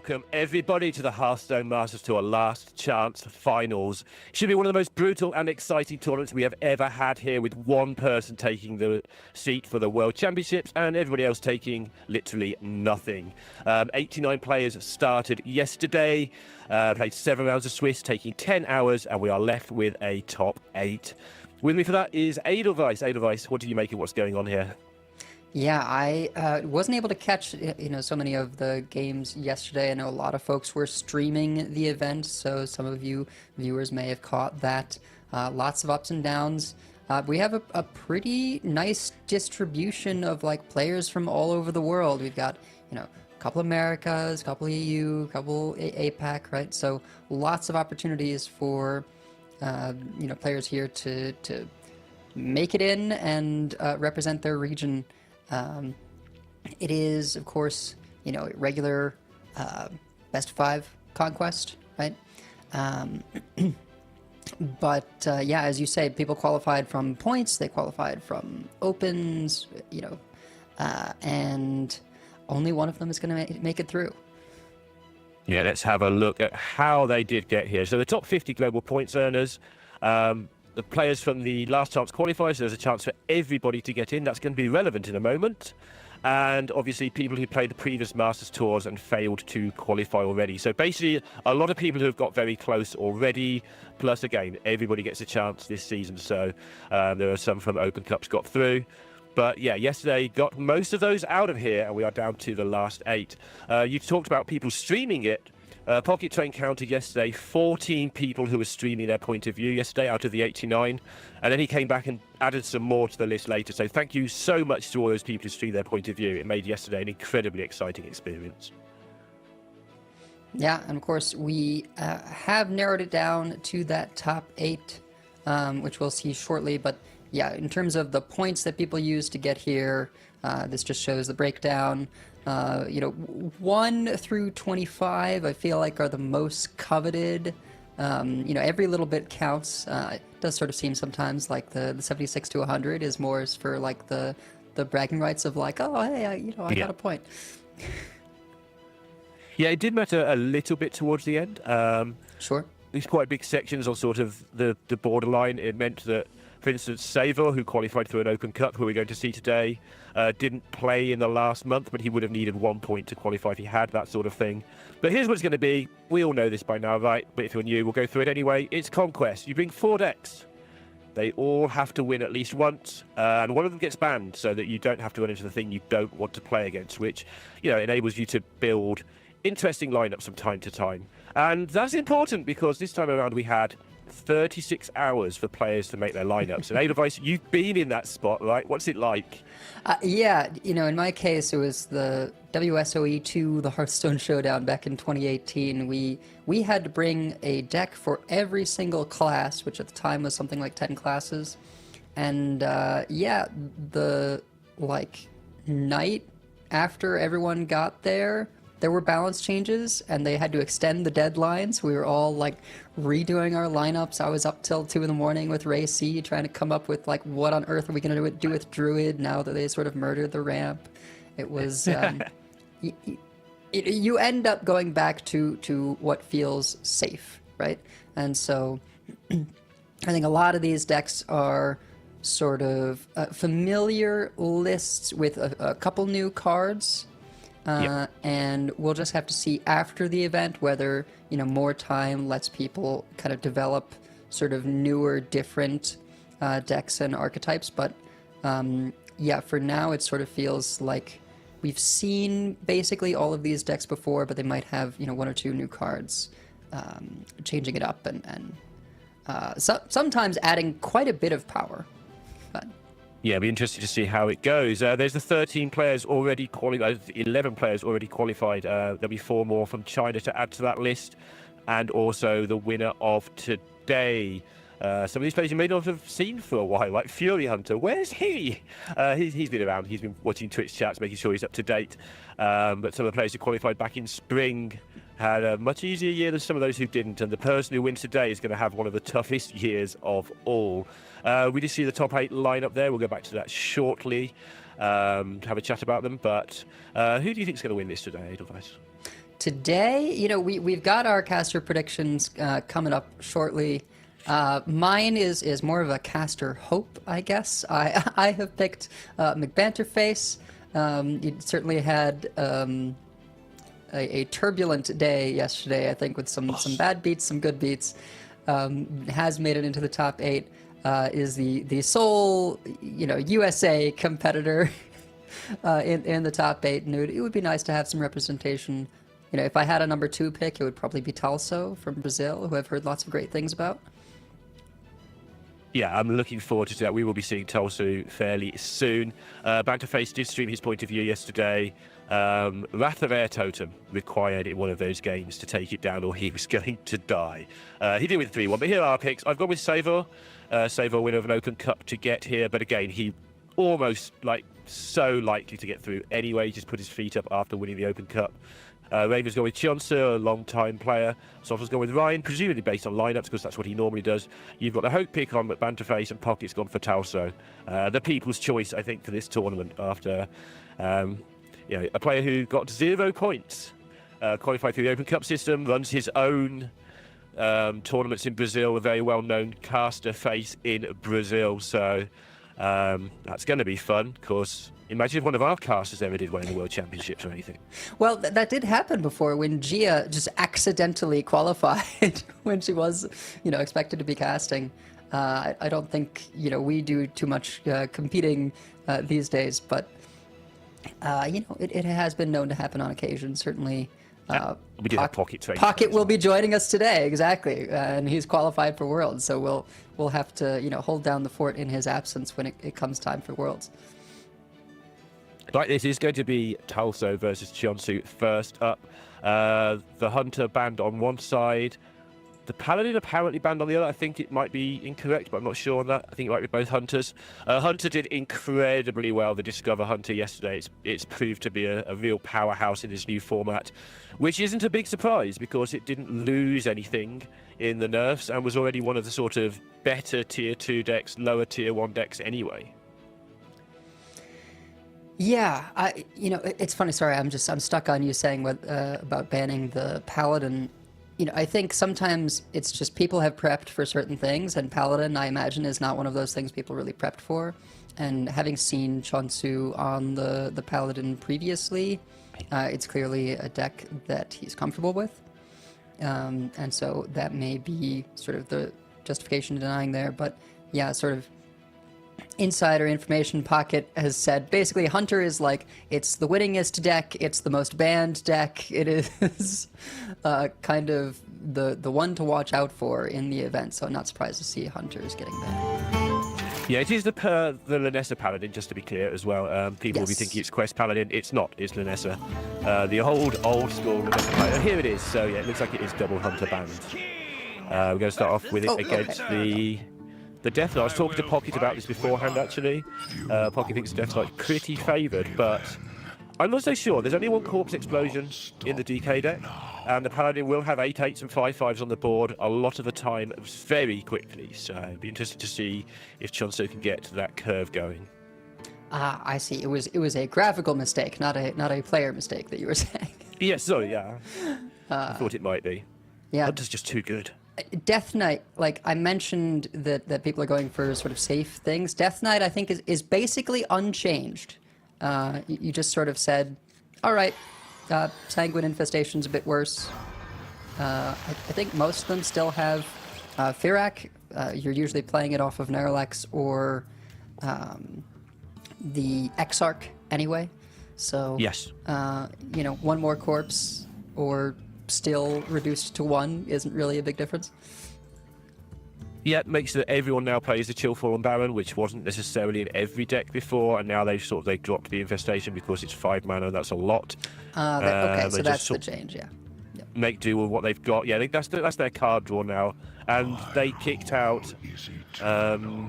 welcome everybody to the Hearthstone Masters Tour Last Chance Finals. It should be one of the most brutal and exciting tournaments we have ever had here, with one person taking the seat for the World Championships and everybody else taking literally nothing. 89 players started yesterday, played 7 rounds of Swiss, taking 10 hours, and we are left with a top 8. With me for that is Edelweiss. Edelweiss, what do you make of what's going on here? Yeah, I wasn't able to catch so many of the games yesterday. I know a lot of folks were streaming the event, so some of you viewers may have caught that. Lots of ups and downs. We have a pretty nice distribution of players from all over the world. We've got a couple Americas, a couple EU, a couple APAC, right? So lots of opportunities for players here to make it in and represent their region. It is, of course, regular best of 5 conquest, right? But yeah, as you say, people qualified from points, they qualified from opens, and only one of them is going to make it through. Yeah, let's have a look at how they did get here. So the top 50 global points earners, the players from the last chance qualifiers, so there's a chance for everybody to get in. That's going to be relevant in a moment. And obviously people who played the previous Masters Tours and failed to qualify already. So basically a lot of people who have got very close already, plus again, everybody gets a chance this season. So there are some from Open Cups got through. But yeah, yesterday got most of those out of here, and we are down to the last 8. You talked about people streaming it. Pocket Train counted yesterday 14 people who were streaming their point of view yesterday out of the 89, and then he came back and added some more to the list later. So thank you so much to all those people who streamed their point of view. It made yesterday an incredibly exciting experience. Yeah, and of course we have narrowed it down to that top 8, which we'll see shortly. But yeah, in terms of the points that people use to get here, this just shows the breakdown. 1 through 25, I feel like, are the most coveted. Every little bit counts. It does sort of seem sometimes like the 76 to 100 is more for the bragging rights of oh, hey, I got a point. Yeah, it did matter a little bit towards the end. Sure. These quite big sections on sort of the borderline. It meant that, for instance, Savor, who qualified through an Open Cup, who we're going to see today, didn't play in the last month, but he would have needed 1 point to qualify if he had, that sort of thing. But here's what it's going to be. We all know this by now, right? But if you're new, we'll go through it anyway. It's Conquest. You bring 4 decks. They all have to win at least once, and one of them gets banned so that you don't have to run into the thing you don't want to play against, which, enables you to build interesting lineups from time to time. And that's important because this time around we had 36 hours for players to make their lineups. And Edelweiss, you've been in that spot, right? What's it like? Yeah, in my case, it was the WSOE2, the Hearthstone Showdown back in 2018. We had to bring a deck for every single class, which at the time was something like 10 classes. And yeah, the night after everyone got there were balance changes, and they had to extend the deadlines. We were all redoing our lineups. I was up till 2 in the morning with Ray C trying to come up with what on earth are we going to do with Druid now that they sort of murdered the ramp. It was you end up going back to what feels safe, right? And so I think a lot of these decks are sort of familiar lists with a couple new cards. And we'll just have to see after the event whether more time lets people kind of develop sort of newer, different decks and archetypes. But yeah, for now it sort of feels like we've seen basically all of these decks before, but they might have 1 or 2 new cards, changing it up and sometimes adding quite a bit of power. But yeah, it'll be interesting to see how it goes. There's the 13 players already qualified, 11 players already qualified. There'll be 4 more from China to add to that list, and also the winner of today. Some of these players you may not have seen for a while, like Fury Hunter. Where's he? He's been around. He's been watching Twitch chats, making sure he's up to date. But some of the players who qualified back in spring had a much easier year than some of those who didn't, and the person who wins today is going to have one of the toughest years of all. We just see the top 8 lineup there. We'll go back to that shortly, have a chat about them. But who do you think is going to win this today, Edelweiss? today, we've got our caster predictions coming up shortly. Mine is more of a caster hope, I guess. I have picked McBanterface. You certainly had a turbulent day yesterday, I think, with some bad beats, some good beats. Has made it into the top 8. Is the sole USA competitor in the top 8, and it would be nice to have some representation. If I had a number 2 pick, it would probably be Talso from Brazil, who I've heard lots of great things about. Yeah, I'm looking forward to that. We will be seeing Talso fairly soon. Banterface did stream his point of view yesterday. Wrath of Air Totem required in one of those games to take it down, or he was going to die. He did with 3-1, but here are our picks. I've gone with Savor. Savor, winner of an Open Cup to get here, but again, he almost so likely to get through anyway. He just put his feet up after winning the Open Cup. Raven's gone with Chonzu, a long-time player. Softer's gone with Ryan, presumably based on lineups, because that's what he normally does. You've got the Hope pick on Banterface, and Pocket's gone for Talso. The people's choice, I think, for this tournament after a player who got 0 points, qualified through the Open Cup system, runs his own tournaments in Brazil, a very well-known caster face in Brazil. So that's going to be fun, because imagine if one of our casters ever did win the World Championships or anything. Well, that did happen before, when Gia just accidentally qualified when she was, expected to be casting. I don't think, we do too much competing these days, but, it has been known to happen on occasion, certainly. We did have Pocket training. Pocket will be joining us today, exactly, and he's qualified for Worlds, so we'll have to, hold down the fort in his absence when it comes time for Worlds. Right, this is going to be Talso versus Chonzu first up. The Hunter banned on one side. The Paladin apparently banned on the other. I think it might be incorrect, but I'm not sure on that. I think it might be both Hunters. Hunter did incredibly well, the Discover Hunter, yesterday. It's proved to be a real powerhouse in this new format, which isn't a big surprise because it didn't lose anything in the nerfs and was already one of the sort of better tier 2 decks, lower tier 1 decks anyway. Yeah, it's funny. Sorry, I'm stuck on you saying about banning the Paladin. I think sometimes it's just people have prepped for certain things, and Paladin, I imagine, is not one of those things people really prepped for. And having seen Chonzu on the Paladin previously, it's clearly a deck that he's comfortable with. And so that may be sort of the justification denying there. But yeah, sort of insider information. Pocket has said basically Hunter is it's the winningest deck, it's the most banned deck, it is kind of the one to watch out for in the event, so I'm not surprised to see Hunters getting banned. Yeah, it is the Lanessa Paladin, just to be clear as well. People will be thinking it's Quest Paladin. It's not, it's Lanessa. The old school Lanessa Paladin. Here it is, so yeah, it looks like it is double Hunter banned. We're going to start off with it against the Death Knight. I was talking to Pocket about this beforehand, actually. Pocket thinks the Death Knight's pretty favoured, but I'm not so sure. There's only one Corpse Explosion in the DK deck, and the Paladin will have 8/8s and 5/5s on the board a lot of the time very quickly, so it'd be interesting to see if Chonzu can get that curve going. I see. It was a graphical mistake, not a player mistake that you were saying. Yes, sorry, yeah. I thought it might be. Yeah. Hunter's just too good. Death Knight, I mentioned that people are going for sort of safe things. Death Knight, I think, is basically unchanged. You just sort of said, all right, Sanguine Infestation's a bit worse. I think most of them still have Firak. You're usually playing it off of Neralex or the Exarch anyway. So, yes. One more corpse or still reduced to 1 isn't really a big difference. Yeah, it makes that everyone now plays the Chill Fallen Baron, which wasn't necessarily in every deck before, and now they dropped the Infestation because it's 5 mana. That's a lot. Okay, so that's the change, yeah. Yep. Make do with what they've got. Yeah, that's their card draw now, and they kicked out. My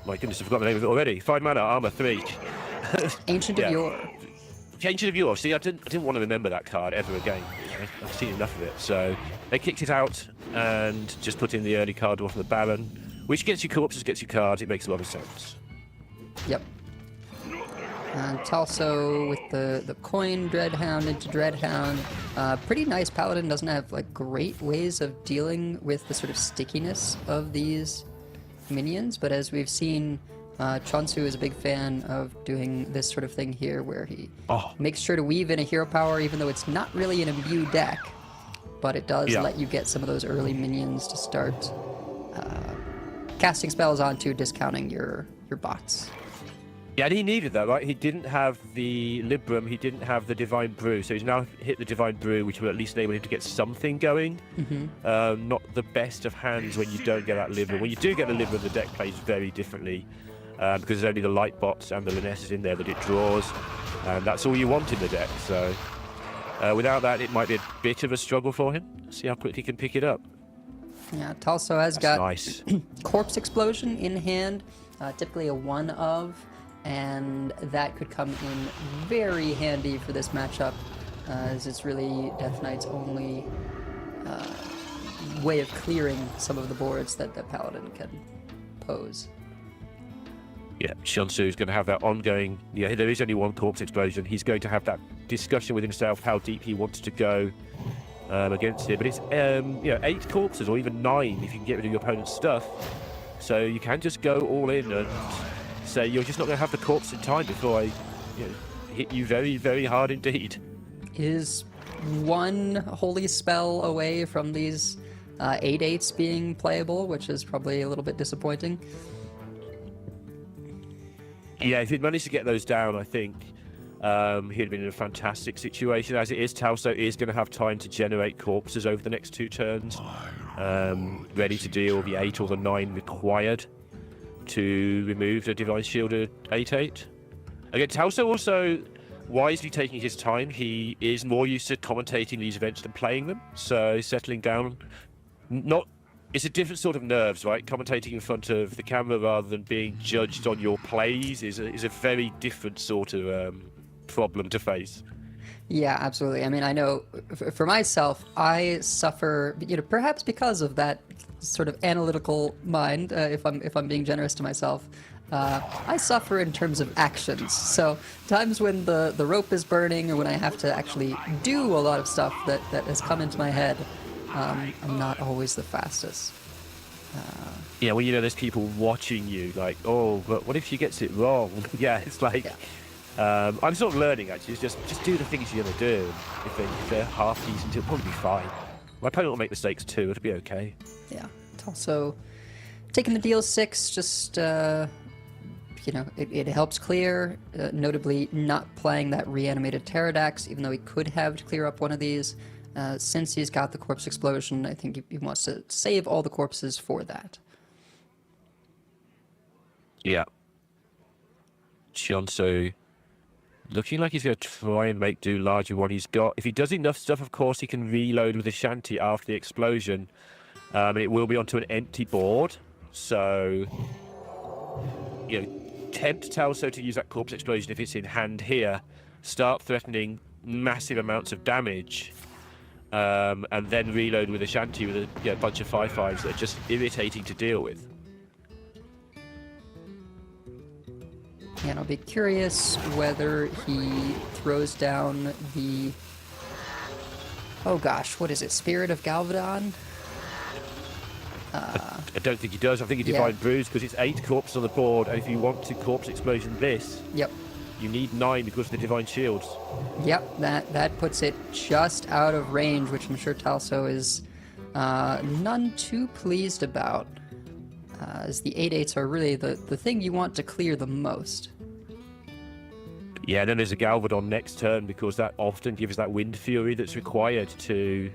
goodness, I've forgotten the name of it already. 5 mana, armor 3. Ancient of Yore. Ancient of Yore. See, I didn't want to remember that card ever again. I've seen enough of it. So they kicked it out and just put in the early card draw from the Baron, which gets you corpses, gets you cards. It makes a lot of sense. Yep. Talso with the coin Dreadhound into Dreadhound. Pretty nice paladin, doesn't have like great ways of dealing with the sort of stickiness of these minions, but as we've seen, Chonzu is a big fan of doing this sort of thing here where he makes sure to weave in a hero power even though it's not really an imbue deck, but it does let you get some of those early minions to start casting spells onto, discounting your bots. Yeah, and he needed that, right? He didn't have the Libram, he didn't have the Divine Brew, so he's now hit the Divine Brew, which will at least enable him to get something going. Not the best of hands when you don't get that Libram. When you do get the Libram, the deck plays very differently, because there's only the Light Bots and the Linesses in there that it draws, and that's all you want in the deck, so without that, it might be a bit of a struggle for him. See how quickly he can pick it up. Yeah, Talso has got nice. Corpse Explosion in hand, typically a 1 of, and that could come in very handy for this matchup, as it's really Death Knight's only way of clearing some of the boards that the Paladin can pose. Yeah, Chonzu is going to have that ongoing. Yeah, there is only one Corpse Explosion. He's going to have that discussion with himself how deep he wants to go against it. But it's 8 corpses or even 9 if you can get rid of your opponent's stuff. So you can just go all in and say you're just not going to have the corpse in time before I hit you very, very hard indeed. Is one holy spell away from these 8/8s being playable, which is probably a little bit disappointing. Yeah, if he'd managed to get those down, I think he'd have been in a fantastic situation. As it is, Talso is going to have time to generate corpses over the next 2 turns, ready to deal the 8 or the 9 required to remove the Divine Shield at 8/8. Again, Talso also wisely taking his time. He is more used to commentating these events than playing them, so settling down. It's a different sort of nerves, right? Commentating in front of the camera rather than being judged on your plays is a very different sort of problem to face. Yeah, absolutely. I mean, I know for myself, I suffer, perhaps because of that sort of analytical mind, if I'm being generous to myself. I suffer in terms of actions. So times when the rope is burning or when I have to actually do a lot of stuff that has come into my head, I'm not always the fastest. Yeah, well, there's people watching you like, oh, but what if she gets it wrong? Yeah, it's like, I'm sort of learning, actually. It's just do the things you're going to do. If they're half decent, it'll probably be fine. My opponent will make mistakes too, it'll be okay. Yeah, it's also taking the deal 6, just, it helps clear, notably not playing that reanimated Pterodax, even though he could have to clear up one of these. Since he's got the Corpse Explosion, I think he wants to save all the corpses for that. Yeah. Chonzu looking like he's going to try and do larger one he's got. If he does enough stuff, of course, he can reload with a Shanty after the explosion. It will be onto an empty board. So, tempt Talso to use that Corpse Explosion if it's in hand here. Start threatening massive amounts of damage. And then reload with a Shanty with a bunch of 5/5s that are just irritating to deal with. And I'll be curious whether he throws down the... Oh gosh, what is it? Spirit of Galvadon? I don't think he does. I think he Divine Brews because it's 8 corpses on the board, and if you want to Corpse Explosion this, you need 9 because of the Divine Shields. Yep, that puts it just out of range, which I'm sure Talso is none too pleased about, as the 8/8s are really the thing you want to clear the most. Yeah, and then there's a Galvadon next turn because that often gives that Wind Fury that's required to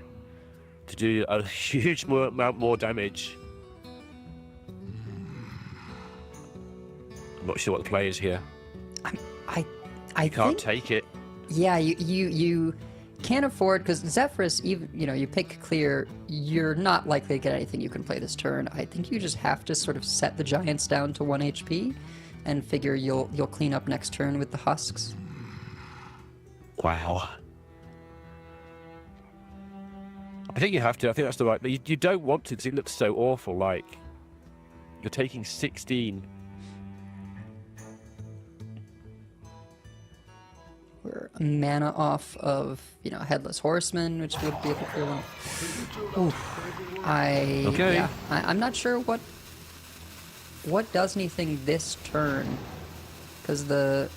do a huge amount more damage. I'm not sure what the play is here. I can't take it. Yeah, you can't afford, because Zephyrus, even you pick clear, you're not likely to get anything you can play this turn. I think you just have to sort of set the Giants down to 1 HP and figure you'll clean up next turn with the husks. Wow. I think you have to. I think that's the right. You don't want to because it looks so awful. Like you're taking 16. here? Mana off of, Headless Horseman, which would be a clear one. Oof. Okay. I'm not sure what does anything this turn, because those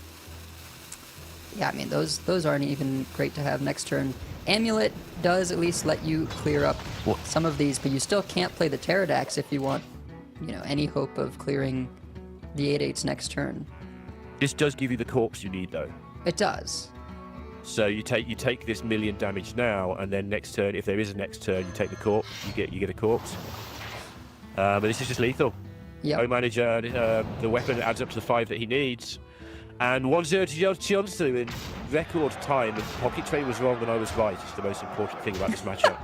aren't even great to have next turn. Amulet does at least let you clear up some of these, but you still can't play the Pterodax if you want, any hope of clearing the 8/8s next turn. This does give you the corpse you need, though. It does. So you take this 1,000,000 damage now, and then next turn, if there is a next turn, you take the corpse. You get a corpse. But this is just lethal. Yeah. Manager, the weapon adds up to the 5 that he needs. And 1-0 to Chonzu in record time. The pocket trade was wrong and I was right. It's the most important thing about this matchup.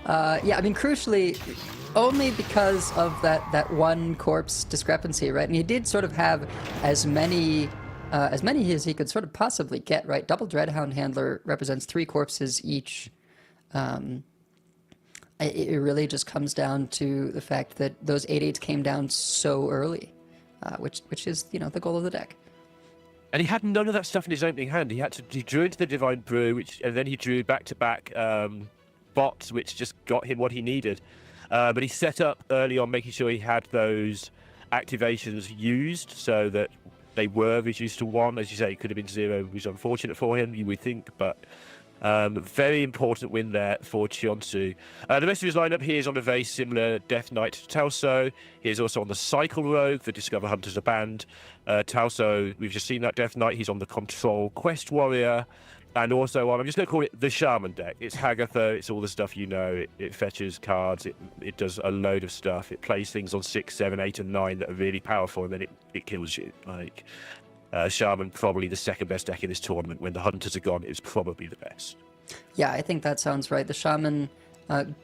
Crucially, only because of that one corpse discrepancy, right? And he did sort of have as many as he could sort of possibly get, right? Double Dreadhound Handler represents 3 corpses each. It really just comes down to the fact that those 8/8s came down so early, which is, the goal of the deck. And he had none of that stuff in his opening hand. He drew into the Divine Brew, and then he drew back-to-back bots, which just got him what he needed. But he set up early on, making sure he had those activations used so that they were reduced to 1. As you say, it could have been 0, which is unfortunate for him, you would think, but very important win there for Chonzu. The rest of his lineup here is on a very similar Death Knight to Talso. He is also on the Cycle Rogue. The Discover Hunters are banned. Talso, we've just seen that Death Knight. He's on the Control Quest Warrior. And also on, I'm just going to call it the Shaman deck. It's Hagatha, it's all the stuff you know. It fetches cards, it does a load of stuff. It plays things on 6, 7, 8, and 9 that are really powerful, and then it kills you. Shaman, probably the second best deck in this tournament. When the Hunters are gone, it's probably the best. Yeah, I think that sounds right. The Shaman,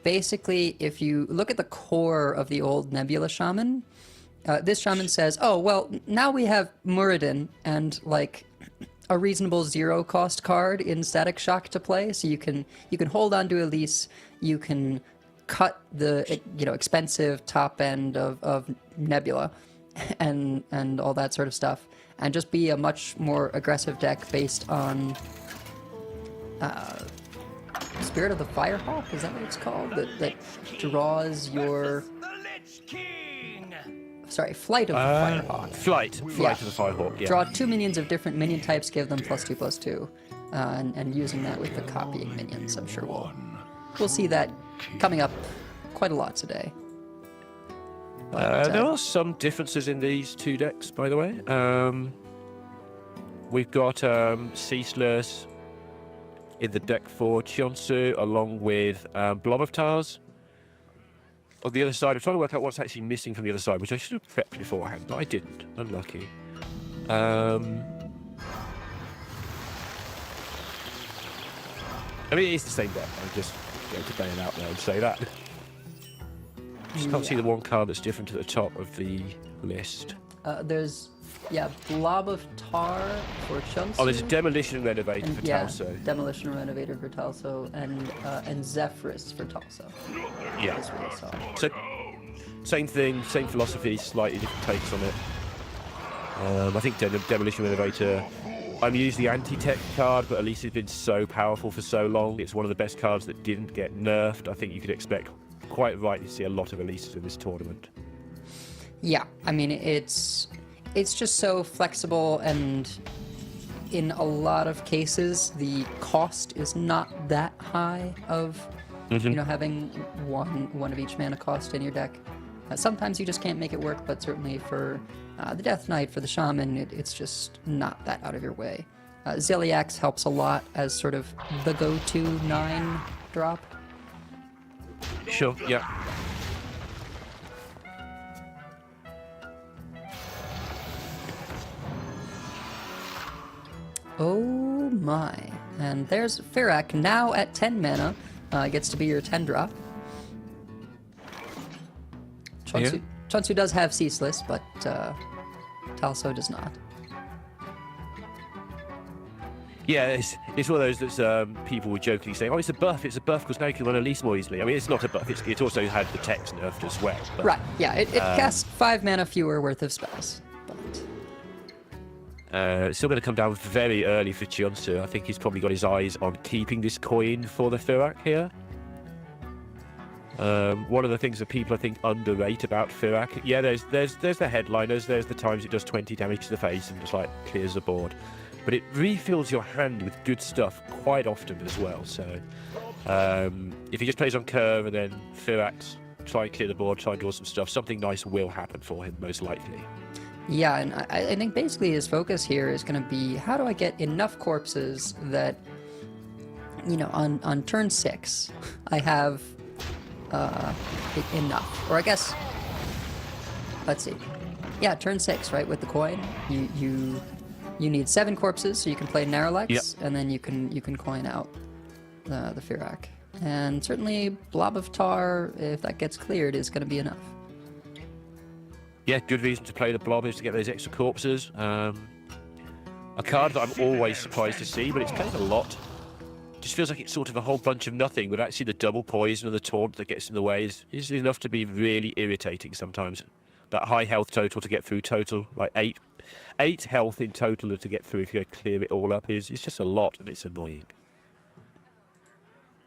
basically, if you look at the core of the old Nebula Shaman, this Shaman says, oh, well, now we have Muradin and, a reasonable 0-cost card in Static Shock to play, so you can hold on to Elise, you can cut the expensive top end of Nebula and all that sort of stuff, and just be a much more aggressive deck based on Spirit of the Firehawk, is that what it's called? That draws your... Sorry, Flight of the Firehawk. Flight of the Firehawk, yeah. Draw 2 minions of different minion types, give them +2/+2. And using that with the copying minions, I'm sure we'll see that coming up quite a lot today. But, there are some differences in these 2 decks, by the way. We've got Ceaseless in the deck for Chonzu, along with Blob of Tars. On the other side, I'm trying to work out what's actually missing from the other side, which I should have prepped beforehand, but I didn't. Unlucky. I mean, it is the same deck. I'm just going to bail out there and say that. Just can't see the one card that's different at the top of the list. There's, Blob of Tar for Chonzu. Oh, there's a Demolition Renovator for Talso. Demolition Renovator for Talso, and Zephyrus for Talso. Yeah. That's what I saw. So, same thing, same philosophy, slightly different takes on it. I think Demolition Renovator, I'm usually anti-tech card, but Elise has been so powerful for so long. It's one of the best cards that didn't get nerfed. I think you could expect, quite rightly, to see a lot of Elises in this tournament. Yeah, I mean, it's just so flexible, and in a lot of cases, the cost is not that high of, having one of each mana cost in your deck. Sometimes you just can't make it work, but certainly for the Death Knight, for the Shaman, it's just not that out of your way. Ziliax helps a lot as sort of the go-to 9 drop. Sure, yeah. Oh my. And there's Firak, now at 10 mana. Gets to be your 10 drop. Chonzu does have Ceaseless, but Talso does not. Yeah, it's one of those that people were jokingly saying, oh, it's a buff because now you can run Elise more easily. I mean, it's not a buff, it also had the text nerfed as well. But, right, yeah, it casts 5 mana fewer worth of spells. It's still going to come down very early for Chonzu. I think he's probably got his eyes on keeping this coin for the Firak here. One of the things that people I think underrate about Firak, yeah, there's the headliners, there's the times it does 20 damage to the face and just like clears the board, but it refills your hand with good stuff quite often as well. So if he just plays on curve and then Firak try and clear the board, try and draw some stuff, something nice will happen for him most likely. Yeah, and I think basically his focus here is going to be, how do I get enough corpses that, you know, on turn 6, I have enough. Or I guess, let's see. Yeah, turn 6, right, with the coin, you need 7 corpses, so you can play Narlex, yep. And then you can coin out the Firak. And certainly Blob of Tar, if that gets cleared, is going to be enough. Yeah, good reason to play the Blob is to get those extra corpses. A card that I'm always surprised to see, but it's played a lot. Just feels like it's sort of a whole bunch of nothing, but actually the double poison and the taunt that gets in the way is enough to be really irritating sometimes. That high health total to get through total, like 8 health in total to get through if you clear it all up is just a lot, and it's annoying.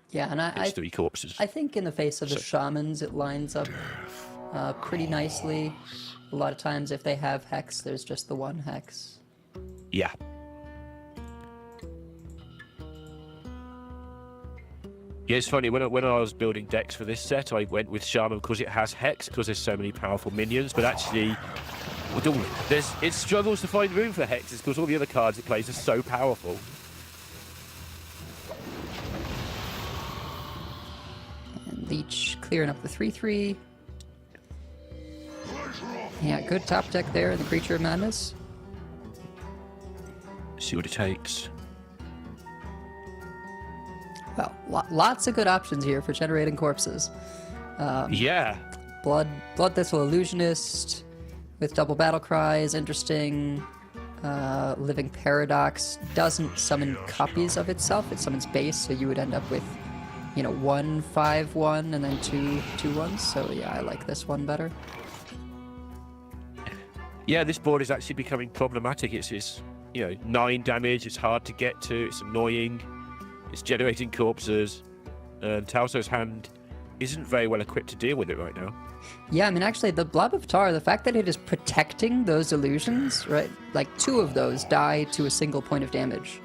Yeah, and it's 3 corpses. I think in the face of the shamans, it lines up pretty nicely. A lot of times, if they have Hex, there's just the one Hex. Yeah. Yeah, it's funny, when I was building decks for this set, I went with Shaman because it has Hex, because there's so many powerful minions, but actually, it struggles to find room for Hexes because all the other cards it plays are so powerful. And Leech clearing up the 3/3. Yeah, good top deck there in the Creature of Madness. See what it takes. Well, lots of good options here for generating corpses. Yeah. Blood Thistle Illusionist with double battle cry is interesting. Living Paradox doesn't summon copies of itself; it summons base, so you would end up with, you know, 1/5/1 and then 2/2/1s. So yeah, I like this one better. Yeah, this board is actually becoming problematic. It's 9 damage. It's hard to get to. It's annoying. It's generating corpses. And Talso's hand isn't very well equipped to deal with it right now. Yeah, I mean, actually, the Blob of Tar, the fact that it is protecting those illusions, right? Like 2 of those die to a single point of damage.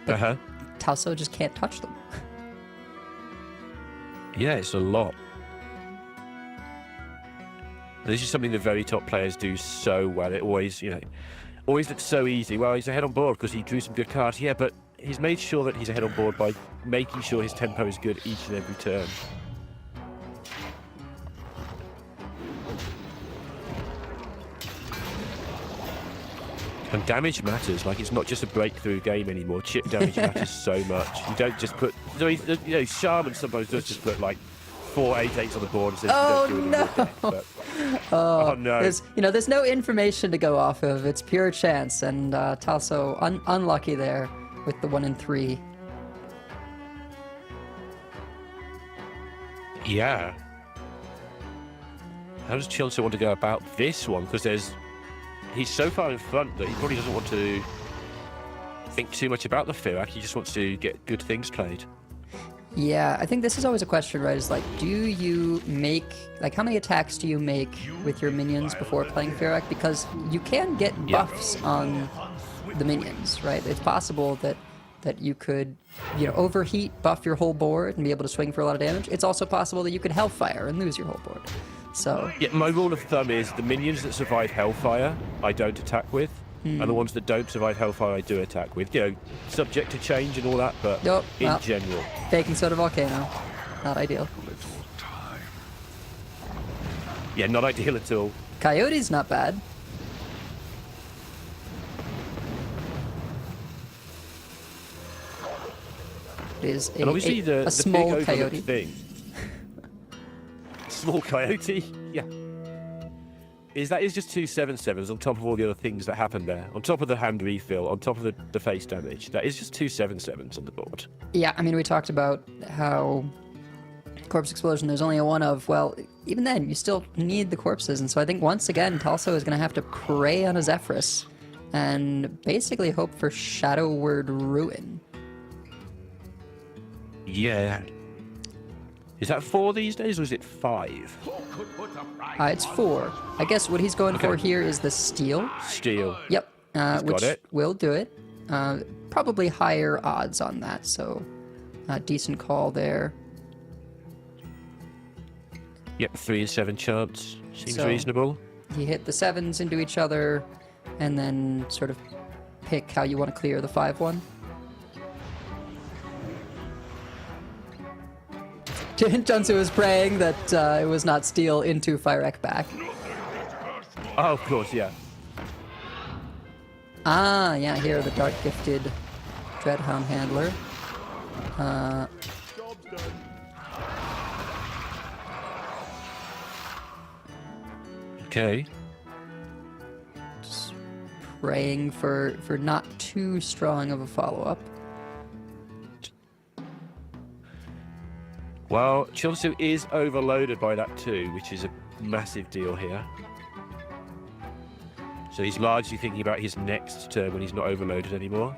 But Talso just can't touch them. Yeah, it's a lot. This is something the very top players do so well. It always looks so easy. Well, he's ahead on board because he drew some good cards. Yeah, but he's made sure that he's ahead on board by making sure his tempo is good each and every turn. And damage matters. Like, it's not just a breakthrough game anymore. Chip damage matters so much. You don't just put... Shaman sometimes does just put, like, 4 8/8s on the board and says, oh, you don't do no! Deck, but, oh, no. There's no information to go off of. It's pure chance. And Talso, unlucky there with the 1 and 3. Yeah. How does Chonzu want to go about this one? Because he's so far in front that he probably doesn't want to think too much about the Firak. He just wants to get good things played. Yeah, I think this is always a question, right? Is like, do you make, like, how many attacks do you make with your minions before playing Firak? Because you can get buffs on the minions, right? It's possible that you could, overheat, buff your whole board and be able to swing for a lot of damage. It's also possible that you could Hellfire and lose your whole board. So yeah, my rule of thumb is the minions that survive Hellfire, I don't attack with. And the ones that don't survive Hellfire, I do attack with. Subject to change and all that, but in general. Baking Soda Volcano, not ideal. Yeah, not ideal at all. Coyote's not bad. It is a small coyote. Thing. Small coyote? Yeah. That is just 2 7/7s on top of all the other things that happen there. On top of the hand refill, on top of the face damage. That is just 2 7/7s on the board. Yeah, I mean, we talked about how Corpse Explosion there's only a 1 of. Well, even then, you still need the corpses. And so I think once again, Talso is going to have to prey on a Zephrys and basically hope for Shadow Word Ruin. Yeah. Is that 4 these days, or is it 5? It's 4. I guess what he's going for here is the Steel. Steel. Yep, which got it. will do it. Probably higher odds on that, so decent call there. Yep, 3 and 7 chance. Seems So- reasonable. You hit the 7s into each other, and then sort of pick how you want to clear the 5-1. Chonzu was praying that it was not Steel into Firek back. Oh, of course, yeah. Ah, yeah, here the Dark Gifted Dreadhound Handler. Okay. Just praying for not too strong of a follow-up. Well, Chonzu is overloaded by that too, which is a massive deal here. So he's largely thinking about his next turn when he's not overloaded anymore.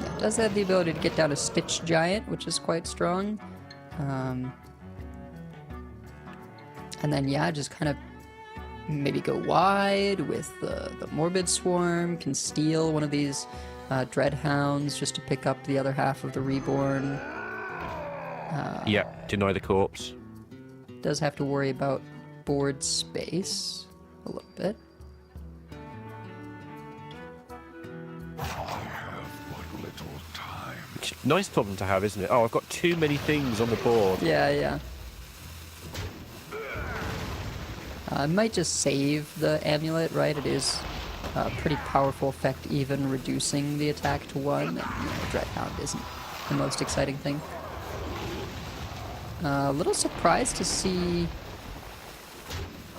Yeah, does have the ability to get down a Stitch Giant, which is quite strong. And then, yeah, just kind of maybe go wide with the Morbid Swarm, can steal one of these Dreadhounds just to pick up the other half of the Reborn. Yeah, deny the corpse. Does have to worry about board space a little bit. Nice problem to have, isn't it? Oh, I've got too many things on the board. Yeah, yeah. I might just save the amulet, right? It is a pretty powerful effect, even reducing the attack to 1. And, Dreadhound isn't the most exciting thing. A little surprised to see...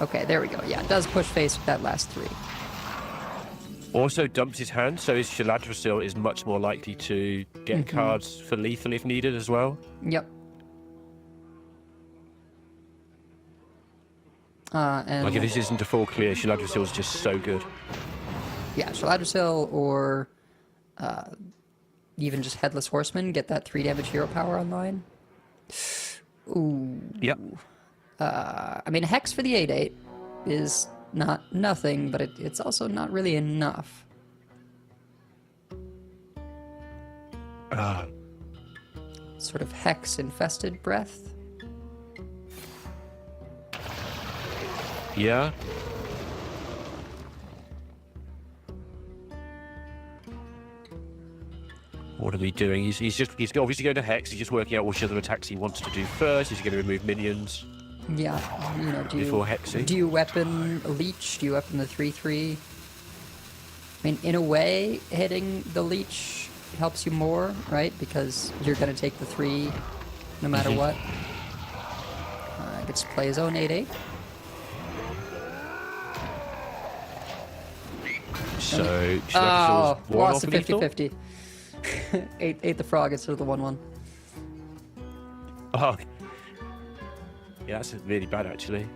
Okay, there we go. Yeah, it does push face with that last 3. Also dumps his hand, so his Shaladrosil is much more likely to get cards for lethal if needed as well. Yep. And Like if this isn't a full clear, Shaladrosil is just so good. yeah, Shaladrosil or even just Headless Horseman, get that 3 damage hero power online. Ooh. Yep. I mean, Hex for the 8/8 is not nothing, but it's also not really enough. Sort of Hex-infested breath. Yeah. What are we doing? He's obviously going to Hex. He's just working out which other attacks he wants to do first. He's going to remove minions. Yeah, you know, Before hexing. do you weapon Leech? Do you weapon the 3/3? I mean, in a way, hitting the Leech helps you more, right? Because you're going to take the 3 no matter what. Gets to play his own 8/8. So, Oh, one lost off to lethal? 50-50. ate the frog instead of the 1/1. Oh. Yeah, that's really bad, actually.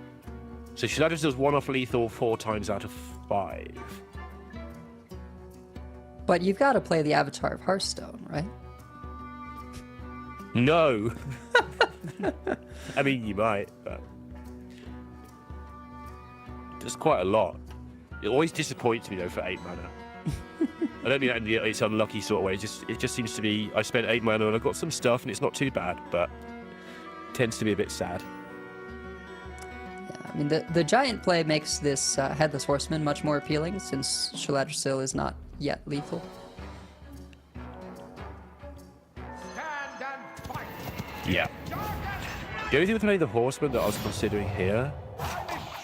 So Shaladrosil's 1 off lethal 4 times out of 5. But you've got to play the Avatar of Hearthstone, right? No! I mean, you might, but... There's quite a lot. It always disappoints me, though, for 8 mana. I don't mean that in it's unlucky sort of way. It just seems to be... I spent 8 mana and I got some stuff, and it's not too bad, but... It tends to be a bit sad. I mean, the giant play makes this Headless Horseman much more appealing, since Shaladrosil is not yet lethal. Yeah. The only thing with playing the Horseman that I was considering here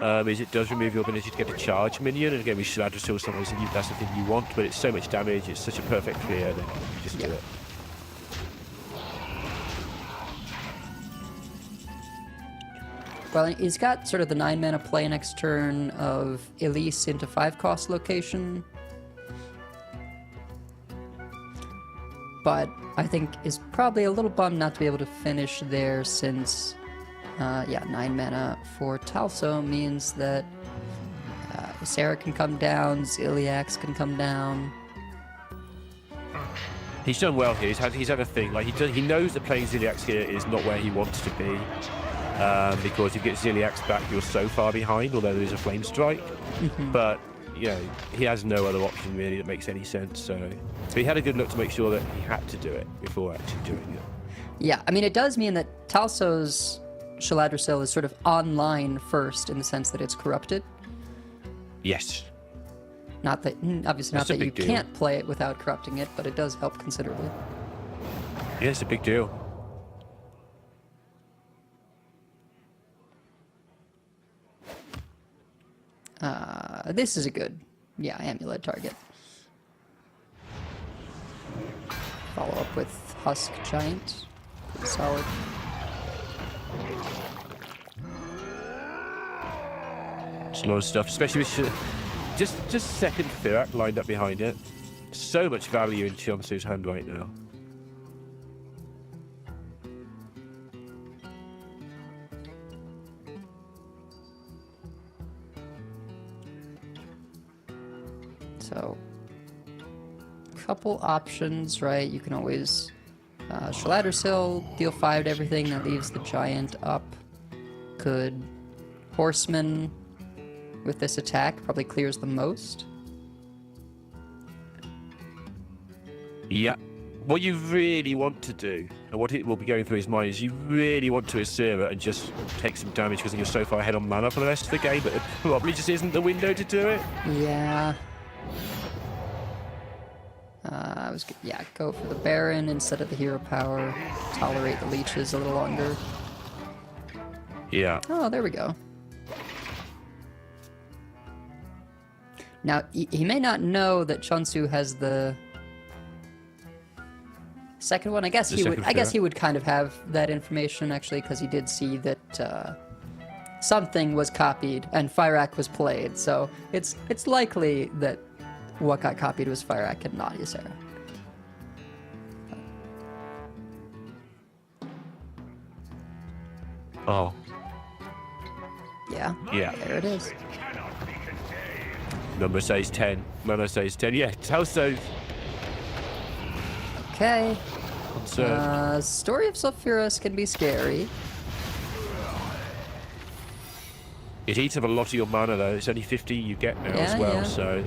is it does remove your ability to get a charge minion, and again with Shaladrosil sometimes that's the thing you want, but it's so much damage, it's such a perfect clear, then you just do it. Well, he's got sort of the 9 mana play next turn of Elise into 5 cost location. but I think is probably a little bummed not to be able to finish there since, 9 mana for Talso means that Sarah can come down, Ziliax can come down. He's done well here. He's had a thing. Like he knows that playing Ziliax here is not where he wants to be, because if you get Ziliax back, you're so far behind. Although there is a Flame Strike, but you know he has no other option really that makes any sense. So he had a good look to make sure that he had to do it before actually doing it. Yeah, I mean it does mean that Talso's Shaladrisil is sort of online first in the sense that it's corrupted. Yes. Not that, obviously, That's not that you a big deal. can't play it without corrupting it, but it does help considerably. Yeah, it's a big deal. This is a good, amulet target. Follow up with Husk Giant. Pretty solid. It's a lot of stuff, especially with just second Firak lined up behind it. So much value in Chonzu's hand right now. So, couple options, right? You can always Shaladrisil, deal 5 to everything, that leaves the giant up. Could Horseman with this attack probably clears the most. Yeah. What you really want to do, and what it will be going through his mind, is you really want to Asira and just take some damage because you're so far ahead on mana for the rest of the game, but it probably just isn't the window to do it. Yeah. Go for the Baron instead of the hero power. Tolerate the leeches a little longer. Yeah. Oh, there we go. Now, he may not know that Chonzu has the second one. I guess he would. I guess he would kind of have that information actually, because he did see that something was copied and Firak was played. So it's likely that what got copied was Firak and not Ysera. Oh. Yeah. Yeah. There it is. Number says 10. Mana says 10. Yeah, Talso. Okay. So, Story of Sulfuras can be scary. it eats up a lot of your mana though. It's only 50 you get now as well, Yeah. so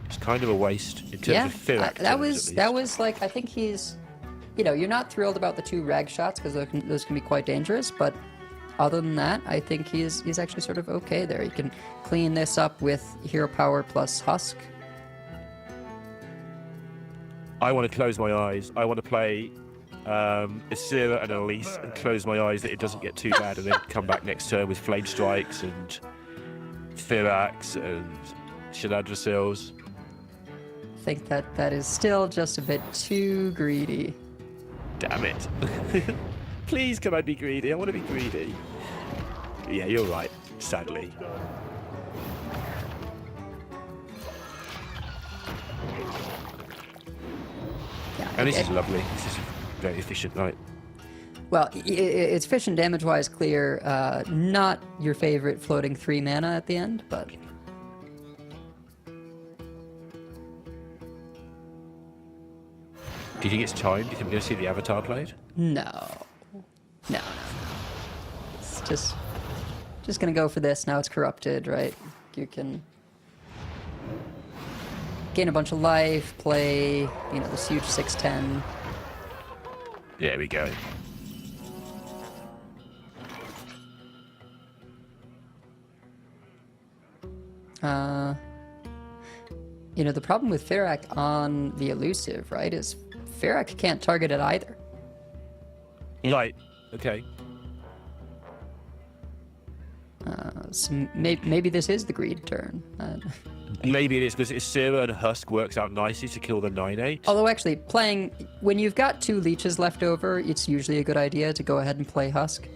it's kind of a waste in terms of Firak. That was like, I think he's, you're not thrilled about the 2 rag shots because those can be quite dangerous, but other than that, I think he's actually sort of okay there. You can clean this up with hero power plus Husk. I want to close my eyes. I want to play Asira and Elise and close my eyes that it doesn't get too bad, and then come back next turn with Flame Strikes and Firax and Shaladrisils. I think that is still just a bit too greedy. Damn it. Please, can I be greedy? I want to be greedy. Yeah, you're right, sadly. Yeah, And this is lovely. This is very efficient, right? Well, it's efficient damage-wise clear. Not your favorite floating 3 mana at the end, but... Do you think it's timed? Do you think we're going to see the Avatar played? No. It's just gonna go for this. Now it's corrupted, right? You can gain a bunch of life, play, this huge 6/10. There we go. The problem with Firak on the elusive, right, is Firak can't target it either. Right. Okay. So maybe this is the greed turn. Maybe it is because Asira and Husk works out nicely to kill the 9/8. Although actually, when you've got 2 leeches left over, it's usually a good idea to go ahead and play Husk.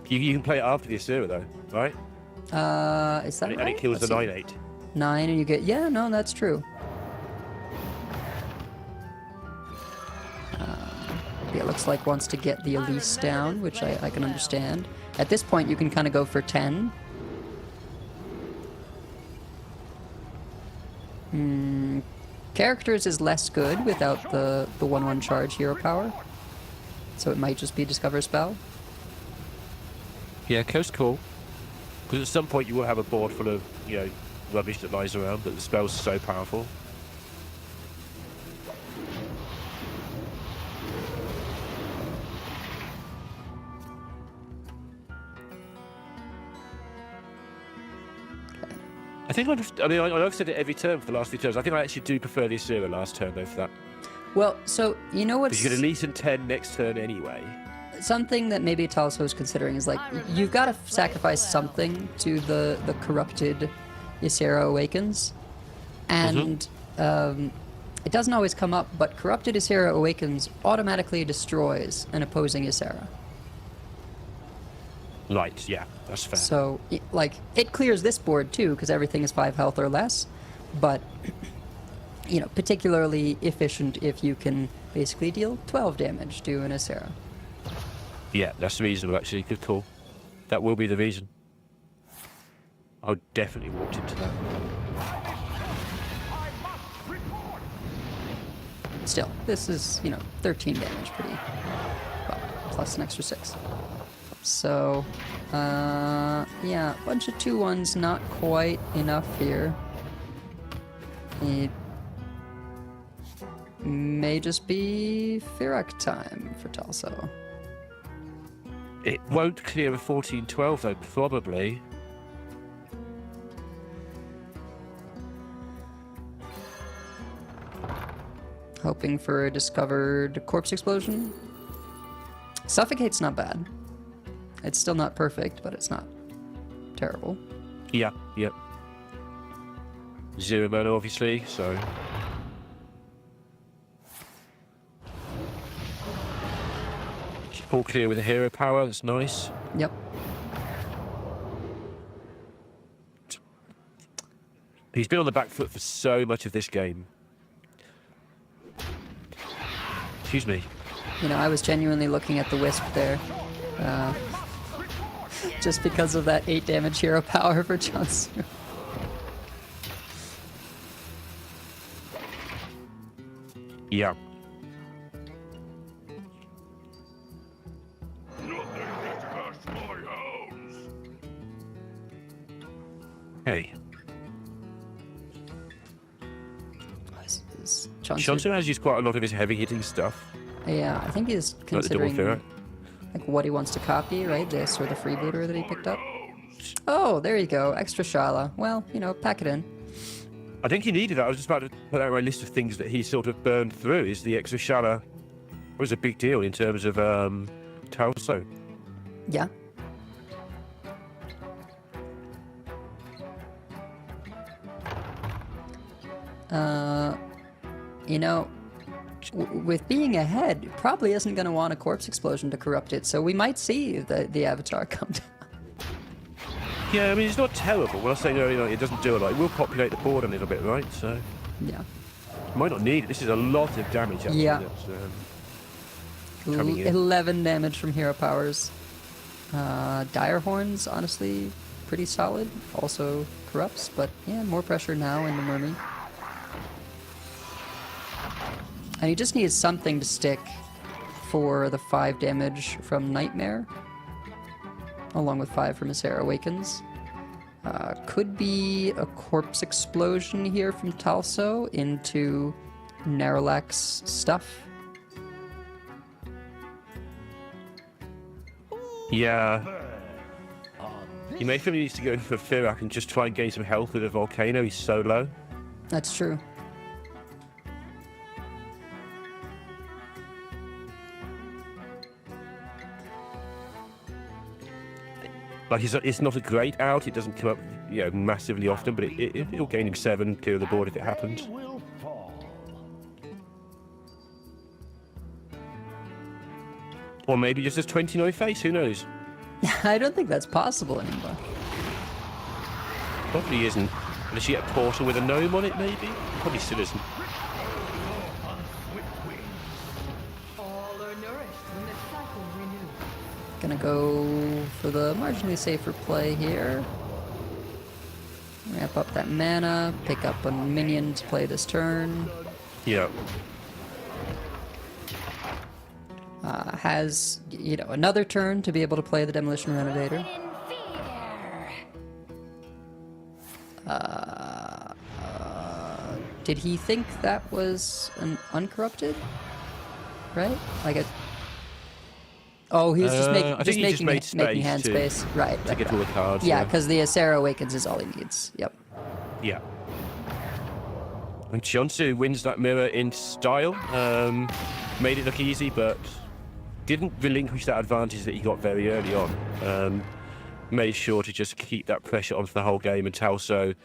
You can play it after the Asira though, right? Is that right? And it kills Let's the see. 9/8. 9 and you get... Yeah, no, that's true. looks like wants to get the Elise down, which I can understand. At this point, you can kind of go for 10. Characters is less good without the 1/1 charge hero power. So it might just be Discover Spell. Yeah, coast cool. Because at some point you will have a board full of, rubbish that lies around, but the spell's so powerful. I think I've said it every turn for the last few turns. I think I actually do prefer the Asura last turn though for that. Well, so you know what's... Because you get Elise and 10 next turn anyway. Something that maybe Talso is considering is like, you've got to sacrifice something to the corrupted Ysera Awakens. And it doesn't always come up, but corrupted Ysera Awakens automatically destroys an opposing Ysera. Right, yeah, that's fair. So, it clears this board too, because everything is 5 health or less, but, particularly efficient if you can basically deal 12 damage to an Ysera. Yeah, that's reasonable actually, good call. That will be the reason. I would definitely walked into that. Still, this is, 13 damage, pretty well, plus an extra 6. So, yeah, a bunch of 2/1s, not quite enough here. It may just be Firak time for Talso. It won't clear a 14-12 though, probably. Hoping for a discovered corpse explosion. Suffocate's not bad. It's still not perfect, but it's not terrible. Yeah, yep. 0 mana obviously, so... All clear with a hero power, that's nice. Yep. He's been on the back foot for so much of this game. Excuse me. I was genuinely looking at the Wisp there. Just because of that 8 damage hero power for Chonzu. Yeah. Hey. Chonzu has used quite a lot of his heavy hitting stuff. Yeah, I think he's considering what he wants to copy, right? This or the freebooter that he picked up. Oh, there you go. Extra Shala. Well, pack it in. I think he needed that. I was just about to put out my list of things that he sort of burned through. Is the extra Shala. It was a big deal in terms of Talso. Yeah. With being ahead, probably isn't going to want a corpse explosion to corrupt it, so we might see the Avatar come down. Yeah, I mean, it's not terrible. When I say no, it doesn't do a lot. It will populate the board a little bit, right? So... Yeah. Might not need it. This is a lot of damage, actually. Yeah. That's, coming in. 11 damage from hero powers. Dire Horns, honestly, pretty solid. Also corrupts, but yeah, more pressure now in the Murmy. And he just needs something to stick for the 5 damage from Nightmare, along with 5 from Ysera Awakens. Could be a corpse explosion here from Talso into Narlax's stuff. Yeah. He may feel he needs to go in for Firak and just try and gain some health with a Volcano. He's so low. That's true. Like, it's not a great out. It doesn't come up, massively often, but it'll gain him 7, clear the board if it happens. Or maybe just as 29 face, who knows? I don't think that's possible anymore. Probably isn't. Unless you get a portal with a gnome on it, maybe? Probably still isn't. Gonna go for the marginally safer play here. Ramp up that mana, pick up a minion to play this turn. Yeah. Has, you know, another turn to be able to play the Demolition Renovator. Did he think that was an uncorrupted? Right? Like a... Oh, he was just, I think he just made making hand space space. Right. to get all the cards. Yeah, because the Acera Awakens is all he needs. Yep. Yeah. And Chonzu wins that mirror in style. Made it look easy, but didn't relinquish that advantage that he got very early on. Made sure to just keep that pressure on for the whole game, and Talso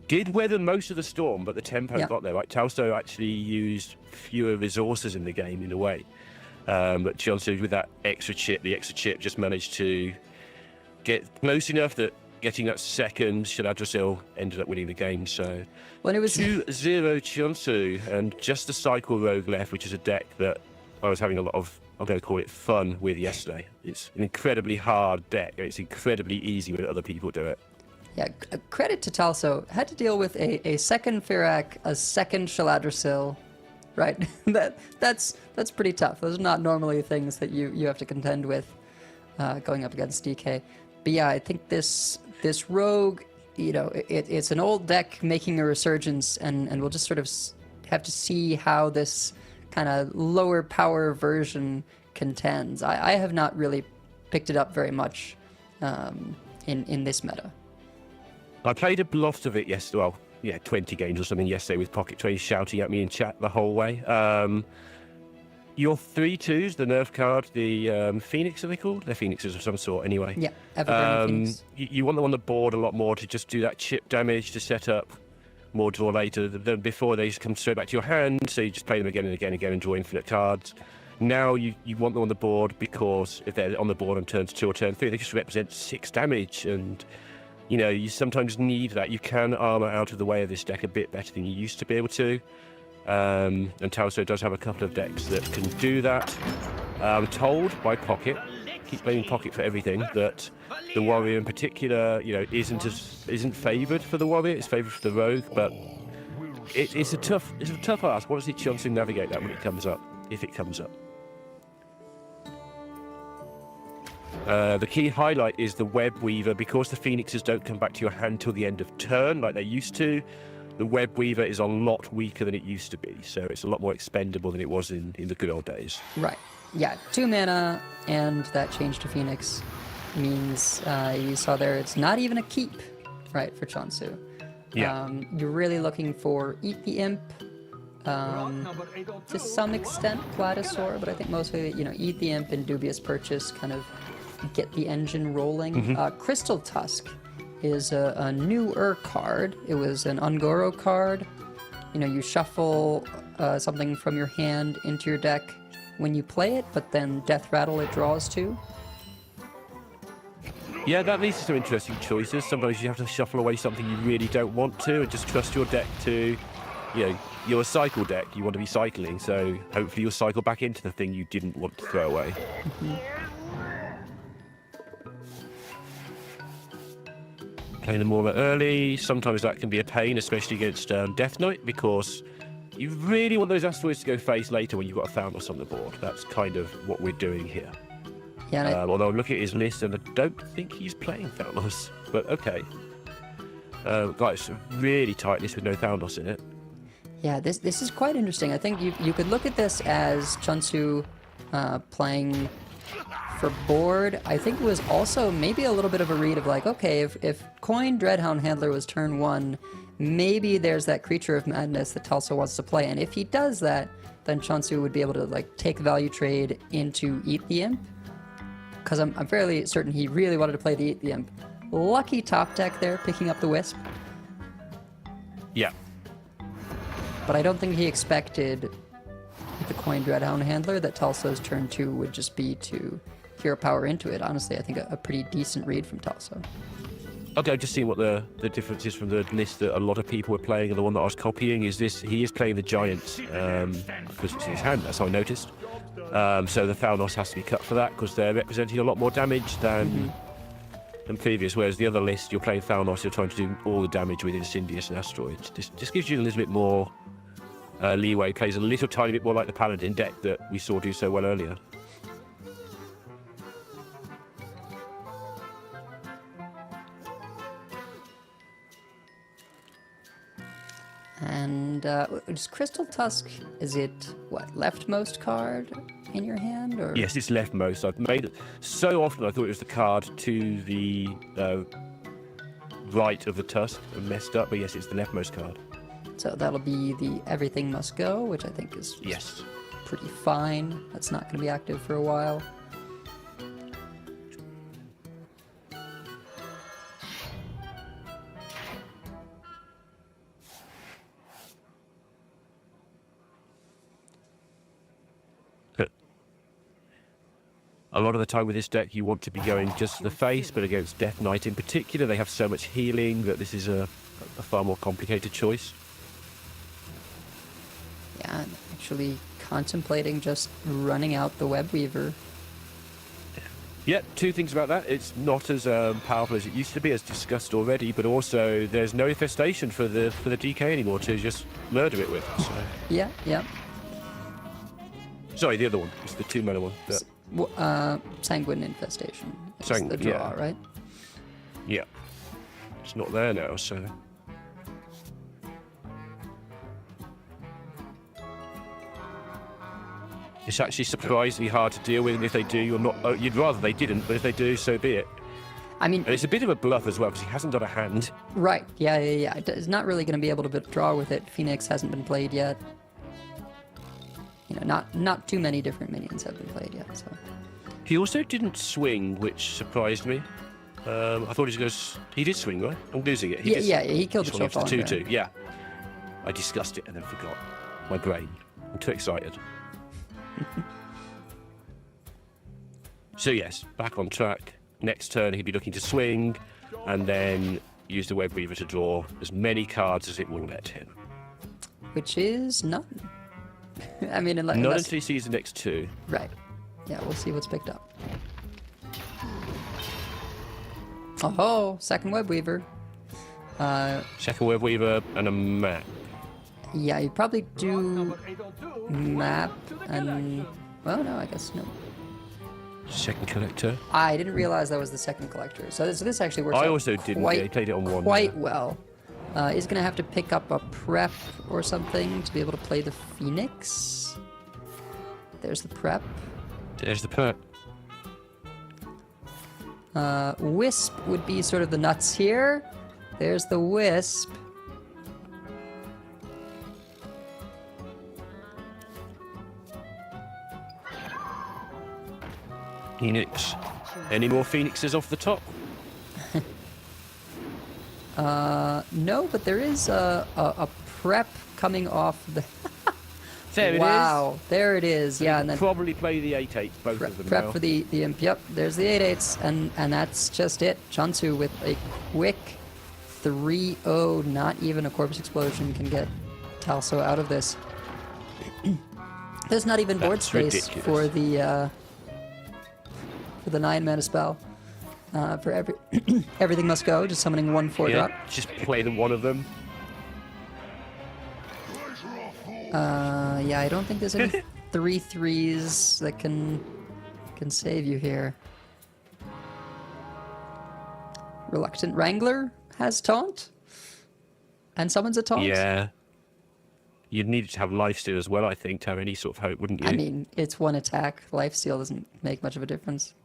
did weather most of the storm, but the tempo got there. Right, Talso actually used fewer resources in the game in a way, but Chonzu with that extra chip, the extra chip just managed to get close enough that getting that second Shaladrasil ended up winning the game. So When it was 2-0 Chonzu, and just the Cycle Rogue left, which is a deck that I was having a lot of, I'm going to call it, fun with yesterday. It's an incredibly hard deck, and it's incredibly easy when other people do it. Yeah, credit to Talso. Had to deal with a second Firak, a second Shaladrasil, right? That's pretty tough. Those are not normally things that you have to contend with going up against DK. But yeah, I think this rogue, you know, it's an old deck making a resurgence, and we'll just sort of have to see how this kind of lower power version contends. I have not really picked it up very much in this meta. I played a lot of it yesterday, well, yeah, 20 games or something yesterday with Pocket Trace shouting at me in chat the whole way. Your 3/2s, the nerf card, the Phoenix, are they called? They're Phoenixes of some sort anyway. Yeah, Everburning Phoenix. You want them on the board a lot more to just do that chip damage to set up more draw later than before. They just come straight back to your hand, so you just play them again and again and again and draw infinite cards. Now you want them on the board because if they're on the board on turns 2 or turn 3, they just represent 6 damage, and you know, you sometimes need that. You can armor out of the way of this deck a bit better than you used to be able to. And Talso does have a couple of decks that can do that. I'm told by Pocket, keep blaming Pocket for everything, that the Warrior in particular, you know, isn't favoured for the Warrior. It's favoured for the Rogue, but it's a tough ask. What does Chonzu navigate that when it comes up, if it comes up? The key highlight is the Web Weaver. Because the Phoenixes don't come back to your hand till the end of turn like they used to, the Web Weaver is a lot weaker than it used to be, so it's a lot more expendable than it was in the good old days. Right. Yeah, 2 mana, and that change to Phoenix means, you saw there, it's not even a keep, right, for Chonzu. Yeah. You're really looking for Eat the Imp, to some extent Platysaur, but I think mostly, you know, Eat the Imp and Dubious Purchase kind of get the engine rolling. Crystal Tusk is a newer card. It was an Ungoro card. You know, you shuffle something from your hand into your deck when you play it, but then Death Rattle it draws to. Yeah, that leads to some interesting choices. Sometimes you have to shuffle away something you really don't want to and just trust your deck to, you know, you're a cycle deck, you want to be cycling, so hopefully you'll cycle back into the thing you didn't want to throw away. Playing them more early, sometimes that can be a pain, especially against Death Knight, because you really want those asteroids to go face later when you've got a Foundless on the board. That's kind of what we're doing here. Yeah, although I'm looking at his list and I don't think he's playing Foundless, but okay. Guys, really tight list with no Foundless in it. Yeah, this is quite interesting. I think you could look at this as Chonzu playing for board. I think it was also maybe a little bit of a read of like, okay, if Coin Dreadhound Handler was turn 1, maybe there's that Creature of Madness that Talso wants to play, and if he does that, then Chonzu would be able to like take value trade into Eat the Imp, because I'm fairly certain he really wanted to play the Eat the Imp. Lucky top deck there, picking up the Wisp. Yeah. But I don't think he expected with the Coin Dreadhound Handler that Talso's turn 2 would just be to hero power into it. Honestly, I think a pretty decent read from Talso. Okay, just seeing what the difference is from the list that a lot of people were playing and the one that I was copying is this. He is playing the Giants because it's in his hand, that's how I noticed. So the Thalnos has to be cut for that because they're representing a lot more damage than previous. Whereas the other list, you're playing Thalnos, you're trying to do all the damage with Incendious and Asteroids. Just gives you a little bit more leeway. Plays a little tiny bit more like the Paladin deck that we saw do so well earlier. And just Crystal Tusk, is it, what, leftmost card in your hand? Or? Yes, it's leftmost. I've made it so often I thought it was the card to the right of the Tusk and messed up, but yes, it's the leftmost card. So that'll be the Everything Must Go, which I think is Yes. pretty fine. That's not going to be active for a while. A lot of the time with this deck, you want to be going just to the face, but against Death Knight in particular, they have so much healing that this is a far more complicated choice. Yeah, I'm actually contemplating just running out the Web Weaver. Yeah, two things about that. It's not as powerful as it used to be, as discussed already, but also there's no infestation for the DK anymore to just murder it with. So. Yeah, yeah. Sorry, the other one. It's the 2-mana one. Sanguine Infestation is Sanguine, the draw, yeah. right? Yeah. It's not there now, so... It's actually surprisingly hard to deal with, and if they do, you're not... Oh, you'd rather they didn't, but if they do, so be it. I mean... And it's a bit of a bluff as well, because he hasn't got a hand. Right, yeah. It's not really going to be able to draw with it. Phoenix hasn't been played yet. You know, not too many different minions have been played yet, so... He also didn't swing, which surprised me. I thought he was going to... He did swing, right? I'm losing it. He killed the swung Showfall. after 2-2, yeah. I discussed it and then forgot. My brain. I'm too excited. So yes, back on track. Next turn he'd be looking to swing and then use the Web Weaver to draw as many cards as it will let him. Which is none. I mean, Not unless... until he sees the next two. Right. Yeah, we'll see what's picked up. Oh, second Web Weaver. Second Web Weaver and a map. Yeah, you probably do map and... Well, no, I guess no. Second collector. I didn't realize that was the second collector. So this actually works I out also didn't. Yeah, he played it on one. Quite well. He's going to have to pick up a prep or something to be able to play the Phoenix. There's the prep. There's the prep. Wisp would be sort of the nuts here. There's the Wisp. Phoenix. Any more Phoenixes off the top? No, but there is a prep coming off the... There it is. Wow, there it is. So yeah, and then probably play the 8/8, both of them prep now. for the imp. Yep, there's the 8/8s, and that's just it. Chonzu with a quick 3-0, not even a Corpse Explosion can get Talso out of this. There's not even board That's space ridiculous. for the 9-mana spell. For everything must go. Just summoning 1/4 drop. Just play the one of them. Yeah, I don't think there's any 3/3s that can save you here. Reluctant Wrangler has taunt and summons a taunt. Yeah. You'd need to have lifesteal as well, I think, to have any sort of hope, wouldn't you? I mean, it's one attack. Lifesteal doesn't make much of a difference.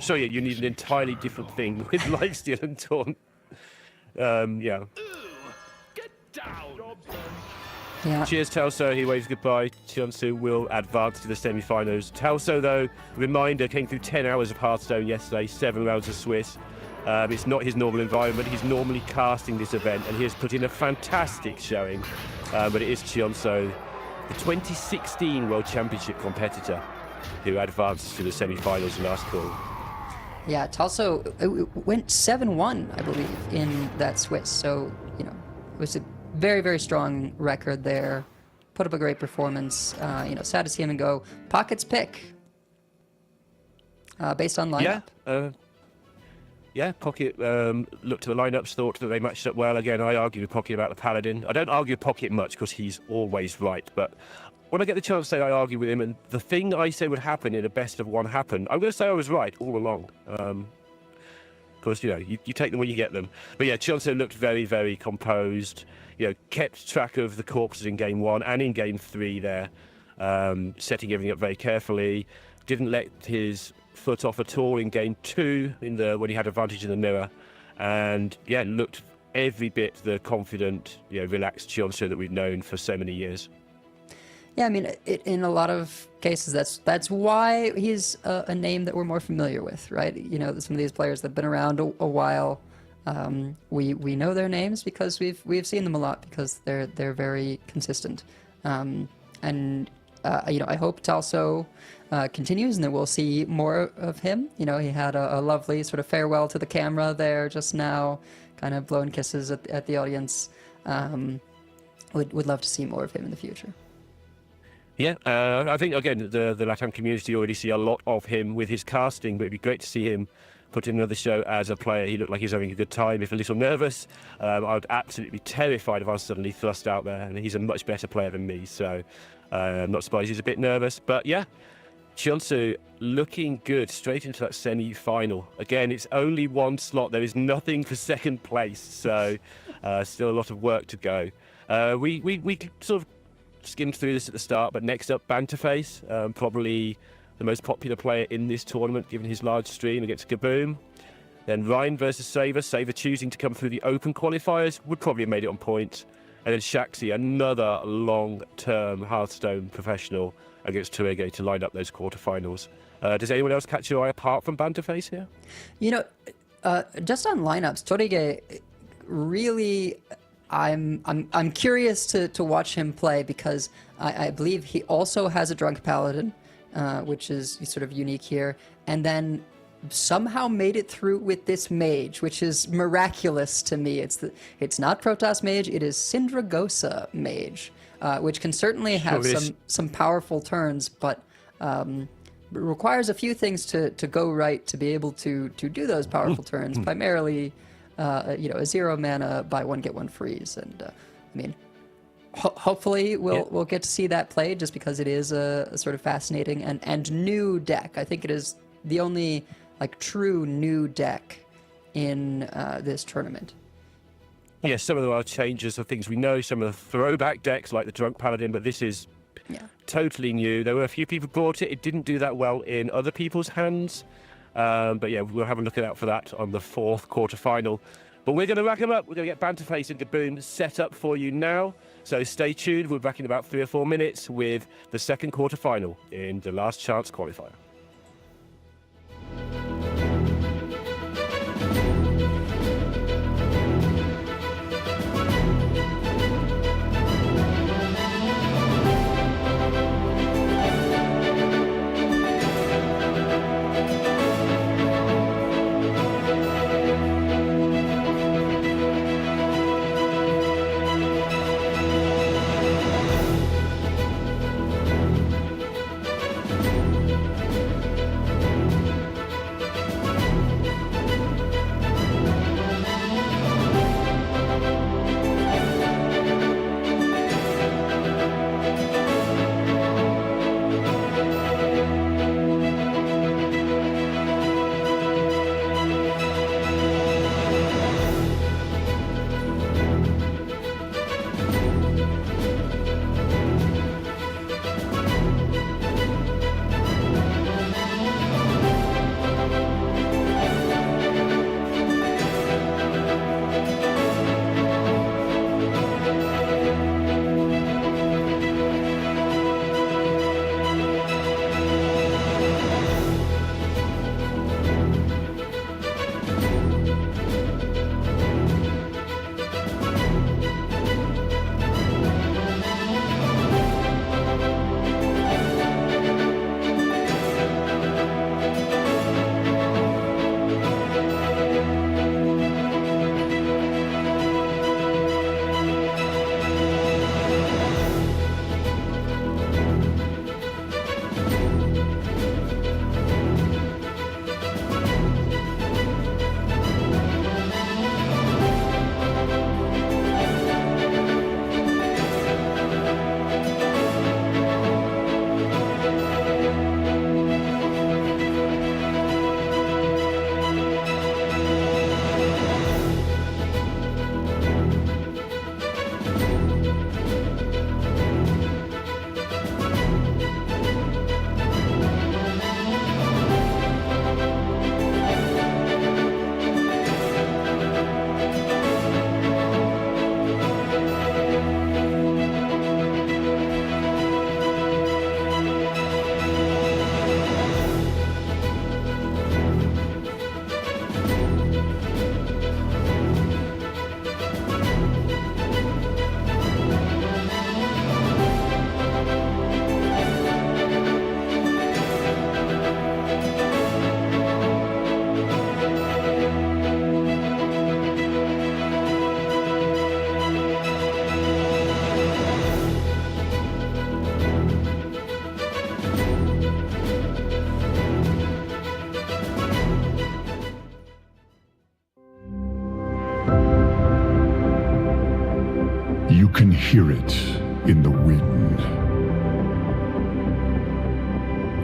So yeah, you need an entirely different thing with lifesteal and taunt. Yeah. Get down. Yeah. Cheers, Talso. He waves goodbye. Chonzu will advance to the semi-finals. Talso, though, reminder, came through 10 hours of Hearthstone yesterday, 7 rounds of Swiss. It's not his normal environment. He's normally casting this event, and he has put in a fantastic showing. But it is Chonzu, the 2016 World Championship competitor, who advances to the semi-finals last call. Yeah, Talso went 7-1, I believe, in that Swiss. So, you know, it was a very, very strong record there. put up a great performance. Sad to see him go. Pocket's pick, based on lineup. Pocket looked at the lineups, thought that they matched up well. Again, I argue with Pocket about the Paladin. I don't argue with Pocket much because he's always right, but when I get the chance to say I argue with him, and the thing I say would happen in a best of one happened, I'm going to say I was right all along. Because, you take them when you get them. But yeah, Chonzu looked very, very composed. Kept track of the corpses in game 1 and in game 3 there, setting everything up very carefully. Didn't let his foot off at all in game 2 when he had advantage in the mirror. And yeah, looked every bit the confident, relaxed Chonzu that we've known for so many years. Yeah, I mean, in a lot of cases, that's why he's a name that we're more familiar with, right? Some of these players that have been around a while, we know their names because we've seen them a lot because they're very consistent. I hope Talso continues and that we'll see more of him. He had a lovely sort of farewell to the camera there just now, kind of blowing kisses at the audience. Would love to see more of him in the future. Yeah, I think, again, the LATAM community already see a lot of him with his casting, but it'd be great to see him put in another show as a player. He looked like he was having a good time, if a little nervous. I would absolutely be terrified if I was suddenly thrust out there, and he's a much better player than me, so I'm not surprised he's a bit nervous. But yeah, Chonzu looking good straight into that semi-final. Again, it's only one slot. There is nothing for second place, so still a lot of work to go. We sort of skimmed through this at the start, but next up, Banterface, probably the most popular player in this tournament, given his large stream against Kaboom. Then Ryan versus Saver. Saver choosing to come through the open qualifiers, would probably have made it on point. And then Shaxi, another long-term Hearthstone professional, against Tuege to line up those quarterfinals. Does anyone else catch your eye apart from Banterface here? Just on lineups, Torige really. I'm curious to watch him play because I believe he also has a Drunk Paladin, which is sort of unique here, and then somehow made it through with this mage, which is miraculous to me. It's not Protoss mage, it is Syndragosa mage, which can certainly have some powerful turns, but requires a few things to go right to be able to do those powerful turns, primarily a 0 mana buy one get one freeze, and hopefully we'll get to see that played just because it is a sort of fascinating and new deck. I think it is the only true new deck in this tournament. Yeah, some of the changes are things we know, some of the throwback decks like the Drunk Paladin, but this is totally new. There were a few people bought it. It didn't do that well in other people's hands. But yeah, we'll have a look out for that on the 4th quarterfinal. But we're going to rack them up. We're going to get Banterface and Kaboom set up for you now. So stay tuned. We're back in about 3 or 4 minutes with the 2nd quarterfinal in the Last Chance Qualifier.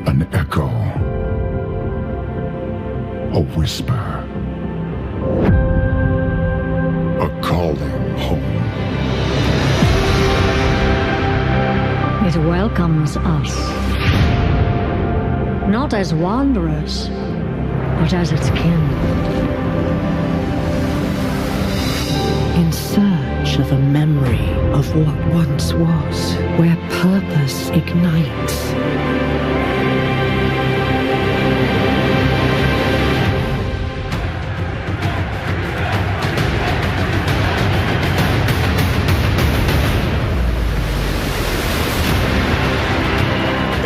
An echo. A whisper. A calling home. It welcomes us. Not as wanderers, but as its kin. In search of a memory of what once was, where purpose ignites.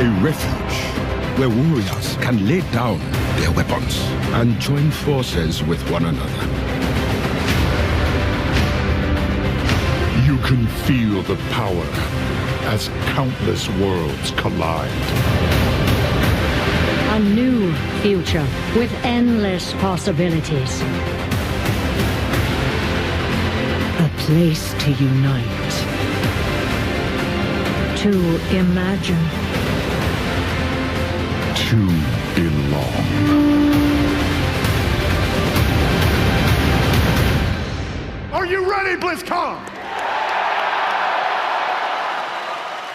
A refuge where warriors can lay down their weapons and join forces with one another. You can feel the power as countless worlds collide. A new future with endless possibilities. A place to unite. To imagine. To belong. Are you ready, BlizzCon?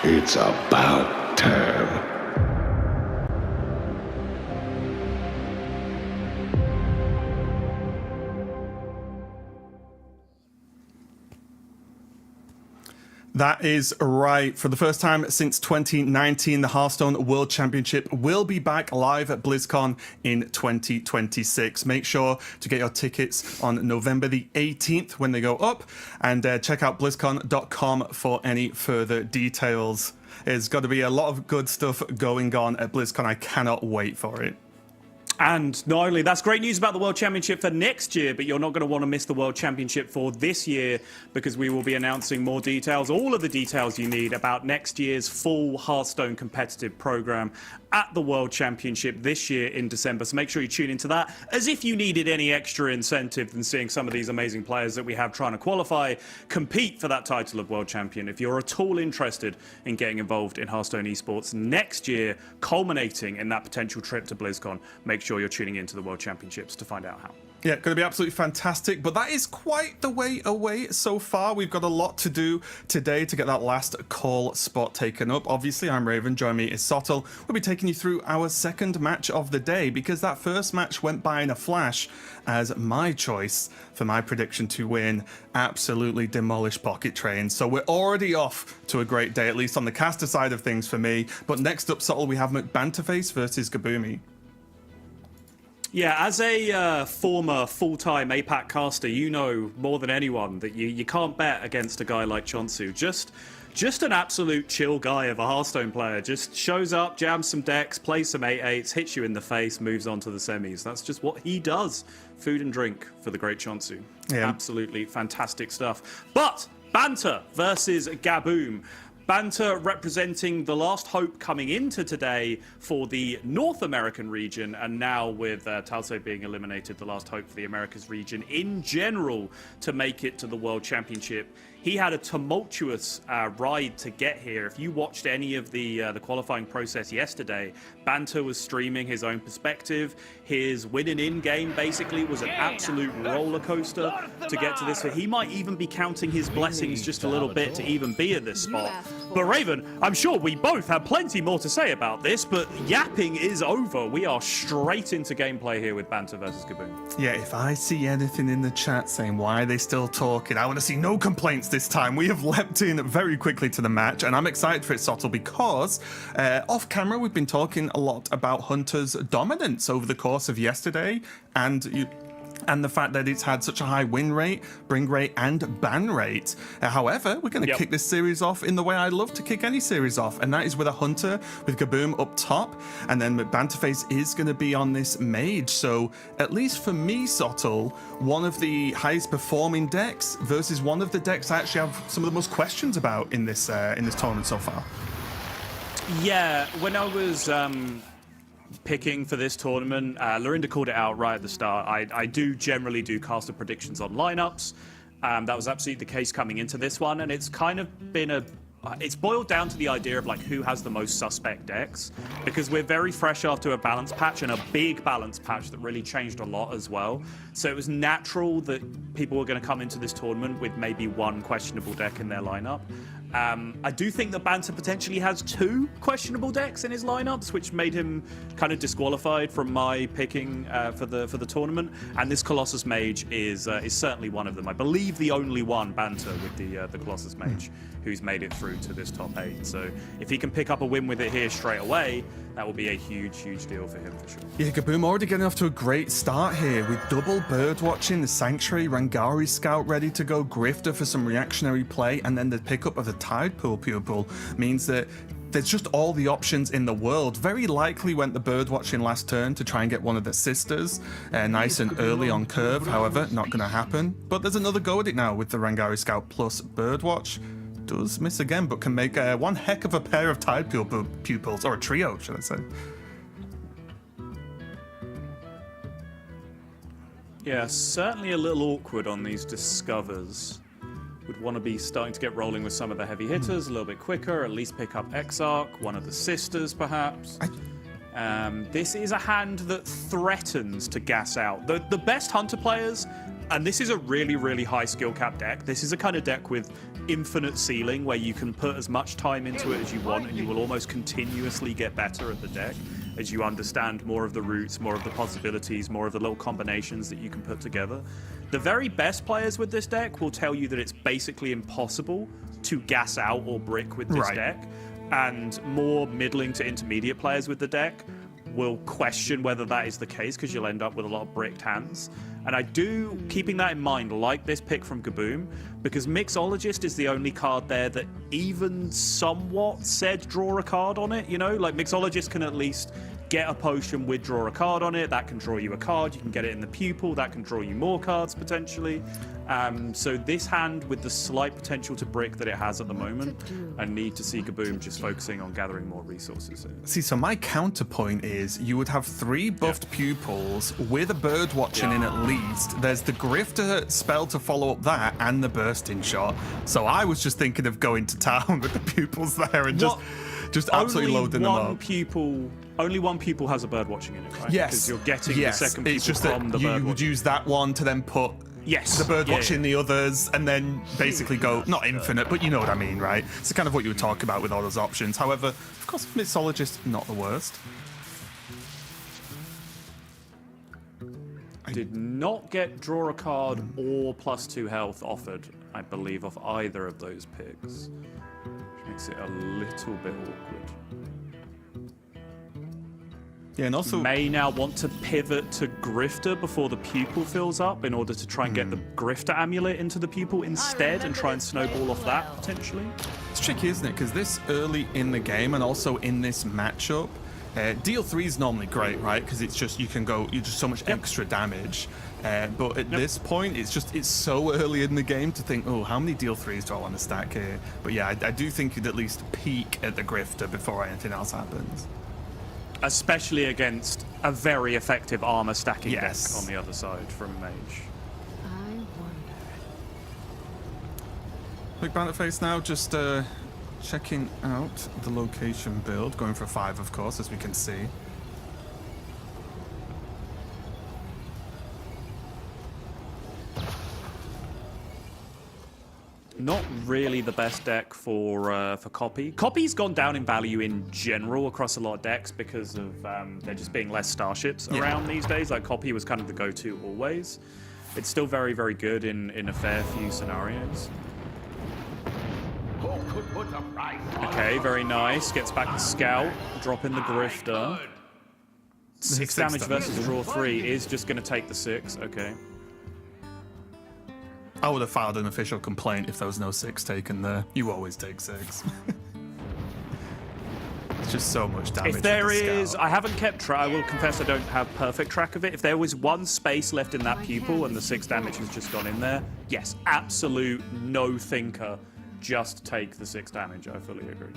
It's about time. That is right. For the first time since 2019, the Hearthstone World Championship will be back live at BlizzCon in 2026. Make sure to get your tickets on November the 18th when they go up, and check out BlizzCon.com for any further details. There's got to be a lot of good stuff going on at BlizzCon. I cannot wait for it. And not only that's great news about the World Championship for next year, but you're not going to want to miss the World Championship for this year, because we will be announcing more details, all of the details you need about next year's full Hearthstone competitive program at the World Championship this year in December. So make sure you tune into that, as if you needed any extra incentive than seeing some of these amazing players that we have trying to qualify, compete for that title of World Champion. If you're at all interested in getting involved in Hearthstone esports next year, culminating in that potential trip to BlizzCon, make sure you're tuning into the World Championships to find out how. Yeah, going to be absolutely fantastic, but that is quite the way away so far. We've got a lot to do today to get that last call spot taken up. Obviously, I'm Raven, join me is Sottle. We'll be taking you through our second match of the day, because that first match went by in a flash as my choice for my prediction to win absolutely demolished Pocket Train. So we're already off to a great day, at least on the caster side of things for me. But next up, Sottle, we have McBanterface versus Gaboomy. Yeah, as a former full-time APAC caster, you know more than anyone that you can't bet against a guy like Chonzu. Just an absolute chill guy of a Hearthstone player. Just shows up, jams some decks, plays some 8/8s, hits you in the face, moves on to the semis. That's just what he does. Food and drink for the great Chonzu. Yeah. Absolutely fantastic stuff. But Banter versus Gaboom. Banter representing the last hope coming into today for the North American region, and now with Talso being eliminated, the last hope for the Americas region in general to make it to the World Championship. He had a tumultuous ride to get here. If you watched any of the qualifying process yesterday, Banter was streaming his own perspective. His winning in-game basically was an absolute roller coaster to get to this. So he might even be counting his blessings just a little bit to even be at this spot. But Raven, I'm sure we both have plenty more to say about this, but yapping is over. We are straight into gameplay here with Banter versus Gaboom. Yeah, if I see anything in the chat saying why are they still talking, I want to see no complaints this time. We have leapt in very quickly to the match, and I'm excited for it, Sottle, because off camera we've been talking a lot about Hunter's dominance over the course of yesterday, and the fact that it's had such a high win rate, bring rate, and ban rate. However, we're going to kick this series off in the way I love to kick any series off, and that is with a Hunter with Gaboom up top, and then McBanterface is going to be on this Mage. So, at least for me, Sottle, one of the highest performing decks versus one of the decks I actually have some of the most questions about in this tournament so far. Yeah, when I was picking for this tournament, Lorinda called it out right at the start. I do generally do caster predictions on lineups. That was absolutely the case coming into this one, and it's kind of been a it's boiled down to the idea of like who has the most suspect decks, because we're very fresh after a balance patch, and a big balance patch that really changed a lot as well. So it was natural that people were going to come into this tournament with maybe one questionable deck in their lineup. I do think that Banter potentially has 2 questionable decks in his lineups, which made him kind of disqualified from my picking for the tournament. And this Colossus Mage is certainly one of them. I believe the only one, Banter, with the Colossus Mage who's made it through to this top 8. So if he can pick up a win with it here straight away, that will be a huge, huge deal for him for sure. Yeah, Gaboom already getting off to a great start here with double bird watching, the Sanctuary, Rangari Scout ready to go, Grifter for some reactionary play, and then the pickup of the Tide Pool Pupil means that there's just all the options in the world. Very likely went the bird watching last turn to try and get one of the sisters nice and early on curve. However, not going to happen. But there's another go at it now with the Rangari Scout plus Birdwatch. Does miss again, but can make one heck of a pair of Tide Pupils, or a trio, should I say. Yeah, certainly a little awkward on these Discovers. Would want to be starting to get rolling with some of the heavy hitters a little bit quicker, at least pick up Exarch, one of the sisters perhaps. This is a hand that threatens to gas out. The best Hunter players, and this is a really, really high skill cap deck, this is a kind of deck with infinite ceiling where you can put as much time into it as you want and you will almost continuously get better at the deck as you understand more of the routes, more of the possibilities, more of the little combinations that you can put together. The very best players with this deck will tell you that it's basically impossible to gas out or brick with this deck, and more middling to intermediate players with the deck will question whether that is the case because you'll end up with a lot of bricked hands. And I do, keeping that in mind, like this pick from Gaboom, because Mixologist is the only card there that even somewhat said draw a card on it, you know? Like Mixologist can at least get a potion with draw a card on it, that can draw you a card, you can get it in the pupil, that can draw you more cards potentially. So this hand, with the slight potential to brick that it has at the moment, I need to see Gaboom just focusing on gathering more resources. See, so my counterpoint is you would have 3 buffed pupils with a bird watching in at least. There's the Grifter spell to follow up that and the bursting shot. So I was just thinking of going to town with the pupils there and just absolutely loading them up. Only one pupil has a bird watching in it, right? Yes. Because you're getting the second pupil it's just from that the bird you would use that one to then put the bird watching the others, and then basically go, not infinite, but you know what I mean, right? It's kind of what you were talking about with all those options. However, of course, Mixologist, not the worst. Did not get draw a card or +2 health offered, I believe, of either of those picks. Which makes it a little bit awkward. Yeah, and also may now want to pivot to Grifter before the pupil fills up in order to try and get the Grifter amulet into the pupil instead and try and snowball off that potentially. It's tricky, isn't it? Because this early in the game and also in this matchup, deal 3 is normally great, right? Because it's just you just so much extra damage. But at this point, it's so early in the game to think, oh, how many deal 3s do I want to stack here? But yeah, I do think you'd at least peek at the Grifter before anything else happens. Especially against a very effective armor stacking deck on the other side from Mage. I wonder. Quick Bandit Face now, just checking out the location build. Going for 5, of course, as we can see. Not really the best deck for Copy. Copy's gone down in value in general across a lot of decks because of there just being less starships around these days. Like Copy was kind of the go-to always. It's still very, very good in a fair few scenarios. Okay, very nice. Gets back the Scout, drop in the Grifter. 6 damage versus draw 3 is just going to take the 6. Okay. I would have filed an official complaint if there was no 6 taken there. You always take 6. It's just so much damage. If there is, I haven't kept track. I will confess I don't have perfect track of it. If there was one space left in that pupil and the 6 damage has just gone in there, yes, absolute no thinker. Just take the 6 damage. I fully agree.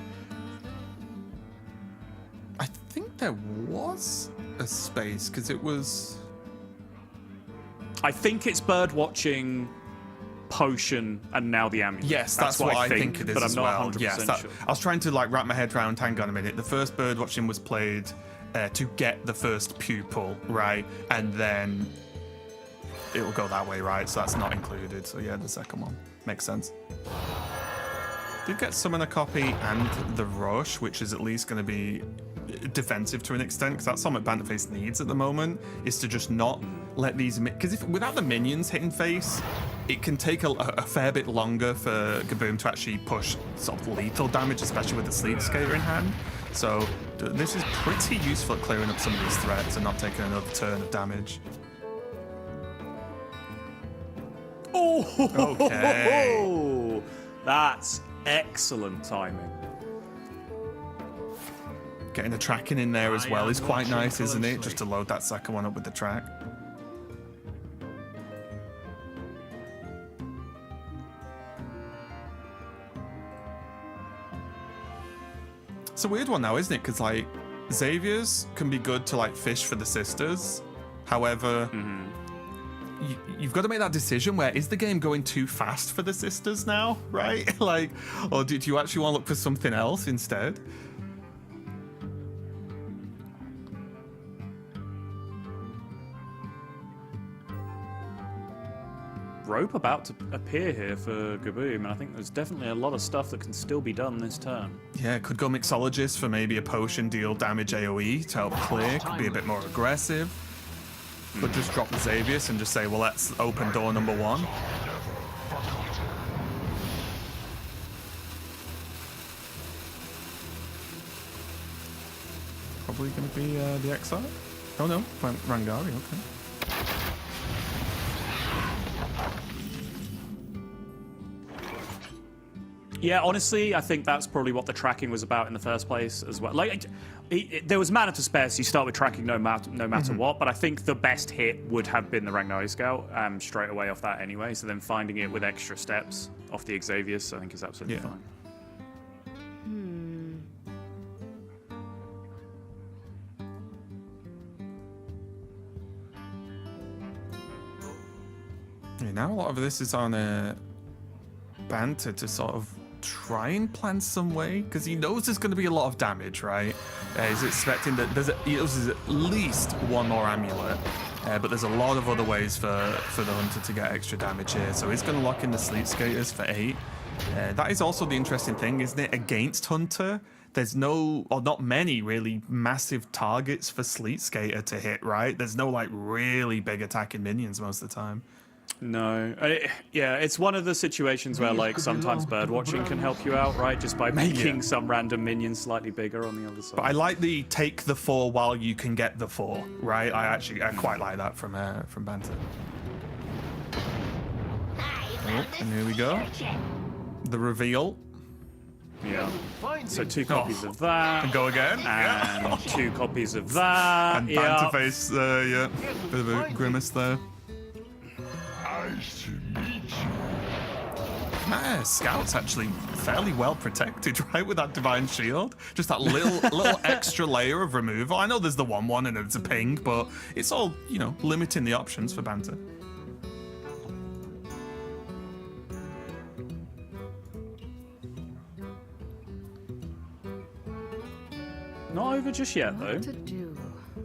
I think there was a space because it was. I think it's bird watching potion, and now the amulet. Yes, that's what I think it is but I'm as not well. 100% Yes, sure. I was trying to like wrap my head around. Hang on a minute. The first bird watching was played to get the first pupil, right? And then it will go that way, right? So that's not included. So yeah, the second one makes sense. Did get summon a copy and the rush, which is at least going to be defensive to an extent, because that's something Banterface needs at the moment, is to just not let these, because if without the minions hitting face, it can take a fair bit longer for Gaboom to actually push sort of lethal damage, especially with the Sleep Skater in hand. So this is pretty useful at clearing up some of these threats and not taking another turn of damage. Oh, Okay. That's excellent timing. Getting the tracking in there as well is quite nice, isn't it? Just to load that second one up with the track. It's a weird one now, isn't it? Because like Xavier's can be good to like fish for the sisters. However, you've got to make that decision where is the game going too fast for the sisters now, right? Like, or do you actually want to look for something else instead? Rope about to appear here for Gaboom, and I think there's definitely a lot of stuff that can still be done this turn. Yeah, could go Mixologist for maybe a potion deal damage AoE to help clear. Could be a bit more aggressive. Could just drop the Xavius and just say, well, let's open door number one. Probably going to be the Exile. Oh no, Rangari, okay. Yeah, honestly, I think that's probably what the tracking was about in the first place as well. Like, there was mana to spare, so you start with tracking no matter what. But I think the best hit would have been the Ragnari Scout straight away off that anyway. So then finding it with extra steps off the Xavius, I think is absolutely fine. Yeah, now a lot of this is on Banter to sort of try and plan some way, because he knows there's going to be a lot of damage, right? He's expecting that he uses at least one more amulet, but there's a lot of other ways for the Hunter to get extra damage here. So he's going to lock in the Sleep Skaters for 8. That is also the interesting thing, isn't it? Against Hunter, there's no, or not many really massive targets for Sleep Skater to hit, right? There's no like really big attacking minions most of the time. No. Yeah, it's one of the situations where, like, sometimes birdwatching can help you out, right? Just by making some random minion slightly bigger on the other side. But I like the take the 4 while you can get the 4, right? I quite like that from Banter. Oh, and here we go. The reveal. Yeah. So 2 copies of that. And go again. And 2 copies of that. And Banterface, yeah. Bit of a grimace there. Scout's actually fairly well protected, right, with that Divine Shield. Just that little extra layer of removal. I know there's the 1/1 and it's a ping, but it's all, you know, limiting the options for Banter. Not over just yet, though.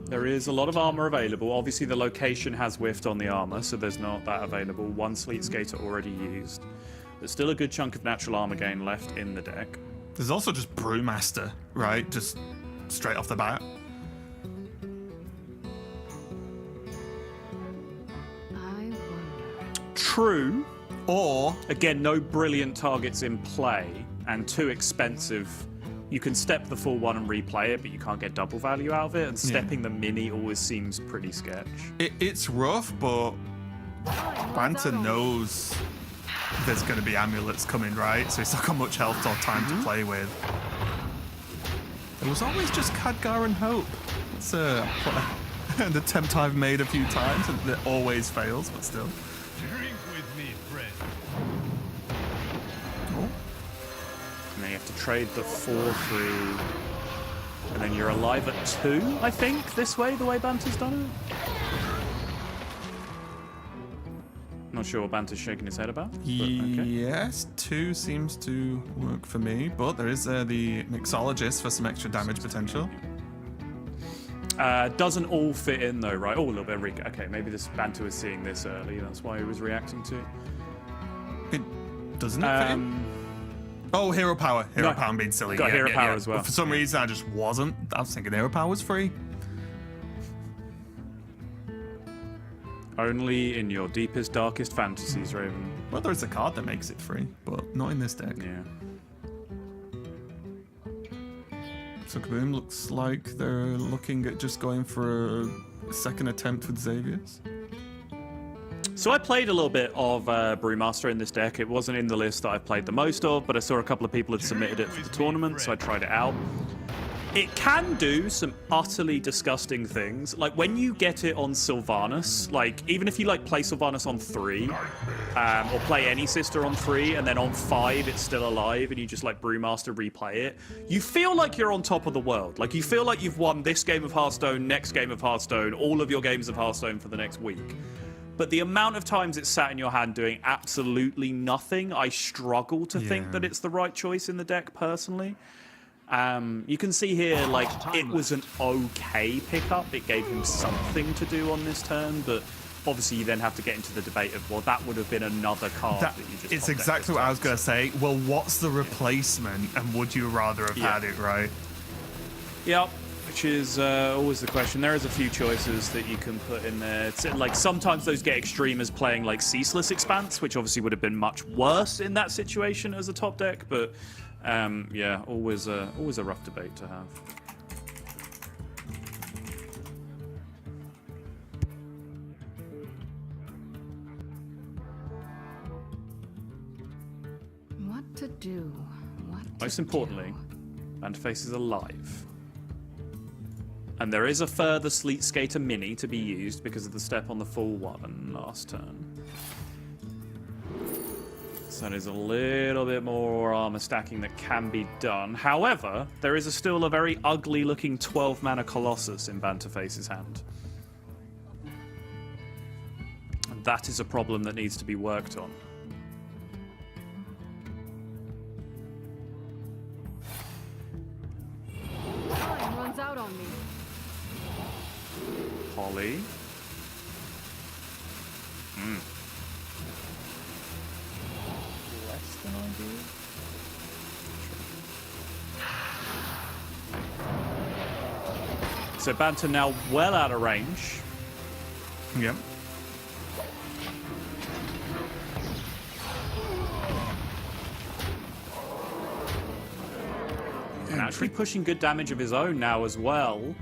There is a lot of armor available. Obviously, the location has whiffed on the armor, so there's not that available. 1 Sleep Skater already used. There's still a good chunk of natural armor gain left in the deck. There's also just Brewmaster, right? Just straight off the bat. True. Or, again, no brilliant targets in play and too expensive. You can step the full 1 and replay it, but you can't get double value out of it. And stepping the mini always seems pretty sketch. It's rough, but Banter knows there's going to be amulets coming, right? So he's not got much health or time to play with. There was always just Khadgar and Hope. It's an attempt I've made a few times, and it always fails, but still. Drink with me, friend. Oh. And then you have to trade the 4/3. And then you're alive at 2, I think, this way, the way Banter's done it. Not sure what Banter's shaking his head about. But, okay. Yes, 2 seems to work for me, but there is the Mixologist for some extra damage potential. Doesn't all fit in though, right? Oh, a little bit of okay, maybe this Banter was seeing this early, that's why he was reacting to it. Doesn't it fit in? Oh, Hero Power. Hero Power being silly. Got Hero Power as well. But for some reason, I just wasn't. I was thinking Hero Power was free. Only in your deepest, darkest fantasies, Raven. Well, there's a card that makes it free, but not in this deck. Yeah. So Kaboom looks like they're looking at just going for a second attempt with Xavier's. So I played a little bit of Brewmaster in this deck. It wasn't in the list that I played the most of, but I saw a couple of people had submitted it for the tournament, so I tried it out. It can do some utterly disgusting things. Like when you get it on Sylvanas, like even if you like play Sylvanas on 3, or play any sister on 3, and then on 5 it's still alive, and you just like Brewmaster replay it, you feel like you're on top of the world. Like you feel like you've won this game of Hearthstone, next game of Hearthstone, all of your games of Hearthstone for the next week. But the amount of times it's sat in your hand doing absolutely nothing, I struggle to think that it's the right choice in the deck personally. You can see here, like, it was an okay pickup. It gave him something to do on this turn, but obviously you then have to get into the debate of, well, that would have been another card that you just... It's exactly what I was going to say. Well, what's the replacement, and would you rather have had it, right? Yep, which is always the question. There is a few choices that you can put in there. It's, like, sometimes those get extreme as playing, like, Ceaseless Expanse, which obviously would have been much worse in that situation as a top deck, but... yeah, always a rough debate to have. What to do? Most importantly, Banterface is alive. And there is a further Sleet Skater Mini to be used because of the step on the full one last turn. So there's a little bit more armor stacking that can be done. However, there is still a very ugly looking 12 mana Colossus in Banterface's hand. And that is a problem that needs to be worked on. Time runs out on me. Polly. Less than ideal. So Banter now well out of range. Yep. And actually pushing good damage of his own now as well.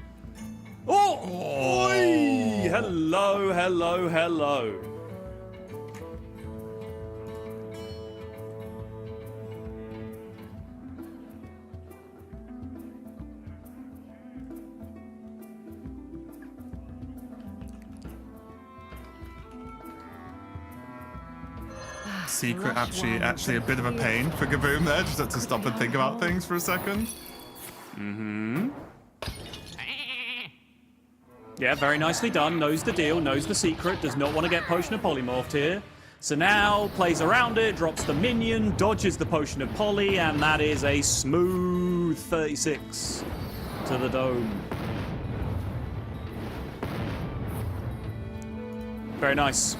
Oh! Oi! Hello, hello, hello. Secret actually a bit of a pain for Gaboom there. Just had to stop and think about things for a second. Yeah, very nicely done. Knows the deal, knows the secret, does not want to get Potion of Polymorphed here. So now plays around it, drops the minion, dodges the Potion of Poly, and that is a smooth 36 to the dome. Very nice.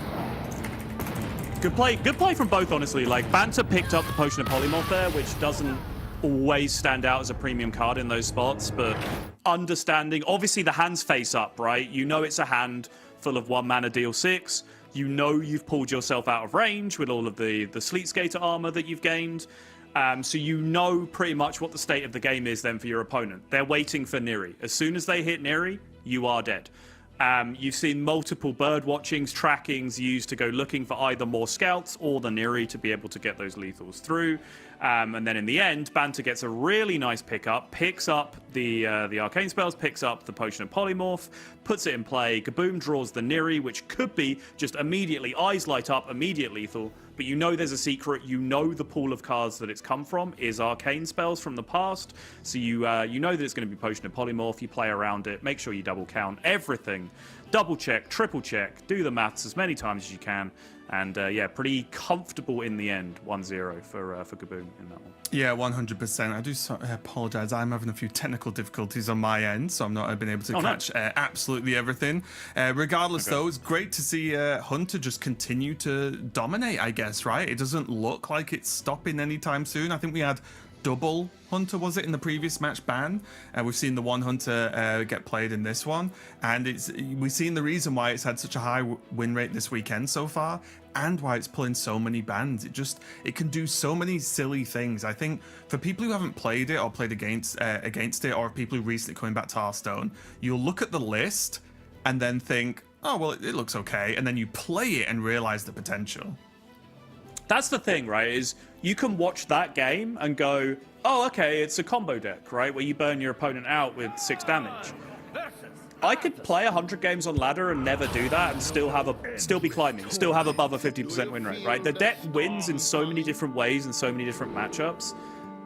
Good play from both, honestly. Like, Banter picked up the Potion of Polymorph there, which doesn't always stand out as a premium card in those spots, but understanding, obviously the hands face up, right? You know it's a hand full of 1 mana deal 6. You know you've pulled yourself out of range with all of the Sleet Skater armor that you've gained. So you know pretty much what the state of the game is then for your opponent. They're waiting for Neri. As soon as they hit Neri, you are dead. You've seen multiple bird watchings, trackings used to go looking for either more scouts or the Neri to be able to get those lethals through. And then in the end, Banter gets a really nice pickup, picks up the arcane spells, picks up the Potion of Polymorph, puts it in play. Kaboom draws the Neri, which could be just immediately eyes light up, immediate lethal. But you know there's a secret. You know the pool of cards that it's come from is arcane spells from the past. So you know that it's going to be Potion of Polymorph. You play around it. Make sure you double count everything. Double check, triple check. Do the maths as many times as you can. And yeah, pretty comfortable in the end, 1-0 for Gaboom in that one. Yeah, 100%. I do apologize. I'm having a few technical difficulties on my end, so I'm not been able to catch absolutely everything. Regardless, though, it's great to see Hunter just continue to dominate, I guess, right? It doesn't look like it's stopping anytime soon. I think we had double Hunter, was it, in the previous match ban? We've seen the one Hunter get played in this one, and we've seen the reason why it's had such a high win rate this weekend so far, and why it's pulling so many bans. It can do so many silly things. I think for people who haven't played it or played against it, or people who recently coming back to Hearthstone, you'll look at the list and then think, oh well, it looks okay, and then you play it and realize the potential. That's the thing, right, is you can watch that game and go, oh, okay, it's a combo deck, right, where you burn your opponent out with 6 damage. I could play 100 games on ladder and never do that and still be climbing, still have above a 50% win rate, right? The deck wins in so many different ways and so many different matchups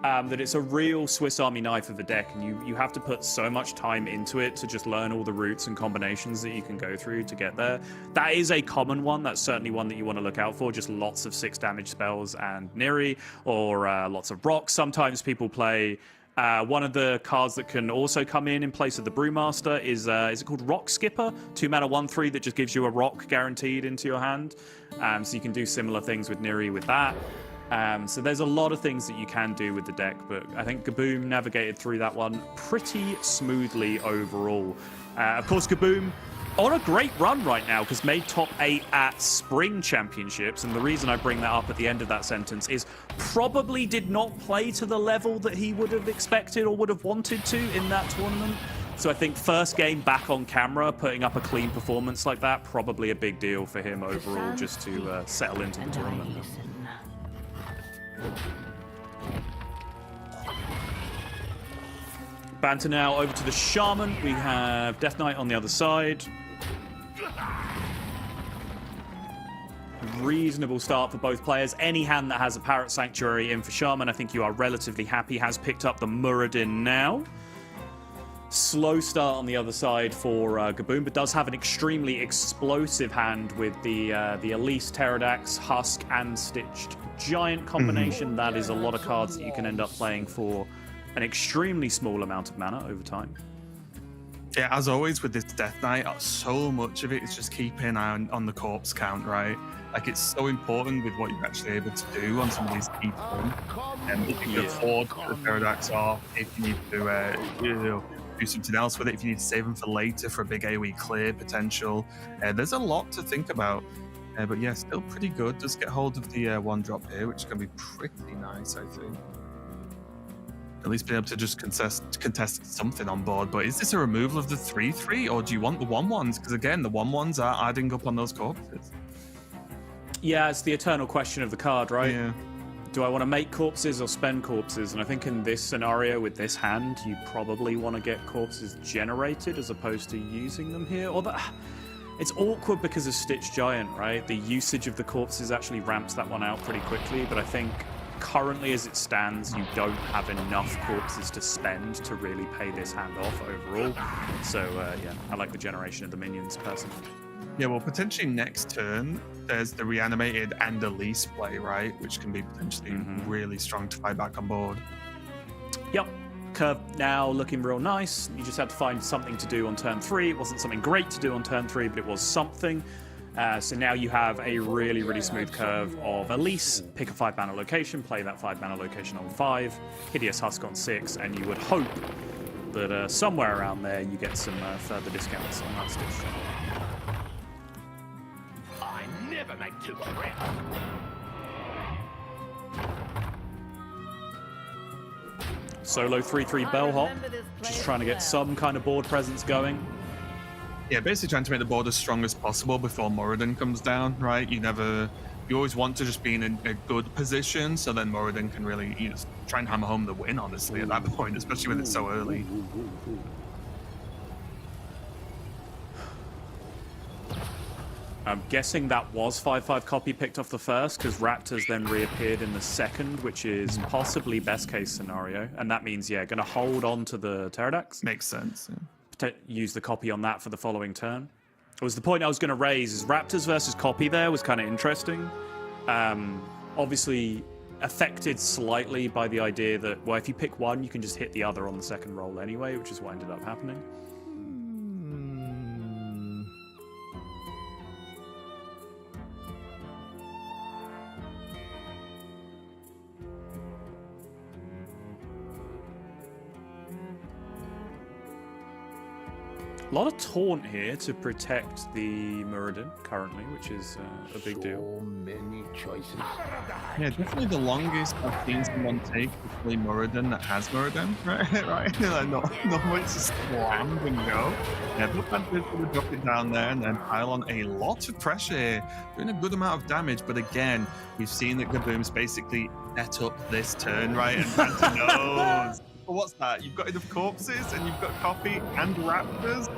that it's a real Swiss Army knife of a deck, and you have to put so much time into it to just learn all the routes and combinations that you can go through to get there. That is a common one. That's certainly one that you want to look out for, just lots of 6 damage spells and Neri, or lots of rocks. Sometimes people play one of the cards that can also come in place of the Brewmaster is it called Rock Skipper? 2 mana 1/3 that just gives you a rock guaranteed into your hand. So you can do similar things with Neri with that. So there's a lot of things that you can do with the deck, but I think Gaboom navigated through that one pretty smoothly overall. Of course, Gaboom on a great run right now, because made top 8 at Spring Championships, and the reason I bring that up at the end of that sentence is probably did not play to the level that he would have expected or would have wanted to in that tournament. So I think first game back on camera, putting up a clean performance like that, probably a big deal for him overall, just to settle into the tournament. Banter now over to the Shaman. We have Death Knight on the other side. Reasonable start for both players. Any hand that has a Parrot Sanctuary in for Shaman, I think you are relatively happy, has picked up the Muradin now. Slow start on the other side for Gaboom, but does have an extremely explosive hand with the Elise, Pterodax, Husk, and Stitched Giant combination. That is a lot of cards that you can end up playing for an extremely small amount of mana over time. Yeah, as always with this Death Knight, so much of it is just keeping an eye on the corpse count, right? Like, it's so important with what you're actually able to do on some of these key points. And if you can afford the Pterodax off, if you need to do something else with it, if you need to save them for later for a big AoE clear potential. There's a lot to think about. But yeah, still pretty good. Does get hold of the 1-drop here, which is going to be pretty nice, I think. At least be able to just contest something on board. But is this a removal of the 3/3, or do you want the 1/1s? Because again, the 1/1s are adding up on those corpses. Yeah, it's the eternal question of the card, right? Yeah. Do I want to make corpses or spend corpses? And I think in this scenario with this hand, you probably want to get corpses generated as opposed to using them here. Or it's awkward because of Stitch Giant, right? The usage of the corpses actually ramps that one out pretty quickly, but I think currently as it stands, you don't have enough corpses to spend to really pay this hand off overall. So yeah, I like the generation of the minions personally. Yeah, well, potentially next turn, there's the Reanimated and Elise play, right? Which can be potentially really strong to fight back on board. Yep. Curve now looking real nice. You just had to find something to do on turn 3. It wasn't something great to do on turn 3, but it was something. So now you have a really, really smooth curve of Elise. Pick a 5-mana location, play that 5-mana location on 5, Hideous Husk on 6, and you would hope that somewhere around there you get some further discounts on that Stitch. Never make too quick. Solo 3/3 Bellhop, just trying to get some kind of board presence going. Yeah, basically trying to make the board as strong as possible before Muradin comes down, right? You always want to just be in a good position, so then Muradin can really try and hammer home the win, honestly, at that point, especially when it's so early. I'm guessing that was 5/5 copy picked off the first, because Raptors then reappeared in the second, which is possibly best case scenario. And that means, yeah, going to hold on to the Pterodax. Makes sense. Yeah. Use the copy on that for the following turn. was the point I was going to raise. Is Raptors versus Copy there was kind of interesting. Obviously affected slightly by the idea that, well, if you pick one, you can just hit the other on the second roll anyway, which is what ended up happening. A lot of taunt here to protect the Muradin currently, which is a big deal. Many choices. Yeah, definitely the longest I've seen someone take to play Muradin that has Muradin, right? Right? Like, not much just slam and go. Yeah, but that did sort of drop it down there and then pile on a lot of pressure here, doing a good amount of damage. But again, we've seen that Gaboom's basically set up this turn, right? And Phantom knows. Well, what's that? You've got enough corpses and you've got Copy and Raptors?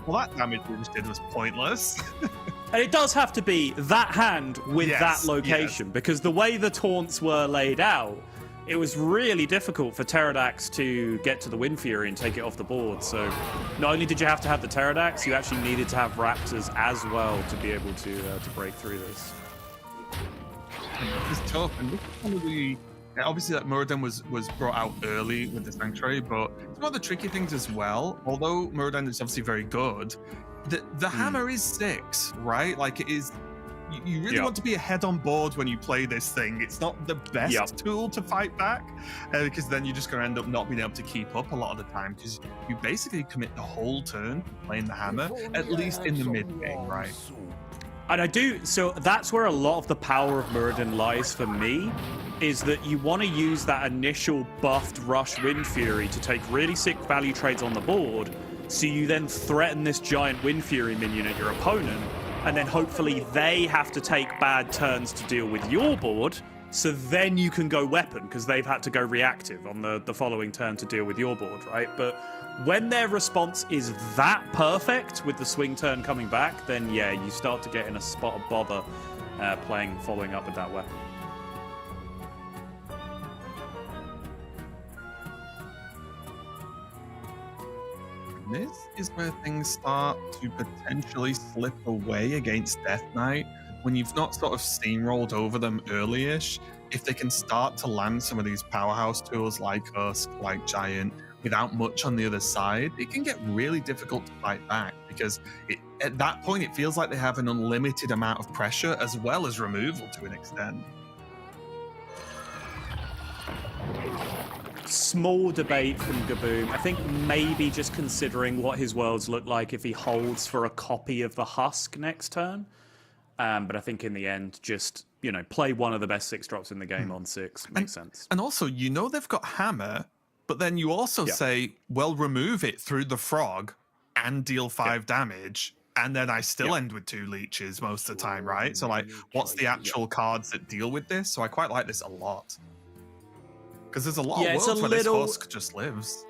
Well, that damage we just did was pointless. And it does have to be that hand with that location, because the way the taunts were laid out, it was really difficult for Pterodax to get to the Wind Fury and take it off the board. So not only did you have to have the Pterodax, you actually needed to have Raptors as well to be able to break through this. It's tough. And look at some of the... Obviously, that Muradin was brought out early with the Sanctuary, but it's one of the tricky things as well. Although Muradin is obviously very good, the hammer is 6, right? Like, it is... You really want to be ahead on board when you play this thing. It's not the best tool to fight back, because then you're just going to end up not being able to keep up a lot of the time, because you basically commit the whole turn playing the hammer, at least in the mid-game, right? And I do, so that's where a lot of the power of Muradin lies for me, is that you want to use that initial buffed Rush Wind Fury to take really sick value trades on the board, so you then threaten this giant Wind Fury minion at your opponent, and then hopefully they have to take bad turns to deal with your board, so then you can go weapon, because they've had to go reactive on the following turn to deal with your board, right? But when their response is that perfect with the swing turn coming back, then yeah, you start to get in a spot of bother following up with that weapon. This is where things start to potentially slip away against Death Knight. When you've not sort of steamrolled over them early-ish, if they can start to land some of these powerhouse tools like Husk, like Giant, without much on the other side, it can get really difficult to fight back, because at that point it feels like they have an unlimited amount of pressure as well as removal to an extent. Small debate from Gaboom. I think maybe just considering what his worlds look like if he holds for a copy of the Husk next turn. But I think in the end, just, play one of the best 6-drops in the game on 6 makes sense. And also, they've got Hammer, but then you also say, well, remove it through the Frog and deal 5 damage, and then I still end with 2 leeches most of the time, right? So, like, what's the actual cards that deal with this? So I quite like this a lot. Because there's a lot of worlds where this Husk just lives.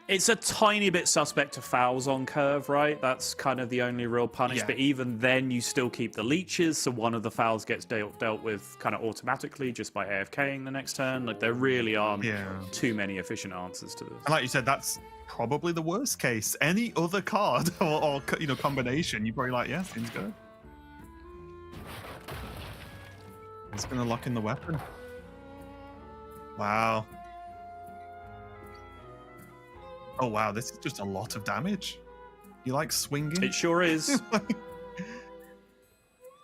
It's a tiny bit suspect to fouls on curve, right? That's kind of the only real punish. But even then, you still keep the leeches, so one of the fouls gets dealt with kind of automatically just by AFKing the next turn. Like, there really aren't too many efficient answers to this. And like you said, that's probably the worst case. Any other card or combination, you're probably like, yeah, seems good. It's going to lock in the weapon. Wow. Oh, wow, this is just a lot of damage. You like swinging? It sure is.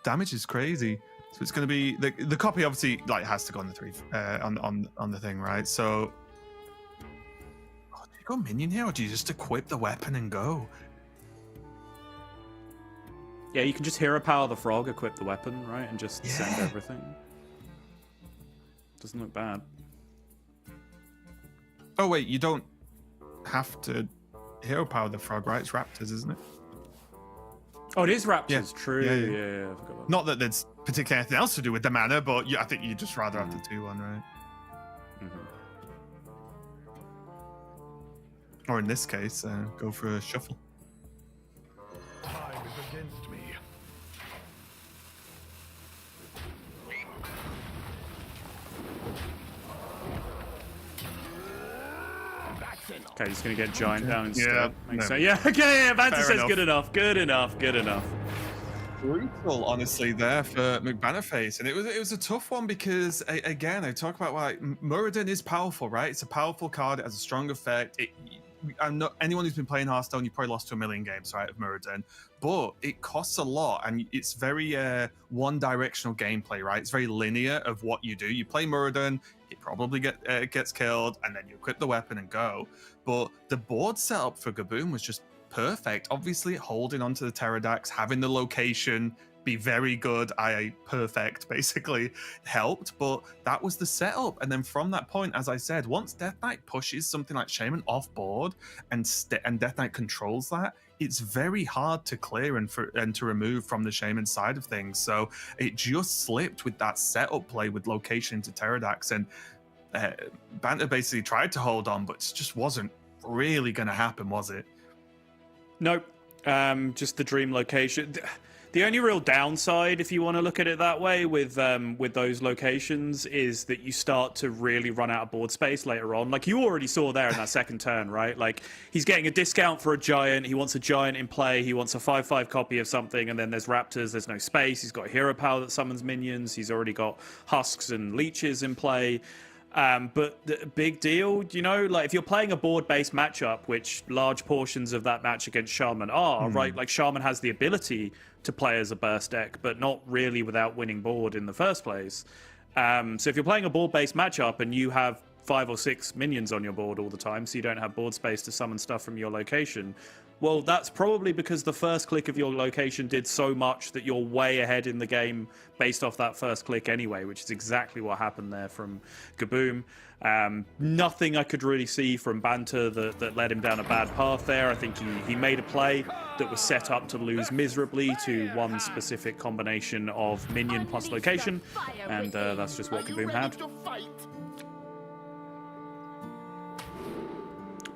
Damage is crazy. So it's going to be... The copy obviously has to go on the 3 on the thing, right? So... Oh, do you go minion here, or do you just equip the weapon and go? Yeah, you can just hero power the Frog, equip the weapon, right? And just send everything. Doesn't look bad. Oh, wait, you don't have to hero power the Frog, right? It's Raptors, isn't it? Oh, it is Raptors. Yeah. True. Yeah. I forgot about that. Not that there's particularly anything else to do with the mana, but I think you'd just rather have the 2-1, right? Or in this case, go for a shuffle. Time is against me. That's enough. Okay, he's going to get Giant down instead. Yeah, Makes no. sense. Yeah, okay, yeah, Banter Fair says enough. good enough, good enough, good enough. Brutal, honestly, there for McBannerface, and it was a tough one because again, I talk about why Muradin is powerful, right? It's a powerful card, it has a strong effect. I'm not anyone who's been playing Hearthstone, you probably lost to a million games, right, of Muradin, but it costs a lot, and it's very one-directional gameplay, right? It's very linear of what you do. You play Muradin, it probably gets killed, and then you equip the weapon and go. But the board setup for Gaboom was just perfect. Obviously, holding onto the Pterodax, having the location be very good, perfect, basically helped. But that was the setup. And then from that point, as I said, once Death Knight pushes something like Shaman off board and Death Knight controls that, it's very hard to clear and to remove from the Shaman side of things. So it just slipped with that setup play with location into Pterodax, and Banter basically tried to hold on, but it just wasn't really going to happen, was it? Nope. Just the dream location. The only real downside, if you want to look at it that way, with those locations, is that you start to really run out of board space later on. Like you already saw there in that second turn, right? Like he's getting a discount for a giant. He wants a giant in play. He wants a 5/5 copy of something, and then there's raptors. There's no space. He's got hero power that summons minions. He's already got husks and leeches in play. But the big deal, you know, like if you're playing a board-based matchup, which large portions of that match against Shaman are, right? Like Shaman has the ability to play as a burst deck, but not really without winning board in the first place. So if you're playing a board-based matchup and you have 5 or 6 minions on your board all the time, so you don't have board space to summon stuff from your location, well, that's probably because the first click of your location did so much that you're way ahead in the game based off that first click anyway, which is exactly what happened there from Gaboom. Nothing I could really see from Banter that led him down a bad path there. I think he made a play that was set up to lose miserably to one specific combination of minion plus location, and that's just what Gaboom had.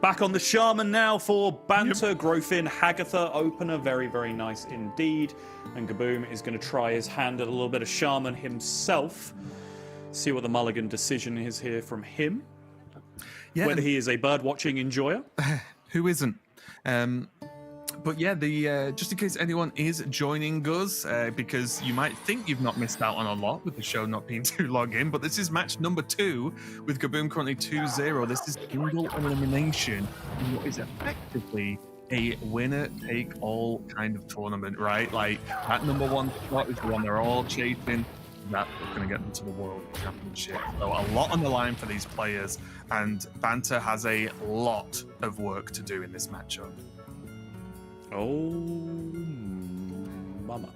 Back on the Shaman now for Banter. Growthin Hagatha opener. Very, very nice indeed. And Gaboom is going to try his hand at a little bit of Shaman himself. See what the mulligan decision is here from him. Yeah, whether he is a bird-watching enjoyer. Who isn't? But yeah, just in case anyone is joining us, because you might think you've not missed out on a lot with the show not being too long in, but this is match number 2 with Gaboom currently 2-0. This is single elimination in what is effectively a winner-take-all kind of tournament, right? Like, that number 1 spot is the one they're all chasing. That's what's going to get them to the World Championship. So a lot on the line for these players, and Banter has a lot of work to do in this matchup. Oh, mama.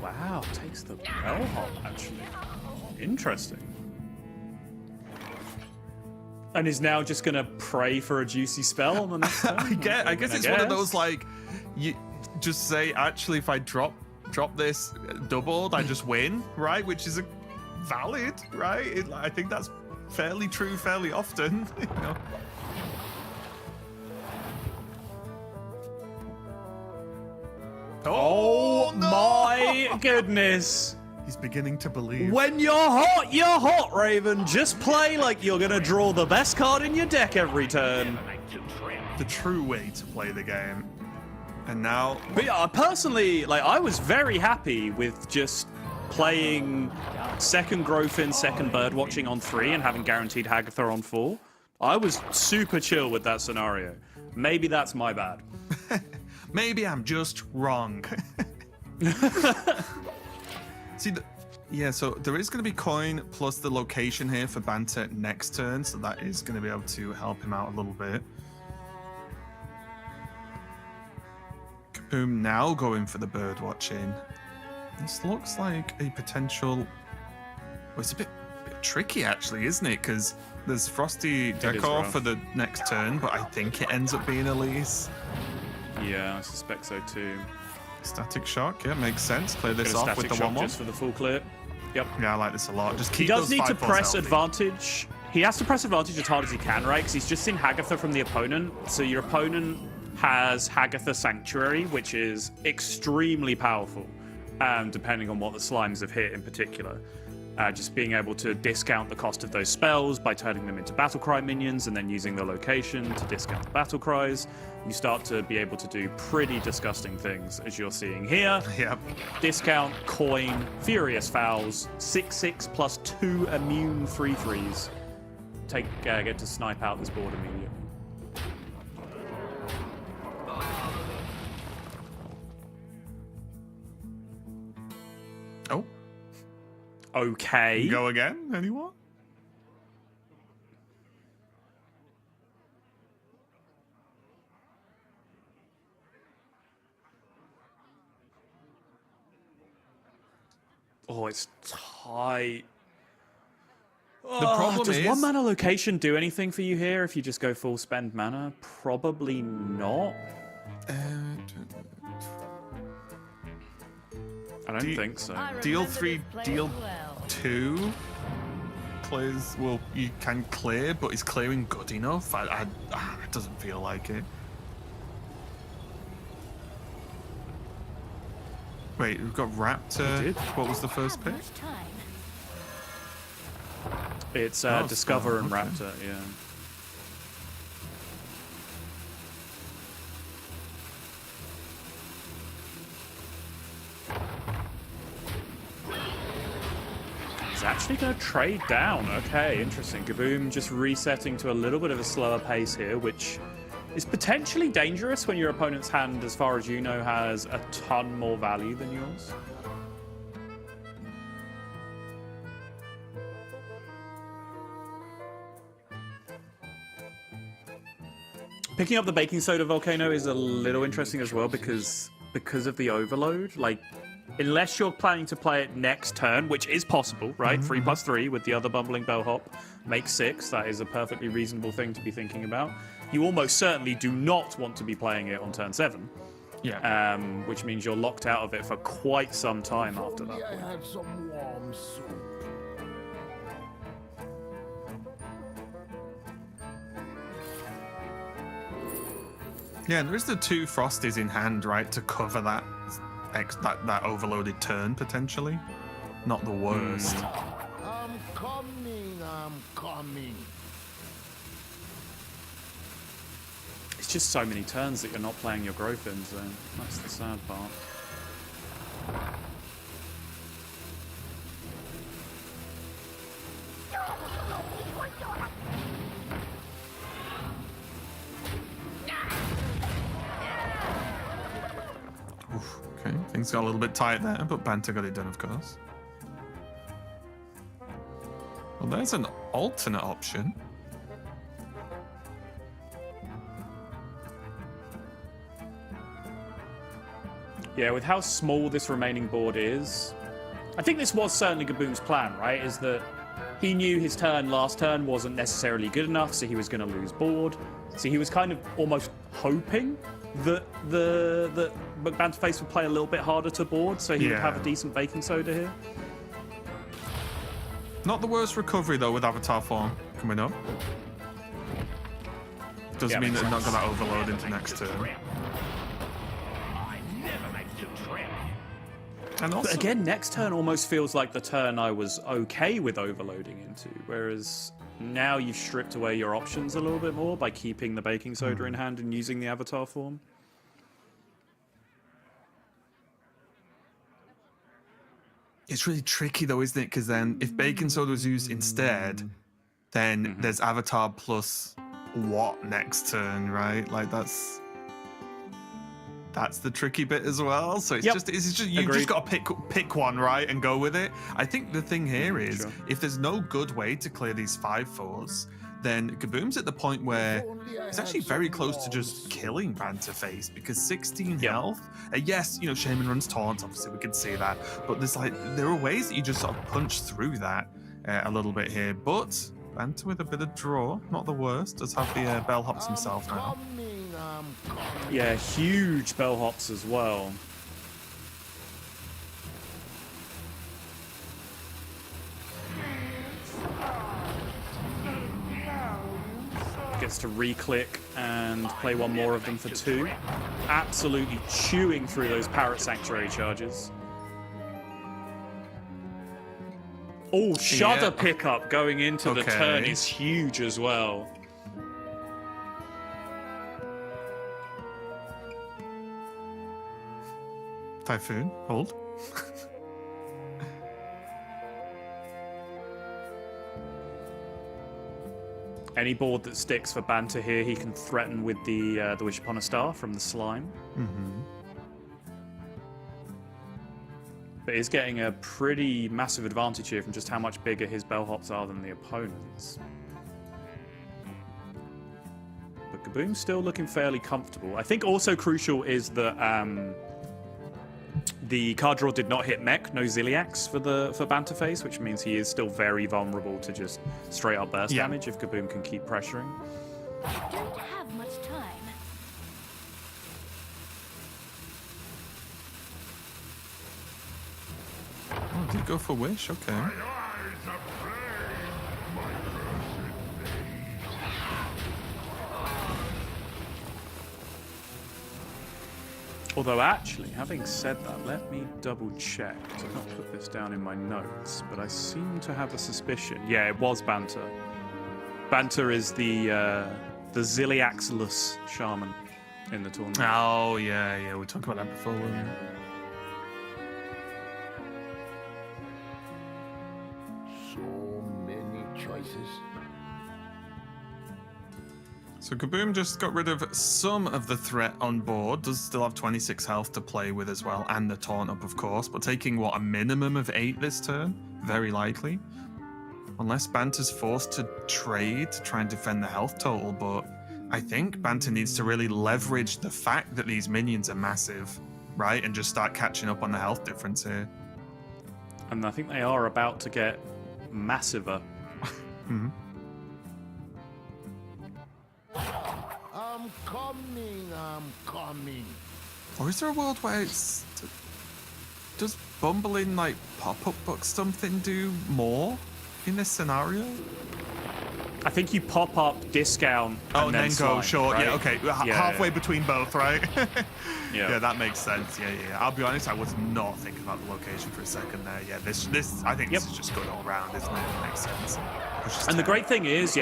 Wow, takes the bellhop, actually. Interesting. And is now just going to pray for a juicy spell on the next turn? I guess it's one of those, like, you just say, actually, if I drop this doubled, I just win, right? Which is valid, right? I think that's fairly true fairly often, you know. Oh no! My goodness. He's beginning to believe. When you're hot, Raven. Just play like you're gonna draw the best card in your deck every turn. The true way to play the game. And now... But yeah, personally, like, I was very happy with just playing second Growthin, second Birdwatching on 3 and having guaranteed Hagatha on 4. I was super chill with that scenario. Maybe that's my bad. Maybe I'm just wrong. See, so there is going to be coin plus the location here for Banter next turn, so that is going to be able to help him out a little bit. Kaboom now going for the bird watching. This looks like a potential... Well, it's a bit tricky actually, isn't it? Because there's Frosty Decor for the next turn, but I think it ends up being Elise. Yeah, I suspect so too. Static Shock, yeah, makes sense. Clear this off with the 1/1 just for the full clear. Yep. Yeah, I like this a lot. Just keep he does those need to 5/4s press healthy. advantage. He has to press advantage as hard as he can, right? Because he's just seen Hagatha from the opponent. So your opponent has Hagatha Sanctuary, which is extremely powerful, depending on what the slimes have hit in particular. Just being able to discount the cost of those spells by turning them into battlecry minions and then using the location to discount the battlecries. You start to be able to do pretty disgusting things, as you're seeing here. Yep. Discount, coin, Furious Fouls, 6/6 plus 2 immune 3/3s. Get to snipe out this board immediately. Oh. Okay. Go again? Anyone? Oh, it's tight. The problem does is... one mana location do anything for you here if you just go full spend mana? Probably not. I don't think so. Deal 3, deal 2 clears. Well, you can clear, but is clearing good enough? It doesn't feel like it. Wait, we've got Raptor. What was the first pick? It's Oh, Discover and okay. Raptor, yeah. He's actually going to trade down. Okay, interesting. Gaboom just resetting to a little bit of a slower pace here, which is potentially dangerous when your opponent's hand, as far as you know, has a ton more value than yours. Picking up the baking soda volcano is a little interesting as well because of the overload. Like, unless you're planning to play it next turn, which is possible, right? 3+3 with the other bumbling bellhop makes 6. That is a perfectly reasonable thing to be thinking about. You almost certainly do not want to be playing it on turn 7. Yeah. Which means you're locked out of it for quite some time after that Only I point. had some warm soup. Yeah, and there's the 2 Frosties in hand, right, to cover that that overloaded turn, potentially. Not the worst. I'm coming. It's just so many turns that you're not playing your growth in, so that's the sad part. Okay, things got a little bit tight there, but Banter got it done, of course. Well, there's an alternate option. Yeah, with how small this remaining board is, I think this was certainly Gaboom's plan, right? Is that he knew his turn last turn wasn't necessarily good enough, so he was going to lose board. So he was kind of almost hoping that the Banterface would play a little bit harder to board, so he would have a decent baking soda here. Not the worst recovery, though, with Avatar form coming up. Does mean that they're not going to overload into next turn. And also, But again, next turn almost feels like the turn I was okay with overloading into, whereas now you've stripped away your options a little bit more by keeping the baking soda in hand and using the Avatar form. it's really tricky, though, isn't it? Because then if baking soda was used instead, then there's Avatar plus what next turn, right? Like that's the tricky bit as well. So it's just you've Agreed. just got to pick one, right, and go with it. I think the thing here is Sure. if there's no good way to clear these 5/4s, then Gaboom's at the point where it's actually very close to just killing Banterface because 16 health. Yes, you know, Shaman runs taunts, obviously we can see that, but there are ways that you just sort of punch through that a little bit here. But Banter with a bit of draw, not the worst. Does have the bellhops himself now. Yeah, huge bellhops as well. Gets to re-click and play one more of them for 2. Absolutely chewing through those Parrot Sanctuary charges. Oh, Shudder Yeah. pickup going into the Okay. turn is huge as well. Typhoon, hold. Any board that sticks for Banter here, he can threaten with the Wish Upon a Star from the slime. But he's getting a pretty massive advantage here from just how much bigger his bellhops are than the opponents. But Gaboom's still looking fairly comfortable. I think also crucial is that the card draw did not hit mech, no Ziliax for Banter Face, which means he is still very vulnerable to just straight up burst damage if Gaboom can keep pressuring. I don't have much time. Oh, did he go for Wish? Okay. Although actually, having said that, let me double check. I've not put this down in my notes, but I seem to have a suspicion. Yeah, it was Banter. Banter is the Ziliax-less shaman in the tournament. Oh, yeah, we talked about that before, weren't we? So many choices. So Gaboom just got rid of some of the threat on board. Does still have 26 health to play with as well, and the taunt up, of course. But taking, what, a minimum of 8 this turn? Very likely. Unless Banter's forced to trade to try and defend the health total, but I think Banter needs to really leverage the fact that these minions are massive, right? And just start catching up on the health difference here. And I think they are about to get massiver. I'm coming. Or is there a world where it's... Does bumbling, like, pop-up book something do more in this scenario? I think you pop up, discount, and then go slime, short. right? Yeah, okay. Halfway between both, right? Yeah. Yeah, that makes sense. Yeah. I'll be honest, I was not thinking about the location for a second there. Yeah, this I think this is just good all round, isn't it? It makes sense. And the great thing is,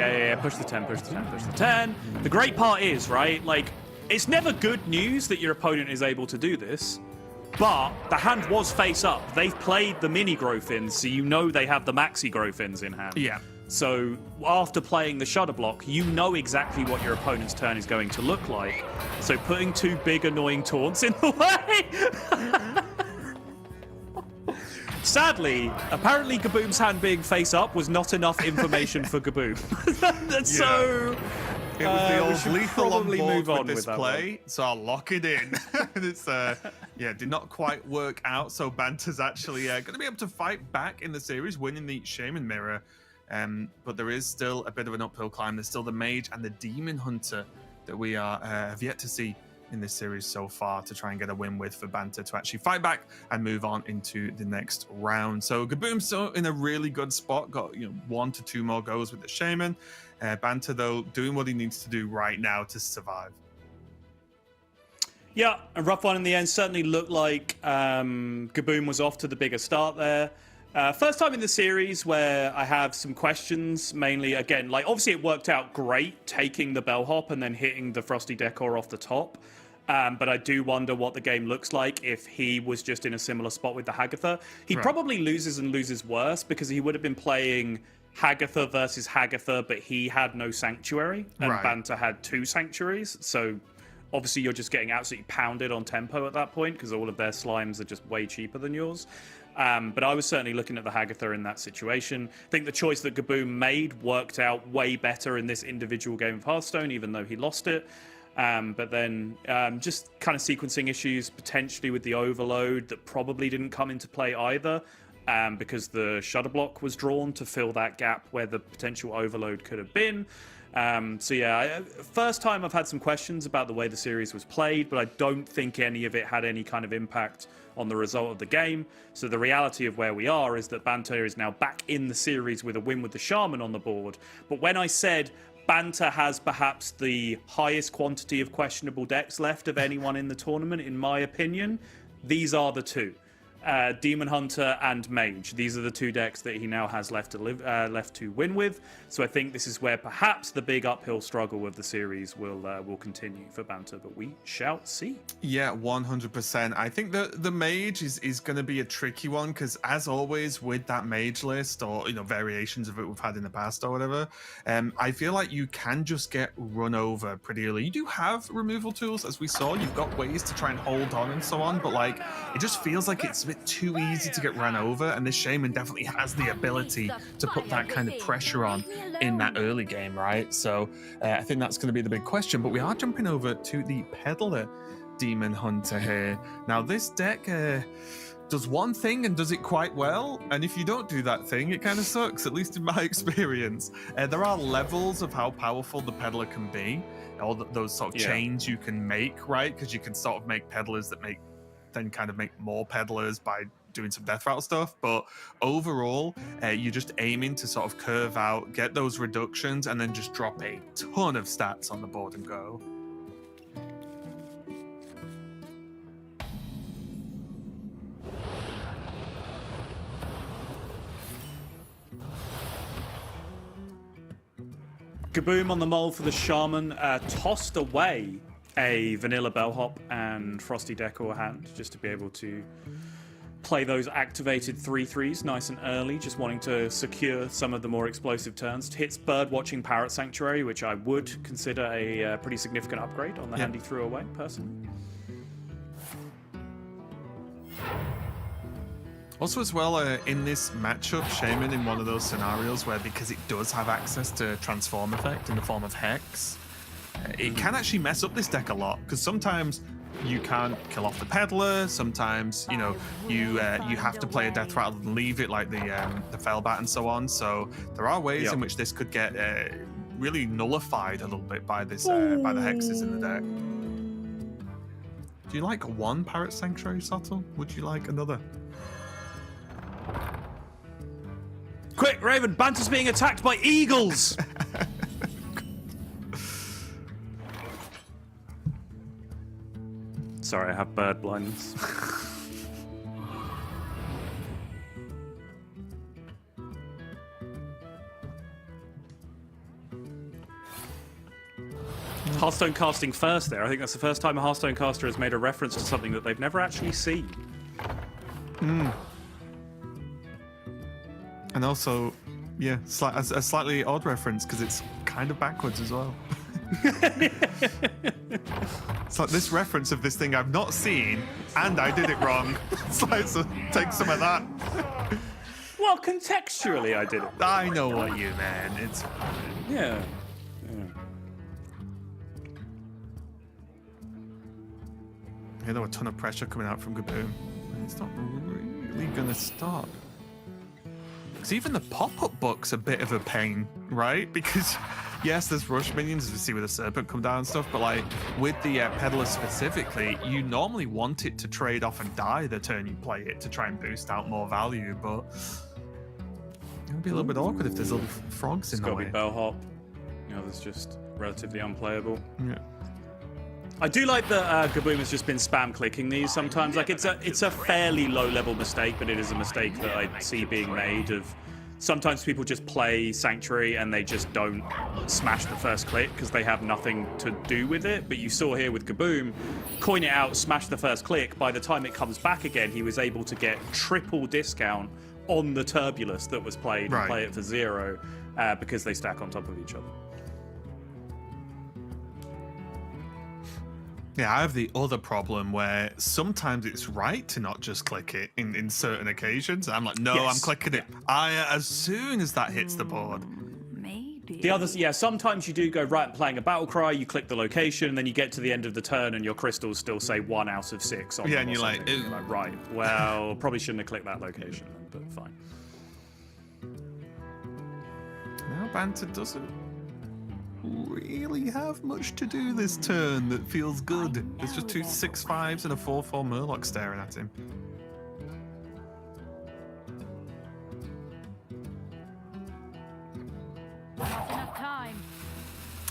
push the 10, push the 10, push the 10. The great part is, right, like, it's never good news that your opponent is able to do this, but the hand was face up. They've played the mini Growthins, so you know they have the maxi Growthins in hand. Yeah. So after playing the Shudder block, you know exactly what your opponent's turn is going to look like. So putting 2 big annoying taunts in the way... Sadly, apparently Gaboom's hand being face up was not enough information for Gaboom. So It was the we old should lethal on probably board move on with this with that play, so I'll lock it in. And it's did not quite work out. So Banter's actually going to be able to fight back in the series, winning the Shaman Mirror. But there is still a bit of an uphill climb. There's still the Mage and the Demon Hunter that we have yet to see in this series so far to try and get a win with for Banter to actually fight back and move on into the next round. So Gaboom's still in a really good spot, got 1 to 2 more goes with the Shaman. Banter, though, doing what he needs to do right now to survive. Yeah, a rough one in the end. Certainly looked like Gaboom was off to the bigger start there. First time in the series where I have some questions, mainly, again, like, obviously it worked out great, taking the bellhop and then hitting the Frosty Decor off the top. But I do wonder what the game looks like if he was just in a similar spot with the Hagatha. He probably loses and loses worse because he would have been playing Hagatha versus Hagatha, but he had no Sanctuary, and Banter had 2 Sanctuaries. So obviously you're just getting absolutely pounded on tempo at that point because all of their slimes are just way cheaper than yours. But I was certainly looking at the Hagatha in that situation. I think the choice that Gaboom made worked out way better in this individual game of Hearthstone, even though he lost it. But then just kind of sequencing issues, potentially with the overload that probably didn't come into play either, because the Shudder block was drawn to fill that gap where the potential overload could have been. First time I've had some questions about the way the series was played, but I don't think any of it had any kind of impact on the result of the game. So the reality of where we are is that Banter is now back in the series with a win with the Shaman on the board. But when I said Banter has perhaps the highest quantity of questionable decks left of anyone in the tournament, in my opinion, these are the 2. Demon Hunter and Mage. These are the two decks that he now has left to win with. So I think this is where perhaps the big uphill struggle of the series will continue for Banter, but we shall see. Yeah, 100%. I think the mage is going to be a tricky one because, as always, with that mage list or variations of it we've had in the past or whatever, I feel like you can just get run over pretty early. You do have removal tools, as we saw. You've got ways to try and hold on and so on, but like it just feels like it's a bit too easy to get ran over. And this Shaman definitely has the ability to put that kind of pressure on in that early game, right? So I think that's going to be the big question. But we are jumping over to the Peddler Demon Hunter here. Now this deck does one thing and does it quite well, and if you don't do that thing, it kind of sucks, at least in my experience. There are levels of how powerful the Peddler can be, or those sort of chains you can make, right? Because you can sort of make Peddlers that then kind of make more Peddlers by doing some death route stuff. But overall, you're just aiming to sort of curve out, get those reductions, and then just drop a ton of stats on the board and go. Kaboom on the mole for the Shaman, tossed away a vanilla bellhop and frosty decor hand just to be able to play those activated 3/3s nice and early, just wanting to secure some of the more explosive turns. Hits Birdwatching Parrot Sanctuary, which I would consider a pretty significant upgrade on the hand he threw away, personally. Also as well, in this matchup, Shaman in one of those scenarios where, because it does have access to Transform effect in the form of Hex, it can actually mess up this deck a lot, because sometimes you can't kill off the Peddler, sometimes, you have to play a death rather than leave it, like the Fellbat and so on. So there are ways in which this could get really nullified a little bit by this by the hexes in the deck. Do you like one Parrot Sanctuary, Sottle? Would you like another? Quick, Raven, Banter's being attacked by eagles! Sorry, I have bird blindness. Hearthstone casting first there. I think that's the first time a Hearthstone caster has made a reference to something that they've never actually seen. And also, yeah, a slightly odd reference because it's kind of backwards as well. It's like this reference of this thing I've not seen, and I did it wrong. It's like, so take some of that. Well, contextually, I did it. I know what you meant. It's fine. Yeah. I hear there a ton of pressure coming out from Gaboom, and it's not really gonna stop. Because even the pop-up book's a bit of a pain, right? Because yes, there's rush minions, as we see with the Serpent come down and stuff, but like with the Peddler specifically, you normally want it to trade off and die the turn you play it to try and boost out more value, but it'll be a little bit awkward if there's little frogs in the way. It's got to be bellhop. That's just relatively unplayable. Yeah. I do like that Gaboom has just been spam clicking these sometimes. Like it's a fairly low level mistake, but it is a mistake that I see being made. Of sometimes people just play Sanctuary and they just don't smash the first click because they have nothing to do with it. But you saw here with Gaboom, coin it out, smash the first click. By the time it comes back again, he was able to get triple discount on the Turbulus that was played and play it for 0 because they stack on top of each other. Yeah, I have the other problem where sometimes it's right to not just click it in certain occasions. I'm like, no, I'm clicking it as soon as that hits the board. Maybe. The others, sometimes you do go, right, I'm playing a battle cry, you click the location, and then you get to the end of the turn and your crystals still say 1 out of 6 on them and you're like, and you're like, right, well, probably shouldn't have clicked that location, but fine. Now Banter doesn't really have much to do this turn that feels good. There's just 2 6/5s and a 4/4 Murloc staring at him. Not enough time.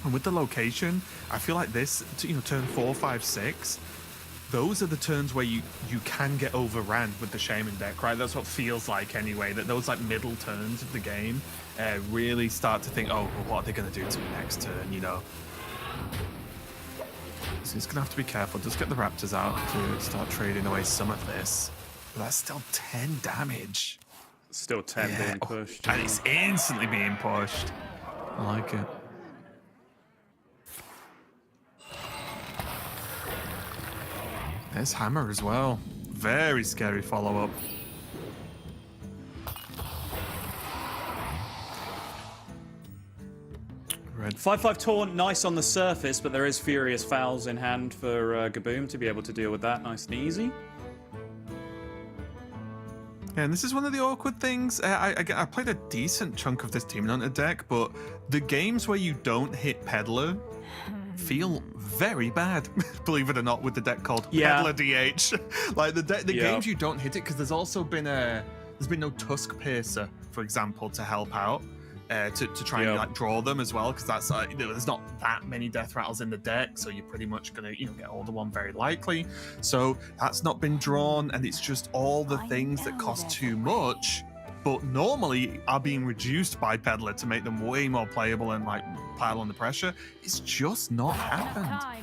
And with the location, I feel like this, turn 4, 5, 6, those are the turns where you can get overran with the Shaman deck, right? That's what feels like anyway, that those like middle turns of the game really start to think, oh, well, what are they going to do to me next turn, you know? So he's going to have to be careful. Just get the Raptors out to start trading away some of this. But that's still 10 damage. Still 10 being pushed. And it's instantly being pushed. I like it. There's Hammer as well. Very scary follow-up. Red. 5/5 taunt, nice on the surface, but there is Furious Fouls in hand for Gaboom to be able to deal with that nice and easy. Yeah, and this is one of the awkward things. I played a decent chunk of this Demon Hunter deck, but the games where you don't hit Peddler feel very bad, believe it or not, with the deck called Peddler DH. Like the games you don't hit it, because there's also been there's been no Tusk Piercer, for example, to help out. To try and like draw them as well, because that's there's not that many death rattles in the deck, so you're pretty much gonna get older one very likely. So that's not been drawn, and it's just all the things that cost too much, but normally are being reduced by Peddler to make them way more playable and like pile on the pressure. It's just not happened.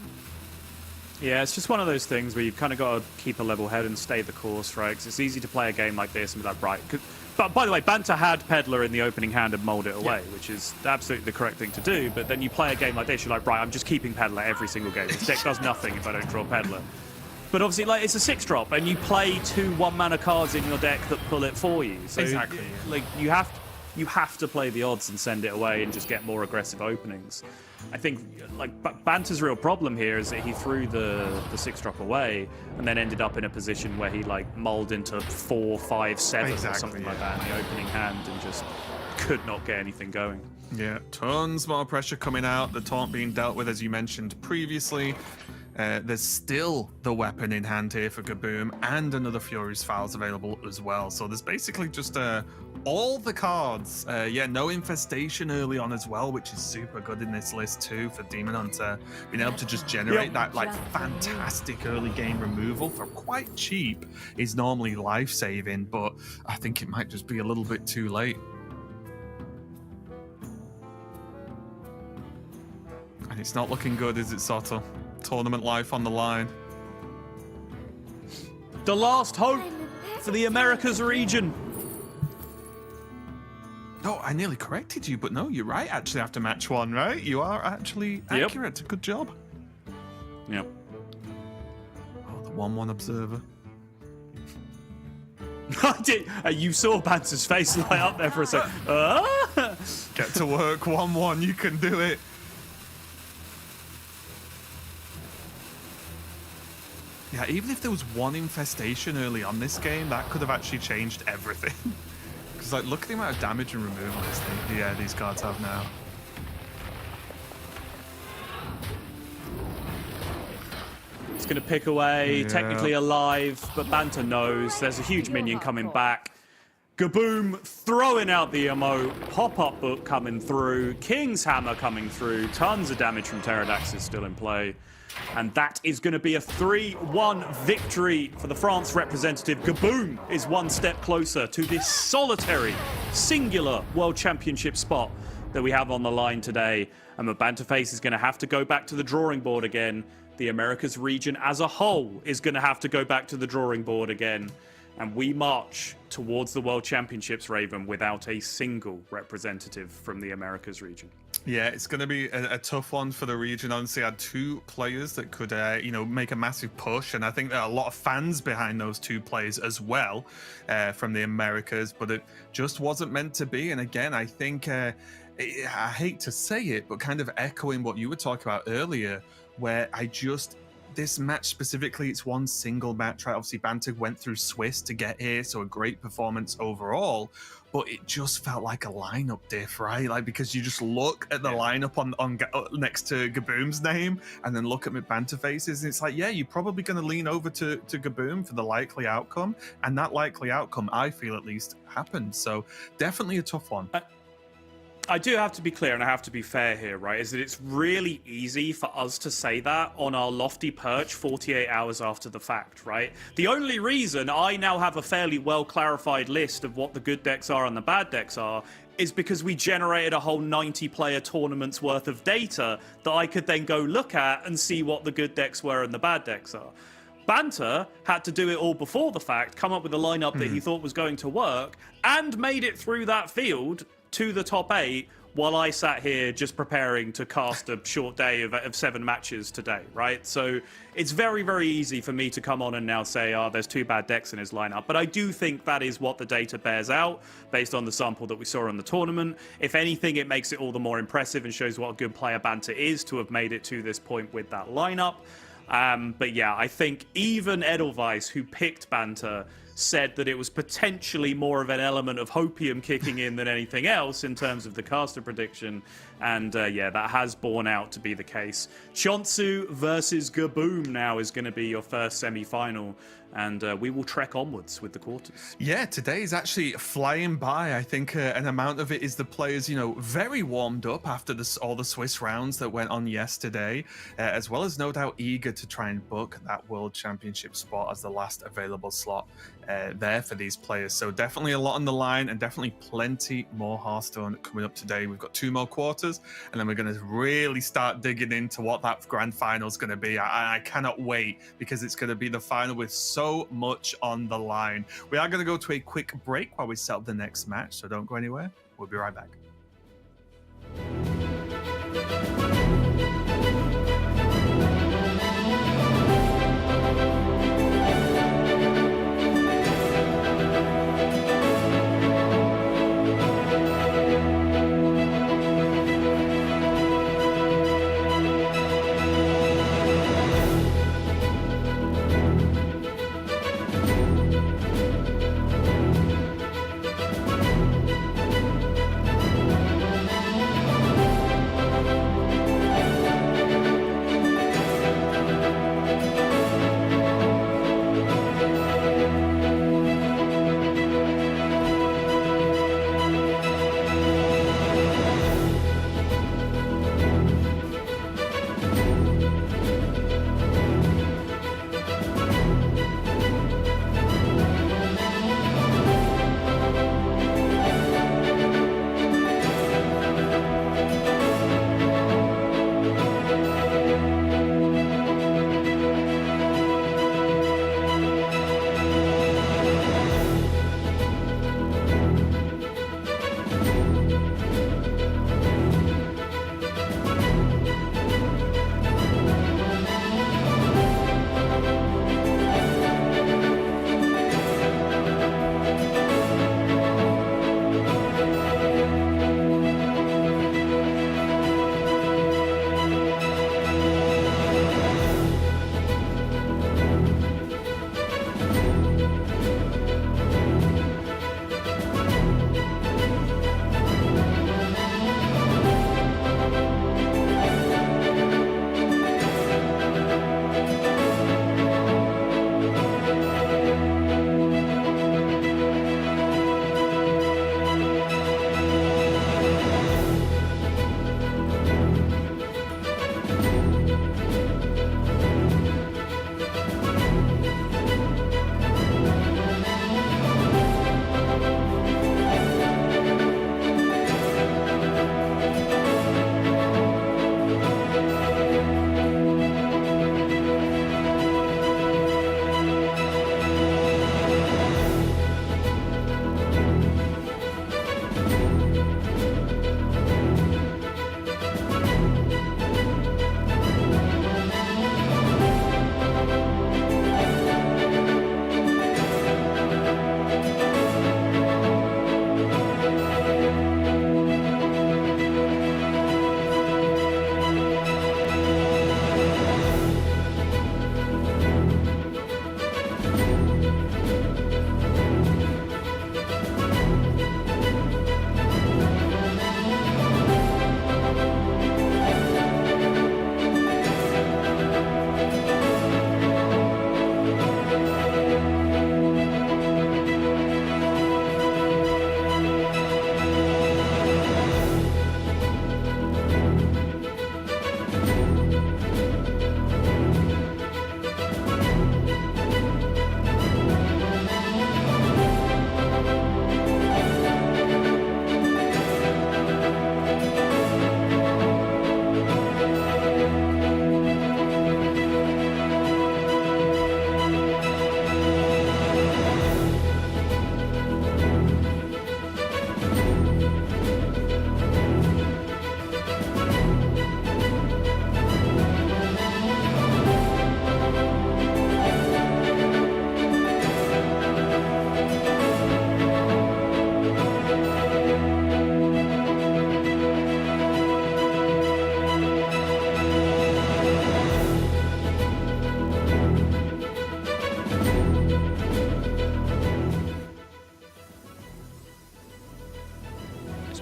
Yeah, it's just one of those things where you've kind of got to keep a level head and stay the course, right? Because it's easy to play a game like this and be like, right. But by the way, Banter had Peddler in the opening hand and mulled it away, which is absolutely the correct thing to do. But then you play a game like this, you're like, right, I'm just keeping Peddler every single game. This deck does nothing if I don't draw Peddler. But obviously, like, it's a 6-drop, and you play 2 1-mana cards in your deck that pull it for you. So, exactly. Like, you have to play the odds and send it away and just get more aggressive openings. I think like Banter's real problem here is that he threw the 6-drop away and then ended up in a position where he like mulled into 4, 5, 7 or something like that in the opening hand and just could not get anything going. Yeah, tons more pressure coming out. The taunt being dealt with, as you mentioned previously. There's still the weapon in hand here for Gaboom and another Furious Fouls available as well. So there's basically just all the cards. No infestation early on as well, which is super good in this list too for Demon Hunter. Being able to just generate that like fantastic early game removal for quite cheap is normally life-saving, but I think it might just be a little bit too late. And it's not looking good, is it, Soto? Tournament life on the line. The last hope for the Americas region. Oh, I nearly corrected you, but no, you're right. Actually, after match 1, right? You are actually accurate. Good job. Yep. Oh, the 1-1 observer. I did. You saw Banter's face light up there for a second. Get to work, 1-1. You can do it. Yeah, even if there was one infestation early on this game, that could have actually changed everything. Because like, look at the amount of damage and removal these cards have now. It's going to pick away, technically alive, but Banter knows there's a huge minion coming back. Gaboom throwing out the MO, pop-up book coming through, King's Hammer coming through, tons of damage from Pterodaxis still in play. And that is going to be a 3-1 victory for the France representative. Gaboom is one step closer to this solitary, singular World Championship spot that we have on the line today. And the Banterface is going to have to go back to the drawing board again. The Americas region as a whole is going to have to go back to the drawing board again. And we march towards the World Championships, Raven, without a single representative from the Americas region. Yeah, it's going to be a tough one for the region. Honestly, I had 2 players that could, make a massive push, and I think there are a lot of fans behind those 2 players as well from the Americas, but it just wasn't meant to be. And again, I think, I hate to say it, but kind of echoing what you were talking about earlier, where this match specifically, it's one single match, right? Obviously, Banter went through Swiss to get here, so a great performance overall. But it just felt like a lineup diff, right? Like, because you just look at the lineup on next to Gaboom's name, and then look at Banterface's, and it's like, yeah, you're probably going to lean over to Gaboom for the likely outcome, and that likely outcome, I feel at least, happened. So definitely a tough one. I do have to be clear and I have to be fair here, right? Is that it's really easy for us to say that on our lofty perch 48 hours after the fact, right? The only reason I now have a fairly well clarified list of what the good decks are and the bad decks are is because we generated a whole 90-player tournament's worth of data that I could then go look at and see what the good decks were and the bad decks are. Banter had to do it all before the fact, come up with a lineup that he thought was going to work, and made it through that field to the top 8 while I sat here just preparing to cast a short day of 7 matches today, right? So it's very, very easy for me to come on and now say, oh, there's 2 bad decks in his lineup. But I do think that is what the data bears out based on the sample that we saw in the tournament. If anything, it makes it all the more impressive and shows what a good player Banter is to have made it to this point with that lineup. But yeah, I think even Edelweiss, who picked Banter, said that it was potentially more of an element of hopium kicking in than anything else in terms of the caster prediction. And yeah, that has borne out to be the case. Chonzu versus Gaboom now is going to be your first semi-final. And we will trek onwards with the quarters. Yeah, today is actually flying by. I think an amount of it is the players, you know, very warmed up after all the Swiss rounds that went on yesterday, as well as no doubt eager to try and book that World Championship spot as the last available slot there for these players. So definitely a lot on the line and definitely plenty more Hearthstone coming up today. We've got 2 more quarters and then we're going to really start digging into what that grand final is going to be. I cannot wait because it's going to be the final with so much on the line. We are going to go to a quick break while we set up the next match, so don't go anywhere. We'll be right back.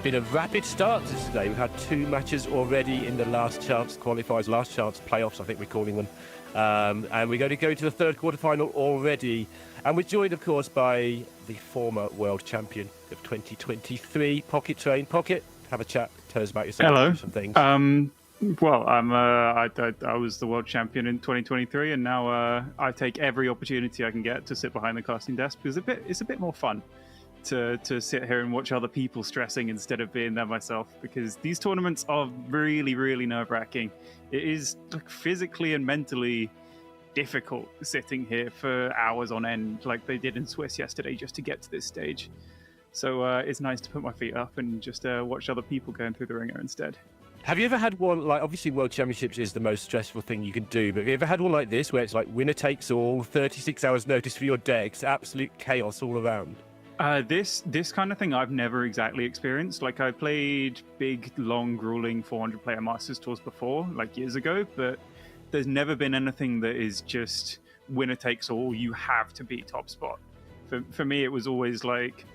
been a rapid start to today. We've had 2 matches already in the last chance qualifiers, last chance playoffs, I think we're calling them. And we're going to go to the third quarterfinal already. And we're joined, of course, by the former world champion of 2023, Pocket Train. Pocket, have a chat. Tell us about yourself. Hello. Some things. Well, I was the world champion in 2023, and now I take every opportunity I can get to sit behind the casting desk because it's a bit more fun to sit here and watch other people stressing instead of being there myself. Because these tournaments are really, really nerve-wracking. It is like physically and mentally difficult sitting here for hours on end, like they did in Swiss yesterday, just to get to this stage. So it's nice to put my feet up and just watch other people going through the ringer instead. Have you ever had one, like, obviously World Championships is the most stressful thing you can do, but have you ever had one like this where it's like winner takes all, 36 hours notice for your decks, absolute chaos all around? This kind of thing I've never exactly experienced. Like, I played big, long, grueling 400-player Masters tours before, like years ago, but there's never been anything that is just winner takes all, you have to be top spot. For me, it was always like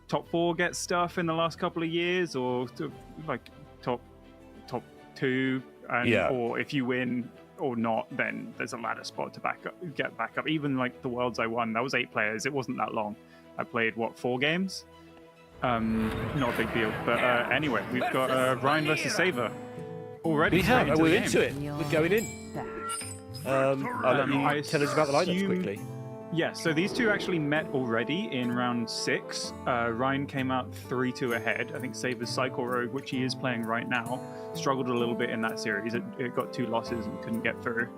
top 4 gets stuff in the last couple of years, or like top 2, and, or if you win or not, then there's a ladder spot to get back up. Even like the Worlds I won, that was 8 players. It wasn't that long. I played 4 games. Not a big deal. But anyway, we've got Ryan versus Saver already. We have. We're into it. We're going in. I'll let you tell us about the lineups quickly. Yeah, so these two actually met already in round 6. Ryan came out 3-2 ahead. I think Saver's Cycle Rogue, which he is playing right now, struggled a little bit in that series. It got 2 losses and couldn't get through.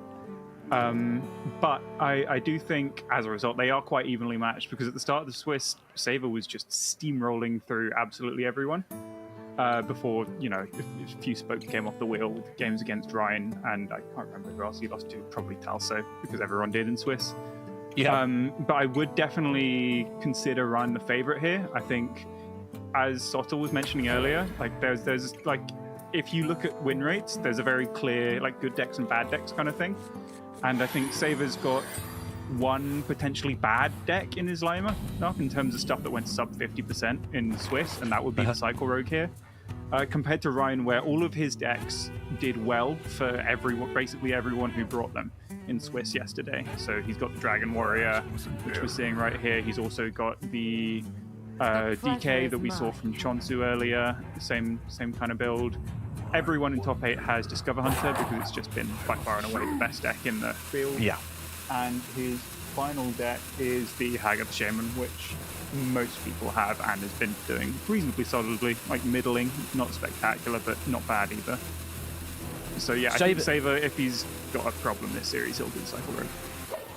But I do think, as a result, they are quite evenly matched, because at the start of the Swiss, Saver was just steamrolling through absolutely everyone. Before, a few spokes came off the wheel, games against Ryan, and I can't remember who else he lost to, probably Talso, because everyone did in Swiss. Yeah. But I would definitely consider Ryan the favorite here. I think, as Sottle was mentioning earlier, like there's like, if you look at win rates, there's a very clear like good decks and bad decks kind of thing. And I think Saver's got one potentially bad deck in his lineup in terms of stuff that went sub 50% in Swiss, and that would be the Cycle Rogue here. Compared to Ryan, where all of his decks did well for basically everyone who brought them in Swiss yesterday. So he's got the Dragon Warrior, which we're seeing right here. He's also got the DK that we saw from Chonzu earlier, same kind of build. Everyone in top 8 has Discover Hunter, because it's just been by far and away the best deck in the field. Yeah. And his final deck is the Hag of the Shaman, which most people have and has been doing reasonably solidly, like middling, not spectacular, but not bad either. So yeah, I think Saver, if he's got a problem this series, he'll do Cycle Rogue.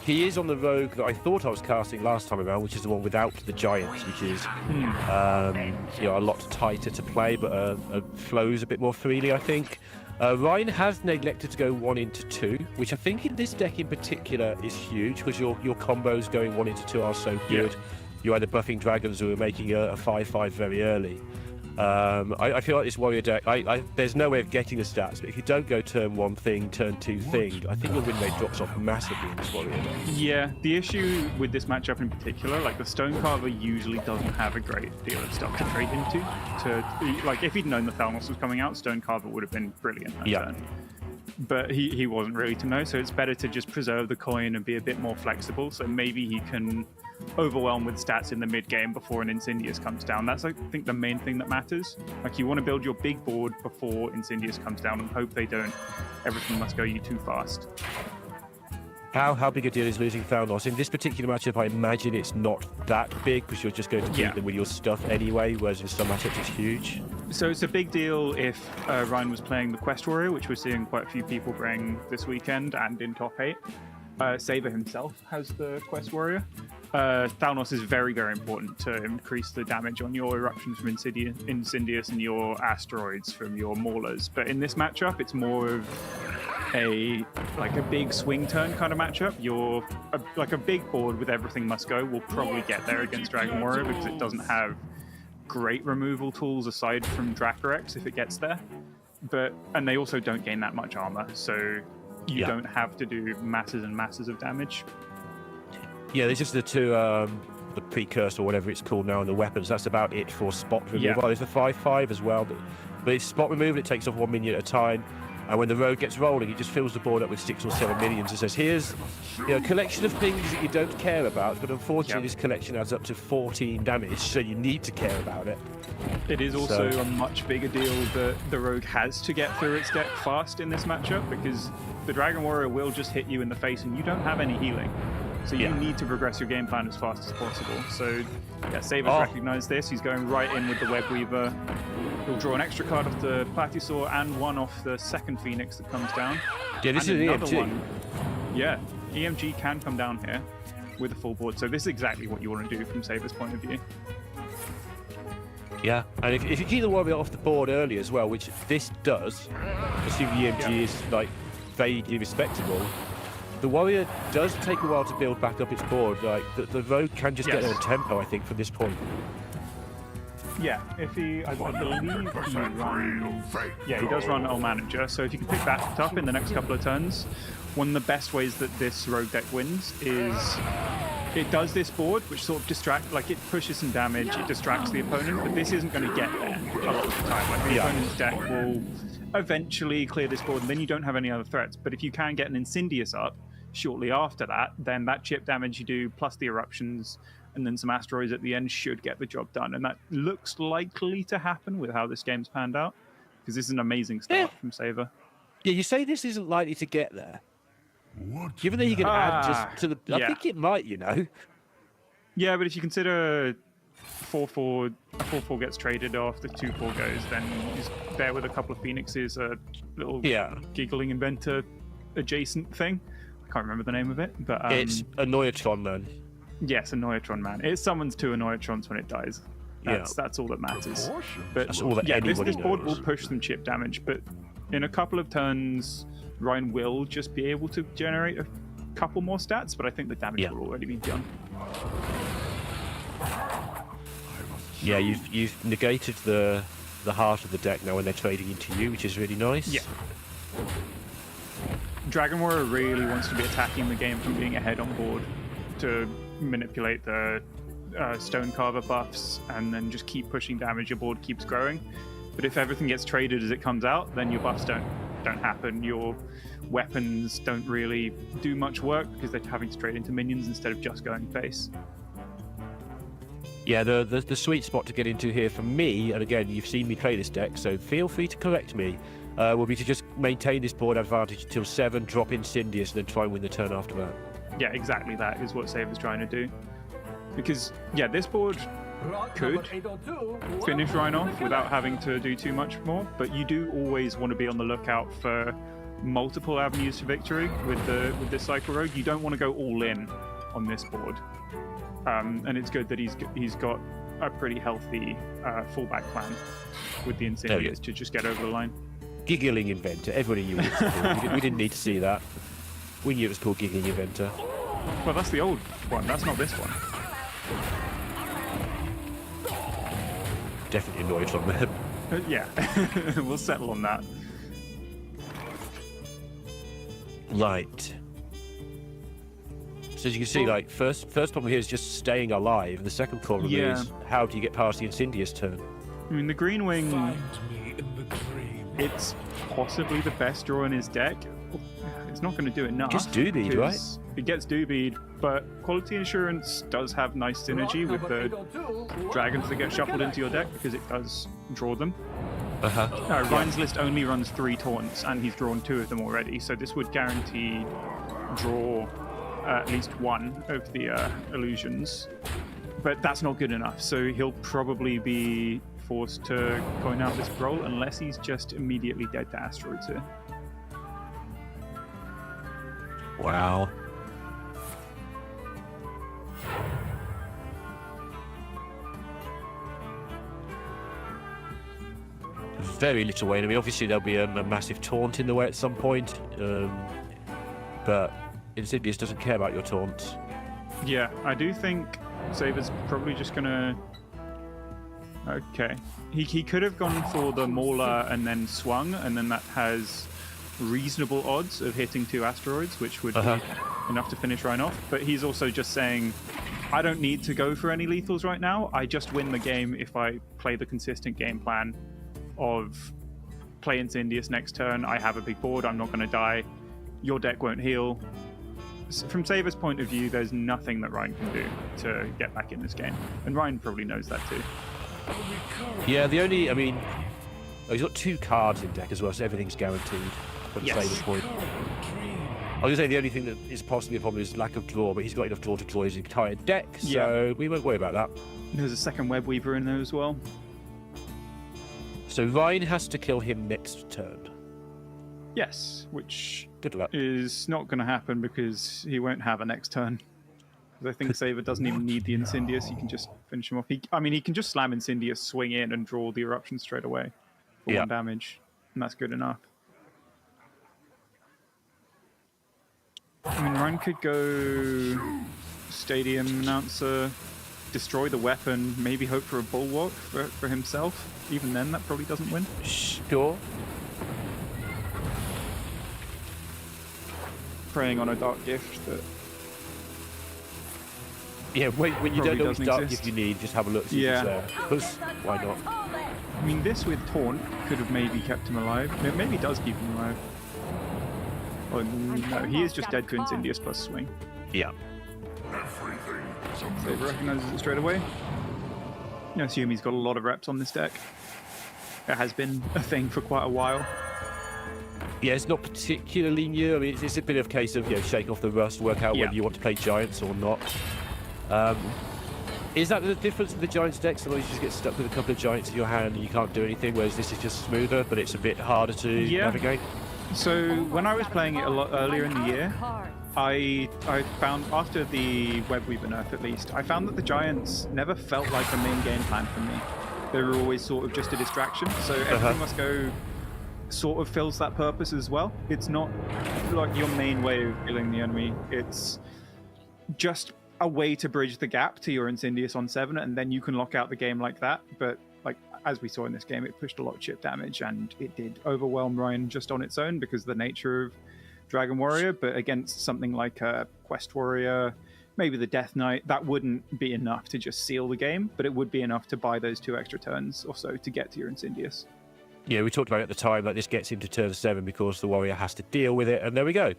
He is on the rogue that I thought I was casting last time around, which is the one without the giants, which is a lot tighter to play, but flows a bit more freely, I think. Ryan has neglected to go 1 into 2, which I think in this deck in particular is huge, because your combos going 1 into 2 are so good. Yeah. You're either buffing dragons or making a 5/5 very early. I feel like this warrior deck, there's no way of getting the stats, but if you don't go turn 1 thing, turn 2 thing, I think your win rate drops off massively in this warrior deck. Yeah, the issue with this matchup in particular, like the Stonecarver usually doesn't have a great deal of stuff to trade into. Like if he'd known the Thalnos was coming out, Stonecarver would have been brilliant that turn. But he wasn't really to know, so it's better to just preserve the coin and be a bit more flexible, so maybe he can overwhelm with stats in the mid game before an Incendius comes down. That's, I think, the main thing that matters. Like, you want to build your big board before Incendius comes down and hope everything must go you too fast. How big a deal is losing Thalnos? In this particular matchup, I imagine it's not that big, because you're just going to beat them with your stuff anyway, whereas in some matchups it's huge. So it's a big deal if Ryan was playing the Quest Warrior, which we're seeing quite a few people bring this weekend and in top 8. Saber himself has the Quest Warrior. Thalnos is very, very important to increase the damage on your eruptions from Incendius and your asteroids from your Maulers. But in this matchup, it's more of a big swing turn kind of matchup. A big board with everything must go will probably get there against Dragon Warrior, because it doesn't have great removal tools aside from Dracorex if it gets there. And they also don't gain that much armor, so you don't have to do masses and masses of damage. Yeah, there's just the two the precursor or whatever it's called now, and the weapons. That's about it for spot removal. Yeah. There's the 5/5 as well, but it's spot removal. It takes off 1 minion at a time. And when the rogue gets rolling, it just fills the board up with 6 or 7 minions and says, here's a collection of things that you don't care about, but unfortunately this collection adds up to 14 damage, so you need to care about it. It is also a much bigger deal that the rogue has to get through its deck fast in this matchup, because the Dragon Warrior will just hit you in the face and you don't have any healing. So you need to progress your game plan as fast as possible. So yeah, Saber's recognized this. He's going right in with the Web Weaver. He'll draw an extra card off the Platysaur and one off the second Phoenix that comes down. Yeah, this and is another EMG. one. Yeah, EMG can come down here with a full board. So this is exactly what you want to do from Saber's point of view. Yeah, and if you keep the warrior off the board early as well, which this does, assuming the EMG is like vaguely respectable, the warrior does take a while to build back up its board. Like the rogue can just get on tempo, I think, from this point. Yeah, if he, I believe he runs, yeah, he does run All Manager. So if you can pick that up in the next couple of turns, one of the best ways that this rogue deck wins is it does this board, which sort of it pushes some damage, it distracts the opponent, but this isn't going to get there a lot of the time. Like the opponent's deck will eventually clear this board, and then you don't have any other threats. But if you can get an Incendious up shortly after that, then that chip damage you do, plus the eruptions, and then some asteroids at the end should get the job done. And that looks likely to happen with how this game's panned out, because this is an amazing start from Saber. Yeah, you say this isn't likely to get there. Given that you can add just to the... I think it might, Yeah, but if you consider 4/4 gets traded off, the 2/4 goes, then he's there with a couple of Phoenixes, a little giggling inventor adjacent thing. I can't remember the name of it, but... it's Annoyatron Man. Yes, Annoyatron Man. It summons 2 Annoyatrons when it dies. That's all that matters. But that's all that this board will push some chip damage, but in a couple of turns, Ryan will just be able to generate a couple more stats, but I think the damage will already be done. Yeah, you've negated the heart of the deck now when they're trading into you, which is really nice. Yeah. Dragon Warrior really wants to be attacking the game from being ahead on board to manipulate the Stone Carver buffs and then just keep pushing damage. Your board keeps growing. But if everything gets traded as it comes out, then your buffs don't happen. Your weapons don't really do much work because they're having to trade into minions instead of just going face. Yeah, the sweet spot to get into here for me, and again, you've seen me play this deck, so feel free to correct me, will be to just maintain this board advantage until 7, drop Incendious, and then try and win the turn after that. Yeah, exactly that is what Saber's trying to do. Because, yeah, this board could finish Rhine off without having to do too much more, but you do always want to be on the lookout for multiple avenues to victory with this Cycle Rogue. You don't want to go all in on this board. And it's good that he's got a pretty healthy fallback plan with the Incendious to just get over the line. Giggling Inventor, everybody knew it was called. We didn't need to see that. We knew it was called Giggling Inventor. Well, that's the old one, that's not this one. Definitely annoyed from them. Yeah, we'll settle on that. Right. So as you can see, like, first problem here is just staying alive. The second problem is how do you get past the Incendious turn? I mean, the Green Wing, it's possibly the best draw in his deck. It's not going to do enough. Just Doobied, right? It gets Doobied, but Quality Insurance does have nice synergy with the dragons that get shuffled into your deck because it does draw them. Ryan's list only runs 3 taunts, and he's drawn 2 of them already, so this would guarantee draw at least 1 of the illusions. But that's not good enough, so he'll probably be forced to coin out this roll unless he's just immediately dead to asteroids here. Wow. Very little way. I mean, obviously there'll be a massive taunt in the way at some point, but Insidious doesn't care about your taunts. Yeah, I do think Saber's probably just gonna... Okay. He could have gone for the Mauler and then swung, and then that has reasonable odds of hitting 2 asteroids, which would be enough to finish Rhine off. But he's also just saying, I don't need to go for any lethals right now. I just win the game if I play the consistent game plan of play Incendius next turn. I have a big board. I'm not going to die. Your deck won't heal. From Saber's point of view, there's nothing that Ryan can do to get back in this game. And Ryan probably knows that too. Yeah, I mean, he's got 2 cards in deck as well, so everything's guaranteed from Saber's point. I was going to say the only thing that is possibly a problem is lack of draw, but he's got enough draw to draw his entire deck, so we won't worry about that. There's a second Web Weaver in there as well. So Ryan has to kill him next turn. Yes, which Good luck. is not going to happen because he won't have a next turn. Because I think Saber doesn't even need the Incendius. He can just finish him off. He can just slam Incendius, swing in, and draw the Eruption straight away for 1 damage, and that's good enough. I mean, Ryan could go Stadium Announcer, destroy the weapon, maybe hope for a Bulwark for himself. Even then, that probably doesn't win. Sure. Preying on a Dark Gift that... Yeah, when you don't know which dark exist. gift you need, just have a look, see if it's there. Because, why not? I mean, this with Taunt could have maybe kept him alive. It maybe does keep him alive. Oh, no, he is just dead to Incendius plus swing. Yeah. Saber recognizes it straight away. I assume he's got a lot of reps on this deck. It has been a thing for quite a while. Yeah, it's not particularly new. I mean, it's a bit of a case of, shake off the rust, work out whether you want to play Giants or not. Is that the difference with the Giants deck? Sometimes you just get stuck with a couple of Giants in your hand and you can't do anything, whereas this is just smoother, but it's a bit harder to navigate? So when I was playing it a lot earlier in the year, I found, after the Web Weaver nerf at least, I found that the Giants never felt like a main game plan for me. They were always sort of just a distraction, so everything must go sort of fills that purpose as well. It's not like your main way of killing the enemy, it's just a way to bridge the gap to your Incendius on 7, and then you can lock out the game like that. But like as we saw in this game, it pushed a lot of chip damage, and it did overwhelm Ryan just on its own because of the nature of Dragon Warrior. But against something like a Quest Warrior, maybe the Death Knight, that wouldn't be enough to just seal the game, but it would be enough to buy those 2 extra turns or so to get to your Incendius. Yeah, we talked about it at the time that this gets him to turn 7 because the Warrior has to deal with it, and there we go.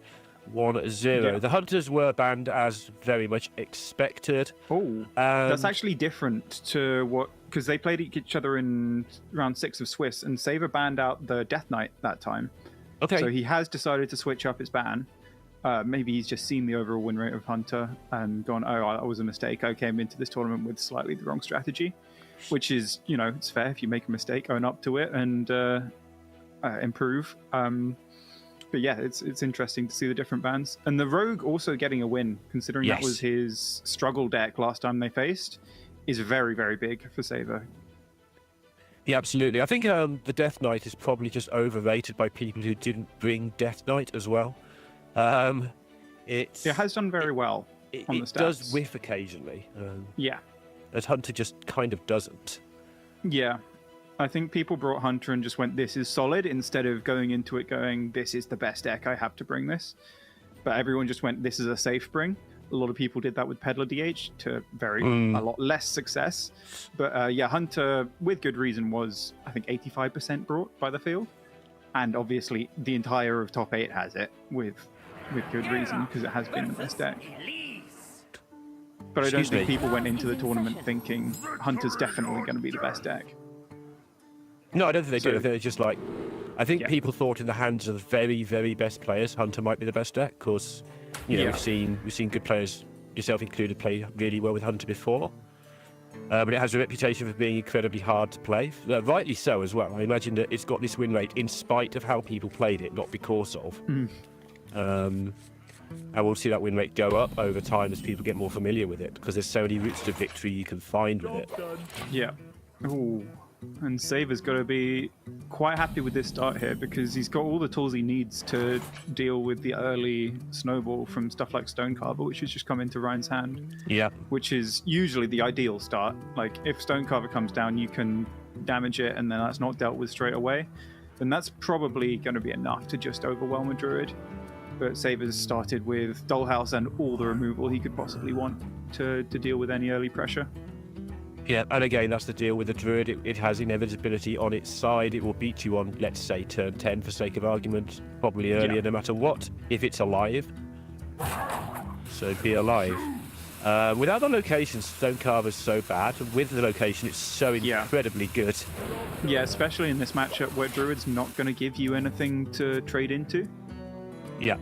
1-0. Yeah. The Hunters were banned as very much expected. Oh, that's actually different to what... Because they played each other in round 6 of Swiss, and Saber banned out the Death Knight that time. Okay. So he has decided to switch up his ban. Maybe he's just seen the overall win rate of Hunter and gone, oh, that was a mistake. I came into this tournament with slightly the wrong strategy. Which is, it's fair. If you make a mistake, own up to it and improve. But yeah, it's interesting to see the different bans. And the Rogue also getting a win, considering that was his struggle deck last time they faced, is very, very big for Saber. Yeah, absolutely. I think the Death Knight is probably just overrated by people who didn't bring Death Knight as well. It has done very well on the stats. It does whiff occasionally. As Hunter just kind of doesn't. Yeah. I think people brought Hunter and just went, this is solid, instead of going into it going, this is the best deck, I have to bring this. But everyone just went, this is a safe bring. A lot of people did that with Peddler DH to a lot less success. But Hunter, with good reason, was, I think, 85% brought by the field. And obviously, the entire of top 8 has it with good reason, because it has been the best deck. But I don't think people went into the tournament thinking Hunter's definitely going to be the best deck. No, I don't think they did. I think they're just like... I think people thought in the hands of the very, very best players, Hunter might be the best deck, because we've seen good players, yourself included, play really well with Hunter before. But it has a reputation for being incredibly hard to play. Rightly so as well. I imagine that it's got this win rate in spite of how people played it, not because of. And we'll see that win rate go up over time as people get more familiar with it, because there's so many routes to victory you can find with it. Yeah. Ooh. And Saber's got to be quite happy with this start here, because he's got all the tools he needs to deal with the early snowball from stuff like Stonecarver, which has just come into Ryan's hand. Yeah. Which is usually the ideal start. Like, if Stonecarver comes down, you can damage it, and then that's not dealt with straight away. Then that's probably going to be enough to just overwhelm a Druid. but Saber's started with Dollhouse and all the removal he could possibly want to deal with any early pressure. Yeah, and again, that's the deal with the Druid. It has inevitability on its side. It will beat you on, let's say, turn 10 for sake of argument, probably earlier no matter what, if it's alive. So be alive. Without the location, Stonecarver's so bad. With the location, it's so incredibly good. Yeah, especially in this matchup where Druid's not going to give you anything to trade into. Yeah.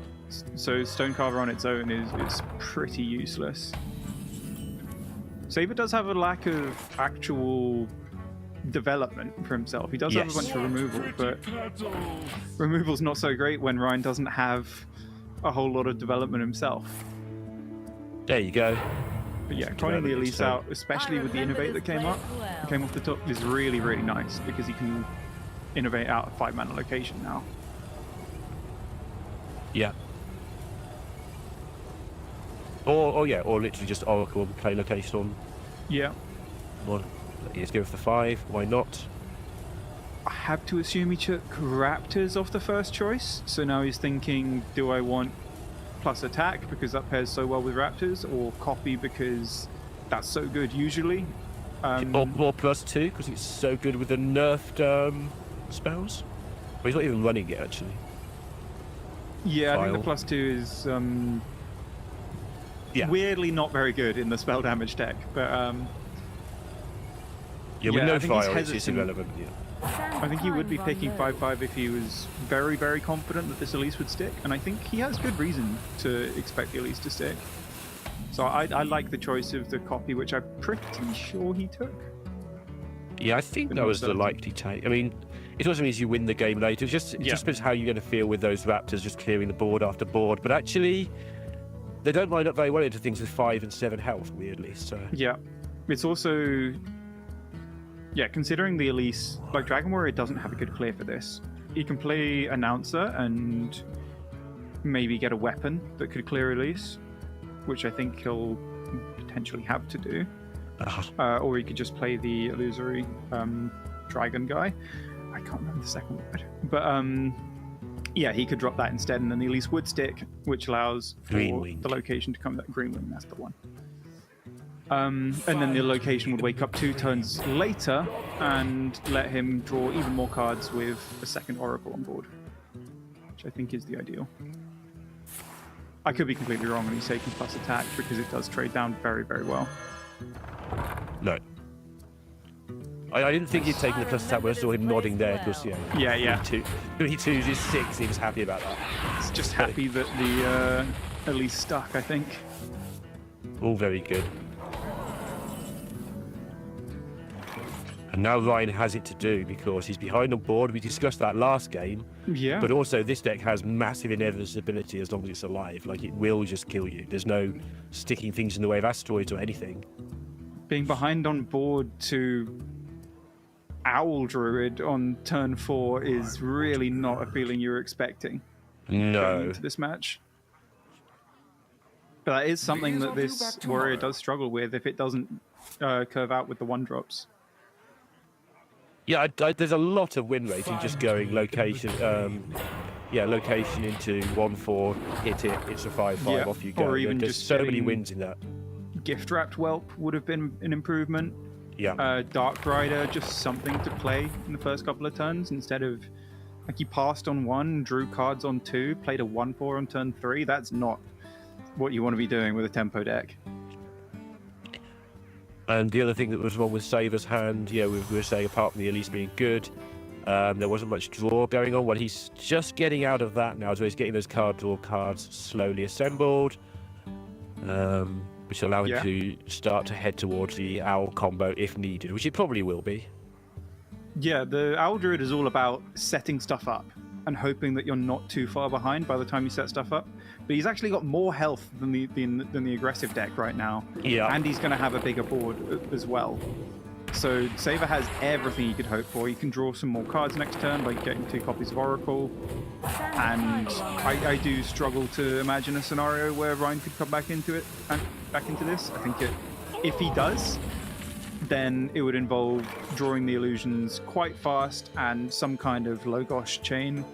So Stonecarver on its own is pretty useless. Saber does have a lack of actual development for himself. He does have a bunch of removal, but removal's not so great when Ryan doesn't have a whole lot of development himself. There you go. But yeah, calling the Elise out, especially with the Innovate that came off the top, is really, really nice because he can innovate out a 5-mana location now. Yeah. Or literally just Oracle and play location on. Yeah. Well, let's go for the 5. Why not? I have to assume he took Raptors off the first choice, so now he's thinking, do I want plus attack because that pairs so well with Raptors, or copy because that's so good usually? Or +2 because it's so good with the nerfed spells. Well, he's not even running it actually. Yeah, I think the +2 is weirdly not very good in the spell damage deck, but with no file, it's irrelevant. I think he would be picking 5/5 if he was very, very confident that this Elise would stick, and I think he has good reason to expect the Elise to stick. So I like the choice of the copy, which I'm pretty sure he took. Yeah, I think that was the likely take. I mean, it also means you win the game later. It just depends how you're going to feel with those Raptors just clearing the board after board. But actually, they don't line up very well into things with 5 and 7 health, weirdly. So yeah, it's also considering the Elise, like Dragon Warrior doesn't have a good clear for this. He can play Announcer and maybe get a weapon that could clear Elise, which I think he'll potentially have to do. Or he could just play the illusory dragon guy. I can't remember the second word. But he could drop that instead, and then the Elise would stick, which allows for the location to come that green wing. That's the one. And then the location would wake up 2 turns later and let him draw even more cards with a second Oracle on board, which I think is the ideal. I could be completely wrong when he's taking plus attack because it does trade down very, very well. No. I didn't think he'd taken the plus attack, but I saw him nodding there because, 3/2s is 6. He was happy about that. He's just happy that the Elise stuck, I think. All very good. And now Ryan has it to do because he's behind on board. We discussed that last game. Yeah. But also this deck has massive inevitability as long as it's alive. Like, it will just kill you. There's no sticking things in the way of asteroids or anything. Being behind on board to Owl Druid on turn 4 is really not a feeling you were expecting. No. Into this match. But that is something that this warrior does struggle with if it doesn't curve out with the 1-drops. Yeah, there's a lot of win rate in just going location. Location into 1/4, hit it. It's a 5/5, off you go. Or even there's just so many wins in that. Gift Wrapped Whelp would have been an improvement. Yeah. Dark Rider, just something to play in the first couple of turns instead of like you passed on 1, drew cards on 2, played a 1/4 on turn 3. That's not what you want to be doing with a tempo deck. And the other thing that was wrong with Saver's hand, we were saying apart from the Elise being good, there wasn't much draw going on. Well, he's just getting out of that now, so he's getting those card draw cards slowly assembled, which allow him to start to head towards the Owl combo if needed, which it probably will be. Yeah, the Owl Druid is all about setting stuff up and hoping that you're not too far behind by the time you set stuff up. But he's actually got more health than the aggressive deck right now. Yeah. And he's going to have a bigger board as well. So Saver has everything he could hope for. He can draw some more cards next turn by getting 2 copies of Oracle. And I do struggle to imagine a scenario where Ryan could come back into it and back into this. I think if he does, then it would involve drawing the illusions quite fast and some kind of Logos chain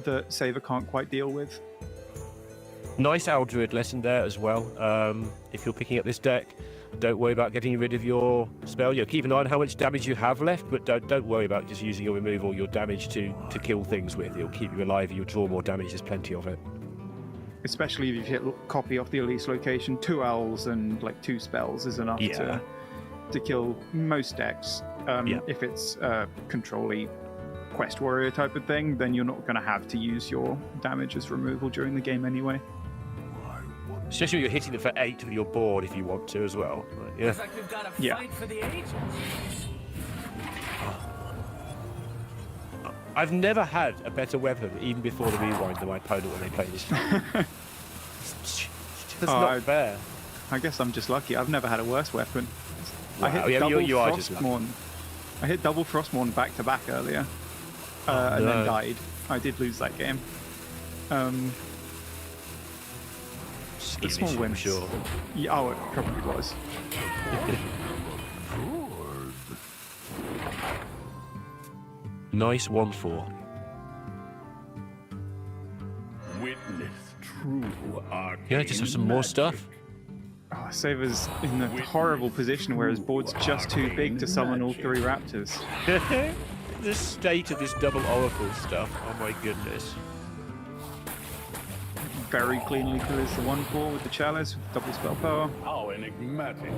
that Saver can't quite deal with. Nice Aldred lesson there as well. If you're picking up this deck, don't worry about getting rid of your spell. Keep an eye on how much damage you have left, but don't worry about just using your removal, your damage to kill things with. It'll keep you alive, you'll draw more damage, there's plenty of it. Especially if you hit copy off the Elise location, 2 owls and like 2 spells is enough to kill most decks. If it's a control-y quest warrior type of thing, then you're not going to have to use your damage as removal during the game anyway. Especially when you're hitting them for 8 with your board if you want to as well. Yeah. Like we've got a fight for the ages. I've never had a better weapon, even before the rewind, than my opponent when they play this. That's not fair. I guess I'm just lucky. I've never had a worse weapon. Wow. I hit double Frostmourne. I hit double Frostmourne back to back earlier, and then died. I did lose that game. The small win, sure. Yeah, oh, it probably was. Nice 1-4. Witness true arcane Yeah, just have some more stuff. Oh, Saver's in a horrible position where his board's just too big to summon all 3 raptors. The state of this double oracle stuff. Oh my goodness. Very cleanly clears the 1/4 with the chalice with double spell power. How enigmatic.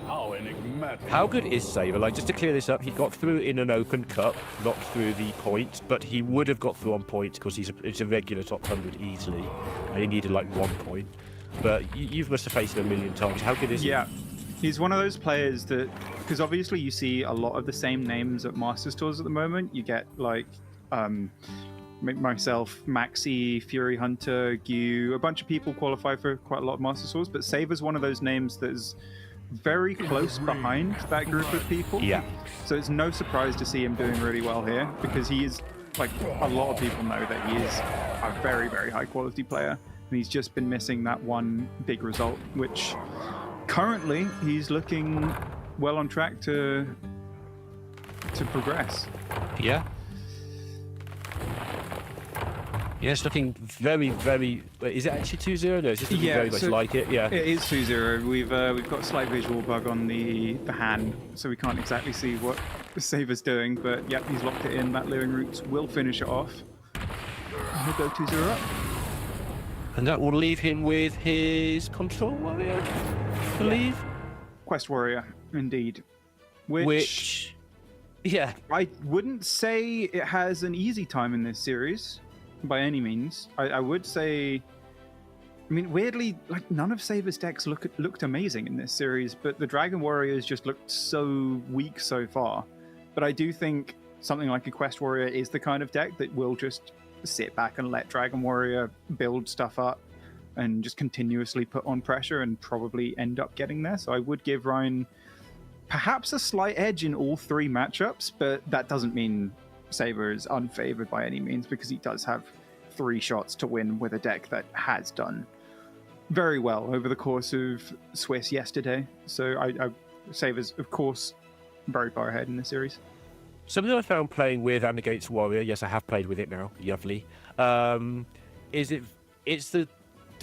How enigmatic. How good is Saver? Like, just to clear this up, he got through in an open cup, not through the point, but he would have got through on point because it's a regular top 100 easily, and he needed like 1 point. But you must have faced him a million times. How good is he? Yeah, he's one of those players that, because obviously you see a lot of the same names at Masters Tours at the moment. You get like myself, Maxi, Fury Hunter, Gyu, a bunch of people qualify for quite a lot of Masters Tours, but Saver's one of those names that is very close behind that group of people. Yeah. So it's no surprise to see him doing really well here, because he is, like, a lot of people know that he is a very, very high quality player, and he's just been missing that one big result, which currently he's looking well on track to progress. Yeah. Yeah, it's looking very, very... Wait, is it actually 2-0? No, it's just looking very much like it. Yeah. It is 2-0. We've got a slight visual bug on the hand, so we can't exactly see what Saver's doing, but yeah, he's locked it in. That Living Roots will finish it off. And he'll go 2-0 up. And that will leave him with his Control Warrior, I believe. Quest Warrior, indeed. Which... Yeah. I wouldn't say it has an easy time in this series, by any means. I would say... I mean, weirdly, like, none of Saber's decks looked amazing in this series, but the Dragon Warriors just looked so weak so far. But I do think something like a Quest Warrior is the kind of deck that will just sit back and let Dragon Warrior build stuff up and just continuously put on pressure and probably end up getting there. So I would give Ryan perhaps a slight edge in all 3 matchups, but that doesn't mean Saber is unfavored by any means, because he does have 3 shots to win with a deck that has done very well over the course of Swiss yesterday. So I Saber's, of course, very far ahead in the series. Something I found playing with and against Warrior, yes, I have played with it now, lovely, it's the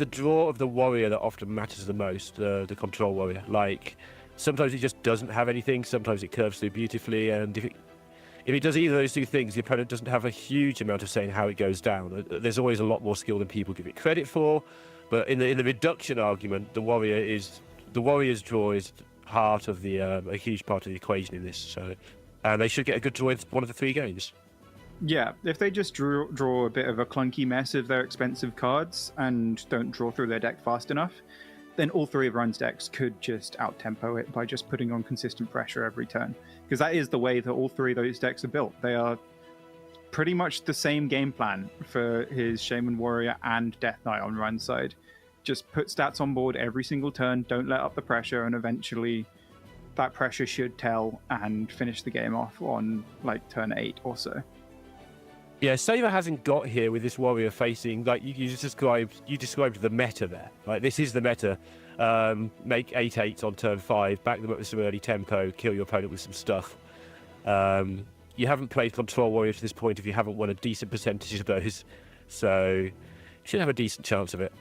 draw of the Warrior that often matters the most, the Control Warrior. Like, sometimes it just doesn't have anything, sometimes it curves through beautifully, and if it does either of those 2 things, the opponent doesn't have a huge amount of say in how it goes down. There's always a lot more skill than people give it credit for, but in the reduction argument, the Warrior's draw is part of a huge part of the equation in this. So, and they should get a good draw in one of the 3 games. Yeah, if they just draw a bit of a clunky mess of their expensive cards and don't draw through their deck fast enough, then all 3 of Ryan's decks could just out-tempo it by just putting on consistent pressure every turn. Because that is the way that all 3 of those decks are built. They are pretty much the same game plan for his Shaman Warrior and Death Knight on Ryan's side. Just put stats on board every single turn, don't let up the pressure, and eventually that pressure should tell and finish the game off on, like, turn 8 or so. Yeah, Saber hasn't got here with this Warrior facing, like you described the meta there. Like, this is the meta. Make 8/8s on turn 5, back them up with some early tempo, kill your opponent with some stuff. You haven't played Control Warrior to this point if you haven't won a decent percentage of those. So Should have a decent chance of it.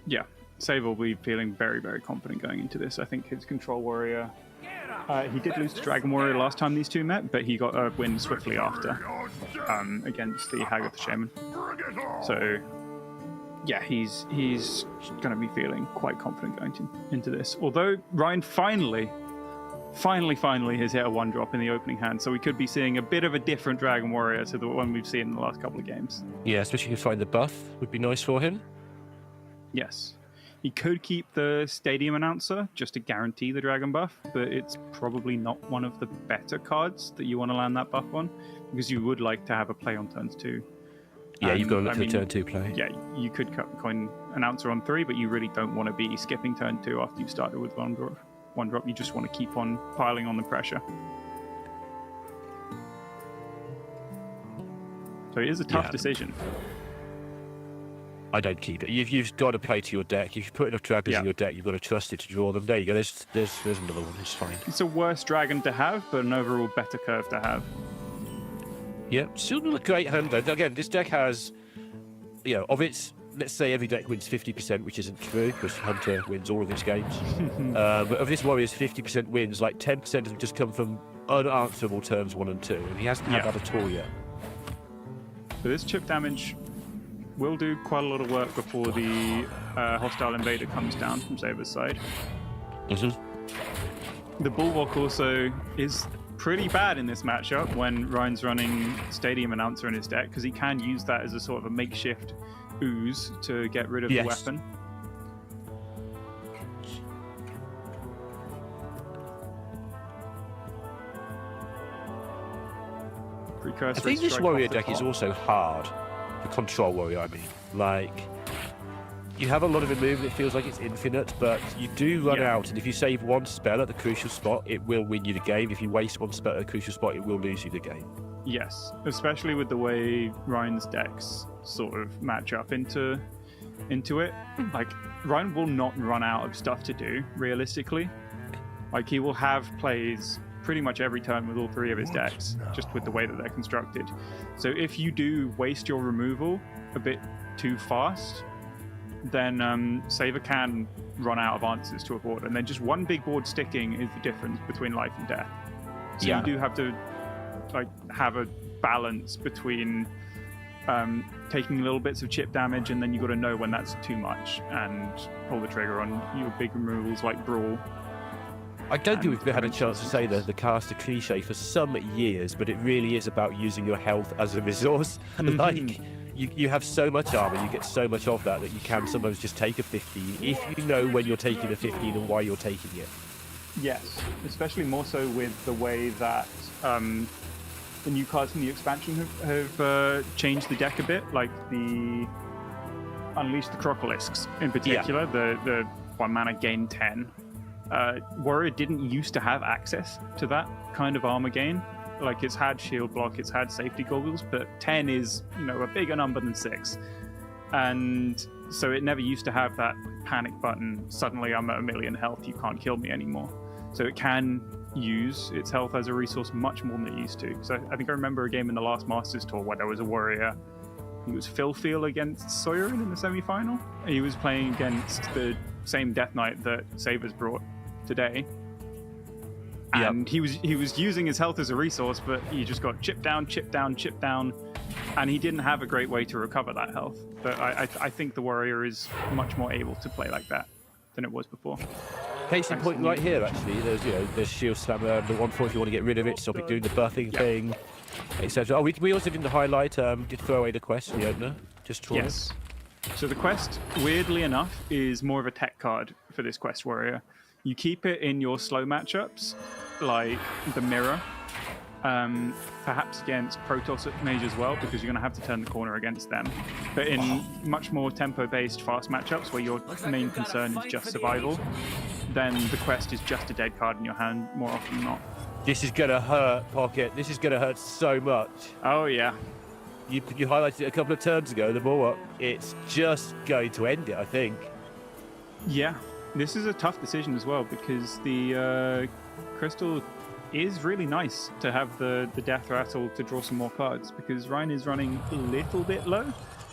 Yeah, Save will be feeling very, very confident going into this. I think his Control Warrior... he did lose to Dragon Warrior last time these two met, but he got a win swiftly after against the Haggoth Shaman. So, yeah, he's going to be feeling quite confident going into this. Although Ryan finally has hit a 1-drop in the opening hand, so we could be seeing a bit of a different Dragon Warrior to the one we've seen in the last couple of games. Yeah, especially if you find the buff would be nice for him. Yes. He could keep the Stadium Announcer just to guarantee the Dragon buff, but it's probably not one of the better cards that you want to land that buff on, because you would like to have a play on turns 2. Yeah, you've got to look for the turn 2 play. Yeah, you could cut coin Announcer on 3, but you really don't want to be skipping turn 2 after you've started with 1-drop. You just want to keep on piling on the pressure. So it is a tough decision. I don't keep it. You've got to play to your deck. If you put enough dragons in your deck, you've got to trust it to draw them. There you go. There's another one. It's fine. It's a worse dragon to have, but an overall better curve to have. Yeah, still not a great hand though. Again, this deck has, of its, let's say every deck wins 50%, which isn't true because Hunter wins all of its games. But of this Warrior's 50% wins, like 10% of them just come from unanswerable turns 1 and 2, and he hasn't had that at all yet. So this chip damage will do quite a lot of work before the hostile invader comes down from Saber's side. The Bulwark also is pretty bad in this matchup when Ryan's running Stadium Announcer in his deck, because he can use that as a sort of a makeshift ooze to get rid of the weapon. I think this Warrior deck is also hard. The Control Warrior, I mean. Like, you have a lot of the movement, it feels like it's infinite, but you do run out, and if you save one spell at the crucial spot, it will win you the game. If you waste one spell at a crucial spot, it will lose you the game. Yes, especially with the way Ryan's decks sort of match up into it. Like, Ryan will not run out of stuff to do, realistically. Like, he will have plays pretty much every turn with all 3 of his decks, just with the way that they're constructed. So if you do waste your removal a bit too fast, then Saber can run out of answers to a board, and then just one big board sticking is the difference between life and death. So you do have to have a balance between taking little bits of chip damage, and then you've got to know when that's too much and pull the trigger on your big removals like Brawl. I don't think we've had a chance to say the caster cliche for some years, but it really is about using your health as a resource. Like, you have so much armor, you get so much of that you can sometimes just take a 15 if you know when you're taking a 15 and why you're taking it. Yes, especially more so with the way that the new cards from the expansion have changed the deck a bit, like the Unleash the Crocolisks in particular, the 1 mana gain 10. Warrior didn't used to have access to that kind of armor gain. Like, it's had shield block, it's had safety goggles, but 10 is, a bigger number than 6. And so it never used to have that panic button, suddenly I'm at 1,000,000 health, you can't kill me anymore. So it can use its health as a resource much more than it used to. So I think I remember a game in the last Masters Tour where there was a Warrior, he was Philfield against Soyerin in the semi-final. He was playing against the same Death Knight that Sabers brought today, and he was using his health as a resource, but he just got chip down, and he didn't have a great way to recover that health. But I think the Warrior is much more able to play like that than it was before. Case in point right here, actually, there's Shield Slammer, the 1-4 if you want to get rid of it, stop it doing the buffing thing, etc. Oh, we also didn't highlight, did throw away the quest, the opener, just draw. Yes. So the quest, weirdly enough, is more of a tech card for this quest Warrior. You keep it in your slow matchups, like the Mirror, perhaps against Protoss Mage as well, because you're going to have to turn the corner against them. But in much more tempo-based fast matchups, where your main concern is just survival, then the quest is just a dead card in your hand more often than not. This is going to hurt, Pocket. This is going to hurt so much. Oh, yeah. You highlighted it a couple of turns ago, the Bulwark. It's just going to end it, I think. Yeah. This is a tough decision as well, because the Crystal is really nice to have the Death Rattle to draw some more cards, because Ryan is running a little bit low.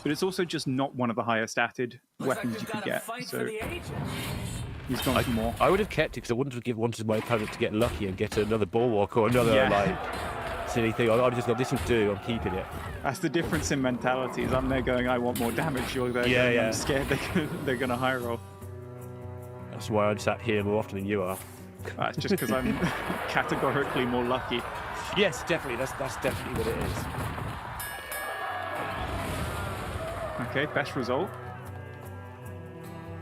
but it's also just not one of the higher statted weapons you could get. So he's gone for more. I would have kept it because I wouldn't have wanted my opponent to get lucky and get another bulwark or another like silly thing. I'd just go, this will do. I'm keeping it. That's the difference in mentalities. I'm there going, I want more damage. You're there going, I'm scared they're going to high roll. That's why I'm sat here more often than you are. That's just because I'm categorically more lucky. Yes, definitely. That's definitely what it is. Okay, best result.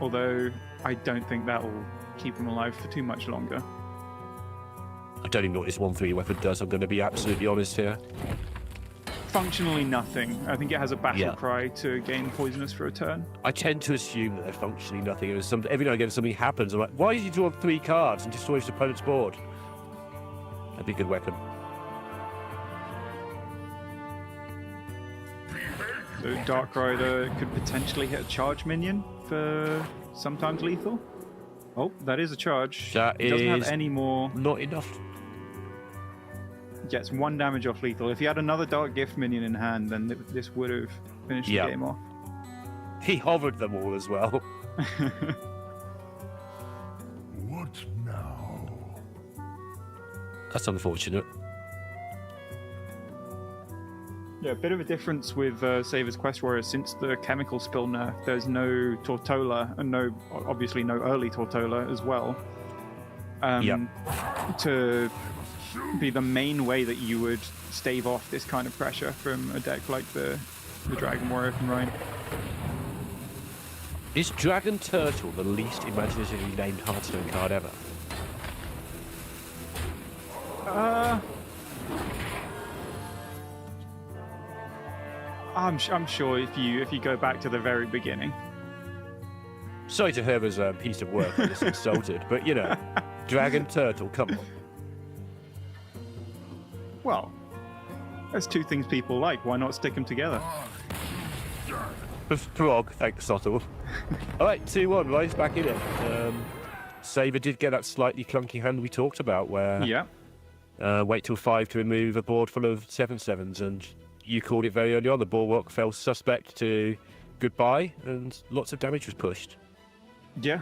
Although I don't think that will keep him alive for too much longer. I don't even know what this 1/3 weapon does. I'm going to be absolutely honest here. Functionally nothing. I think it has a battle cry to gain poisonous for a turn. I tend to assume that they're functionally nothing. Every now and again something happens. I'm like, why did you draw 3 cards and destroy his opponent's board? That'd be a good weapon. So Dark Rider could potentially hit a charge minion for sometimes lethal. Oh, that is a charge. That doesn't have any more. Not enough. Gets 1 damage off lethal. If he had another Dark Gift minion in hand, then this would have finished the game off. He hovered them all as well. What now? That's unfortunate. Yeah, a bit of a difference with Saver's Quest Warrior since the chemical spill nerf. There's no Tortola and obviously no early Tortola as well. To be the main way that you would stave off this kind of pressure from a deck like the Dragon Warrior from Rhine. Is Dragon Turtle the least imaginatively named Hearthstone card ever? I'm sure if you go back to the very beginning. Sorry to Herber's piece of work. I just insulted, but you know, Dragon Turtle, come on. Well, there's 2 things people like. Why not stick them together? Prog, thanks, Sottle. All right, 2-1, Rise back in it. Saber did get that slightly clunky hand we talked about, where wait till 5 to remove a board full of 7/7s, and you called it very early on. The bulwark fell suspect to goodbye, and lots of damage was pushed. Yeah,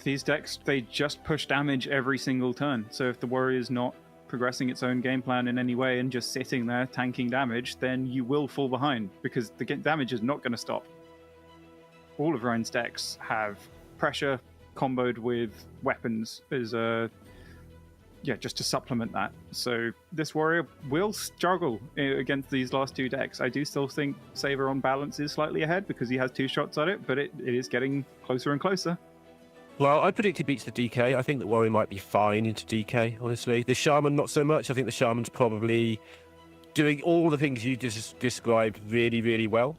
these decks, they just push damage every single turn. So if the warrior's not progressing its own game plan in any way and just sitting there tanking damage, then you will fall behind because the damage is not going to stop. All of Rhine's decks have pressure comboed with weapons as just to supplement that. So this warrior will struggle against these last 2 decks. I do still think Saver on balance is slightly ahead because he has 2 shots at it, but it is getting closer and closer. Well, I predict he beats the DK. I think the warrior might be fine into DK, honestly. The shaman, not so much. I think the shaman's probably doing all the things you just described really, really well.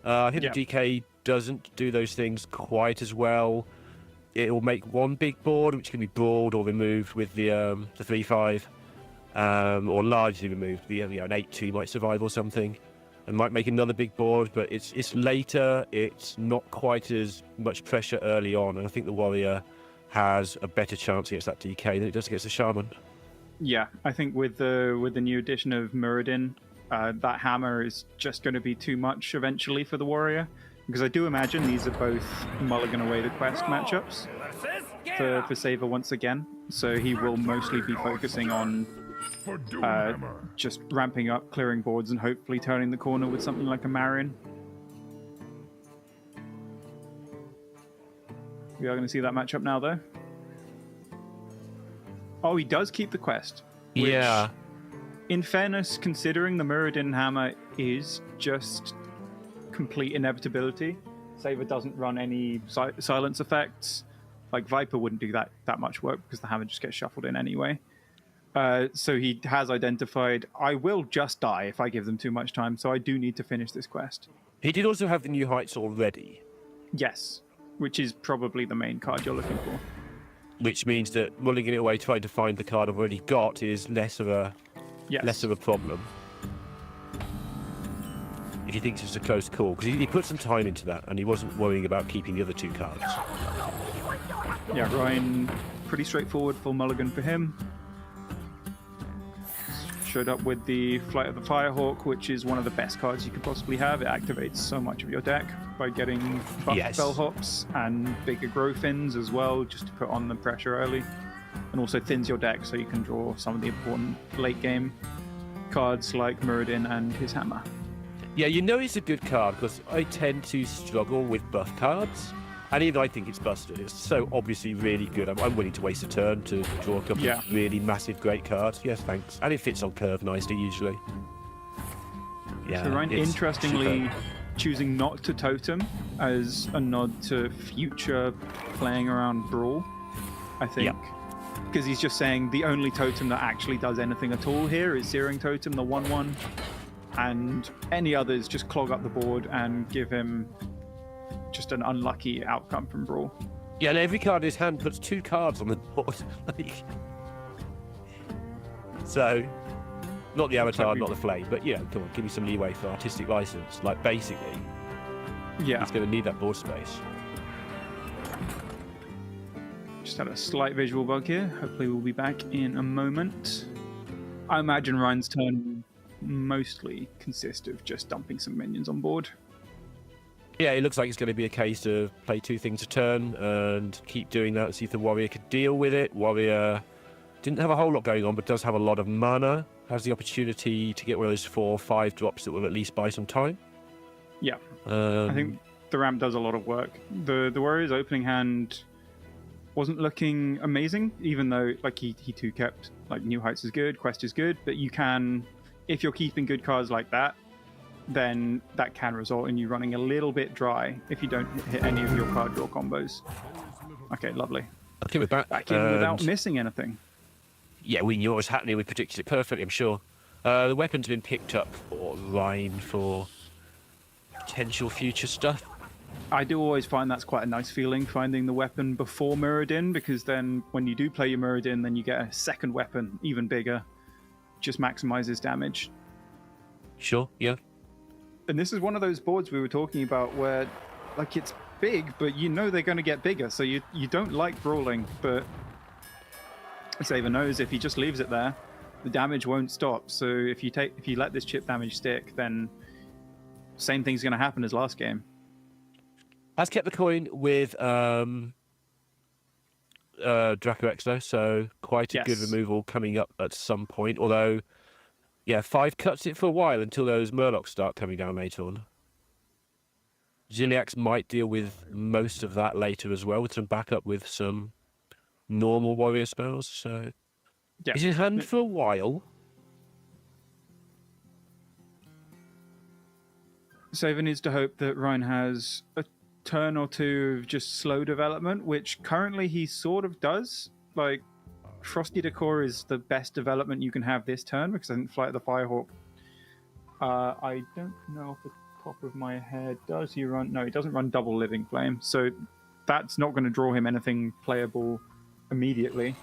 I think the DK doesn't do those things quite as well. It will make 1 big board, which can be brawled or removed with the 3/5, or largely removed. An 8/2 might survive or something, and might make another big board. But it's later. It's not quite as much pressure early on, and I think the warrior has a better chance against that DK than it does against the shaman. Yeah, I think with the new addition of Muradin, that hammer is just going to be too much eventually for the warrior. Because I do imagine these are both mulligan away the quest matchups for Saver once again. So he will mostly be focusing on just ramping up, clearing boards, and hopefully turning the corner with something like a Marion. We are going to see that matchup now, though. Oh, he does keep the quest. Which, in fairness, considering the Muradin hammer is just complete inevitability. Saver doesn't run any silence effects. Like Viper wouldn't do that much work because the hammer just gets shuffled in anyway. So he has identified, I will just die if I give them too much time, so I do need to finish this quest. He did also have the New Heights already. Yes, which is probably the main card you're looking for. Which means that mulliganing it away trying to find the card I've already got is less of a problem. If he thinks it's a close call, because he put some time into that and he wasn't worrying about keeping the other 2 cards. Yeah, Ryan, pretty straightforward full mulligan for him. showed up with the Flight of the Firehawk, which is one of the best cards you could possibly have. It activates so much of your deck by getting buffed bellhops and bigger growthins as well, just to put on the pressure early. And also thins your deck so you can draw some of the important late game cards like Muradin and his hammer. Yeah, you know it's a good card because I tend to struggle with buff cards. And even I think it's busted. It's so obviously really good. I'm willing to waste a turn to draw a couple of really massive, great cards. Yes, thanks. And it fits on curve nicely, usually. Yeah. So Ryan, interestingly, choosing not to totem as a nod to future playing around Brawl, I think. Because he's just saying the only totem that actually does anything at all here is Searing Totem, the 1/1. And any others just clog up the board and give him just an unlucky outcome from Brawl. Yeah, and every card in his hand puts 2 cards on the board. So, not the Avatar, not the Flame, but yeah, come on, give me some leeway for artistic license. Like, basically, he's going to need that board space. Just had a slight visual bug here. Hopefully we'll be back in a moment. I imagine Ryan's turn mostly consist of just dumping some minions on board. Yeah, it looks like it's going to be a case of play 2 things a turn and keep doing that and see if the Warrior could deal with it. Warrior didn't have a whole lot going on, but does have a lot of mana. Has the opportunity to get one of those 4 or 5 drops that will at least buy some time. Yeah, I think the ramp does a lot of work. The Warrior's opening hand wasn't looking amazing, even though like he too kept like New Heights is good, Quest is good, but you can, if you're keeping good cards like that, then that can result in you running a little bit dry if you don't hit any of your card draw combos. Okay, lovely. Okay, with that. Back in without missing anything. Yeah, we knew what was happening. We predicted it perfectly, I'm sure. The weapon's been picked up for Rhine for potential future stuff. I do always find that's quite a nice feeling, finding the weapon before Muradin, because then when you do play your Muradin, then you get a second weapon, even bigger. Just maximizes damage. Sure, yeah. And this is one of those boards we were talking about where, like, it's big, but you know they're going to get bigger, so you don't like brawling, but Saver knows if he just leaves it there, the damage won't stop. So if you let this chip damage stick, then same thing's going to happen as last game. Has kept the coin with Draco X though, so quite a good removal coming up at some point, although... Yeah, 5 cuts it for a while until those Murlocs start coming down later on. Ziliax might deal with most of that later as well, with some backup with some normal warrior spells. So, is in hand for a while. Saver needs to hope that Ryan has a turn or two of just slow development, which currently he sort of does. Like, Frosty Decor is the best development you can have this turn, because I think Flight of the Firehawk, I don't know off the top of my head, does he run? No, he doesn't run double Living Flame, so that's not going to draw him anything playable immediately.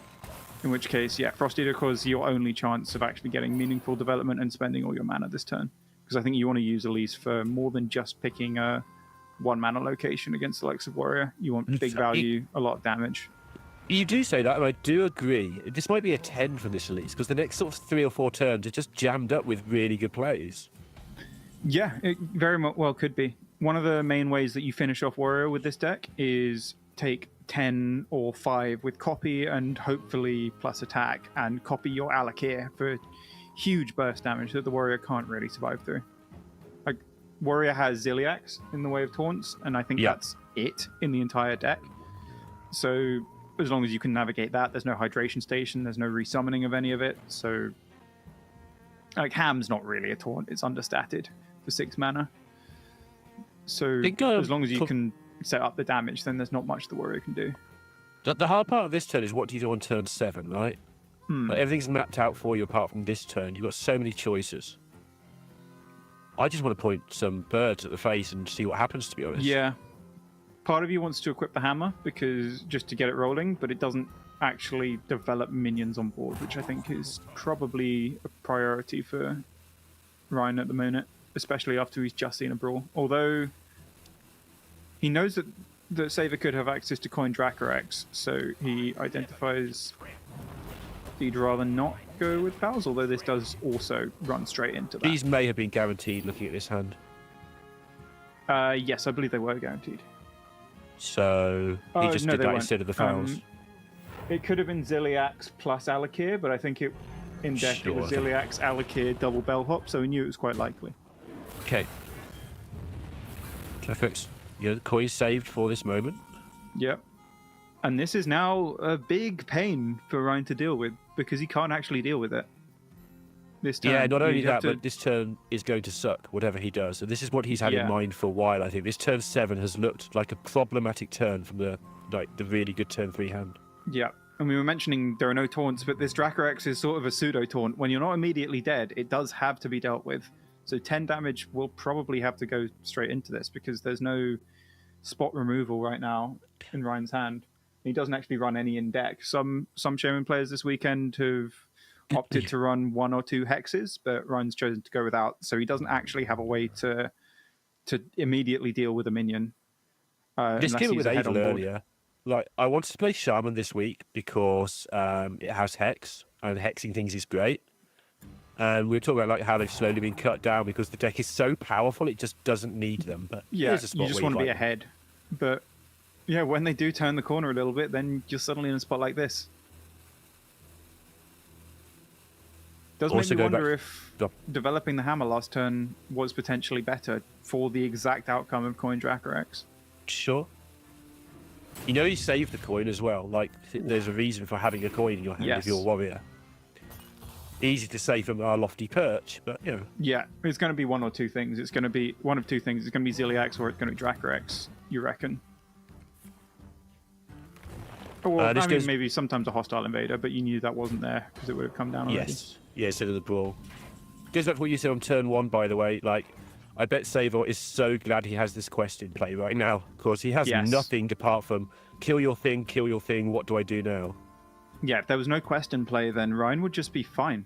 In which case, yeah, Frosty Decor is your only chance of actually getting meaningful development and spending all your mana this turn. Because I think you want to use Elise for more than just picking a 1 mana location against the likes of Warrior. You want big value, a lot of damage. You do say that, and I do agree. This might be a 10 from this release, because the next sort of 3 or 4 turns are just jammed up with really good plays. Yeah, it very well could be. One of the main ways that you finish off Warrior with this deck is take 10 or 5 with copy and hopefully plus attack, and copy your Alakir for huge burst damage that the Warrior can't really survive through. Like, Warrior has Ziliax in the way of taunts, and I think that's it in the entire deck. So... as long as you can navigate that, there's no hydration station, there's no resummoning of any of it, so... like, Ham's not really a taunt, it's understated for 6 mana. So, as long as you can set up the damage, then there's not much the Warrior can do. The hard part of this turn is what do you do on turn 7, right? Like, everything's mapped out for you apart from this turn. You've got so many choices. I just want to point some birds at the face and see what happens, to be honest. Yeah. Part of you wants to equip the hammer because just to get it rolling, but it doesn't actually develop minions on board, which I think is probably a priority for Ryan at the minute, especially after he's just seen a brawl. Although he knows that Saver could have access to coin Dracorax, so he identifies he'd rather not go with Pals, although this does also run straight into that. These may have been guaranteed looking at this hand. Yes, I believe they were guaranteed. So he just no, did they that weren't. instead of the fouls. It could have been Ziliax plus Alakir, but I think it in deck it was Sure. Ziliax, Alakir, double bellhop, so we knew it was quite likely. Okay. Perfect. Yeah, the coin is saved for this moment. Yep. And this is now a big pain for Ryan to deal with because he can't actually deal with it. This turn. Yeah, not only You have that, to- but this turn is going to suck, whatever he does. So this is what he's had Yeah. in mind for a while, I think. This turn 7 has looked like a problematic turn from the really good turn 3 hand. Yeah. And we were mentioning there are no taunts, but this Dracorex is sort of a pseudo taunt. When you're not immediately dead, it does have to be dealt with. So 10 damage will probably have to go straight into this because there's no spot removal right now in Ryan's hand. He doesn't actually run any in deck. Some Shaman players this weekend have opted to run 1 or 2 hexes, but Ryan's chosen to go without. So he doesn't actually have a way to immediately deal with a minion. Just unless give it he's with ahead Adel on board. earlier. Like, I wanted to play Shaman this week because it has Hex, and hexing things is great. And we were talking about like how they've slowly been cut down because the deck is so powerful, it just doesn't need them. But Yeah, here's a spot you just where want to be like- ahead. But yeah, when they do turn the corner a little bit, then you're suddenly in a spot like this. Does Also make me go back- wonder if Go. developing the hammer last turn was potentially better for the exact outcome of Coin Dracorex. Sure. You know, you save the coin as well. Like, there's a reason for having a coin in your hand Yes. if you're a warrior. Easy to say from our lofty perch, but you know. Yeah, it's going to be one or two things. It's going to be one of two things. It's going to be Ziliax or it's going to be Dracorex, you reckon? Or, I this mean, goes- maybe sometimes a hostile invader, but you knew that wasn't there because it would have come down already. Yes. Yeah, instead of the brawl. Goes back to what you said on turn 1, by the way. Like, I bet Savor is so glad he has this quest in play right now because he has Yes. nothing apart from kill your thing, what do I do now? Yeah, if there was no quest in play, then Ryan would just be fine.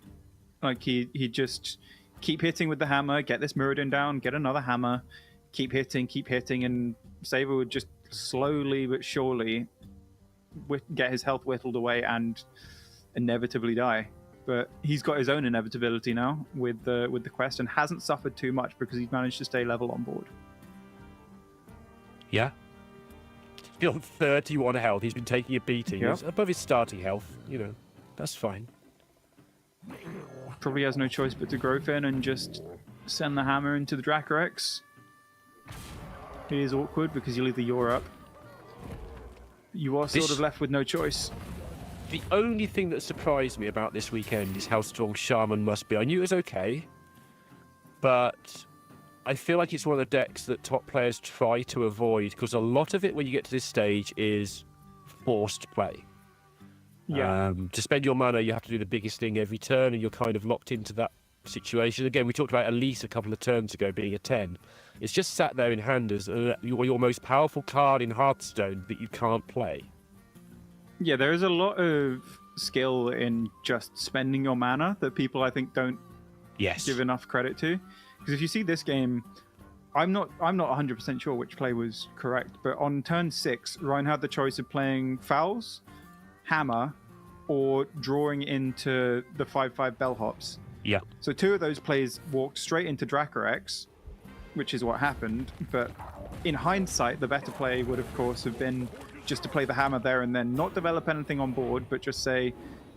Like, he'd just keep hitting with the hammer, get this Mirrodin down, get another hammer, keep hitting, and Saber would just slowly but surely get his health whittled away and inevitably die. But he's got his own inevitability now with the quest and hasn't suffered too much because he's managed to stay level on board. Yeah. Still on 31 health. He's been taking a beating. Yep. He's above his starting health. You know, that's fine. Probably has no choice but to growth in and just send the hammer into the Dracorex. It is awkward because you leave the Yor up. You are sort This- of left with no choice. The only thing that surprised me about this weekend is how strong Shaman must be. I knew it was okay, but I feel like it's one of the decks that top players try to avoid because a lot of it when you get to this stage is forced play. Yeah. To spend your mana, you have to do the biggest thing every turn, and you're kind of locked into that situation. Again, we talked about Elise a couple of turns ago being a 10. It's just sat there in hand as your most powerful card in Hearthstone that you can't play. Yeah, there is a lot of skill in just spending your mana that people I think don't Yes. give enough credit to. Because if you see this game, I'm not 100% sure which play was correct, but on turn 6, Ryan had the choice of playing Fouls, Hammer, or drawing into the 5/5 Bellhops. Yeah. So 2 of those plays walked straight into Dracorex, which is what happened. But in hindsight, the better play would, of course, have been just to play the hammer there and then not develop anything on board, but just say,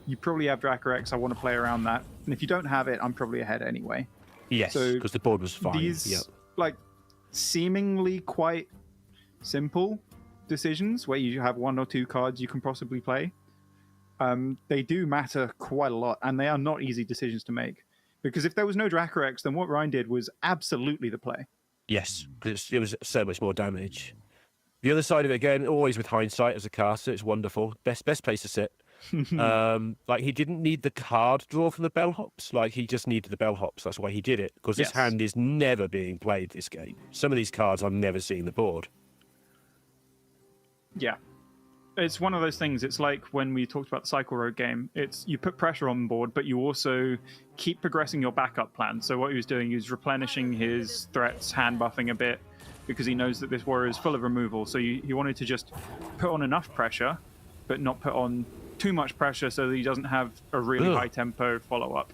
you probably have Dracorex, I want to play around that. And if you don't have it, I'm probably ahead anyway. Yes, So because the board was fine. These, Yeah. like, seemingly quite simple decisions where you have 1 or 2 cards you can possibly play, they do matter quite a lot, and they are not easy decisions to make. Because if there was no Dracorex, then what Ryan did was absolutely the play. Yes, because it was so much more damage. The other side of it, again, always with hindsight as a caster, it's wonderful. Best place to sit. Like, he didn't need the card draw from the bellhops. Like, he just needed the bellhops. That's why he did it. Because this Yes. hand is never being played this game. Some of these cards I'm never seeing the board. Yeah. It's one of those things. It's like when we talked about the Cycle Road game. It's you put pressure on board, but you also keep progressing your backup plan. So what he was doing is replenishing his threats, hand buffing a bit, because he knows that this warrior is full of removal. So he wanted to just put on enough pressure, but not put on too much pressure so that he doesn't have a really high tempo follow up.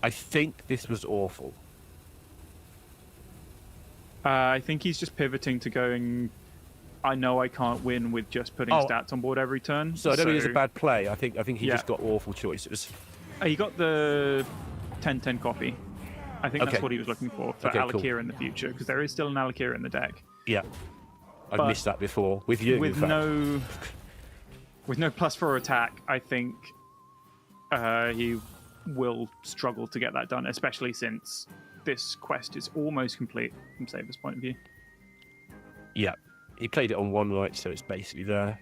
I think this was awful. I think he's just pivoting to going, I know I can't win with just putting stats on board every turn. So I don't think it's a bad play. I think he just got awful choices. He got the 10-10 copy. I think that's what he was looking for Alakir in the future, because there is still an Alakir in the deck. Yeah. I've missed that before. With you, with no +4 attack, I think he will struggle to get that done, especially since this quest is almost complete from Saber's point of view. Yeah. He played it on 1 right, so it's basically there.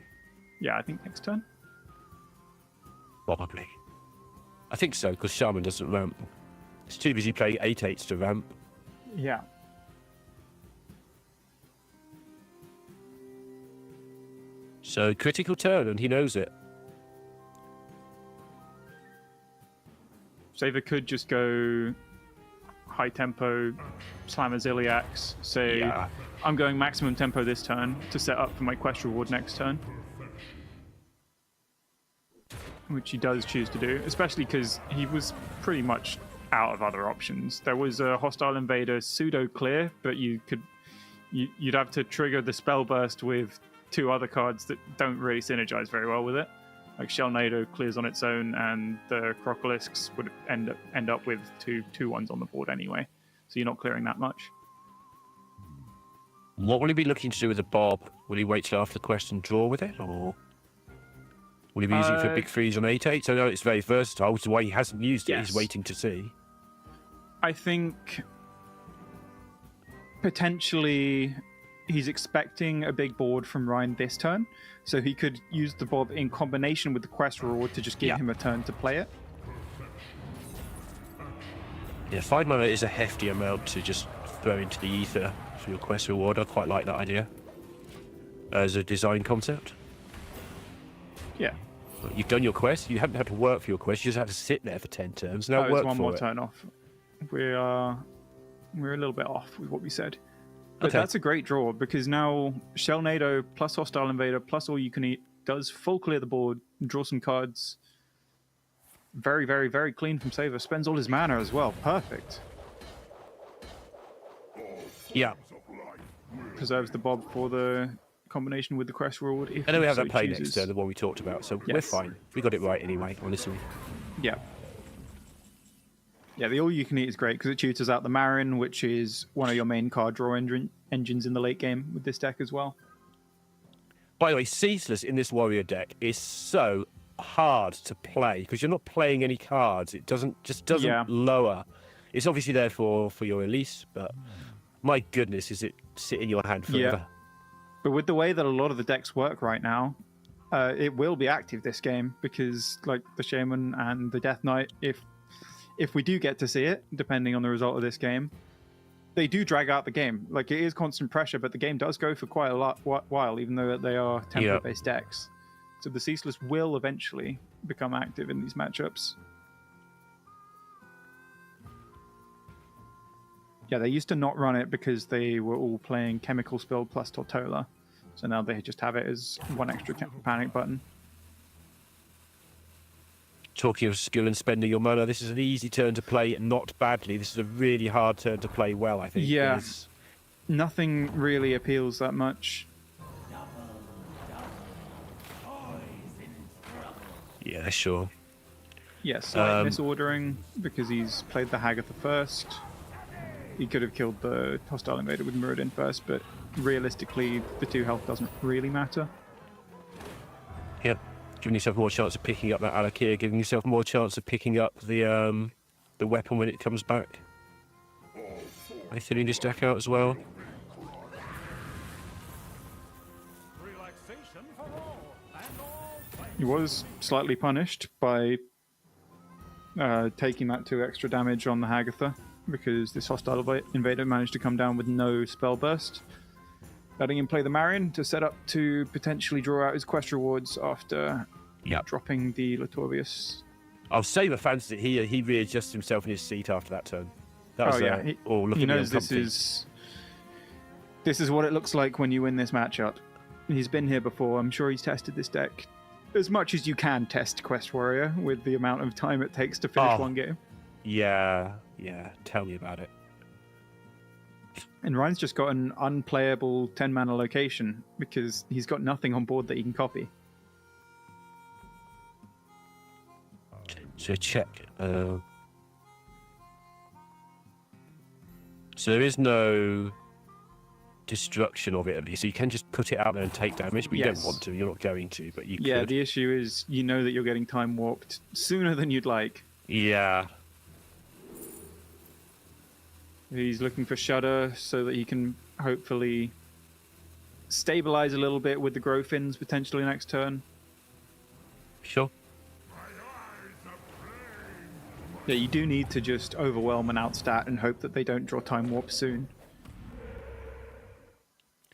Yeah, I think next turn. Probably. I think so, because Shaman doesn't ramp. It's too busy playing 8/8s to ramp. Yeah. So, critical turn, and he knows it. Saber could just go high tempo, slam a Ziliax, say, I'm going maximum tempo this turn to set up for my quest reward next turn. Which he does choose to do, especially because he was pretty much out of other options. There was a hostile invader pseudo clear, but you'd have to trigger the spell burst with 2 other cards that don't really synergize very well with it. Like Shellnado clears on its own, and the Crocolisks would end up with two ones on the board anyway. So you're not clearing that much. What will he be looking to do with the Bob? Will he wait till after the quest and draw with it, or will he be using it for big freeze on 8/8? I know it's very versatile, which is why he hasn't used it. He's waiting to see. I think potentially he's expecting a big board from Ryan this turn, so he could use the Bob in combination with the quest reward to just give him a turn to play it. Yeah, 5 mana is a hefty amount to just throw into the ether for your quest reward. I quite like that idea as a design concept. Yeah. You've done your quest. You haven't had to work for your quest. You just had to sit there for 10 turns. Now work it's one for more it. turn off. We're a little bit off with what we said. But that's a great draw, because now Shellnado plus Hostile Invader plus All You Can Eat does full clear the board, draw some cards. Very, very, very clean from Saver. Spends all his mana as well. Perfect. Yeah. Preserves the Bob for the combination with the quest reward. And then we have that play next turn, the one we talked about. So we're fine. We got it right anyway, honestly. Yeah. Yeah, the All You Can Eat is great because it tutors out the Marin, which is one of your main card draw engines in the late game with this deck as well. By the way, Ceaseless in this Warrior deck is so hard to play because you're not playing any cards. It doesn't lower. It's obviously there for your release, but my goodness, is it sit in your hand forever? Yeah. But with the way that a lot of the decks work right now, it will be active this game because, like the Shaman and the Death Knight, if we do get to see it, depending on the result of this game, they do drag out the game. Like, it is constant pressure, but the game does go for quite a while, even though they are tempo-based decks. So the Ceaseless will eventually become active in these matchups. Yeah, they used to not run it because they were all playing Chemical Spill plus Tortola. So now they just have it as one extra panic button. Talking of skill and spending your mana, this is an easy turn to play, not badly. This is a really hard turn to play well, I think. Yeah, nothing really appeals that much. Yeah, sure. Yeah, slight misordering because he's played the Hagatha first. He could have killed the Hostile Invader with Muradin first, but realistically, the 2 health doesn't really matter. Yep. Giving yourself more chance of picking up that Alakir, giving yourself more chance of picking up the weapon when it comes back. I'm thinning this deck out as well. He was slightly punished by taking that 2 extra damage on the Hagatha because this Hostile Invader managed to come down with no spell burst. Letting him play the Marin to set up to potentially draw out his quest rewards after dropping the Latorvius. I'll say the fans that he readjusts himself in his seat after that turn. That was, he knows this is what it looks like when you win this matchup. He's been here before. I'm sure he's tested this deck as much as you can test Quest Warrior with the amount of time it takes to finish one game. Yeah. Tell me about it. And Ryan's just got an unplayable 10-mana location because he's got nothing on board that he can copy. So check. So there is no destruction of it at least. So you can just put it out there and take damage, but you don't want to. You're not going to, but you Yeah, could. the issue is you know that you're getting time warped sooner than you'd like. Yeah. He's looking for Shudder so that he can hopefully stabilize a little bit with the Growfins potentially next turn. Sure. Yeah, you do need to just overwhelm and outstat and hope that they don't draw time warp soon.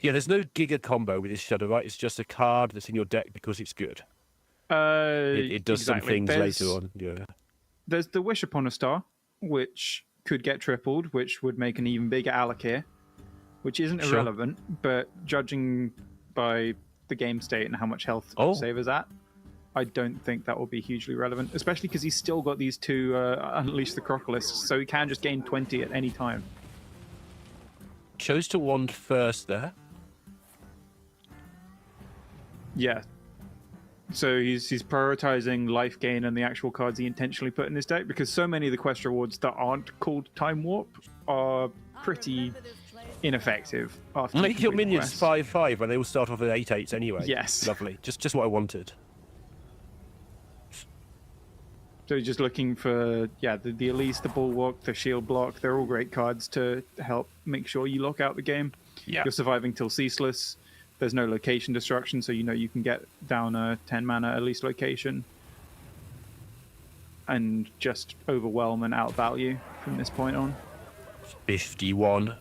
Yeah, there's no Giga combo with this Shudder, right? It's just a card that's in your deck because it's good. It does some things later on. Yeah. There's the Wish Upon a Star, which could get tripled, which would make an even bigger Alakir, which isn't irrelevant, but judging by the game state and how much health Saver's at, I don't think that will be hugely relevant, especially because he's still got these two Unleash the Crocolists, so he can just gain 20 at any time. Chose to wand first there. Yeah. So he's prioritizing life gain and the actual cards he intentionally put in his deck, because so many of the quest rewards that aren't called Time Warp are pretty ineffective. After Make your minions 5/5 when they all start off at 8/8s anyway. Yes. Lovely. Just what I wanted. So just looking for, the Elise, the Bulwark, the Shield Block. They're all great cards to help make sure you lock out the game. Yeah. You're surviving till Ceaseless. There's no location destruction, so you know you can get down a 10-mana Elise location and just overwhelm and outvalue from this point on. 51,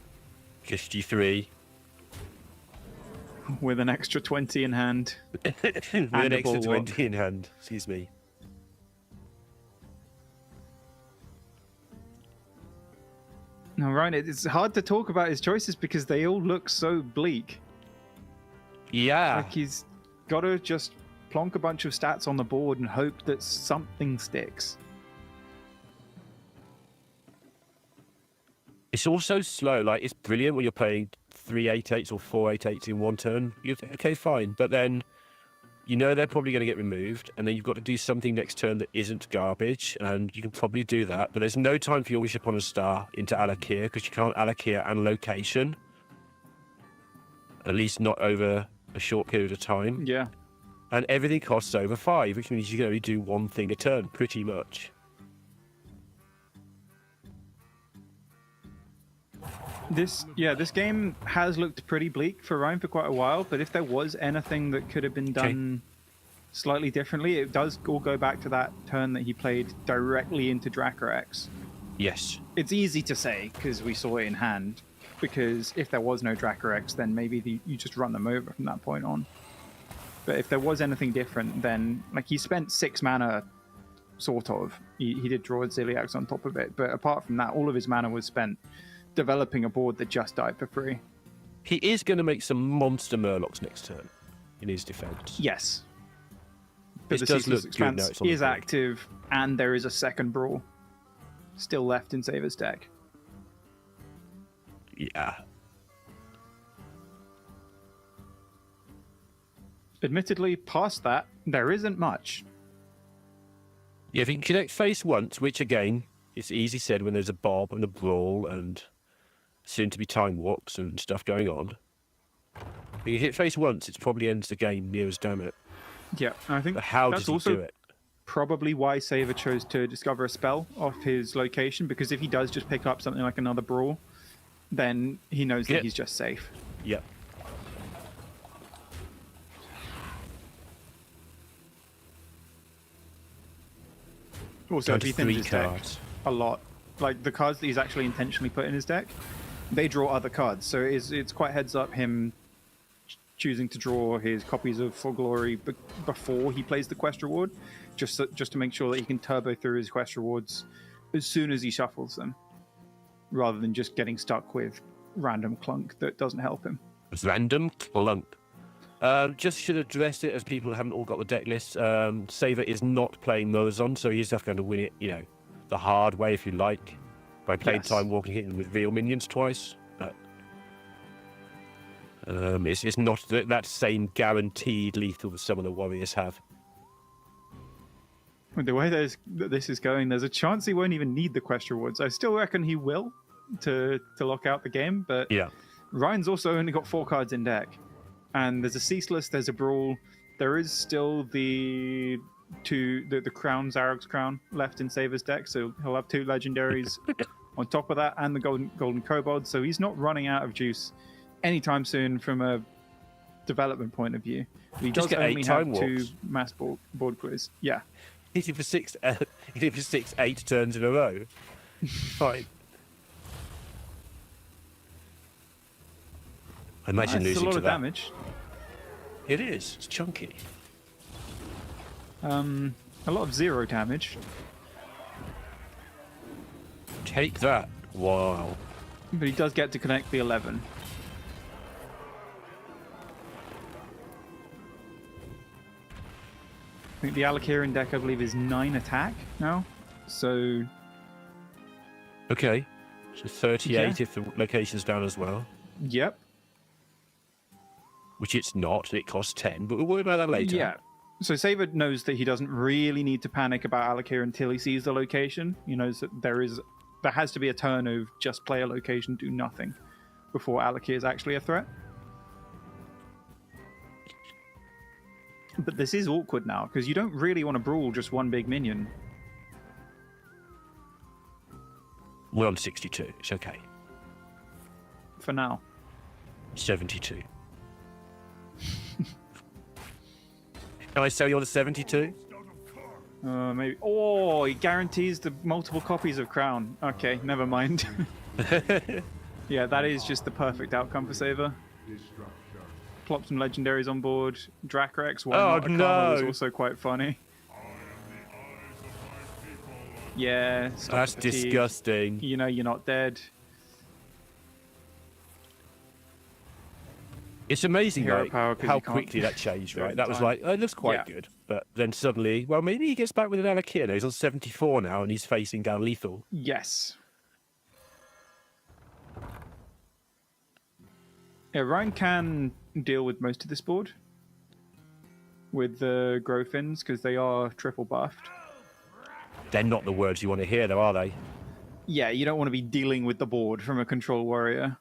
53. With an extra 20 in hand. With an extra 20 in hand, excuse me. No, Ryan, it's hard to talk about his choices because they all look so bleak. Yeah. Like he's got to just plonk a bunch of stats on the board and hope that something sticks. It's also slow. Like, it's brilliant when you're playing 3 8/8s or 4 8/8s in one turn. You think, okay, fine. But then you know they're probably going to get removed, and then you've got to do something next turn that isn't garbage, and you can probably do that. But there's no time for your Wish Upon a Star into Alakir, because you can't Alakir and location. At least not over a short period of time. Yeah. And everything costs over 5, which means you can only do one thing a turn, pretty much. This game has looked pretty bleak for Ryan for quite a while, but if there was anything that could have been done slightly differently, it does all go back to that turn that he played directly into Dracorex. Yes. It's easy to say, because we saw it in hand, because if there was no Dracorex, then maybe you just run them over from that point on. But if there was anything different, then, like, he spent 6 mana, sort of. He did draw Ziliax on top of it, but apart from that, all of his mana was spent developing a board that just died for free. He is going to make some monster Murlocs next turn, in his defense. Yes. But This the does Ceaseless look good now Expanse it's on the is board. active, and there is a second Brawl still left in Saver's deck. Yeah. Admittedly, past that, there isn't much. Yeah, if you can connect face once, which again, it's easy said when there's a Bob and a Brawl and soon to be Time Warps and stuff going on. If you hit face once, it probably ends the game near as damn it. Yeah, I think But how that's does he also do it? probably why Saver chose to discover a spell off his location, because if he does just pick up something like another Brawl, then he knows that he's just safe. Yep. Also, Down if to he thins 3 his deck cards. a lot, like the cards that he's actually intentionally put in his deck, they draw other cards. So it's quite heads up him choosing to draw his copies of For Glory before he plays the quest reward, just to make sure that he can turbo through his quest rewards as soon as he shuffles them, rather than just getting stuck with random clunk that doesn't help him. Random clunk. Just should address it as people haven't all got the deck list. Saver is not playing Morazon, so he's just going to win it, the hard way, if you like, by playing Time Walking in with Veil minions twice. But it's not that same guaranteed lethal that some of the warriors have. With the way this is going, there's a chance he won't even need the quest rewards. I still reckon he will to lock out the game, but yeah. Ryan's also only got 4 cards in deck. And there's a Ceaseless, there's a Brawl. There is still the Crown, Zarog's Crown, left in Saver's deck, so he'll have 2 legendaries on top of that, and the Golden Kobold, so he's not running out of juice anytime soon from a development point of view. He Just does get only 8 have time 2 walks. mass board quiz. Yeah. Hit him for 8 turns in a row. Fine. I imagine That's losing a lot to of that. damage. It is. It's chunky. A lot of 0 damage. Take that. Wow. But he does get to connect the 11. I think the Alakirin deck, I believe, is 9 attack now. So... Okay. So 38 Yeah. if the location's down as well. Yep. Which it's not. It costs 10, but we'll worry about that later. Yeah. So Saver knows that he doesn't really need to panic about Alakir until he sees the location. He knows that there has to be a turn of just play a location, do nothing, before Alakir is actually a threat. But this is awkward now, because you don't really want to brawl just one big minion. We're on 62. It's okay. For now. 72. Can I sell you on the 72? Maybe. Oh, he guarantees the multiple copies of Crown. Okay, never mind. Yeah, that is just the perfect outcome for Saver. Plop some legendaries on board. Dracorex, why not? Akama was also quite funny. Yeah, stop That's the fatigue. disgusting. You know you're not dead. It's amazing Hero like, power 'cause how you can't quickly that changed, do it right? in That was time. like, oh, it looks quite Yeah. good. But then suddenly, well, maybe he gets back with an Alakir. He's on 74 now and he's facing down lethal. Yes. Yeah, Ryan can deal with most of this board with the Growfins because they are triple buffed. They're not the words you want to hear, though, are they? Yeah, you don't want to be dealing with the board from a control warrior.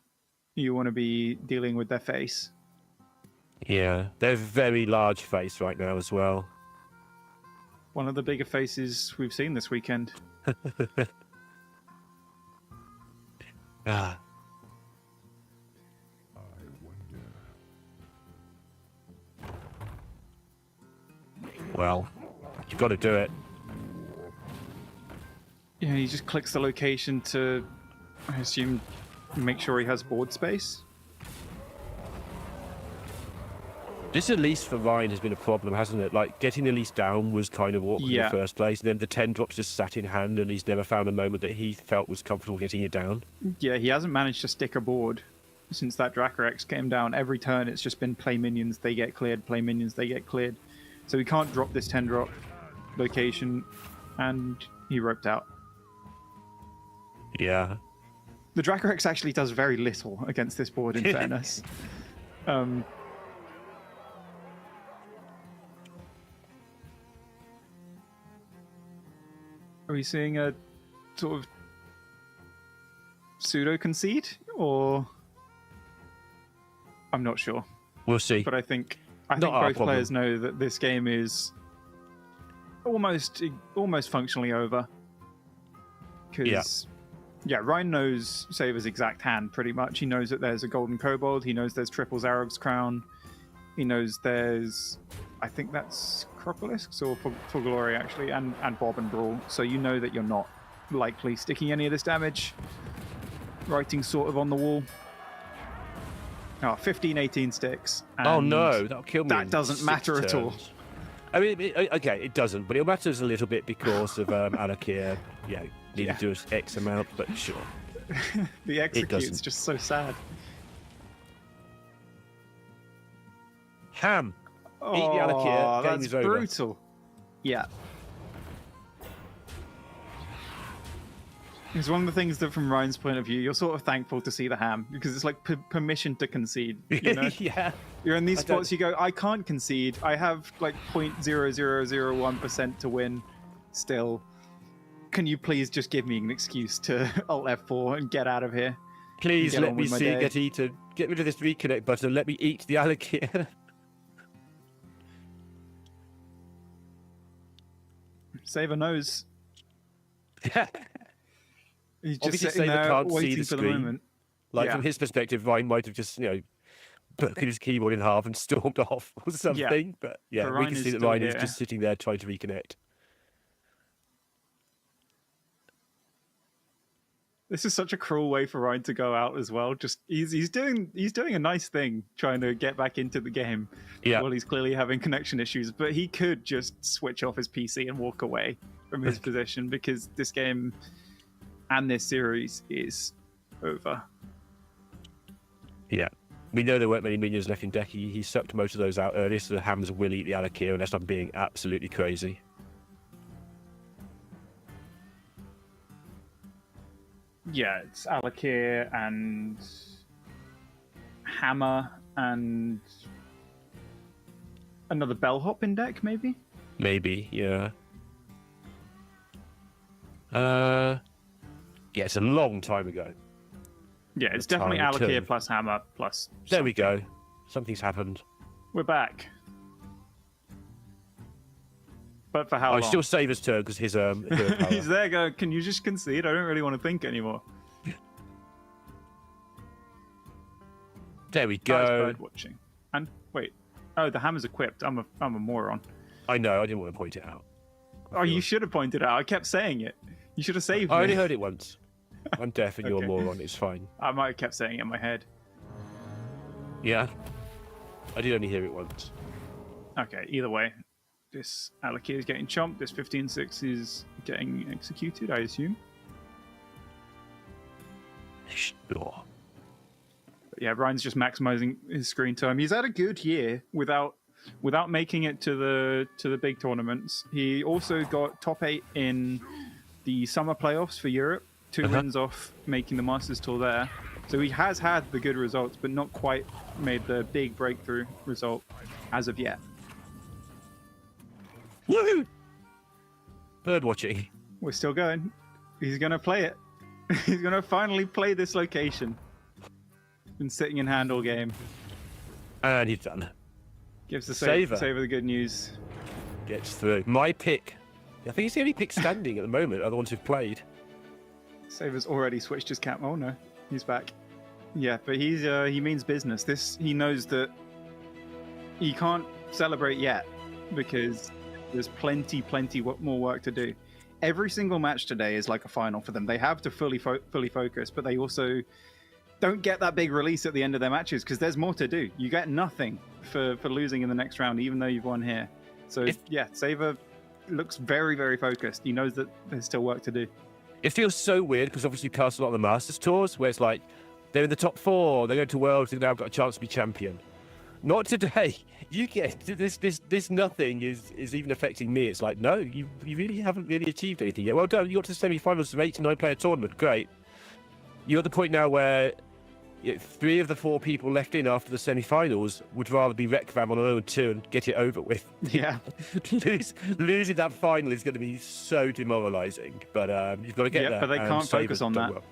You want to be dealing with their face. Yeah, they're very large face right now as well. One of the bigger faces we've seen this weekend. Ah. Well, you've got to do it. Yeah, he just clicks the location to, I assume, make sure he has board space. This Elise for Ryan has been a problem, hasn't it? Like, getting Elise down was kind of awkward in Yeah. the first place, and then the 10 drops just sat in hand, and he's never found a moment that he felt was comfortable getting it down. Yeah, he hasn't managed to stick a board since that Dracorex came down. Every turn it's just been play minions, they get cleared, play minions, they get cleared. So he can't drop this 10 drop location, and he roped out. Yeah. The Dracorex actually does very little against this board, in fairness. Are we seeing a sort of pseudo concede, or I'm not sure. We'll see. But I think Not our both problem. players know that this game is almost functionally over. Because yeah, Ryan knows Saver's exact hand pretty much. He knows that there's a Golden Kobold. He knows there's triple Zarog's Crown. He knows there's, I think that's Crocolisks or for Glory actually, and Bob and Brawl. So you know that you're not likely sticking any of this damage. Writing sort of on the wall. Oh, 15, 18 sticks. Oh and no, that'll kill me. That in doesn't 6 matter at all. turns. I mean, okay, it doesn't, but it matters a little bit because of Alakir, needing to do X amount, but sure. The execute's doesn't. just so sad. Ham. Eat the Alakir. Game That's is over. brutal. Yeah. It's one of the things that, from Ryan's point of view, you're sort of thankful to see the ham because it's like permission to concede. You know? Yeah. You're in these spots, you go, I can't concede. I have like 0.0001% to win still. Can you please just give me an excuse to Alt F4 and get out of here? Please let me see get eaten. Get rid of this reconnect button. Let me eat the Alakir. Saver knows. He's just Obviously, sitting Saver there can't see waiting the for the screen. moment. Like, from his perspective, Ryan might have just, broken his keyboard in half and stormed off or something. But yeah, we can see that Ryan is just sitting there trying to reconnect. This is such a cruel way for Ryan to go out as well. Just he's doing a nice thing, trying to get back into the game. Yeah. While he's clearly having connection issues, but he could just switch off his PC and walk away from his position because this game and this series is over. Yeah. We know there weren't many minions left in deck. He sucked most of those out earlier, so the hams will eat the Alakir unless I'm being absolutely crazy. Yeah, it's Alakir and Hammer and another Bellhop in deck, maybe? Maybe, yeah. Yeah, it's a long time ago. Yeah, it's definitely Alakir plus Hammer plus... There we go. Something's happened. We're back. But for how long? I still save his turn because his He's there going, can you just concede? I don't really want to think anymore. There we go. Nice bird watching. And wait. Oh, the hammer's equipped. I'm a moron. I know, I didn't want to point it out. Oh, you should have pointed it out. I kept saying it. You should have saved me. I only heard it once. I'm deaf and you're a moron, it's fine. I might have kept saying it in my head. Yeah. I did only hear it once. Okay, either way. This Alakir is getting chomped. This 15-6 is getting executed, I assume. Sure. But yeah, Ryan's just maximizing his screen time. He's had a good year without making it to the big tournaments. He also got top 8 in the summer playoffs for Europe. 2 wins off making the Masters Tour there. So he has had the good results, but not quite made the big breakthrough result as of yet. Woohoo! Bird watching. We're still going. He's going to play it. He's going to finally play this location. Been sitting in hand all game. And he's done. Gives the Saver the good news. Gets through. My pick. I think he's the only pick standing at the moment, other ones who've played. Saver's already switched his cap. Oh no, he's back. Yeah, but he means business. He knows that he can't celebrate yet because there's plenty more work to do. Every single match today is like a final for them. They have to fully focus, but they also don't get that big release at the end of their matches because there's more to do. You get nothing for losing in the next round, even though you've won here. So yeah, Saver looks very, very focused. He knows that there's still work to do. It feels so weird because obviously you cast a lot of the Masters tours where it's like they're in the top 4, they're going to Worlds, they've now got a chance to be champion. Not today. You get this nothing is even affecting me. It's like, no, you really haven't really achieved anything yet. Well done, you got to the semi-finals of an 8 to 9 player tournament. Great. You're at the point now where 3 of the 4 people left in after the semi-finals would rather be Rekvam on 0-2 and get it over with. Yeah. Losing that final is going to be so demoralising. But you've got to get there. But they can't focus on that. Well.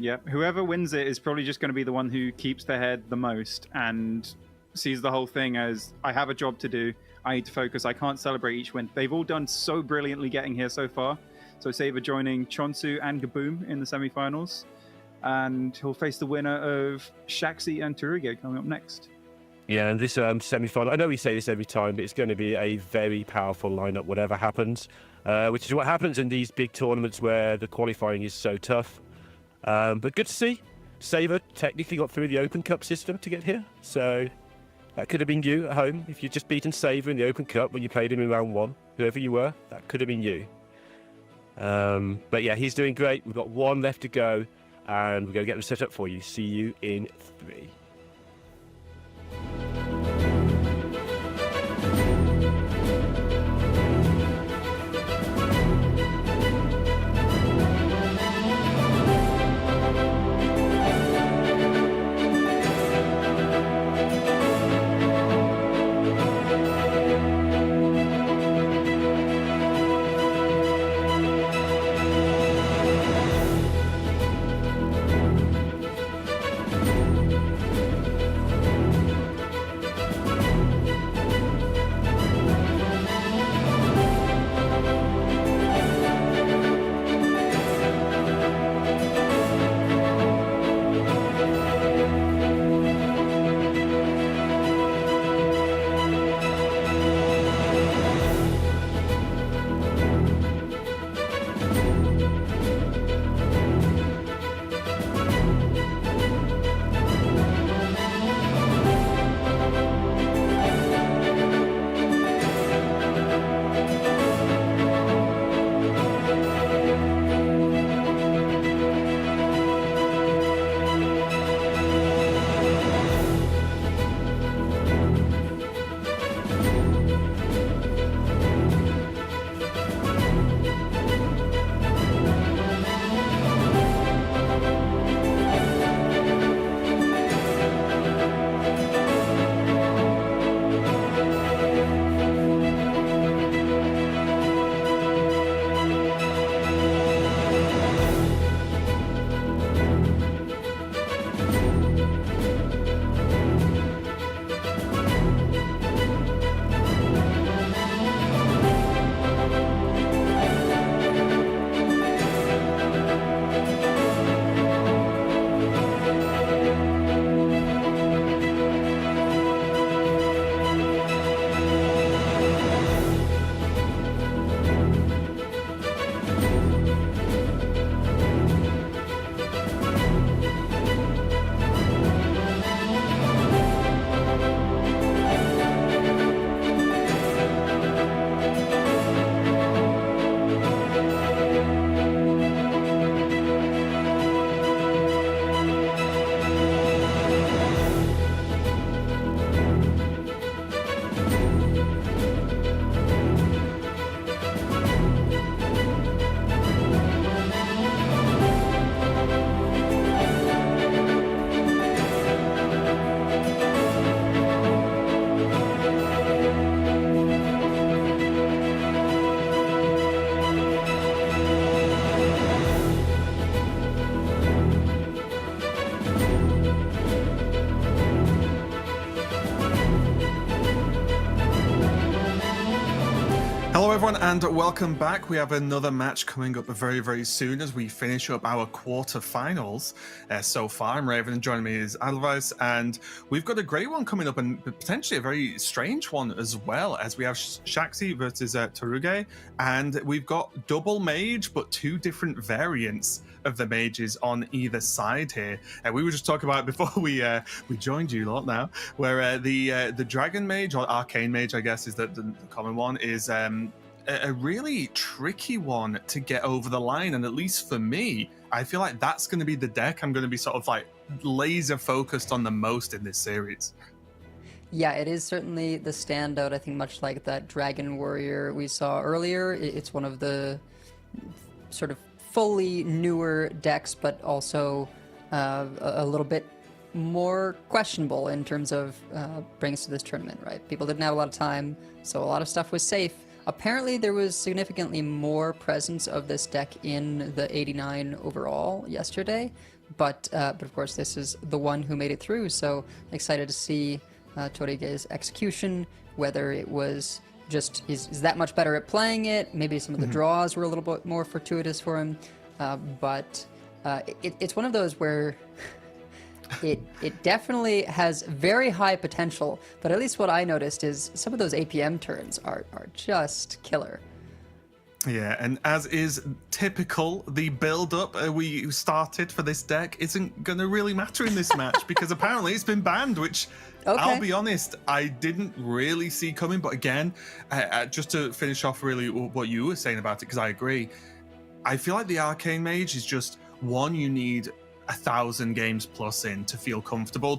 Yeah, whoever wins it is probably just going to be the one who keeps their head the most and sees the whole thing as, I have a job to do, I need to focus, I can't celebrate each win. They've all done so brilliantly getting here so far. So Saber joining Chonzu and Gaboom in the semi-finals. And he'll face the winner of Shaxi and Turige coming up next. Yeah, and this semi-final, I know we say this every time, but it's going to be a very powerful lineup, whatever happens, which is what happens in these big tournaments where the qualifying is so tough. But good to see. Saber technically got through the Open Cup system to get here, so that could have been you at home if you'd just beaten Saber in the Open Cup when you played him in round 1. Whoever you were, that could have been you. But yeah, he's doing great. We've got 1 left to go, and we're going to get them set up for you. See you in 3. everyone, and welcome back. We have another match coming up very, very soon as we finish up our quarterfinals. So far, I'm Raven, and joining me is Advice, and we've got a great one coming up, and potentially a very strange one as well, as we have Shaxi versus Taruge, and we've got double mage, but two different variants of the mages on either side here. We were just talking about it before we joined you lot now, where the dragon mage, or arcane mage, I guess is the common one, is a really tricky one to get over the line. And at least for me, I feel like that's going to be the deck I'm going to be sort of like laser focused on the most in this series. Yeah, it is certainly the standout. I think much like that Dragon Warrior we saw earlier, it's one of the sort of fully newer decks, but also a little bit more questionable in terms of bringing us to this tournament, right? People didn't have a lot of time, so a lot of stuff was safe. Apparently, there was significantly more presence of this deck in the 89 overall yesterday, but of course, this is the one who made it through, so excited to see Torige's execution, whether it was just he's that much better at playing it. Maybe some of the draws were a little bit more fortuitous for him, but it's one of those where it definitely has very high potential. But at least what I noticed is some of those APM turns are just killer. Yeah, and as is typical, the build-up we started for this deck isn't going to really matter in this match because apparently it's been banned, which I'll be honest, I didn't really see coming. But again, just to finish off really what you were saying about it, because I agree, I feel like the Arcane Mage is just one you need 1,000 games plus in to feel comfortable.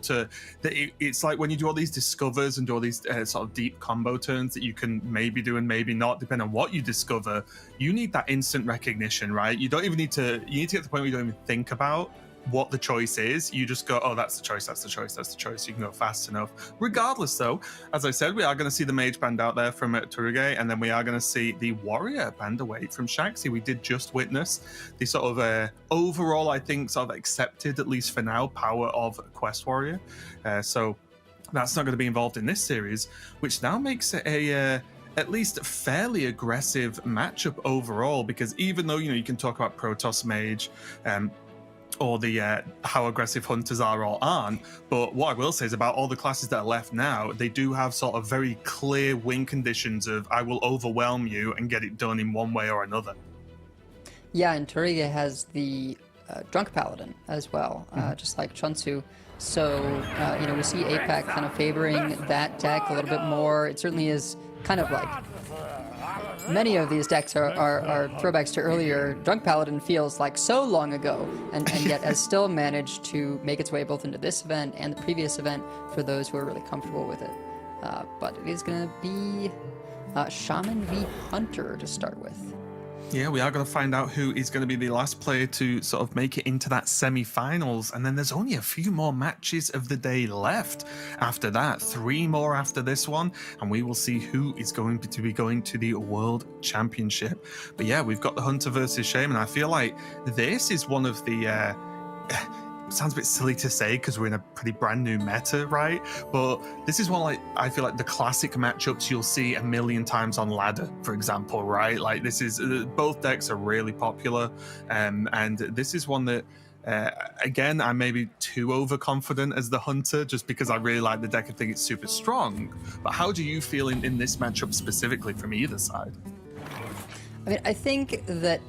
It's like when you do all these discovers and do all these sort of deep combo turns that you can maybe do and maybe not, depending on what you discover. You need that instant recognition, right? You don't even need to. You need to get to the point where you don't even think about what the choice is. You just go, oh, that's the choice, that's the choice, that's the choice. You can go fast enough. Regardless, though, as I said, we are going to see the mage band out there from Taruge, and then we are going to see the warrior band away from Shaxi. We did just witness the sort of overall, I think, sort of accepted, at least for now, power of Quest Warrior. So that's not going to be involved in this series, which now makes it a at least fairly aggressive matchup overall, because even though, you can talk about Protoss Mage, or the how aggressive hunters are or aren't, but what I will say is about all the classes that are left now, they do have sort of very clear win conditions of I will overwhelm you and get it done in one way or another. Yeah, and Taruge has the Drunk Paladin as well, just like Chonzu. So, we see APAC kind of favoring that deck a little bit more. It certainly is kind of like many of these decks are throwbacks to earlier. Drunk Paladin feels like so long ago, and yet has still managed to make its way both into this event and the previous event for those who are really comfortable with it. But it is going to be Shaman v Hunter to start with. Yeah, we are going to find out who is going to be the last player to sort of make it into that semi-finals. And then there's only a few more matches of the day left after that. 3 more after this one. And we will see who is going to be going to the World Championship. But yeah, we've got the Hunter versus Shaman. I feel like this is one of the... sounds a bit silly to say because we're in a pretty brand new meta, right? But this is one, like, I feel like the classic matchups you'll see a million times on ladder, for example, right? Like, this is both decks are really popular, and this is one that again, I'm maybe too overconfident as the Hunter just because I really like the deck and think it's super strong. But how do you feel in this matchup specifically from either side? I mean, I think that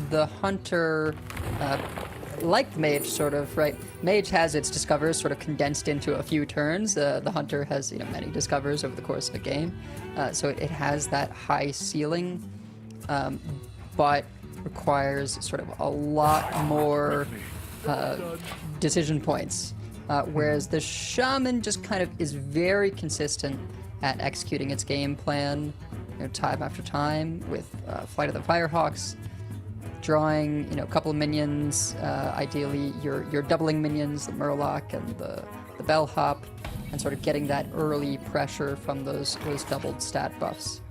the Hunter like Mage, sort of, right? Mage has its discovers sort of condensed into a few turns. The Hunter has, many discovers over the course of a game. So it has that high ceiling, but requires sort of a lot more decision points. Whereas the Shaman just kind of is very consistent at executing its game plan, time after time with Flight of the Firehawks, drawing, a couple of minions, ideally your doubling minions, the Murloc and the Bellhop, and sort of getting that early pressure from those doubled stat buffs.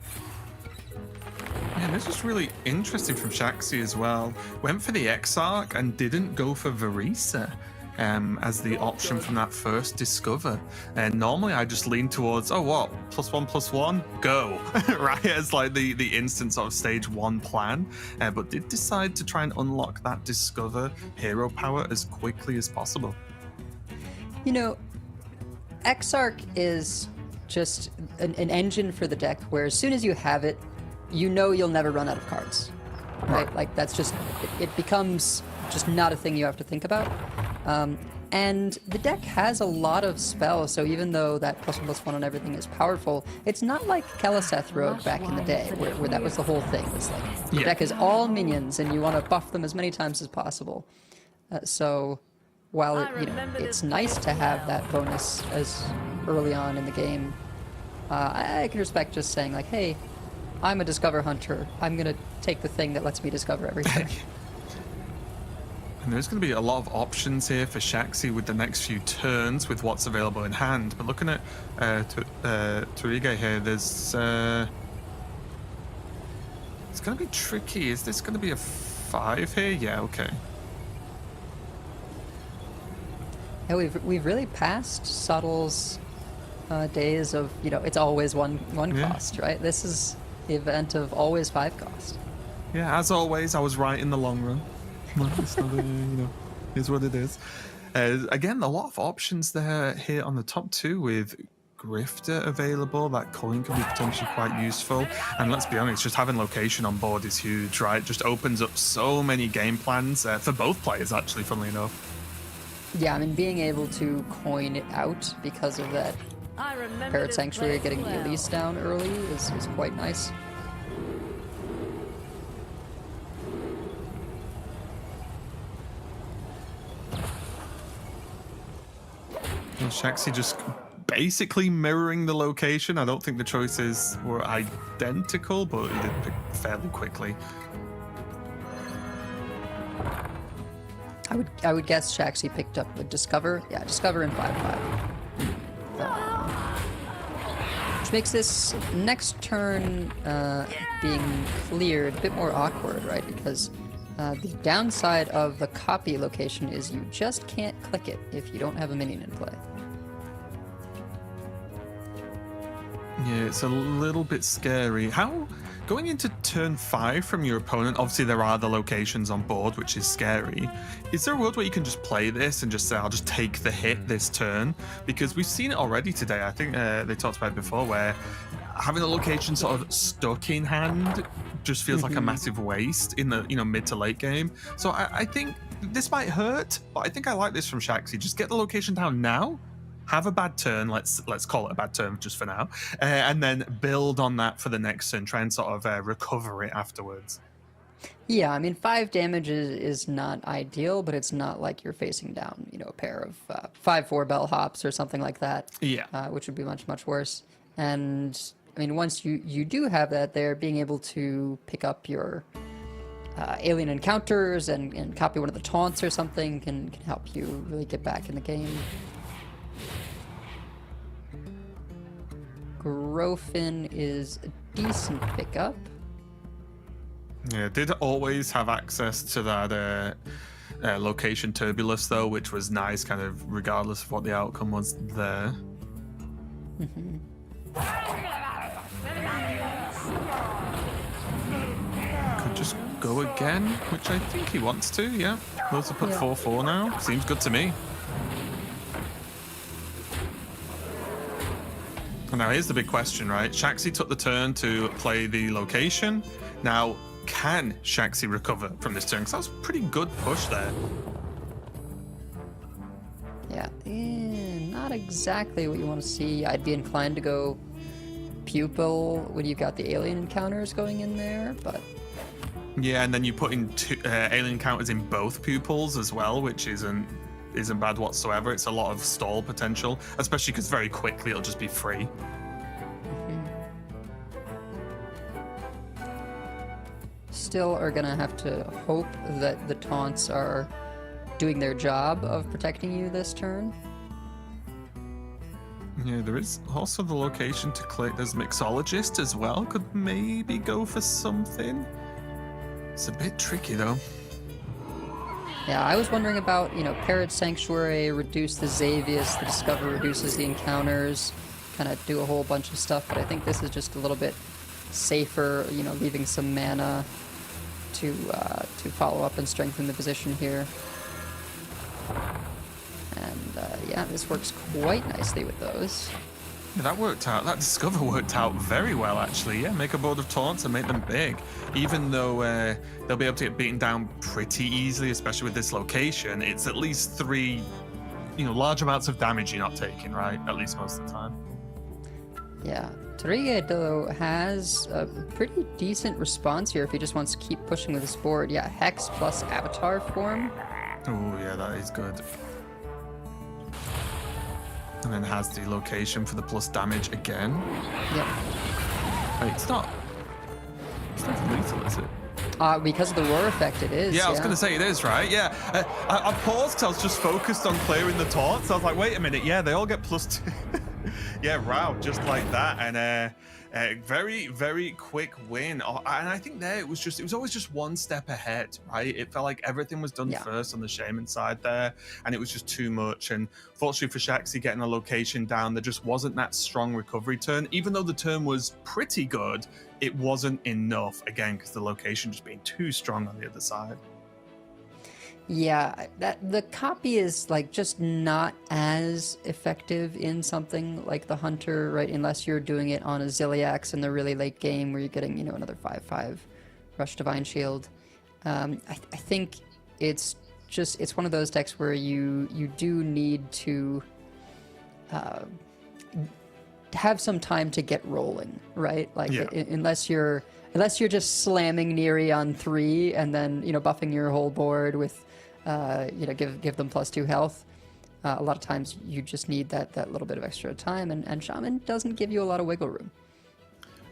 Yeah, this was really interesting from Shaxi as well. Went for the Exarch and didn't go for Varisa. as the option from that first discover. And normally I just lean towards, oh, what, +1/+1, go, right? As like the instant sort of stage 1 plan, but did decide to try and unlock that discover hero power as quickly as possible. You know, Exarch is just an engine for the deck where as soon as you have it, you know you'll never run out of cards, right? Like that's just, it becomes just not a thing you have to think about. And the deck has a lot of spells, so even though that +1/+1 on everything is powerful, it's not like Keleseth Rogue back in the day, where that was the whole thing. It's like the deck is all minions, and you want to buff them as many times as possible. So while it's nice to have that bonus as early on in the game, I can respect just saying like, hey, I'm a Discover Hunter. I'm gonna take the thing that lets me discover everything. And there's going to be a lot of options here for Shaxi with the next few turns with what's available in hand. But looking at Torige here, there's... it's going to be tricky. Is this going to be a 5 here? Yeah, okay. Yeah, we've really passed Subtle's days of, it's always one cost, right? This is the event of always 5 cost. Yeah, as always, I was right in the long run. It's not, is what it is. Again, a lot of options there here on the top 2 with Grifter available. That coin can be potentially quite useful. And let's be honest, just having location on board is huge, right? Just opens up so many game plans for both players, actually, funnily enough. Yeah, I mean, being able to coin it out because of that Parrot Sanctuary getting the Elise down early is quite nice. Well, Shaxi just basically mirroring the location. I don't think the choices were identical, but he did pick fairly quickly. I would guess Shaxi picked up the Discover. Yeah, Discover in 5/5. Which makes this next turn being cleared a bit more awkward, right? Because the downside of the copy location is you just can't click it if you don't have a minion in play. Yeah, it's a little bit scary. How, going into turn 5 from your opponent, obviously there are the locations on board, which is scary. Is there a world where you can just play this and just say, I'll just take the hit this turn? Because we've seen it already today. I think they talked about it before, where having the location sort of stuck in hand just feels like a massive waste in the mid to late game. So I think this might hurt, but I think I like this from Shaxi. Just get the location down now, have a bad turn, let's call it a bad turn just for now, and then build on that for the next turn, try and sort of recover it afterwards. Yeah, I mean, 5 damage is not ideal, but it's not like you're facing down, a pair of 5/4 bellhops or something like that. Yeah. Which would be much, much worse. And I mean, once you do have that there, being able to pick up your alien encounters and copy one of the taunts or something can help you really get back in the game. Grofin is a decent pickup. Yeah, did always have access to that location Turbulus, though, which was nice, kind of regardless of what the outcome was there. Could just go again, which I think he wants to, yeah. Those have put 4/4 now. Seems good to me. And now here's the big question, right? Shaxi took the turn to play the location. Now, can Shaxi recover from this turn? Because that was a pretty good push there. Yeah, not exactly what you want to see. I'd be inclined to go Pupil when you've got the alien encounters going in there, but... Yeah, and then you put in alien encounters in both pupils as well, which isn't bad whatsoever. It's a lot of stall potential, especially because very quickly it'll just be free. Still are gonna have to hope that the taunts are doing their job of protecting you this turn. Yeah, there is also the location to click. There's Mixologist as well. Could maybe go for something. It's a bit tricky though. Yeah, I was wondering about, Parrot Sanctuary, reduce the Xavius, the Discover reduces the encounters, kind of do a whole bunch of stuff, but I think this is just a little bit safer, leaving some mana to follow up and strengthen the position here. And yeah, this works quite nicely with those. Yeah, that worked out. That Discover worked out very well, actually. Yeah, make a board of taunts and make them big. Even though they'll be able to get beaten down pretty easily, especially with this location, it's at least 3, large amounts of damage you're not taking, right? At least most of the time. Yeah. Torige, though, has a pretty decent response here if he just wants to keep pushing with his board. Yeah, Hex plus Avatar form. Oh, yeah, that is good. And then has the location for the plus damage again. Yep. Wait, it's not lethal, is it? Because of the roar effect, it is. Yeah, I was going to say it is, right? Yeah. I paused because I was just focused on clearing the taunts. I was like, wait a minute. Yeah, they all get +2. Yeah, wow, just like that. And very, very quick win. And I think there it was always just one step ahead, right? It felt like everything was done first on the Shaman side there, and it was just too much. And fortunately for Shaxi getting a location down, there just wasn't that strong recovery turn. Even though the turn was pretty good, it wasn't enough, again, because the location just being too strong on the other side. Yeah, the copy is just not as effective in something like the Hunter, right? Unless you're doing it on a Ziliax in the really late game where you're getting, another 5/5 Rush Divine Shield. I think it's one of those decks where you do need to have some time to get rolling, right? Unless you're just slamming Neri on 3 and then buffing your whole board with give them +2 health. A lot of times you just need that little bit of extra time, and Shaman doesn't give you a lot of wiggle room.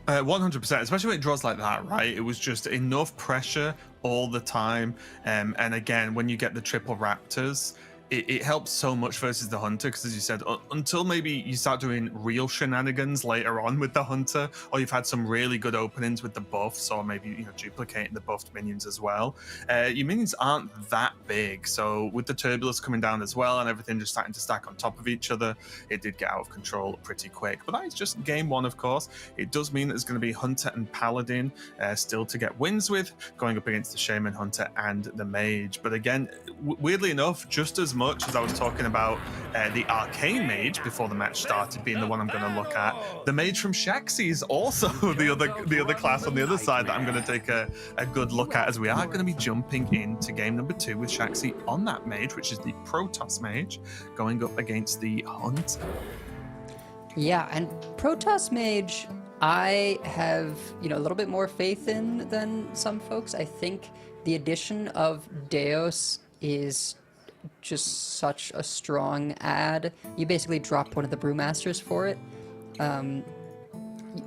100%, especially when it draws like that, right? It was just enough pressure all the time. And again, when you get the triple Raptors, it helps so much versus the Hunter, because as you said, until maybe you start doing real shenanigans later on with the Hunter, or you've had some really good openings with the buffs, or maybe duplicating the buffed minions as well, your minions aren't that big. So with the Turbulus coming down as well and everything just starting to stack on top of each other, it did get out of control pretty quick. But that is just game 1, of course. It does mean there's going to be Hunter and Paladin still to get wins with, going up against the Shaman, Hunter, and the Mage. But again, weirdly enough, just as much as I was talking about the Arcane Mage before the match started being the one I'm going to look at, the Mage from Shaxi is also the other class on the other side that I'm going to take a good look at, as we are going to be jumping into game number 2 with Shaxi on that Mage, which is the Protoss Mage, going up against the Hunter. Yeah, and Protoss Mage, I have a little bit more faith in than some folks. I think the addition of Deus is just such a strong add. You basically drop one of the Brewmasters for it.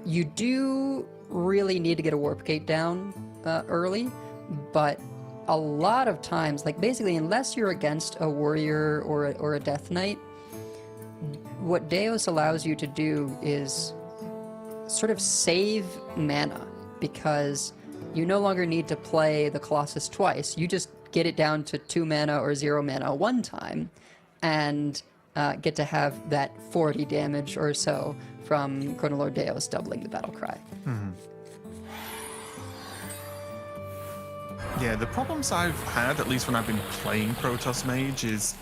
You do really need to get a Warp Gate down early, but a lot of times, basically, unless you're against a Warrior or a Death Knight, what Deus allows you to do is sort of save mana, because you no longer need to play the Colossus twice. You just get it down to 2 mana or 0 mana one time, and get to have that 40 damage or so from Chronolord Deus doubling the battle cry. Mm-hmm. Yeah, the problems I've had, at least when I've been playing Protoss Mage, is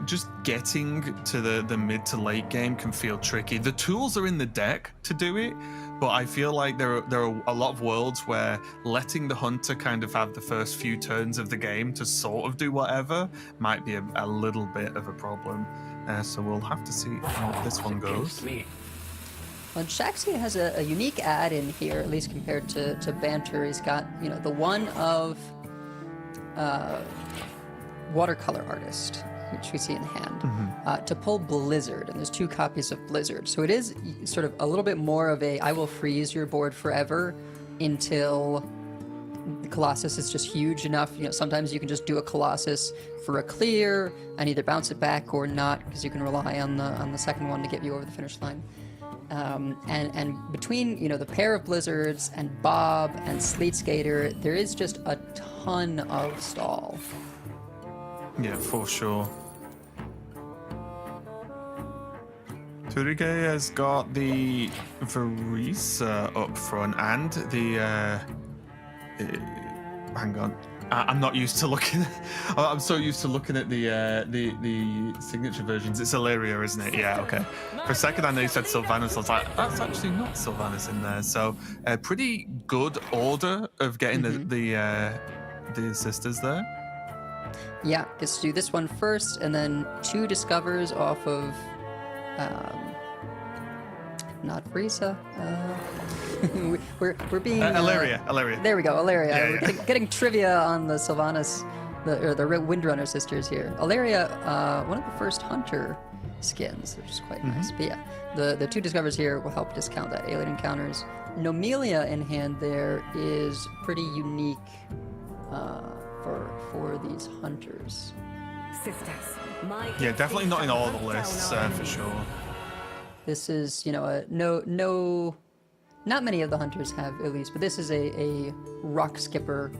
just getting to the mid to late game can feel tricky. The tools are in the deck to do it, but I feel like there are a lot of worlds where letting the Hunter kind of have the first few turns of the game to sort of do whatever might be a little bit of a problem. So we'll have to see how this one goes. Well, Shaxi has a unique add in here, at least compared to Banter. He's got, the one of Watercolor Artist, which we see in hand, to pull Blizzard, and there's 2 copies of Blizzard. So it is sort of a little bit more of a, I will freeze your board forever until the Colossus is just huge enough. Sometimes you can just do a Colossus for a clear and either bounce it back or not, because you can rely on the second one to get you over the finish line. And between the pair of Blizzards and Bob and Sleet Skater, there is just a ton of stall. Yeah, for sure. Turige has got the Varisa up front and the. Hang on. I'm not used to looking. I'm so used to looking at the signature versions. It's Illyria, isn't it? Yeah. Okay. For a second, I know you said Sylvanas. I was like, that's actually not Sylvanas in there. So, a pretty good order of getting the sisters there. Yeah, let's do this one first, and then 2 discovers off of, not Risa. We're being Illyria. There we go, Illyria. Yeah, We're getting trivia on the Sylvanas, the Windrunner sisters here. Illyria, one of the first hunter skins, which is quite nice. But yeah, the 2 discovers here will help discount that alien encounters. Nomelia in hand there is pretty unique for these hunters. Sisters, Yeah, definitely not in all the lists for sure. This is, not many of the hunters have at least, but this is a rock skipper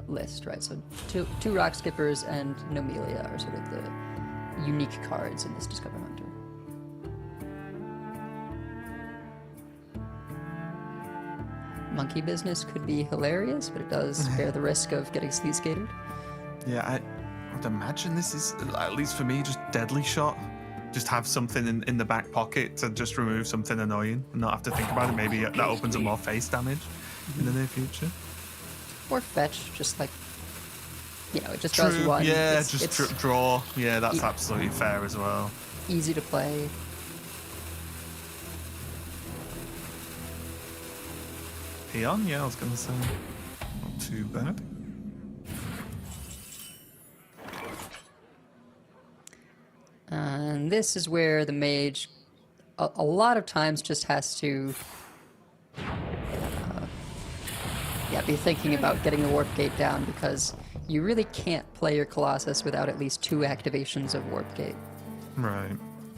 list, right? So two rock skippers and Nomelia are sort of the unique cards in this Discover Hunter. Monkey Business could be hilarious, but it does bear the risk of getting sleaze-skated. Yeah, I would imagine this is, at least for me, just deadly shot. Just have something in the back pocket to just remove something annoying and not have to think about it. Maybe that opens up more face damage in the near future. Or fetch, just like, it just draws 1. Yeah, it's draw. Yeah, that's absolutely fair as well. Easy to play. Peon, yeah, I was going to say. Not too bad. And this is where the mage a lot of times just has to be thinking about getting the warp gate down, because you really can't play your Colossus without at least 2 activations of warp gate. Right.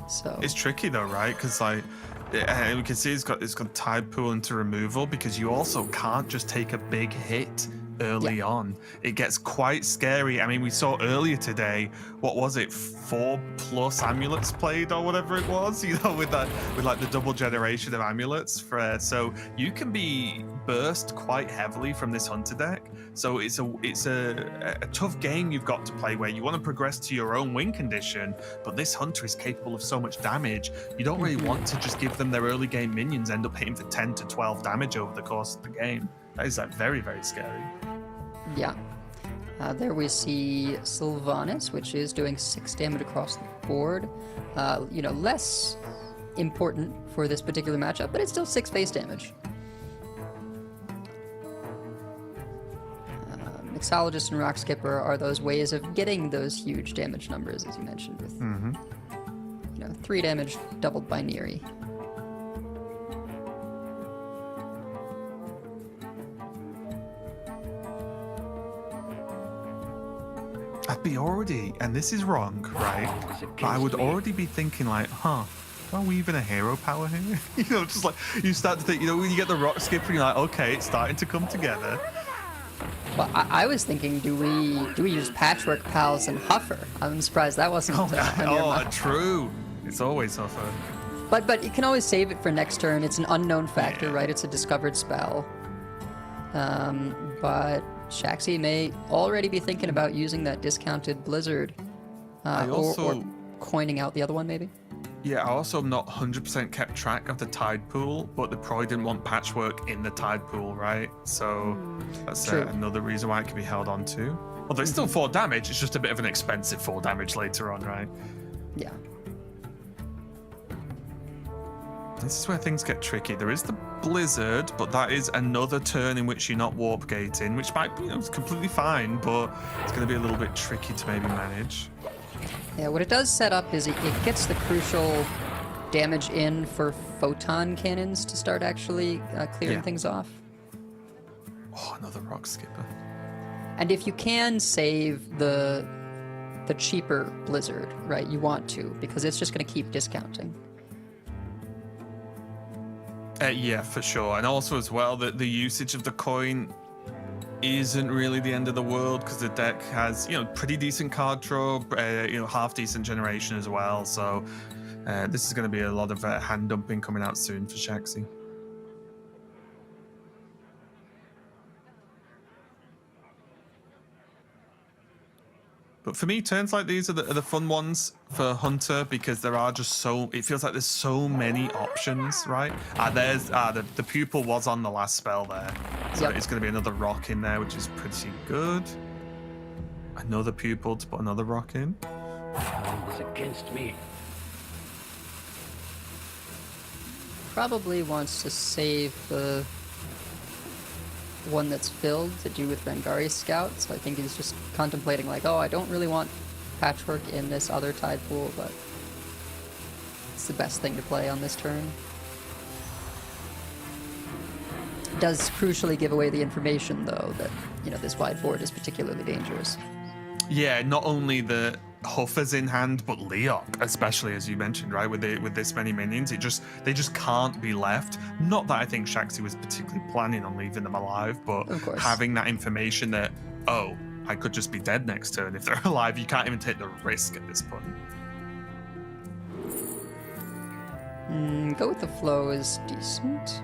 So it's tricky though, right? Because we can see it's got tide pool into removal, because you also can't just take a big hit early on. It gets quite scary. I mean, we saw earlier today, what was it, 4+ amulets played or whatever it was, with like the double generation of amulets. So you can be burst quite heavily from this hunter deck. So it's a tough game you've got to play, where you want to progress to your own win condition, but this hunter is capable of so much damage. You don't really want to just give them their early game minions, end up hitting for 10 to 12 damage over the course of the game. That is very, very scary. Yeah. There we see Sylvanas, which is doing 6 damage across the board. Less important for this particular matchup, but it's still 6 base damage. Mixologist and Rock Skipper are those ways of getting those huge damage numbers, as you mentioned, with 3 damage doubled by Neri. I'd be already, and this is wrong, right? But I would already be thinking like, are we even a hero power here? Just like, you start to think, when you get the rock skipper, you're like, okay, it's starting to come together. Well, I was thinking, do we use Patchwork Pals and Huffer? I'm surprised that wasn't on your mind. True. It's always Huffer. But you can always save it for next turn. It's an unknown factor, right? It's a discovered spell. But Shaxi may already be thinking about using that discounted Blizzard. Or coining out the other one, maybe? Yeah, I also am not 100% kept track of the tide pool, but they probably didn't want Patchwork in the tide pool, right? So that's another reason why it can be held on to. Although it's still 4 damage, it's just a bit of an expensive 4 damage later on, right? Yeah. This is where things get tricky. There is the Blizzard, but that is another turn in which you're not warp gating, which might be it's completely fine, but it's going to be a little bit tricky to maybe manage. Yeah, what it does set up is it gets the crucial damage in for photon cannons to start actually clearing things off. Oh, another rock skipper. And if you can save the cheaper Blizzard, right, you want to, because it's just going to keep discounting. Yeah, for sure. And also as well, the usage of the coin isn't really the end of the world because the deck has, pretty decent card draw, half decent generation as well. So this is going to be a lot of hand dumping coming out soon for Shaxi. But for me, turns like these are the fun ones for Hunter because there are just it feels like there's so many options, right? The pupil was on the last spell there. So it's going to be another rock in there, which is pretty good. Another pupil to put another rock in. It's against me. Probably wants to save the one that's filled to do with Rangari Scout, so I think he's just contemplating like, oh, I don't really want Patchwork in this other tide pool, but it's the best thing to play on this turn. Does crucially give away the information, though, that, this wide board is particularly dangerous. Yeah, not only the Huffers in hand, but Leok, especially as you mentioned, right? With this many minions, they just can't be left. Not that I think Shaxi was particularly planning on leaving them alive, but having that information that, oh, I could just be dead next turn if they're alive, you can't even take the risk at this point. Go with the flow is decent.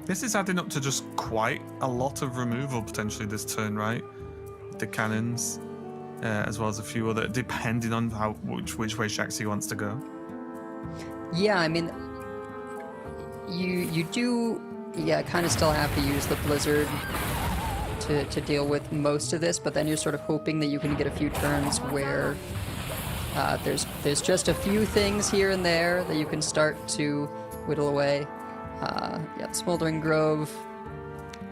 This is adding up to just quite a lot of removal potentially this turn, right? The cannons, as well as a few other, depending on which way Shaxi wants to go. Yeah, I mean, you do, kind of still have to use the Blizzard to deal with most of this, but then you're sort of hoping that you can get a few turns where there's just a few things here and there that you can start to whittle away. The Smoldering Grove,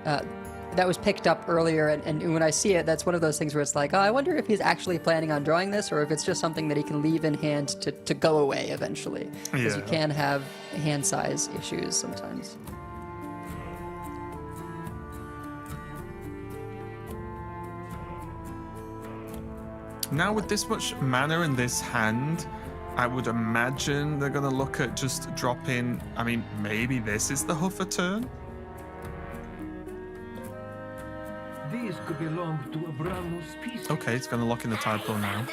that was picked up earlier, and when I see it, that's one of those things where it's like, oh, I wonder if he's actually planning on drawing this, or if it's just something that he can leave in hand to go away eventually. Because you can have hand size issues sometimes. Now with this much mana in this hand, I would imagine they're going to look at just dropping... I mean, maybe this is the Huffer turn? These could belong to a brand new species. Okay, it's going to lock in the tide pool now.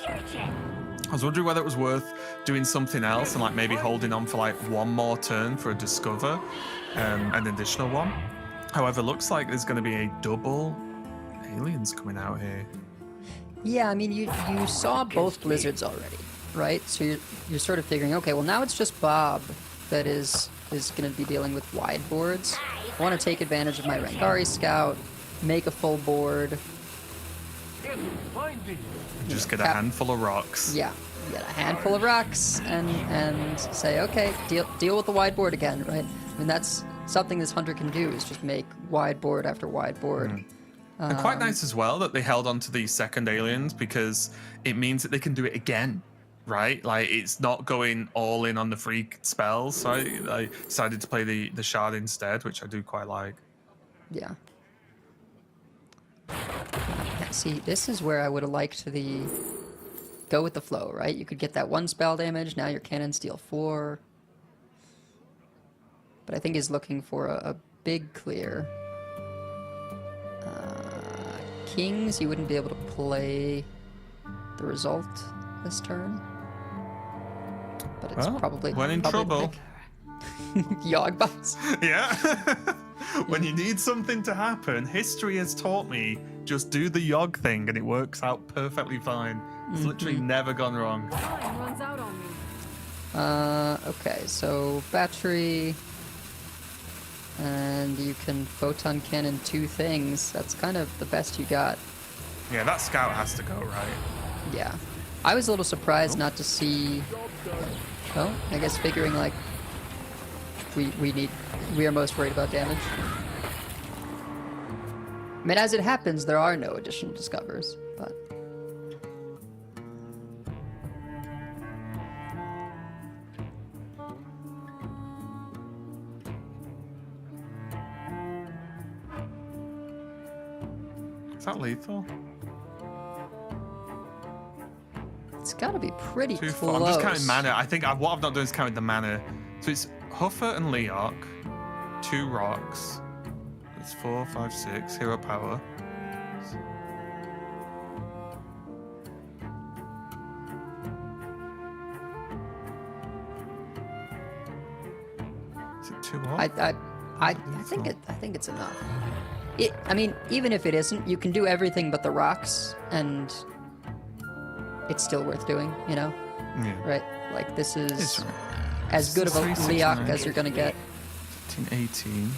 I was wondering whether it was worth doing something else and like maybe holding on for like one more turn for a Discover, an additional one. However, looks like there's going to be a double aliens coming out here. Yeah, I mean, you saw both Blizzards already. Right, so you're sort of figuring, okay, well now it's just Bob that is going to be dealing with wide boards. I want to take advantage of my Rangari Scout, make a full board. Just get a handful of rocks. Yeah, get a handful of rocks and say, okay, deal with the wide board again, right? I mean, that's something this Hunter can do, is just make wide board after wide board. And quite nice as well that they held on to these second aliens because it means that they can do it again. Right, like it's not going all in on the free spells, so I decided to play the shard instead, which I do quite like. Yeah. See, this is where I would have liked the go with the flow, right? You could get that one spell damage. Now your cannons deal 4. But I think he's looking for a big clear. Kings, you wouldn't be able to play the result this turn. But it's probably when in trouble. Yogg-Bots. Yeah. When you need something to happen, history has taught me just do the Yogg thing and it works out perfectly fine. It's literally never gone wrong. Time runs out on me. Okay, so battery, and you can photon cannon 2 things. That's kind of the best you got. Yeah, that scout has to go, right? Yeah. I was a little surprised not to see... Well, I guess figuring like we are most worried about damage. I mean, as it happens, there are no additional discovers, but... Is that lethal? It's got to be pretty close. I'm just counting mana. I think what I've not done is counted the mana So it's Huffer and Leark, 2 rocks. It's 4, 5, 6, hero power. Is it 2 off? I think it's enough. I mean, even if it isn't, you can do everything but the rocks, and it's still worth doing, you know? Yeah. Right? Like, this is It's right. as good of a 3, 6, Leok 9, as you're gonna get. 15, 18, 19,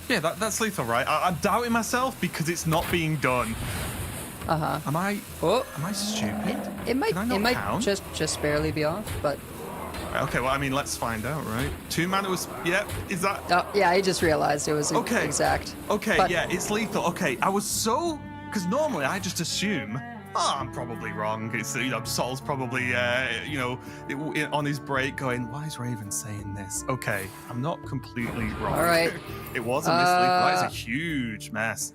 20. Yeah, that's lethal, right? I'm doubting myself because it's not being done. Uh-huh. Am I stupid? It might Can I not count? just barely be off, but Okay, well, I mean, let's find out, right? 2 mana was... Yep, is that... oh, yeah, I just realized it was Okay. exact. Okay, But- yeah, it's lethal. Okay, I was so... Because normally I just assume, I'm probably wrong. It's, Sol's probably, on his break going, why is Raven saying this? Okay, I'm not completely wrong. All right. It wasn't this lethal. That is a huge mess.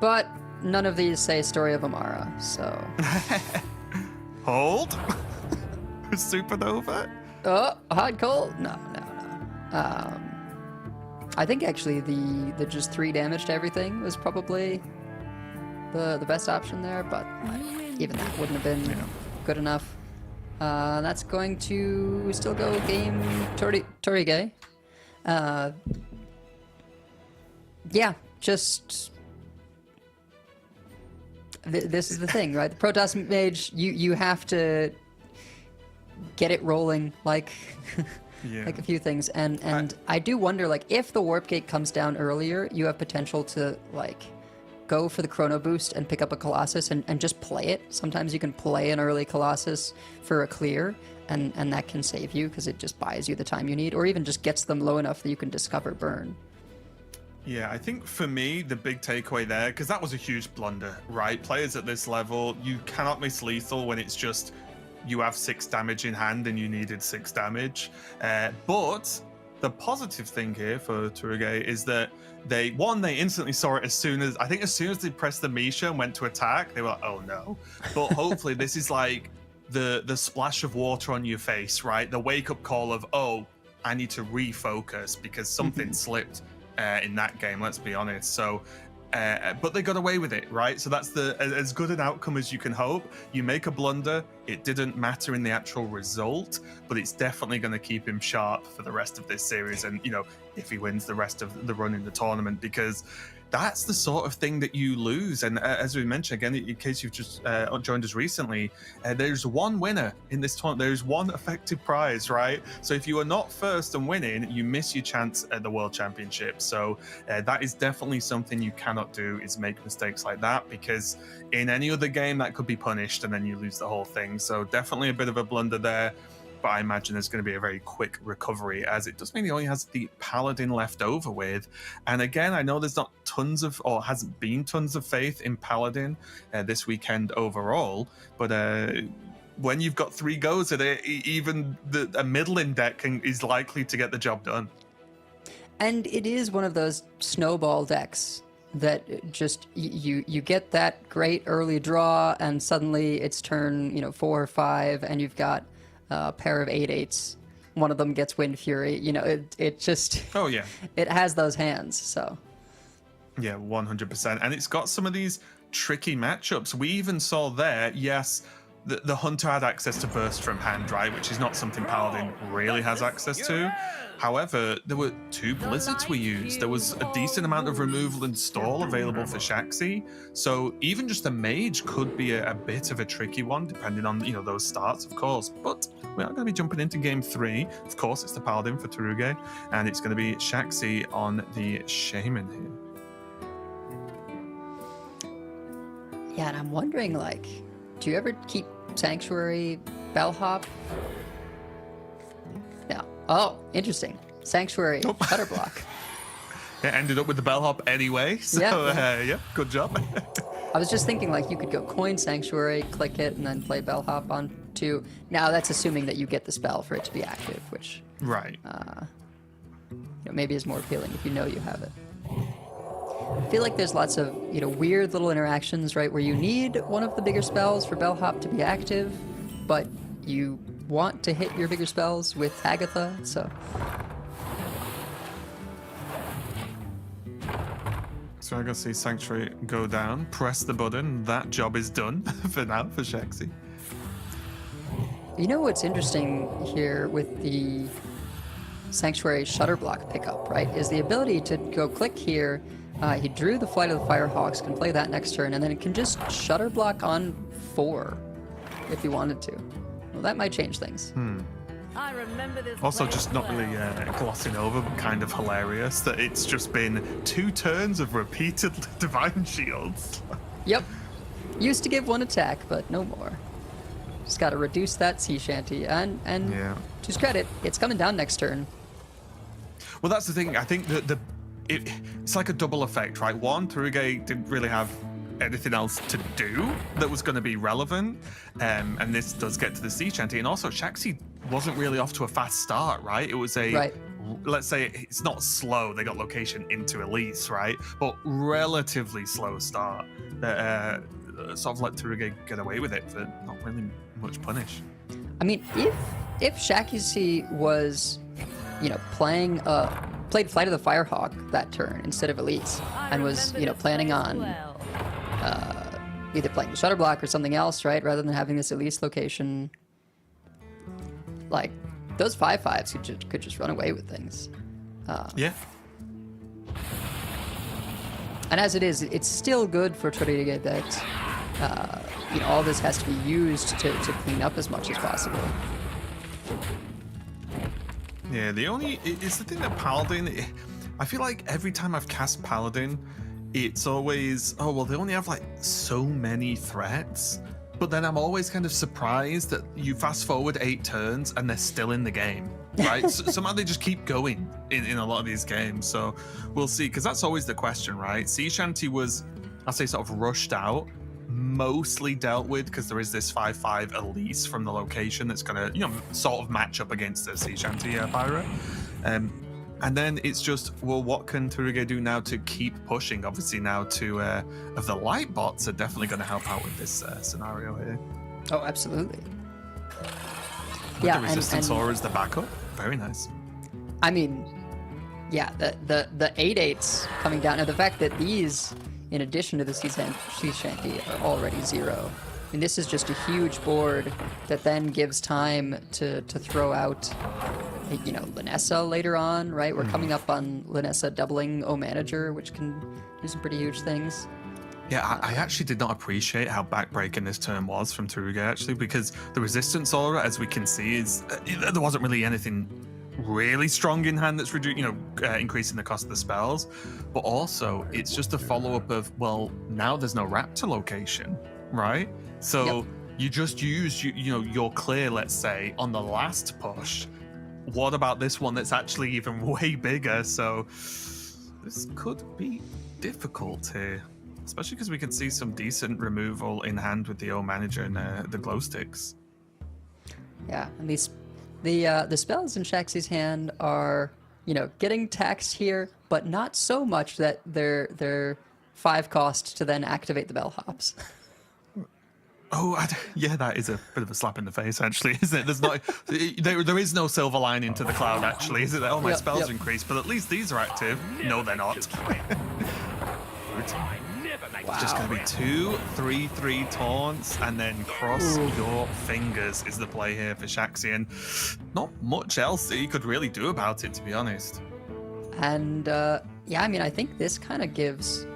But none of these say Story of Amara, so... Hold. Supernova? Oh, hot cold? No. I think actually the just 3 damage to everything was probably the best option there, but even that wouldn't have been good enough. That's going to still go game Torige. Yeah, just... This is the thing, right? The Protoss Mage, you have to get it rolling like like a few things, and I do wonder, like, if the Warp Gate comes down earlier, you have potential to like go for the Chrono Boost and pick up a Colossus and just play it. Sometimes you can play an early Colossus for a clear, and that can save you because it just buys you the time you need, or even just gets them low enough that you can discover burn. Yeah, I think for me, the big takeaway there, because that was a huge blunder, right? Players at this level, you cannot miss lethal when it's just you have 6 damage in hand and you needed 6 damage. But the positive thing here for Turugay is that they instantly saw it as soon as they pressed the Misha and went to attack, they were like, oh no. But hopefully this is like the splash of water on your face, right? The wake-up call of, oh, I need to refocus because something slipped in that game, let's be honest. So but they got away with it, right? So that's as good an outcome as you can hope. You make a blunder, it didn't matter in the actual result, but it's definitely going to keep him sharp for the rest of this series, and if he wins the rest of the run in the tournament, because that's the sort of thing that you lose. And as we mentioned, again, in case you've just joined us recently, there's one winner in this tournament. There's one effective prize, right? So if you are not first and winning, you miss your chance at the World Championship. So that is definitely something you cannot do, is make mistakes like that, because in any other game that could be punished and then you lose the whole thing. So definitely a bit of a blunder there. But I imagine there's going to be a very quick recovery, as it does mean he only has the Paladin left over with. And again, I know there's not hasn't been tons of faith in Paladin this weekend overall, but when you've got 3 goes at it, even a middling deck is likely to get the job done. And it is one of those snowball decks that just you get that great early draw, and suddenly it's turn 4 or 5, and you've got a pair of 8/8s. One of them gets Wind Fury. It just... Oh, yeah. It has those hands, so... Yeah, 100%. And it's got some of these tricky matchups. We even saw there, yes, the Hunter had access to Burst from hand, right? Which is not something Paladin really has access to. However, there were 2 Blizzards we used. There was a decent amount of removal and stall available for Shaxi. So even just a Mage could be a bit of a tricky one, depending on those starts, of course. But we are going to be jumping into game 3. Of course, it's the Paladin for Taruge, and it's going to be Shaxi on the Shaman here. Yeah, and I'm wondering, do you ever keep Sanctuary Bellhop? No. Oh, interesting. Sanctuary Cutter Block. It ended up with the Bellhop anyway, so yeah, good job. I was just thinking, you could go coin Sanctuary, click it, and then play Bellhop on 2. Now, that's assuming that you get the spell for it to be active, which... Right. Maybe is more appealing if you know you have it. I feel like there's lots of, weird little interactions, right, where you need one of the bigger spells for Bellhop to be active, but you want to hit your bigger spells with Agatha, so... So I'm gonna see Sanctuary go down, press the button, that job is done for now for Shaxi. You know what's interesting here with the Sanctuary Shutter Block pickup, right, is the ability to go click here. He drew the Flight of the Firehawks, can play that next turn, and then it can just Shutter Block on 4 if he wanted to. Well, that might change things. I remember this. Also, just not really glossing over, but kind of hilarious that it's just been 2 turns of repeated Divine Shields. Yep. Used to give 1 attack, but no more. Just got to reduce that sea shanty, and Yeah. to his credit, it's coming down next turn. Well, that's the thing. I think that it's like a double effect, right? One, Tsurugi didn't really have anything else to do that was going to be relevant, and this does get to the sea shanty. And also, Shaxi wasn't really off to a fast start, right? It was a, Right. let's say it's not slow. They got location into Elise, right? But relatively slow start that sort of let Tsurugi get away with it for not really much punish. I mean, if Shaxi was, played Flight of the Firehawk that turn instead of Elise, and was, planning on either playing the Shutter Block or something else, right, rather than having this Elise location, like, those 5/5s could just run away with things. Yeah. And as it is, it's still good for Tsurugi that, all this has to be used to clean up as much as possible. Yeah, it's the thing that Paladin, I feel like every time I've cast Paladin, it's always, oh, well, they only have like so many threats. But then I'm always kind of surprised that you fast forward 8 turns and they're still in the game, right? Somehow they just keep going in a lot of these games. So we'll see, because that's always the question, right? Sea Shanty was, I'll say, sort of rushed out, mostly dealt with because there is this 5/5 Elise from the location that's going to, sort of match up against the Sea Shanty Pyra. And then it's just, well, what can Tsurugi do now to keep pushing? Obviously now of the light bots are definitely going to help out with this scenario here. Oh, absolutely. With the Resistance Aura as the backup. Very nice. I mean, yeah, the 8/8s coming down. Now, the fact that these, in addition to the Sea Shanty, are already 0. I mean, this is just a huge board that then gives time to throw out, Linessa later on, right? We're coming up on Linessa doubling O Manager, which can do some pretty huge things. Yeah, I actually did not appreciate how backbreaking this turn was from Tsurugi, actually, because the Resistance Aura, as we can see, is there wasn't really anything really strong in hand that's increasing the cost of the spells, but also it's just a follow-up of, well, now there's no Raptor location, right? So you just use your clear, let's say, on the last push. What about this one that's actually even way bigger? So this could be difficult here, especially because we can see some decent removal in hand with the O Manager and the glow sticks. Yeah, and the spells in Shaxi's hand are, getting taxed here, but not so much that they're 5 cost to then activate the bellhops. Oh, yeah, that is a bit of a slap in the face, actually, isn't it? There's not, there is no silver lining to the cloud, actually, is it? Oh, my spells increase, but at least these are active. No, they're not. It's just going to be 2 3/3 taunts, and then cross your fingers is the play here for Shaxi, and not much else that you could really do about it, to be honest. And I mean, I think this kind of gives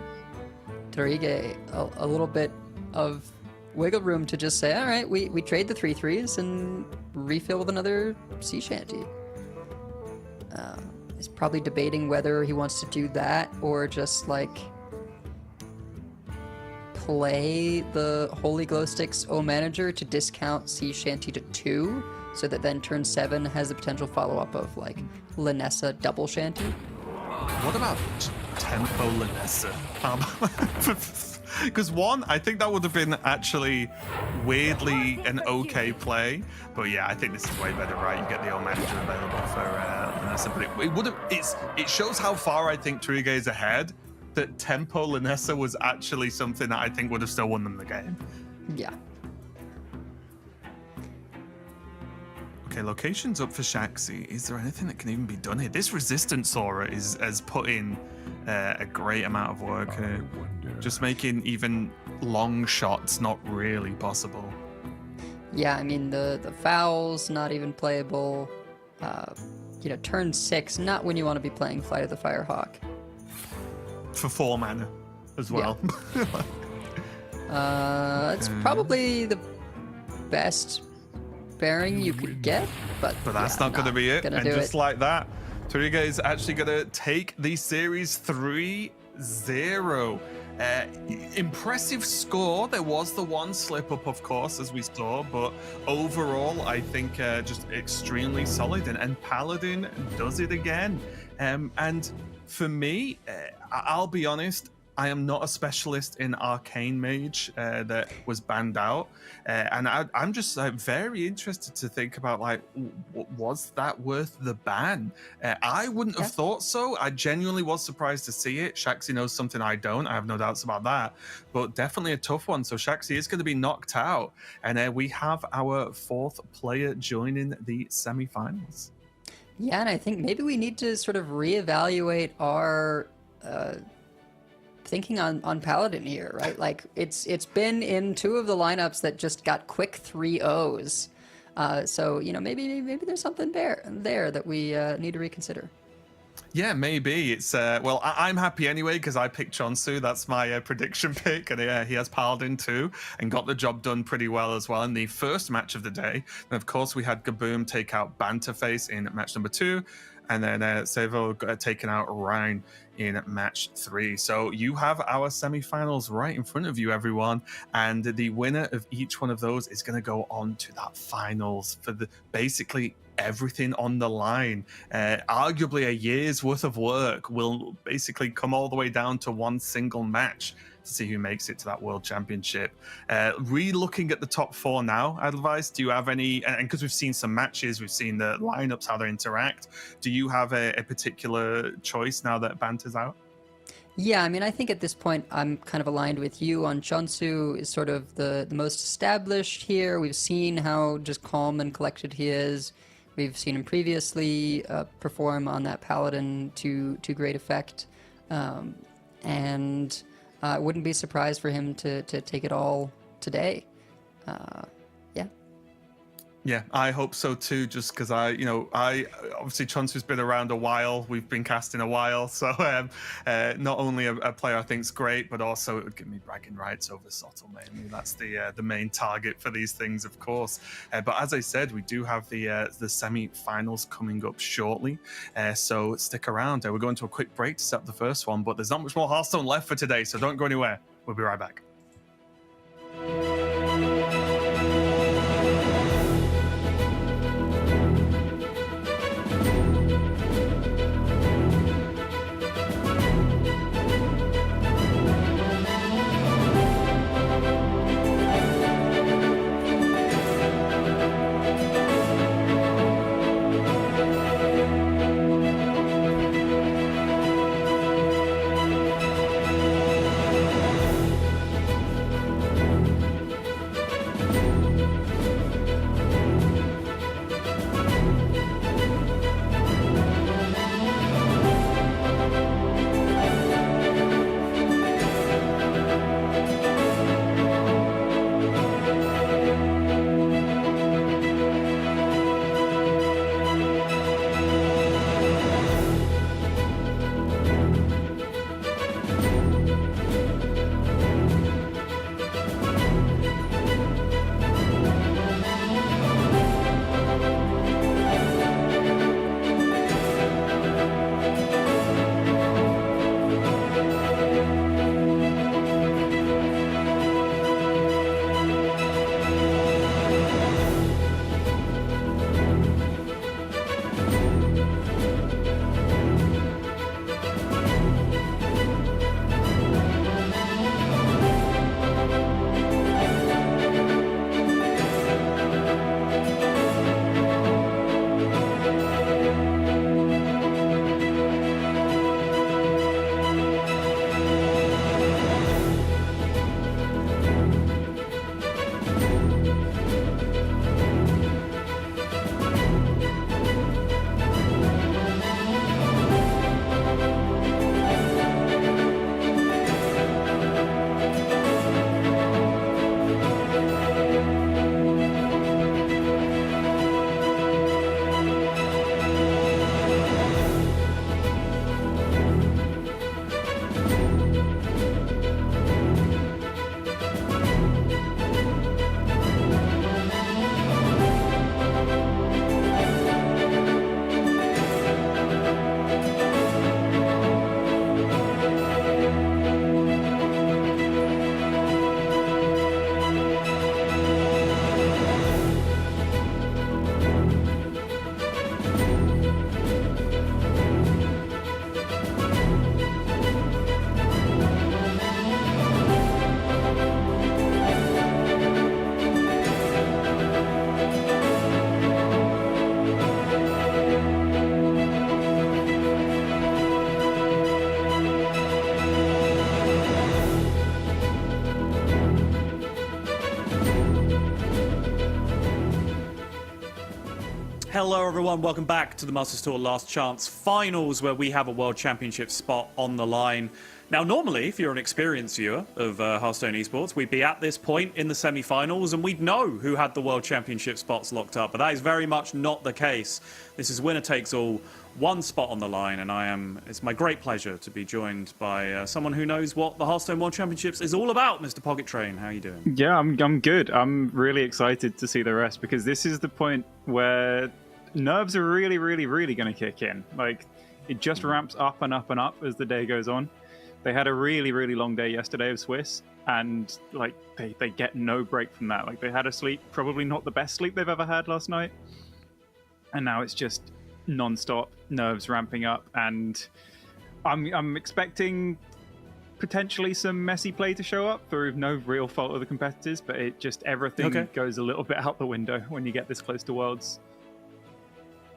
Tsurugi a little bit of wiggle room to just say, all right, we trade the 3/3s and refill with another Sea Shanty. He's probably debating whether he wants to do that or just play the Holy Glow Sticks O Manager to discount Sea Shanty to 2, so that then turn 7 has the potential follow-up of Linessa double Shanty. What about Tempo Linessa? Because one, I think that would have been actually weirdly an okay play, but yeah, I think this is way better, right? You get the O Manager available for Linessa, but it would have. It shows how far I think Tsurugi is ahead. That Tempo Linessa was actually something that I think would have still won them the game. Yeah. Okay, location's up for Shaxi. Is there anything that can even be done here? This resistance aura has put in a great amount of work here. Just making even long shots not really possible. Yeah, I mean, the fouls, not even playable. Turn 6, not when you want to be playing Flight of the Firehawk. For 4 mana as well. It's probably the best bearing you could get, but that's not going to be it. And just like that, Tariga is actually going to take the series 3-0. Impressive score. There was the one slip up, of course, as we saw, but overall, I think just extremely solid. And Paladin does it again. And for me, I'll be honest, I am not a specialist in Arcane Mage that was banned out. And I'm just very interested to think about, like, was that worth the ban? I wouldn't have thought so. I genuinely was surprised to see it. Shaxi knows something I don't. I have no doubts about that. But definitely a tough one. So Shaxi is going to be knocked out. And we have our 4th player joining the semifinals. Yeah, and I think maybe we need to sort of reevaluate our thinking on Paladin here, right? Like it's been in 2 of the lineups that just got quick 3-0s. So maybe there's something there that we need to reconsider. Yeah, maybe. It's well, I'm happy anyway because I picked Chonzu. That's my prediction pick, and he has Paladin too, and got the job done pretty well as well in the first match of the day. And of course, we had Gaboom take out Banterface in match number 2, and then Sevo got taken out Rhine in match 3. So you have our semifinals right in front of you, everyone, and the winner of each one of those is going to go on to that finals for the basically everything on the line. Arguably a year's worth of work will basically come all the way down to one single match to see who makes it to that World Championship. Re-looking at the top 4 now, Advice, do you have any, and because we've seen some matches, we've seen the lineups, how they interact, do you have a particular choice now that Banter's out? Yeah, I mean, I think at this point I'm kind of aligned with you on Chonzu is sort of the most established here. We've seen how just calm and collected he is. We've seen him previously perform on that Paladin to great effect. And I wouldn't be surprised for him to take it all today. Yeah, I hope so too, just because I obviously Chonzu's been around a while, we've been casting a while, so not only a player I think is great, but also it would give me bragging rights over Sottle mainly. That's the main target for these things, of course. But as I said, we do have the semi-finals coming up shortly, so stick around. We're going to a quick break to set up the first one, but there's not much more Hearthstone left for today, so don't go anywhere. We'll be right back. Hello everyone, welcome back to the Masters Tour Last Chance Finals, where we have a World Championship spot on the line. Now normally, if you're an experienced viewer of Hearthstone esports, we'd be at this point in the semi-finals and we'd know who had the World Championship spots locked up, but that is very much not the case. This is winner takes all, one spot on the line, and it's my great pleasure to be joined by someone who knows what the Hearthstone World Championships is all about. Mr. Pocket Train, how are you doing? Yeah, I'm good. I'm really excited to see the rest, because this is the point where nerves are really going to kick in. Like, it just ramps up and up and up as the day goes on. They had a really long day yesterday of Swiss, and like they get no break from that. Like, they had a sleep, probably not the best sleep they've ever had last night, and now it's just non-stop nerves ramping up. And I'm expecting potentially some messy play to show up through no real fault of the competitors, but it just everything goes a little bit out the window when you get this close to Worlds.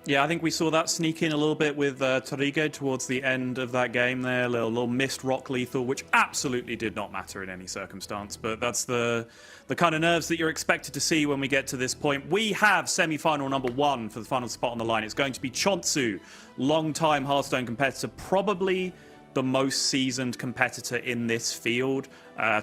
Yeah, I think we saw that sneak in a little bit with Torrigo towards the end of that game there. A little missed rock lethal, which absolutely did not matter in any circumstance. But that's the kind of nerves that you're expected to see when we get to this point. We have semi-final number 1 for the final spot on the line. It's going to be Chonzu, long-time Hearthstone competitor, probably the most seasoned competitor in this field.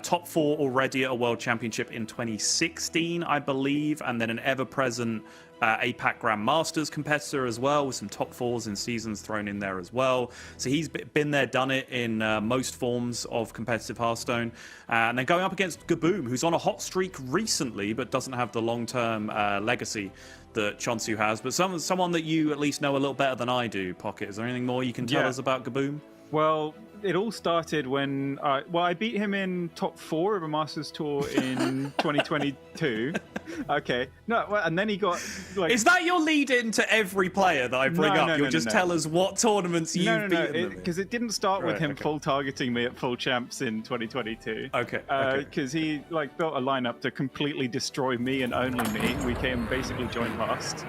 Top 4 already at a World Championship in 2016, I believe, and then an ever-present APAC Grandmasters competitor as well, with some top 4s in seasons thrown in there as well. So he's been there, done it in most forms of competitive Hearthstone. And then going up against Gaboom, who's on a hot streak recently, but doesn't have the long-term legacy that Chonzu has. But someone that you at least know a little better than I do, Pocket. Is there anything more you can tell us about Gaboom? Well, it all started when I beat him in top 4 of a Masters Tour in 2022. Okay, no, well, and then he got like. Is that your lead into every player that I bring up? You'll just tell us what tournaments you've beaten them in. Because it didn't start with him full targeting me at full champs in 2022. Okay. Because he like built a lineup to completely destroy me and only me. We came basically joined last.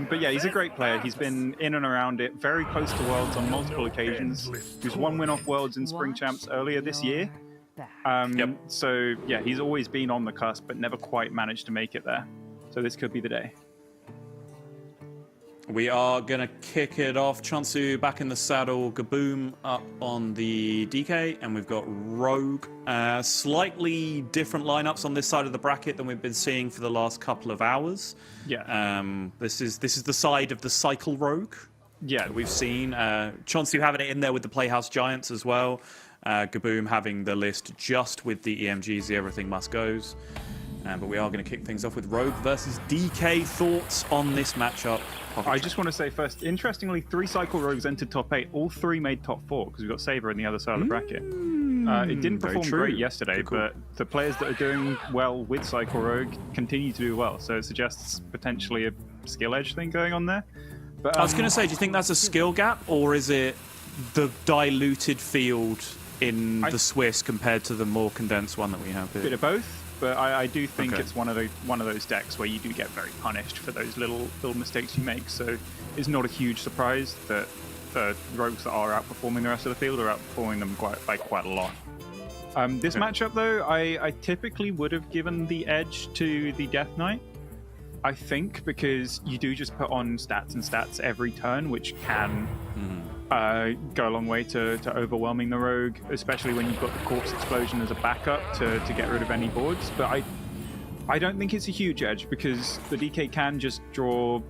But yeah, he's a great player. He's been in and around it, very close to Worlds on multiple occasions. He's one win off Worlds in Spring Champs earlier this year. So yeah, he's always been on the cusp, but never quite managed to make it there. So this could be the day. We are going to kick it off. Chonzu back in the saddle. Gaboom up on the DK. And we've got Rogue. Slightly different lineups on this side of the bracket than we've been seeing for the last couple of hours. Yeah. This is the side of the Cycle Rogue. Yeah. That we've seen. Chonzu having it in there with the Playhouse Giants as well. Gaboom having the list just with the EMGs, the Everything Must Goes. But we are going to kick things off with Rogue versus DK. Thoughts on this matchup? I just want to say first, interestingly, 3 Cycle Rogues entered top 8. All 3 made top 4 because we've got Saber on the other side of the bracket. It didn't perform great yesterday, but the players that are doing well with Cycle Rogue continue to do well. So it suggests potentially a skill edge thing going on there. But, I was going to say, do you think that's a skill gap, or is it the diluted field in the Swiss compared to the more condensed one that we have here? Bit of both. But I do think it's one of those decks where you do get very punished for those little mistakes you make. So it's not a huge surprise that the rogues that are outperforming the rest of the field are outperforming them quite a lot. This matchup, though, I typically would have given the edge to the Death Knight. I think because you do just put on stats and stats every turn, which can go a long way to overwhelming the rogue, especially when you've got the Corpse Explosion as a backup to get rid of any boards. But I don't think it's a huge edge because the DK can just draw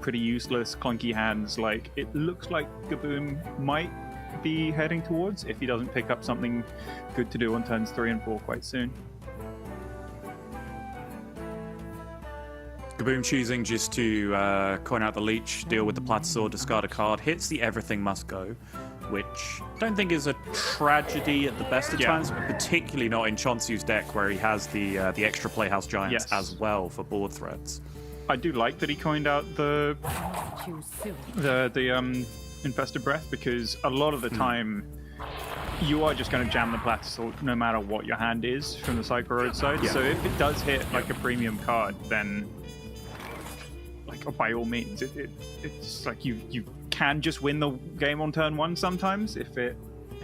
pretty useless, clunky hands like it looks like Gaboom might be heading towards if he doesn't pick up something good to do on turns 3 and 4 quite soon. Gaboom choosing just to coin out the leech, deal with the Platasaur, discard a card, hits the Everything Must Go, which I don't think is a tragedy at the best of times, but particularly not in Chonzu's deck where he has the extra Playhouse Giants as well for board threats. I do like that he coined out the Infested Breath, because a lot of the time you are just going to jam the Platasaur no matter what your hand is from the Cycle Road side. So if it does hit like a premium card, then by all means, it's like you can just win the game on turn 1 sometimes if it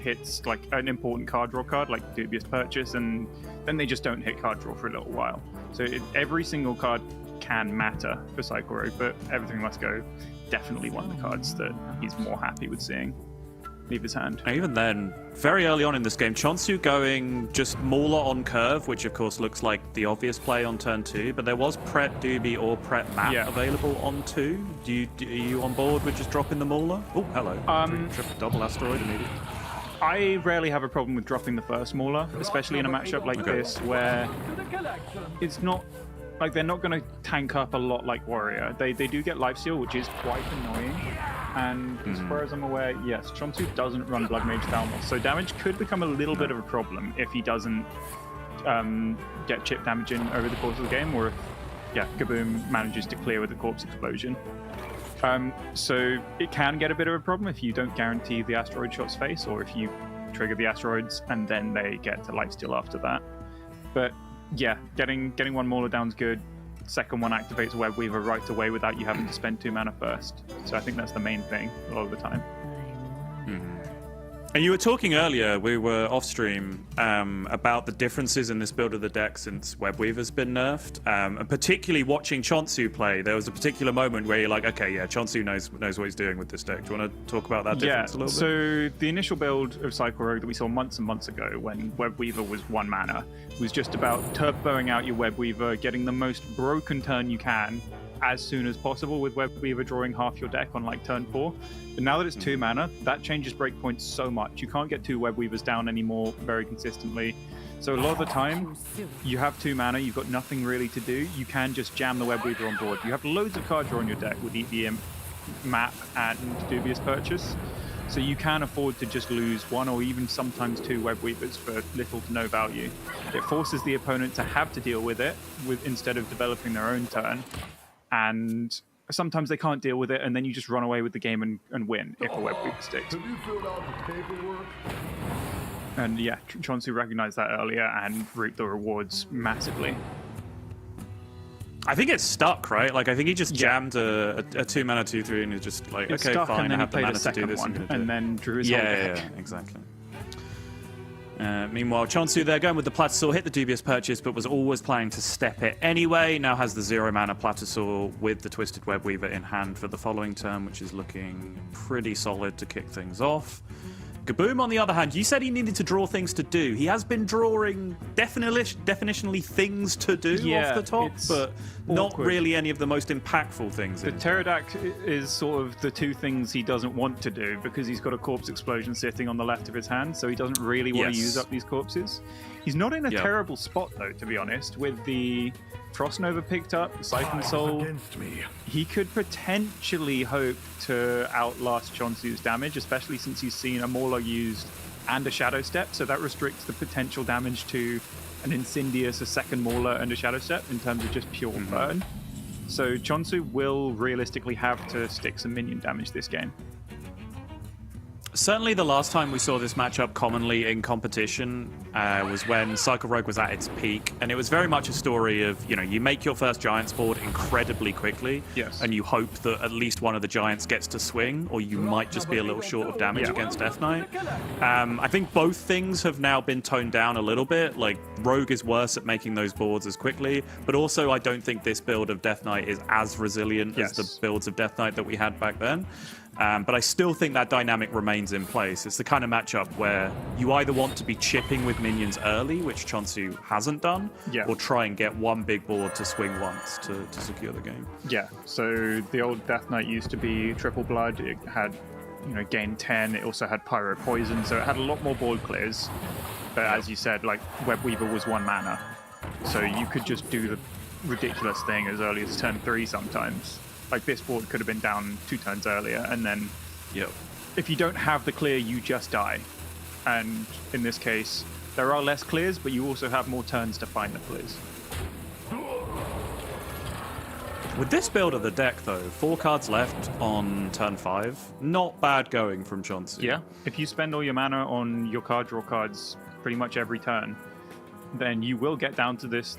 hits like an important card draw card like Dubious Purchase, and then they just don't hit card draw for a little while. So every single card can matter for Cycle Rogue, but Everything Must Go definitely one of the cards that he's more happy with seeing leave his hand. Even then, very early on in this game, Chonzu going just Mauler on curve, which of course looks like the obvious play on turn 2, but there was Pret Doobie or Pret Map available on 2. Are you on board with just dropping the Mauler? Oh, hello. Triple double asteroid immediately. I rarely have a problem with dropping the first Mauler, especially in a matchup like this where it's not like they're not going to tank up a lot like Warrior. They do get Lifesteal, which is quite annoying. And as far as I'm aware, yes, Chonzu doesn't run Blood Mage Thalmos, so damage could become a little bit of a problem if he doesn't get chip damage in over the course of the game, or if Gaboom manages to clear with the Corpse Explosion. So it can get a bit of a problem if you don't guarantee the asteroid shot's face, or if you trigger the asteroids and then they get to lifesteal after that. But yeah, getting one Mauler down's good. Second one activates Web Weaver right away without you having to spend 2 mana first. So I think that's the main thing a lot of the time. And you were talking earlier, we were off stream, about the differences in this build of the deck since Web Weaver's been nerfed. And particularly watching Chonzu play, there was a particular moment where you're like, okay, yeah, Chonzu knows what he's doing with this deck. Do you want to talk about that difference a little bit? So the initial build of Cycle Rogue that we saw months and months ago when Web Weaver was 1 mana was just about turboing out your Web Weaver, getting the most broken turn you can as soon as possible, with Web Weaver drawing half your deck on like turn 4. But now that it's 2 mana, that changes breakpoints so much. You can't get 2 Web Weavers down anymore very consistently. So a lot of the time, you have 2 mana, you've got nothing really to do. You can just jam the Web Weaver on board. You have loads of card draw on your deck with EVM, Map, and Dubious Purchase. So you can afford to just lose 1 or even sometimes 2 Web Weavers for little to no value. It forces the opponent to have to deal with it instead of developing their own turn. And sometimes they can't deal with it, and then you just run away with the game and win if a Web Weaver sticks. Have you filled out the paperwork? And yeah, Chonzu recognized that earlier and reaped the rewards massively. I think it's stuck, right? Like, I think he just jammed a 2 mana 2/3 and he's just like, it's okay, stuck, fine, and then I have the he mana played to do this. one, and then drew his whole deck. Yeah, exactly. Meanwhile, Chonzu there going with the Platosaur, hit the Dubious Purchase, but was always planning to step it anyway. Now has the 0 mana Platosaur with the Twisted Web Weaver in hand for the following turn, which is looking pretty solid to kick things off. Gaboom, on the other hand, you said he needed to draw things to do. He has been drawing definitionally things to do off the top, but not really any of the most impactful things. The Pterodact is sort of the 2 things he doesn't want to do because he's got a Corpse Explosion sitting on the left of his hand, so he doesn't really want to use up these corpses. He's not in a terrible spot, though, to be honest, with the Frost Nova picked up, the Siphon Soul. He could potentially hope to outlast Chonzu's damage, especially since he's seen a Mauler used and a Shadow Step, so that restricts the potential damage to an Incendious, a second Mauler, and a Shadow Step in terms of just pure burn. So Chonzu will realistically have to stick some minion damage this game. Certainly the last time we saw this matchup commonly in competition was when Cycle Rogue was at its peak, and it was very much a story of, you make your first Giants board incredibly quickly, and you hope that at least one of the Giants gets to swing, or you might just be a little short of damage against Death Knight. I think both things have now been toned down a little bit. Like, Rogue is worse at making those boards as quickly, but also I don't think this build of Death Knight is as resilient as the builds of Death Knight that we had back then. But I still think that dynamic remains in place. It's the kind of matchup where you either want to be chipping with minions early, which Chonzu hasn't done, or try and get one big board to swing once to secure the game. Yeah, so the old Death Knight used to be triple blood. It had, gain 10. It also had Pyro Poison, so it had a lot more board clears. But as you said, like, Web Weaver was 1 mana. So you could just do the ridiculous thing as early as turn 3 sometimes. Like, this board could have been down 2 turns earlier, and then if you don't have the clear, you just die. And in this case, there are less clears, but you also have more turns to find the clears. With this build of the deck, though, 4 cards left on turn 5. Not bad going from Chonzu. Yeah, if you spend all your mana on your card draw cards pretty much every turn, then you will get down to this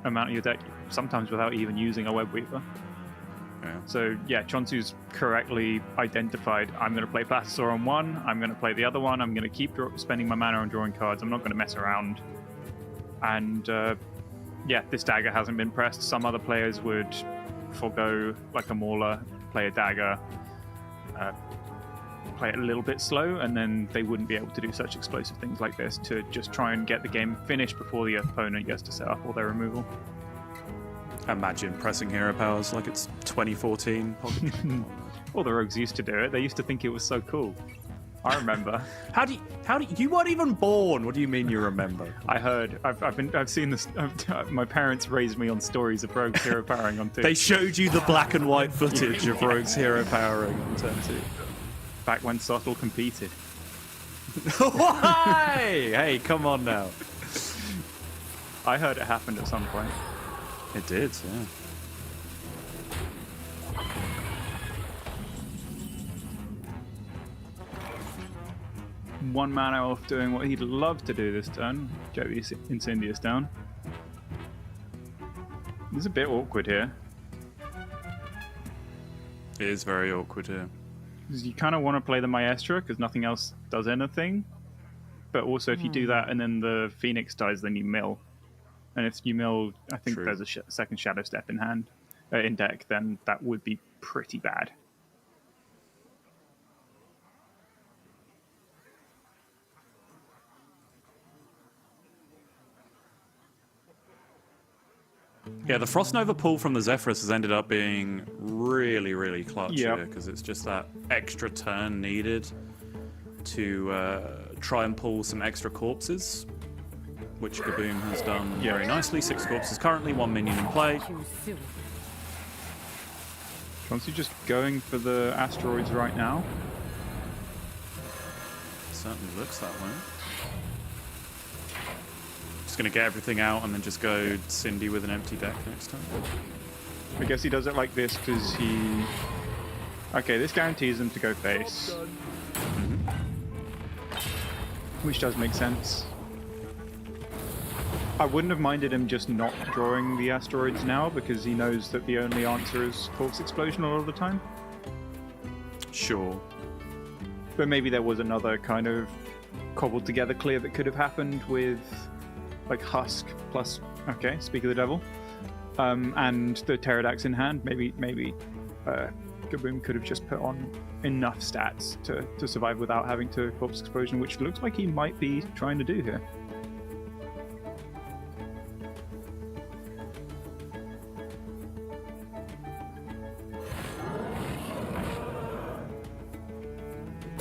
amount of your deck, sometimes without even using a Web Weaver. So yeah, Chonzu's correctly identified, I'm going to play Platosaur on 1, I'm going to play the other one, I'm going to keep spending my mana on drawing cards, I'm not going to mess around. And yeah, this dagger hasn't been pressed. Some other players would forego like a mauler, play a dagger, play it a little bit slow, and then they wouldn't be able to do such explosive things like this to just try and get the game finished before the opponent gets to set up all their removal. Imagine pressing hero powers like it's 2014. Well, the rogues used to do it. They used to think it was so cool. I remember. How do you weren't even born? What do you mean you remember? I heard. I've seen this. My parents raised me on stories of rogues hero powering on 2. They showed you the black and white footage of rogues hero powering on turn 2. Back when Subtle competed. Why? Hey, come on now. I heard it happened at some point. It did, yeah. 1 mana off doing what he'd love to do this turn. Get the Incendius down. It's a bit awkward here. It is very awkward here. You kind of want to play the Maestra because nothing else does anything. But also if you do that and then the Phoenix dies, then you mill. And if you mill, I think there's a second Shadow Step in hand, in deck, then that would be pretty bad. Yeah, the Frost Nova pull from the Zephyrus has ended up being really, really clutch here, because it's just that extra turn needed to try and pull some extra corpses, which Gaboom has done very nicely. 6 corpses currently, 1 minion in play. Chonzu just going for the asteroids right now. Certainly looks that way. Just going to get everything out and then just go Cindy with an empty deck next time. I guess he does it like this because he... Okay, this guarantees him to go face. Which does make sense. I wouldn't have minded him just not drawing the asteroids now because he knows that the only answer is Corpse Explosion a lot of the time. Sure. But maybe there was another kind of cobbled together clear that could have happened with like Husk plus, okay, Speak of the Devil, and the Pterodax in hand. Maybe Gaboom could have just put on enough stats to survive without having to Corpse Explosion, which looks like he might be trying to do here.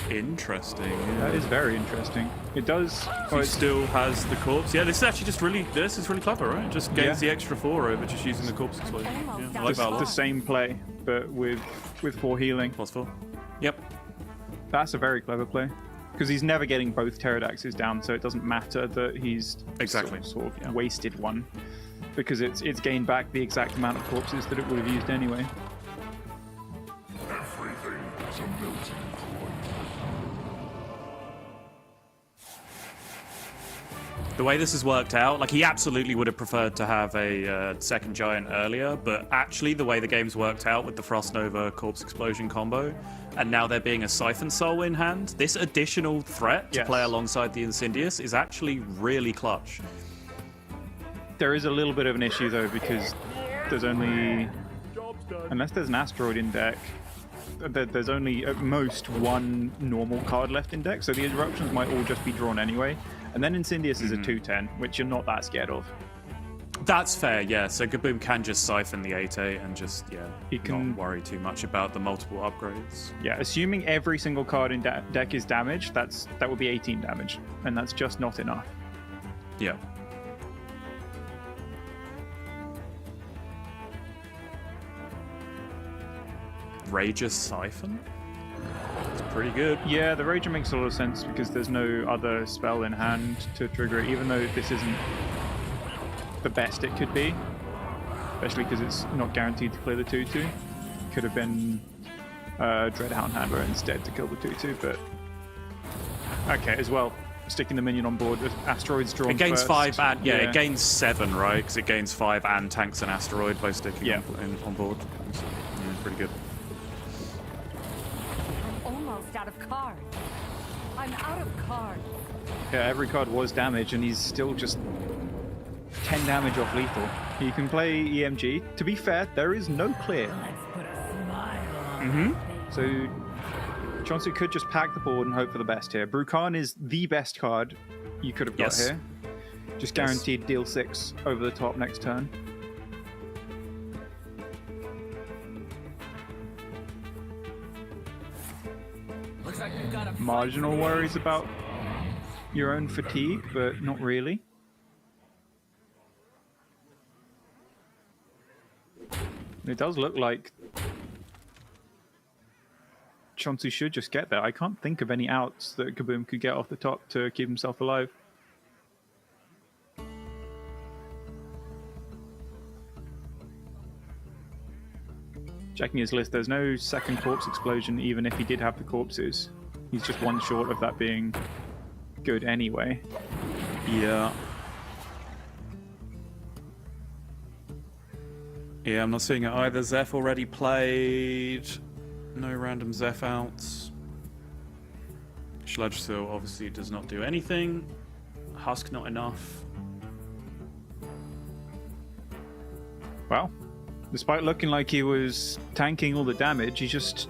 Interesting. Yeah. That is very interesting. It does. Oh, it still has the corpse. Yeah, this is actually just really. This is really clever, right? Just gains the extra 4 over just using the corpse explosion. Yeah, I like that a lot. The same play, but with 4 healing. +4. Yep. That's a very clever play because he's never getting both Pterodaxes down, so it doesn't matter that he's sort of wasted one because it's gained back the exact amount of corpses that it would have used anyway. Everything is a melting point. The way this has worked out, like he absolutely would have preferred to have a second giant earlier, but actually the way the game's worked out with the Frost Nova Corpse Explosion combo, and now there being a Siphon Soul in hand, this additional threat to play alongside the Incendius is actually really clutch. There is a little bit of an issue though, because there's only, unless there's an asteroid in deck, there's only at most 1 normal card left in deck, so the Eruptions might all just be drawn anyway. And then Incendius is a 2/10, which you're not that scared of. That's fair, yeah. So Gaboom can just siphon the 8/8 and just, he can not worry too much about the multiple upgrades. Yeah, assuming every single card in deck is damaged, that would be 18 damage, and that's just not enough. Yeah. Rager Siphon? It's pretty good. Yeah, the Rager makes a lot of sense because there's no other spell in hand to trigger it, even though this isn't the best it could be. Especially because it's not guaranteed to clear the 2/2. Could have been Dreadhound Hammer instead to kill the 2/2, but... Okay, as well. Sticking the minion on board with asteroids drawn It gains first. 5 and... Yeah, it gains 7, right? Because it gains 5 and tanks an asteroid by sticking on board. So, yeah, pretty good. Out of cards. I'm out of cards. Yeah, every card was damaged, and he's still just 10 damage off lethal. You can play EMG. To be fair, there is no clear. So Chonzu could just pack the board and hope for the best here. Brukan is the best card you could have got here. Just guaranteed deal 6 over the top next turn. Looks like you've got a Marginal worries about your own fatigue, but not really. It does look like Chonzu should just get there. I can't think of any outs that Kaboom could get off the top to keep himself alive. Checking his list, there's no second corpse explosion, even if he did have the corpses. He's just one short of that being good anyway. Yeah. Yeah, I'm not seeing it either. Zeph already played. No random Zeph outs. Schledgesill obviously does not do anything. Husk not enough. Well, despite looking like he was tanking all the damage, he's just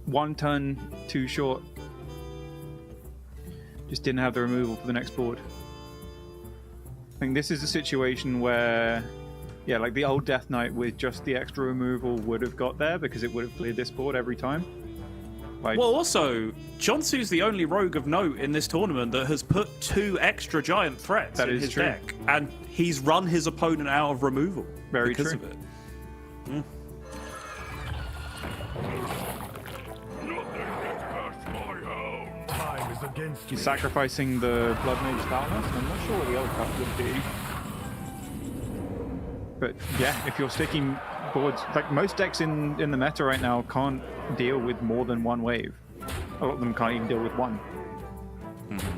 one turn too short. Just didn't have the removal for the next board. I think this is a situation where, yeah, like the old Death Knight with just the extra removal would have got there because it would have cleared this board every time. Like, well, also, Chonzu's the only rogue of note in this tournament that has put 2 extra giant threats in his deck, and he's run his opponent out of removal because of it. Yeah. He's sacrificing the Blood Mage Talso. I'm not sure what the other card would be. But yeah, if you're sticking boards, like most decks in the meta right now can't deal with more than one wave. A lot of them can't even deal with one.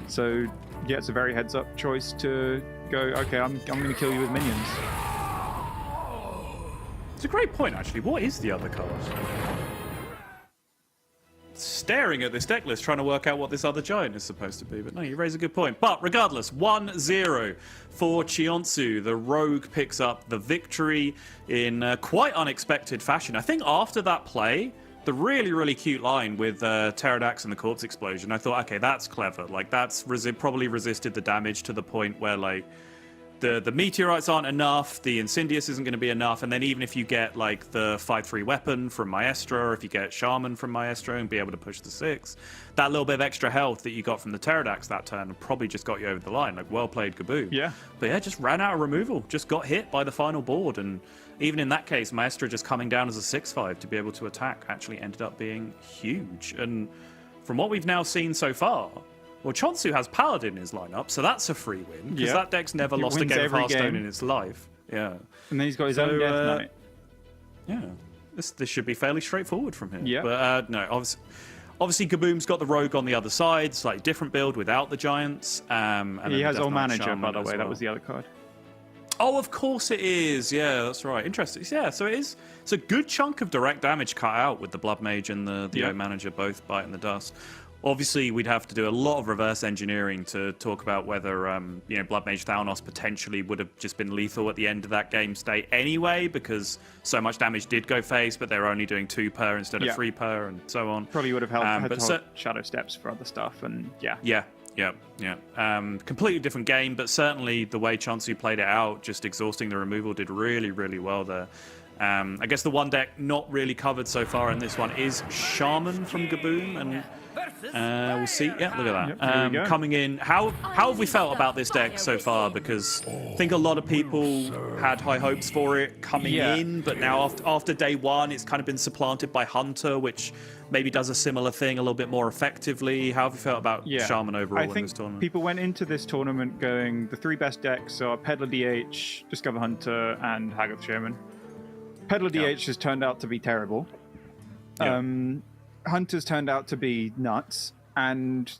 So yeah, it's a very heads up choice to go, okay, I'm going to kill you with minions. It's a great point, actually. What is the other card? Staring at this deck list, trying to work out what this other giant is supposed to be. But no, you raise a good point. But regardless, 1-0 for Chonzu. The rogue picks up the victory in quite unexpected fashion. I think after that play, the really, really cute line with Pterodax and the corpse explosion, I thought, okay, that's clever. Like, that's probably resisted the damage to the point where, like, the meteorites aren't enough, the Incendius isn't going to be enough, and then even if you get like the 5/3 weapon from Maestro, or if you get Shaman from Maestro and be able to push the 6, that little bit of extra health that you got from the Pterodax that turn probably just got you over the line. Like, well played, Kaboom. Yeah. But yeah, just ran out of removal, just got hit by the final board, and even in that case, Maestro just coming down as a 6/5 to be able to attack actually ended up being huge. And from what we've now seen so far, well, Chonzu has Paladin in his lineup, so that's a free win, because that deck's never lost a game of Hearthstone in its life. Yeah. And then he's got his own Death Knight. Yeah. This should be fairly straightforward from here. Yeah. But no, obviously Kaboom's got the Rogue on the other side, slightly different build without the Giants. And he has All Manager, Shaman by the way. well. That was the other card. Oh, of course it is. Yeah, that's right. Interesting. Yeah, so it is. It's a good chunk of direct damage cut out with the Blood Mage and the O Manager both biting the dust. Obviously, we'd have to do a lot of reverse engineering to talk about whether, Blood Mage Thalnos potentially would have just been lethal at the end of that game state anyway, because so much damage did go face, but they're only doing 2 per instead of 3 per, and so on. Probably would have had to hold Shadow Steps for other stuff, and yeah. Completely different game, but certainly the way Chonzu played it out, just exhausting the removal, did really, really well there. I guess the one deck not really covered so far in this one is Shaman from Kaboom, and we'll see. Yeah, look at that. Coming in, how have we felt about this deck so far? Because I think a lot of people had high hopes for it coming in, but now after day one, it's kind of been supplanted by Hunter, which maybe does a similar thing a little bit more effectively. How have you felt about Shaman overall in this tournament? People went into this tournament going, the 3 best decks are Peddler DH, Discover Hunter, and Haggoth Shaman. Peddler DH has turned out to be terrible. Hunter's turned out to be nuts, and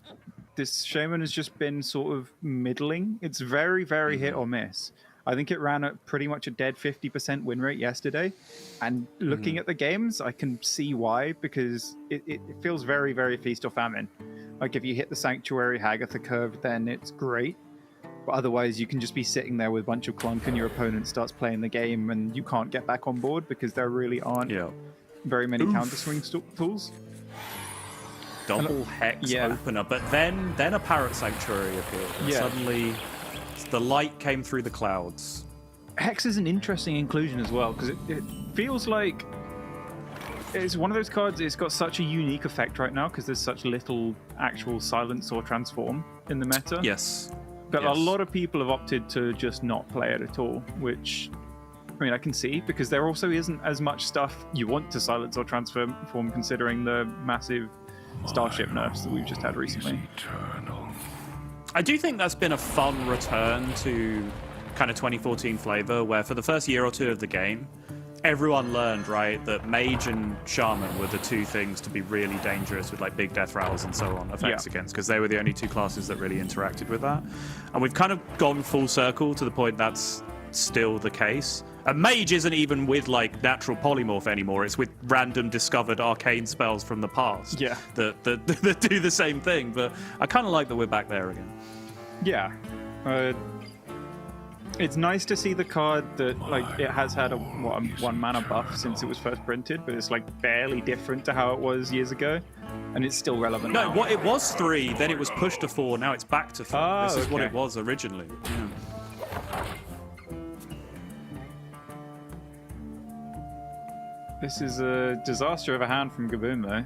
this Shaman has just been sort of middling. It's very, very hit or miss. I think it ran at pretty much a dead 50% win rate yesterday, and looking at the games, I can see why, because it feels very, very feast or famine. Like, if you hit the Sanctuary Haggatha curve, then it's great. But otherwise, you can just be sitting there with a bunch of clunk and your opponent starts playing the game and you can't get back on board because there really aren't very many counter swing tools. Double Hex opener, but then a Parrot Sanctuary appeared. And suddenly, the light came through the clouds. Hex is an interesting inclusion as well because it feels like it's one of those cards. It's got such a unique effect right now because there's such little actual silence or transform in the meta. Yes. But a lot of people have opted to just not play it at all, which, I mean, I can see, because there also isn't as much stuff you want to silence or transform considering the massive Starship nerfs that we've just had recently. I do think that's been a fun return to kind of 2014 flavor, where for the first year or two of the game, everyone learned, right, that Mage and Shaman were the two things to be really dangerous with like big death rattles and so on effects against, because they were the only two classes that really interacted with that. And we've kind of gone full circle to the point that's still the case. And Mage isn't even with like natural polymorph anymore, it's with random discovered arcane spells from the past that do the same thing. But I kind of like that we're back there again. Yeah. It's nice to see the card that, like, it has had a 1 mana buff since it was first printed, but it's like barely different to how it was years ago, and it's still relevant now. No, it was 3, then it was pushed to 4, now it's back to 3. Oh, this is what it was originally. This is a disaster of a hand from Gaboom, though.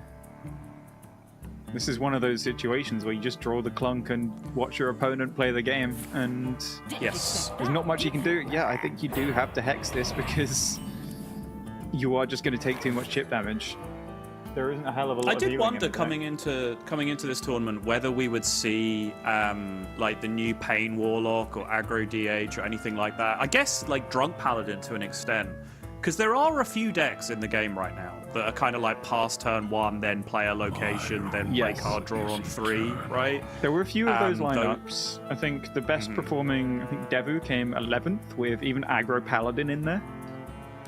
This is one of those situations where you just draw the clunk and watch your opponent play the game, and there's not much you can do. Yeah, I think you do have to hex this because you are just going to take too much chip damage. There isn't a hell of a lot. I did wonder coming into this tournament whether we would see like the new Pain Warlock or Aggro DH or anything like that. I guess like Drunk Paladin to an extent, because there are a few decks in the game right now that are kind of like pass turn 1, then play a location, then play card draw on 3, right? There were a few of those lineups. I think the best performing, I think Devu came 11th with even Aggro Paladin in there.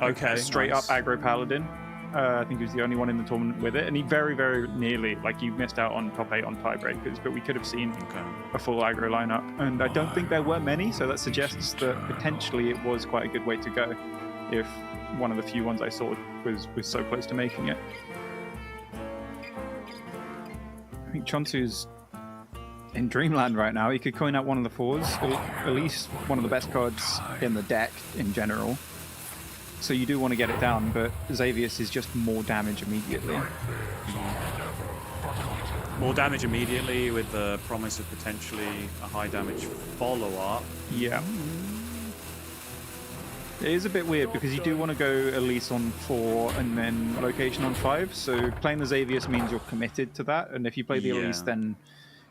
Okay. Straight up Aggro Paladin. I think he was the only one in the tournament with it, and he very, very nearly, like, you missed out on top 8 on tiebreakers, but we could have seen a full aggro lineup, and I don't think there were many, so that suggests that potentially it was quite a good way to go if one of the few ones I saw was so close to making it. I think Chonzu's in Dreamland right now. He could coin out one of the 4s, at least one of the best cards in the deck in general. So you do want to get it down, but Xavius is just more damage immediately. More damage immediately with the promise of potentially a high damage follow-up. Yeah. It is a bit weird because you do want to go Elise on 4 and then location on 5. So playing the Xavius means you're committed to that. And if you play the Elise, then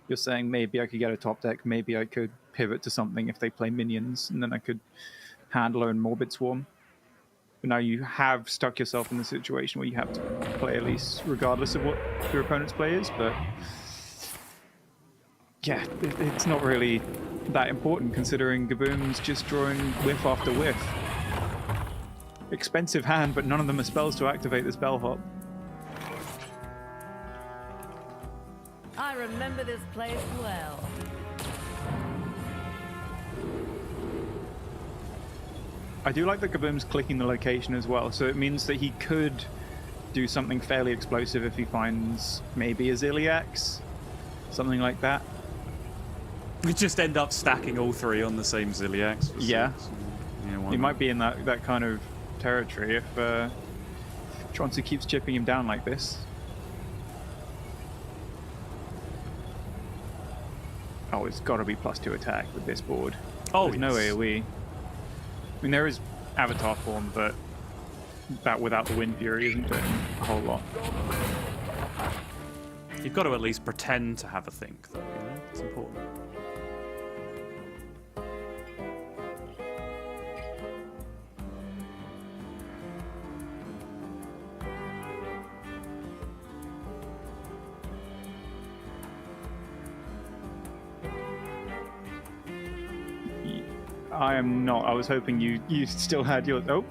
you're saying maybe I could get a top deck, maybe I could pivot to something if they play minions, and then I could Handler and Morbid Swarm. But now you have stuck yourself in the situation where you have to play Elise regardless of what your opponent's play is. But yeah, it's not really that important considering Gaboom's just drawing whiff after whiff. Expensive hand, but none of them are spells to activate this bellhop. I remember this place well. I do like that Gaboom's clicking the location as well, so it means that he could do something fairly explosive if he finds maybe a Ziliax, something like that. We just end up stacking all 3 on the same Ziliax. Yeah. He might be in that kind of territory if Chonzu keeps chipping him down like this. Oh, it's got to be +2 attack with this board. Oh, there's no AoE. I mean, there is Avatar form, but that without the Wind Fury isn't doing a whole lot. You've got to at least pretend to have a think, though, you know? It's important. I am not. I was hoping you still had your... Oh.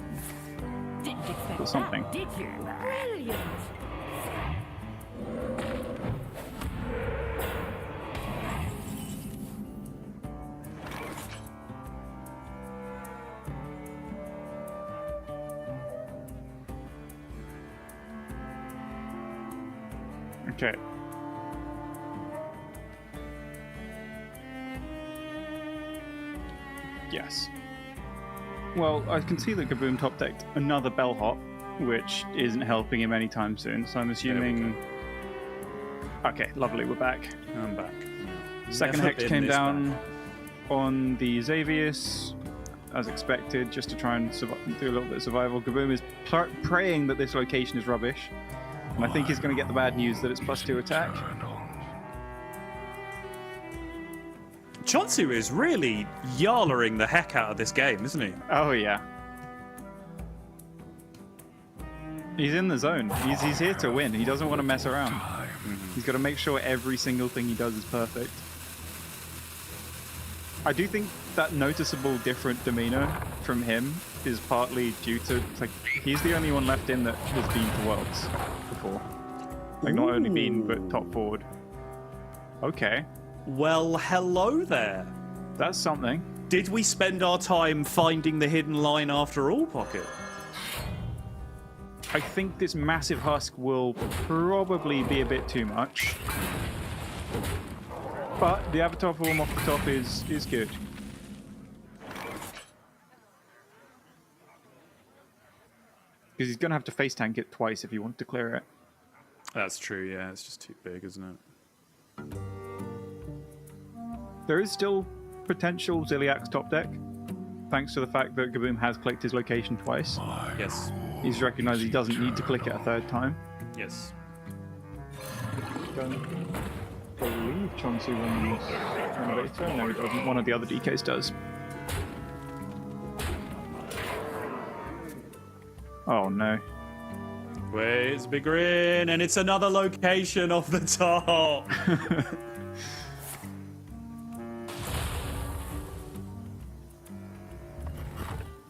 Or something. Did you? Brilliant. Okay. Yes. Well, I can see that Gaboom top decked another bellhop, which isn't helping him anytime soon. So I'm assuming. Okay, lovely. We're back. I'm back. Second Never Hex been came this down bad. on the Xavius, as expected, just to try and do a little bit of survival. Gaboom is praying that this location is rubbish, and I think he's going to get the bad news that it's +2 attack. Chonzu is really yarlering the heck out of this game, isn't he? Oh yeah. He's in the zone. He's here to win. He doesn't want to mess around. He's got to make sure every single thing he does is perfect. I do think that noticeable different demeanor from him is partly due to, like, he's the only one left in that has been to Worlds before. Like, not only been, but top forward. Okay. Well, hello there. That's something. Did we spend our time finding the hidden line after all, Pocket? I think this massive husk will probably be a bit too much. But the avatar form off the top is good. Because he's going to have to face tank it twice if you want to clear it. That's true, yeah. It's just too big, isn't it? There is still potential Ziliak's top deck, thanks to the fact that Gaboom has clicked his location twice. Yes. He's recognized he doesn't need to click it a third time. Yes. I believe Chonzu runs Renovator. No, he doesn't. One of the other DKs does. Oh no. Where's Big Rin? And it's another location off the top.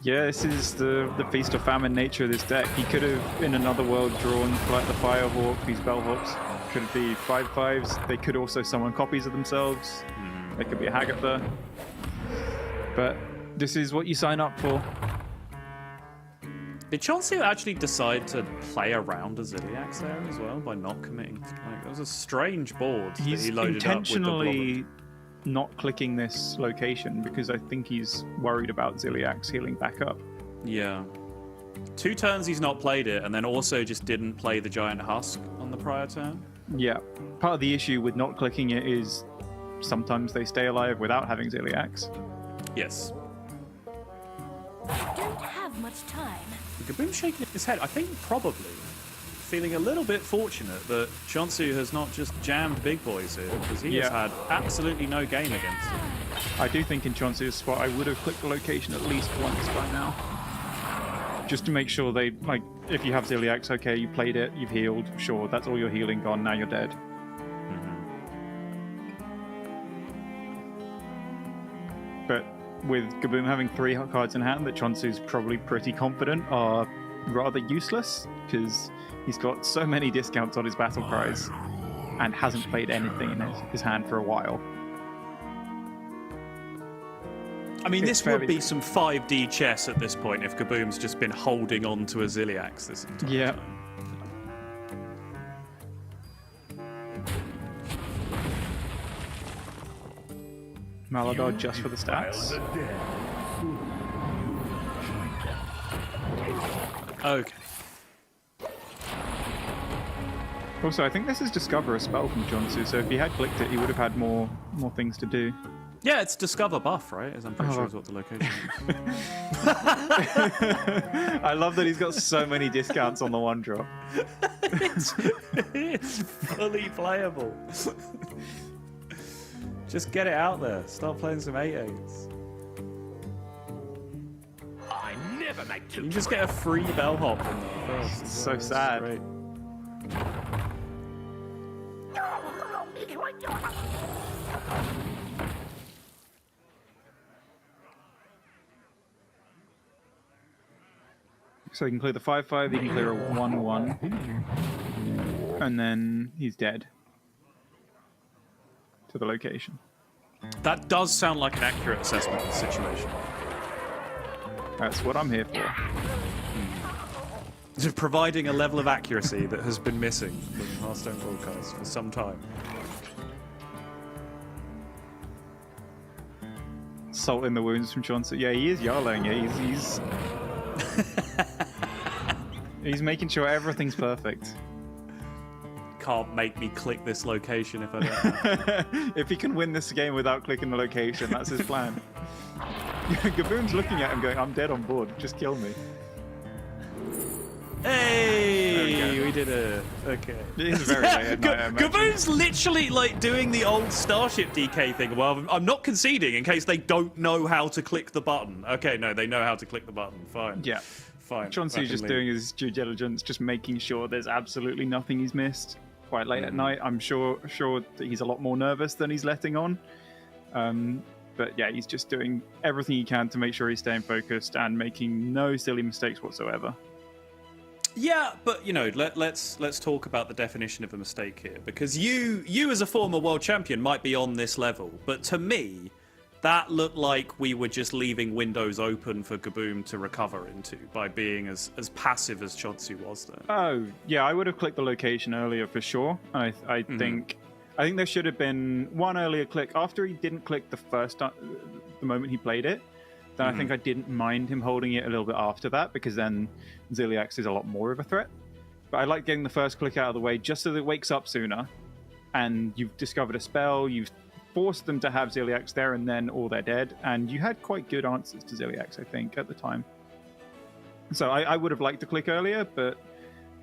Yeah, this is the feast of famine nature of this deck. He could have, in another world, drawn like the Firehawk, these Bellhops. Could be 5/5s. They could also summon copies of themselves. They could be a Hagatha. But this is what you sign up for. Did Chonzu actually decide to play around a Ziliax there as well by not committing? Like, that was a strange board that He's he loaded intentionally up with the not clicking this location because I think he's worried about Ziliax healing back up. Yeah. 2 turns he's not played it, and then also just didn't play the Giant Husk on the prior turn. Yeah. Part of the issue with not clicking it is sometimes they stay alive without having Ziliax. Yes. I don't have much time. Gaboom shaking his head. I think probably feeling a little bit fortunate that Chonzu has not just jammed big boys here, because he has had absolutely no game against him. I do think in Chonzu's spot I would have clicked the location at least once by now. Just to make sure they, like, if you have Ziliax, okay, you played it, you've healed, sure, that's all your healing gone, now you're dead. But with Gaboom having 3 cards in hand that Chonzu's probably pretty confident are rather useless, because he's got so many discounts on his battle cries and hasn't played anything in his hand for a while. I mean, this would be some 5D chess at this point if Gaboom's just been holding on to a Ziliax this entire time. Maladar just for the stats. Okay. Also, I think this is Discover a spell from Chonzu, so if he had clicked it, he would have had more things to do. Yeah, it's Discover buff, right? As I'm pretty sure is what the location is. I love that he's got so many discounts on the one drop. It's fully playable. Just get it out there. Start playing some 8/8s. I never make You just get a free bellhop in the first. It's so sad. Great. So he can clear the 5/5, he can clear a 1/1, and then he's dead to the location. That does sound like an accurate assessment of the situation. That's what I'm here for. providing a level of accuracy that has been missing from Hearthstone broadcasts for some time. Salt in the wounds from Chonzu. Yeah, he is YOLOing it. He's making sure everything's perfect. Can't make me click this location if I don't. If he can win this game without clicking the location, that's his plan. Gaboon's looking at him going, I'm dead on board, just kill me. Hey, we did it. Okay. It is very late at night, I imagine. Gaboon's literally like doing the old Starship DK thing. Well, I'm not conceding in case they don't know how to click the button. Okay, no, they know how to click the button. Fine. Yeah. Fine. Chonzu's just doing his due diligence, just making sure there's absolutely nothing he's missed. Quite late at night, I'm sure that he's a lot more nervous than he's letting on. But yeah, he's just doing everything he can to make sure he's staying focused and making no silly mistakes whatsoever. Yeah, but you know, let's talk about the definition of a mistake here, because you as a former world champion might be on this level, but to me, that looked like we were just leaving windows open for Gaboon to recover into by being as passive as Chonzu was there. Oh yeah, I would have clicked the location earlier for sure. I think there should have been one earlier click after he didn't click the moment he played it. Then I think I didn't mind him holding it a little bit after that, because then Ziliax is a lot more of a threat. But I like getting the first click out of the way just so that it wakes up sooner, and you've discovered a spell, you've forced them to have Ziliax there, and then all they're dead. And you had quite good answers to Ziliax, I think, at the time. So I would have liked to click earlier, but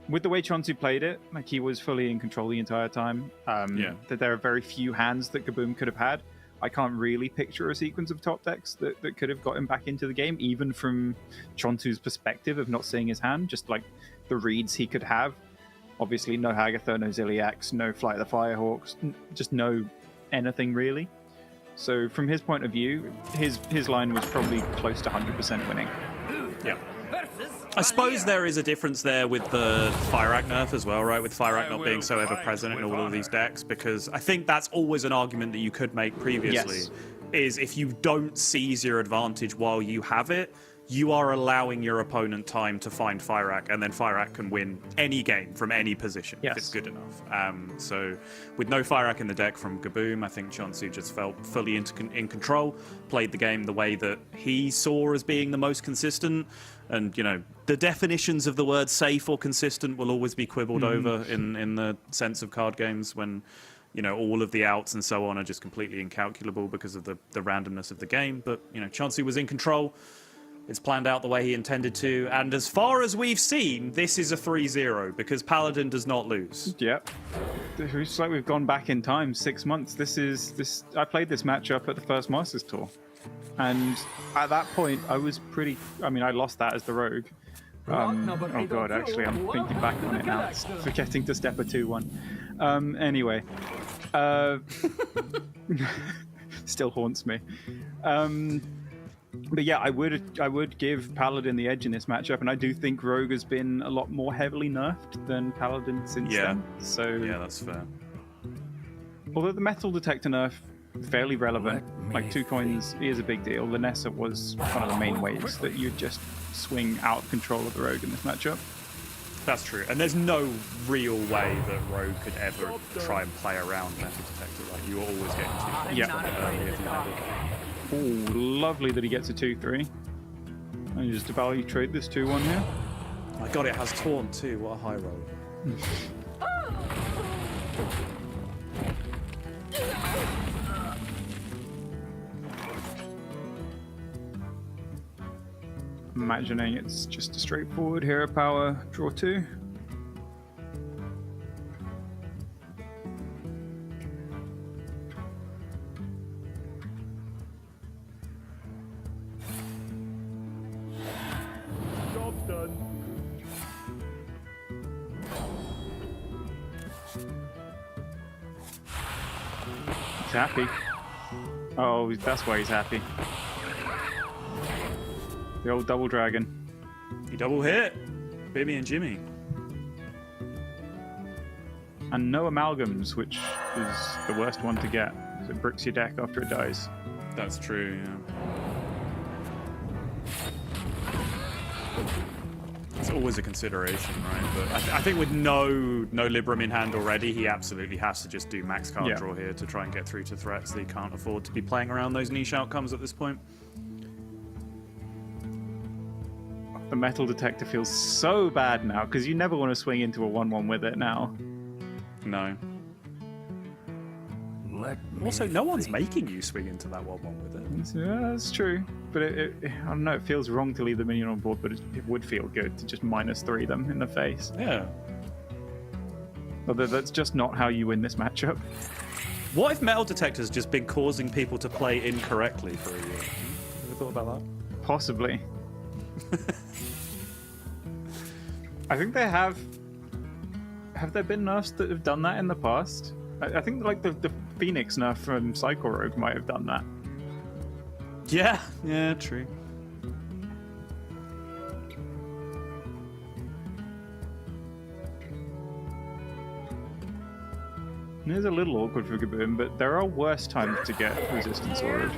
with the way Chonzu played it, like he was fully in control the entire time. That there are very few hands that Gaboon could have had. I can't really picture a sequence of top decks that could have got him back into the game, even from Chonzu's perspective of not seeing his hand, just like the reads he could have. Obviously, no Hagatha, no Ziliax, no Flight of the Firehawks, just no anything really. So from his point of view, his line was probably close to 100% winning. Yeah. I suppose there is a difference there with the Fire Act nerf as well, right? With Fire Act not being so ever present in all of these decks, because I think that's always an argument that you could make previously, is if you don't seize your advantage while you have it, you are allowing your opponent time to find Fire Act, and then Fire Act can win any game from any position if it's good enough. So with no Fire Act in the deck from Gaboon, I think Chonzu just felt fully in control, played the game the way that he saw as being the most consistent. And, you know, the definitions of the word safe or consistent will always be quibbled over in the sense of card games when, you know, all of the outs and so on are just completely incalculable because of the randomness of the game. But, you know, Chonzu was in control. It's planned out the way he intended to. And as far as we've seen, this is a 3-0 because Paladin does not lose. Yep. It's like we've gone back in time 6 months. I played this matchup at the first Masters Tour. And at that point, I was I lost that as the rogue. Oh god, actually, I'm thinking back on it now. Forgetting to step a 2-1. Anyway. Still haunts me. But yeah, I would give Paladin the edge in this matchup, and I do think Rogue has been a lot more heavily nerfed than Paladin since then. So yeah, that's fair. Although the metal detector nerf fairly relevant, like 2 coins is a big deal. Lanessa was one of the main ways that you'd just swing out of control of the Rogue in this matchup. That's true, and there's no real way that Rogue could ever try and play around metal detector. Like you were always getting 2 from it early if you had it. Oh, lovely that he gets a 2-3. And you just value trade this 2-1 here. My god, it has Taunt too. What a high roll. Imagining it's just a straightforward hero power, draw 2. Job's done. He's happy. Oh, that's why he's happy. The old double dragon. He double hit. Bimmy and Jimmy. And no amalgams, which is the worst one to get, because it bricks your deck after it dies. That's true, yeah. It's always a consideration, right? But I think with no Libram in hand already, he absolutely has to just do max card draw here to try and get through to threats that he can't afford to be playing around those niche outcomes at this point. The metal detector feels so bad now because you never want to swing into a 1/1 with it now. No. Also, no one's making you swing into that 1/1 with it. Yeah, that's true. But I don't know, it feels wrong to leave the minion on board, but it would feel good to just -3 them in the face. Yeah. Although that's just not how you win this matchup. What if metal detector's just been causing people to play incorrectly for a year? Ever thought about that? Possibly. I think they have. Have there been nerfs that have done that in the past? I think like the Phoenix nerf from Cycle Rogue might have done that. Yeah, true. It is a little awkward for Gaboom, but there are worse times to get Resistance Aura.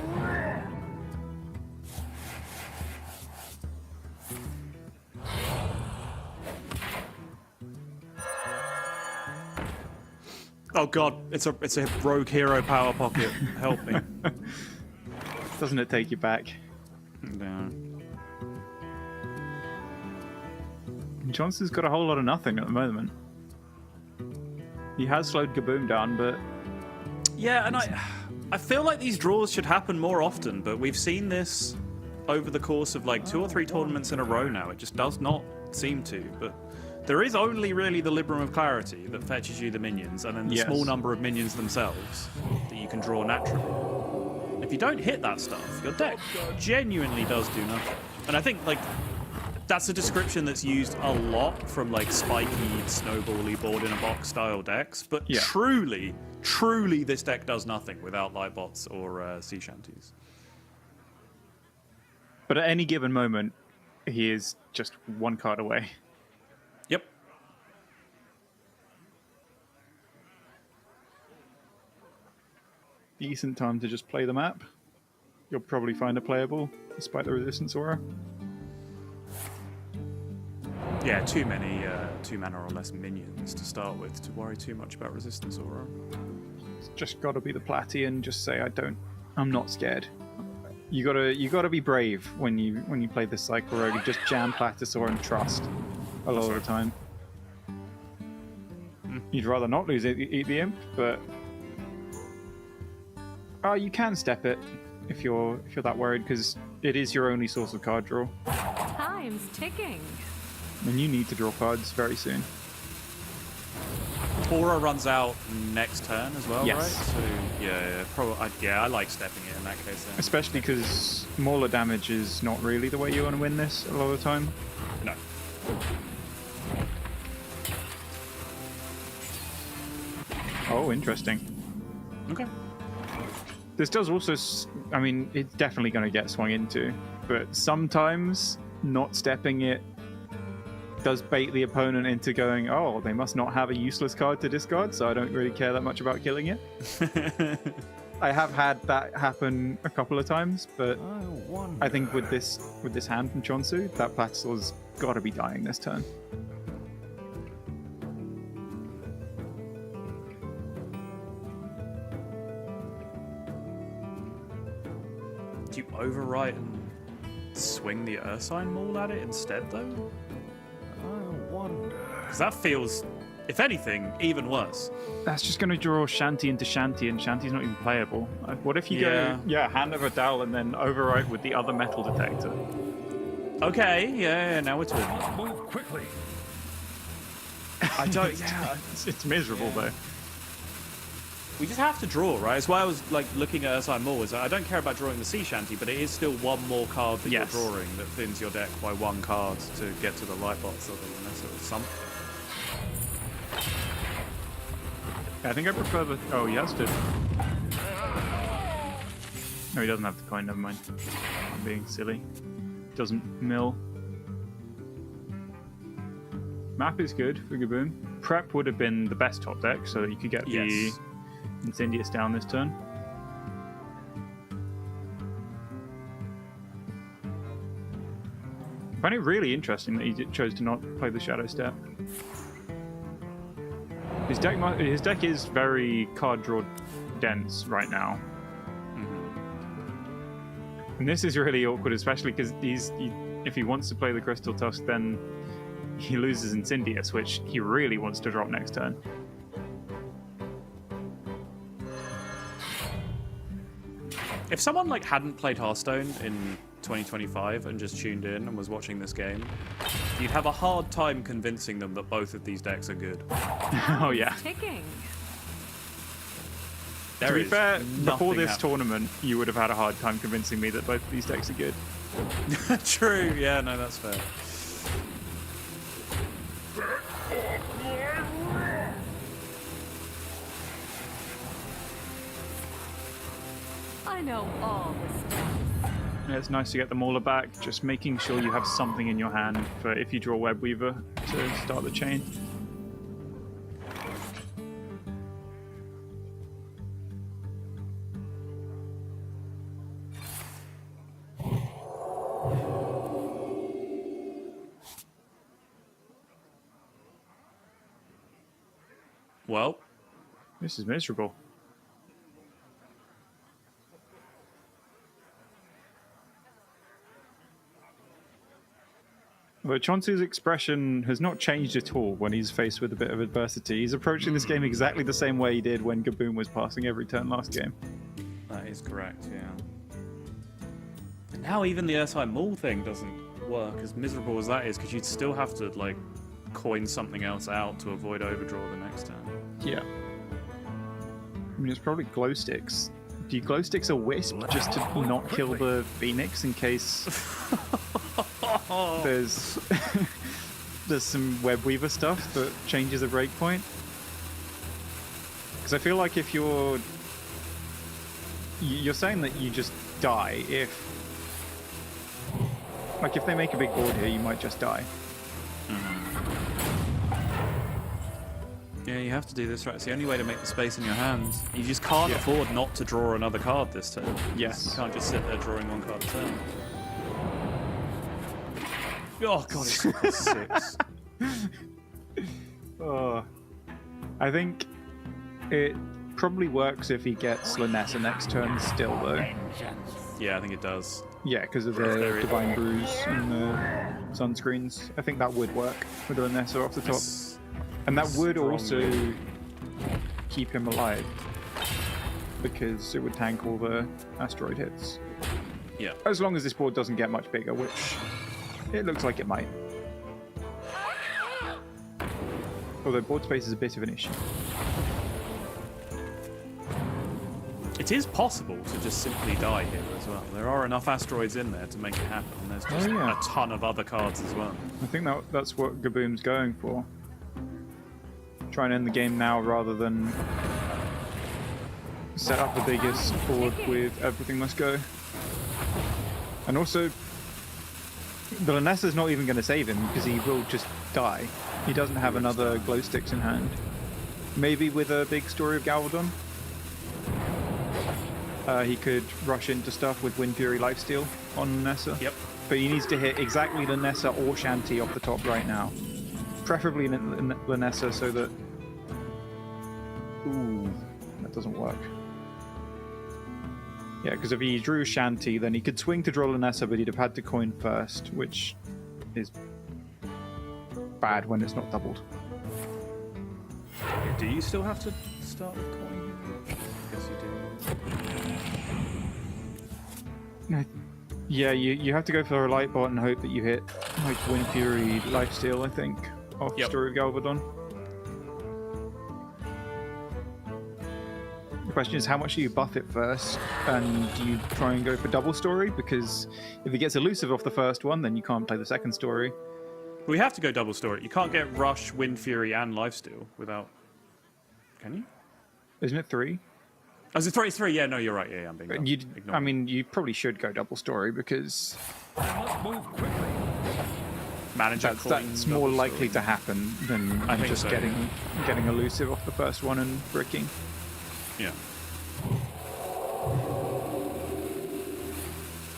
Oh god, it's a rogue hero power pocket. Help me. Doesn't it take you back? No. Johnson's got a whole lot of nothing at the moment. He has slowed Gaboom down, but yeah, and I feel like these draws should happen more often, but we've seen this over the course of like 2 or 3 tournaments in a row now. It just does not seem to, but there is only really the Libram of Clarity that fetches you the minions, and then the small number of minions themselves that you can draw naturally. If you don't hit that stuff, your deck genuinely does do nothing. And I think like that's a description that's used a lot from like spiky, snowbally, board in a box style decks. But truly, this deck does nothing without Lightbots or sea shanties. But at any given moment, he is just 1 card away. Yep. Decent time to just play the map. You'll probably find it playable, despite the Resistance Aura. Yeah, too many 2 mana or less minions to start with to worry too much about Resistance Aura. It's just got to be the Platy and just say I'm not scared. You gotta be brave when you play this Cycle Rogue. You just jam Platosaur and trust a lot of the time. You'd rather not lose it, eat the imp, but you can step it if you're that worried, because it is your only source of card draw. Time's ticking. And you need to draw cards very soon. Aura runs out next turn as well, yes. Right? So I like stepping it in that case. Then. Especially because Mauler damage is not really the way you want to win this a lot of the time. No. Oh, interesting. Okay. This does also, I mean, it's definitely going to get swung into, but sometimes not stepping it does bait the opponent into going, oh, they must not have a useless card to discard, so I don't really care that much about killing it. I have had that happen a couple of times, but I think with this hand from Chonzu, that Platosaur's got to be dying this turn. Do you overwrite and swing the Ursine Maul at it instead, though? I wonder. Because that feels, if anything, even worse. That's just going to draw Shanty into Shanty, and Shanty's not even playable. What if you go, Hand of a Dowel, and then overwrite with the other metal detector? Okay, yeah, now we're talking. Move quickly. I don't. It's miserable though. We just have to draw, right? That's why I was like looking at Ursine Maul. I don't care about drawing the sea shanty, but it is still one more card that you're drawing that thins your deck by 1 card to get to the Lightbots, so it's something. I think I prefer the. Oh, he has to. No, he doesn't have the coin. Never mind. I'm being silly. Doesn't mill. Map is good for Gaboom. Prep would have been the best top deck, so that you could get the Incendius down this turn. I find it really interesting that he chose to not play the Shadow Step. His deck is very card draw dense right now. And this is really awkward, especially because if he wants to play the Crystal Tusk, then he loses Incendius, which he really wants to drop next turn. If someone like hadn't played Hearthstone in 2025 and just tuned in and was watching this game, you'd have a hard time convincing them that both of these decks are good. Oh yeah. Ticking. To be fair, before this tournament, you would have had a hard time convincing me that both of these decks are good. True, yeah, no, that's fair. I know all the steps. Yeah, it's nice to get the Mauler back, just making sure you have something in your hand for if you draw Webweaver to start the chain. Well, this is miserable. But Chonzu's expression has not changed at all when he's faced with a bit of adversity. He's approaching this game exactly the same way he did when Gaboom was passing every turn last game. That is correct, yeah. And now even the Earthside Maul thing doesn't work, as miserable as that is, because you'd still have to, like, coin something else out to avoid overdraw the next turn. Yeah. I mean, it's probably glow sticks. Do you glow sticks a wisp just to not kill the Phoenix in case there's there's some Webweaver stuff that changes a breakpoint? Because I feel like if you're saying that you just die if they make a big board here, you might just die. Yeah, you have to do this right. It's the only way to make the space in your hands. You just can't afford not to draw another card this turn. Yes. You can't just sit there drawing one card a turn. Oh god, it's 6. Oh, I think it probably works if he gets Lanessa next turn still, though. Yeah, I think it does. Yeah, because of the Divine Brews and the sunscreens. I think that would work with Lanessa off the top. And that would also keep him alive, because it would tank all the asteroid hits. Yeah. As long as this board doesn't get much bigger, which it looks like it might. Although board space is a bit of an issue. It is possible to just simply die here as well. There are enough asteroids in there to make it happen, and there's just a ton of other cards as well. I think that's what Gaboom's going for. Try and end the game now rather than set up the biggest board with everything must go. And also, the Lanessa's not even going to save him because he will just die. He doesn't have another glow sticks in hand. Maybe with a big Story of Galvadon. He could rush into stuff with Wind Fury Lifesteal on Lanessa. Yep. But he needs to hit exactly Lanessa or Shanti off the top right now. Preferably Lanessa so that... Ooh, that doesn't work. Yeah, because if he drew Shanti, then he could swing to draw Lanessa, but he'd have had to coin first, which is bad when it's not doubled. Do you still have to start with coin? I guess you do. Yeah, you have to go for a light bot and hope that you hit like Wind Fury Lifesteal, I think, off Story of Galvadon. The question is, how much do you buff it first, and do you try and go for double story? Because if it gets elusive off the first one, then you can't play the second story. We have to go double story. You can't get Rush, Wind Fury, and Lifesteal without... Can you? Isn't it 3? Oh, is it 3? It's 3. Yeah, no, you're right. Yeah, I'm being dumb. I mean, you probably should go double story because... Manager that's more likely to happen than just so, getting elusive off the first one and bricking. Yeah.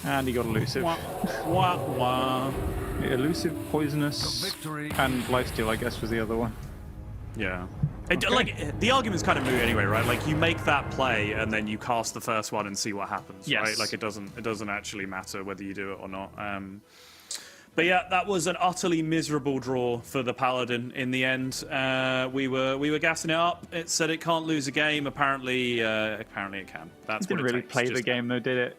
And he got elusive. Wah, wah, wah. Elusive, Poisonous, and Lifesteal, I guess, was the other one. Yeah. Like, the argument's kind of moot anyway, right? Like, you make that play, and then you cast the first one and see what happens, right? Like, it doesn't actually matter whether you do it or not. But yeah, that was an utterly miserable draw for the Paladin in the end. We were gassing it up. It said it can't lose a game. Apparently it can. That's didn't what it really takes. play the game though, did it?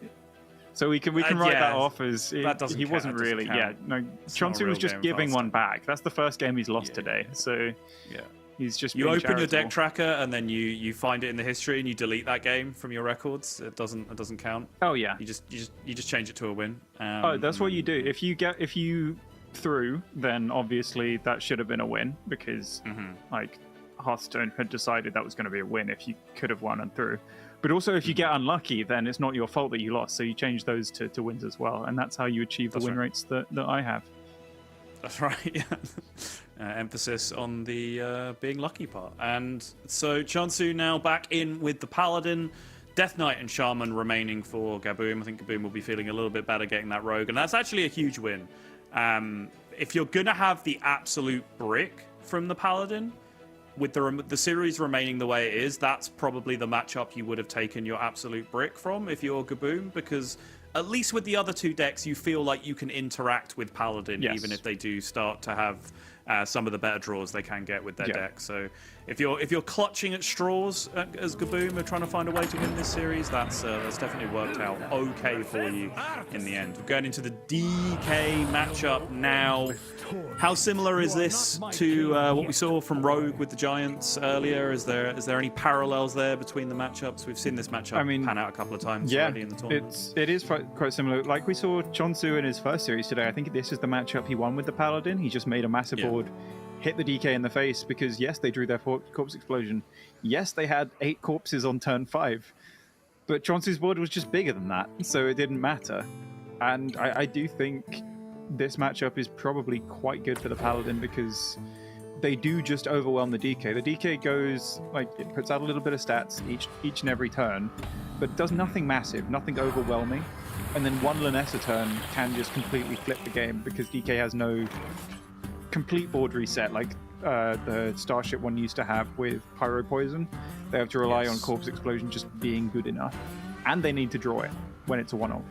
So we can write that off as he wasn't really. Yeah, no. Chonzu was just giving one back. That's the first game he's lost today. So yeah. He's just you open charitable. your deck tracker and then you find it in the history and you delete that game from your records. It doesn't count. Oh yeah. You just change it to a win. Oh, that's what you do. If you threw, then obviously that should have been a win because like Hearthstone had decided that was going to be a win if you could have won and threw. But also if you get unlucky, then it's not your fault that you lost. So you change those to wins as well, and that's how you achieve the win rates that I have. That's right. Yeah. Emphasis on the being lucky part. And so Chonzu now back in with the Paladin, Death Knight and Shaman remaining for Gaboom. I think Gaboom will be feeling a little bit better getting that Rogue, and that's actually a huge win. If you're going to have the absolute brick from the Paladin, with the series remaining the way it is, that's probably the matchup you would have taken your absolute brick from if you're Gaboom, because at least with the other two decks, you feel like you can interact with Paladin, even if they do start to have some of the better draws they can get with their deck. So if you're clutching at straws as Gaboom or trying to find a way to win this series, that's definitely worked out okay for you in the end. We're going into the DK matchup now. How similar is this to what we saw from Rogue with the Giants earlier? Is there any parallels there between the matchups? We've seen this matchup pan out a couple of times already in the tournament. It is quite similar. Like we saw Chonzu in his first series today. I think this is the matchup he won with the Paladin. He just made a massive board, hit the DK in the face because yes, they drew their corpse explosion. Yes, they had 8 corpses on turn 5, but Chonzu's board was just bigger than that, so it didn't matter. And I do think this matchup is probably quite good for the Paladin because they do just overwhelm the DK. The DK goes, like, it puts out a little bit of stats each and every turn, but does nothing massive, nothing overwhelming. And then one Lanessa turn can just completely flip the game because DK has no complete board reset like the Starship one used to have with Pyro Poison. They have to rely on Corpse Explosion just being good enough. And they need to draw it when it's a one-off.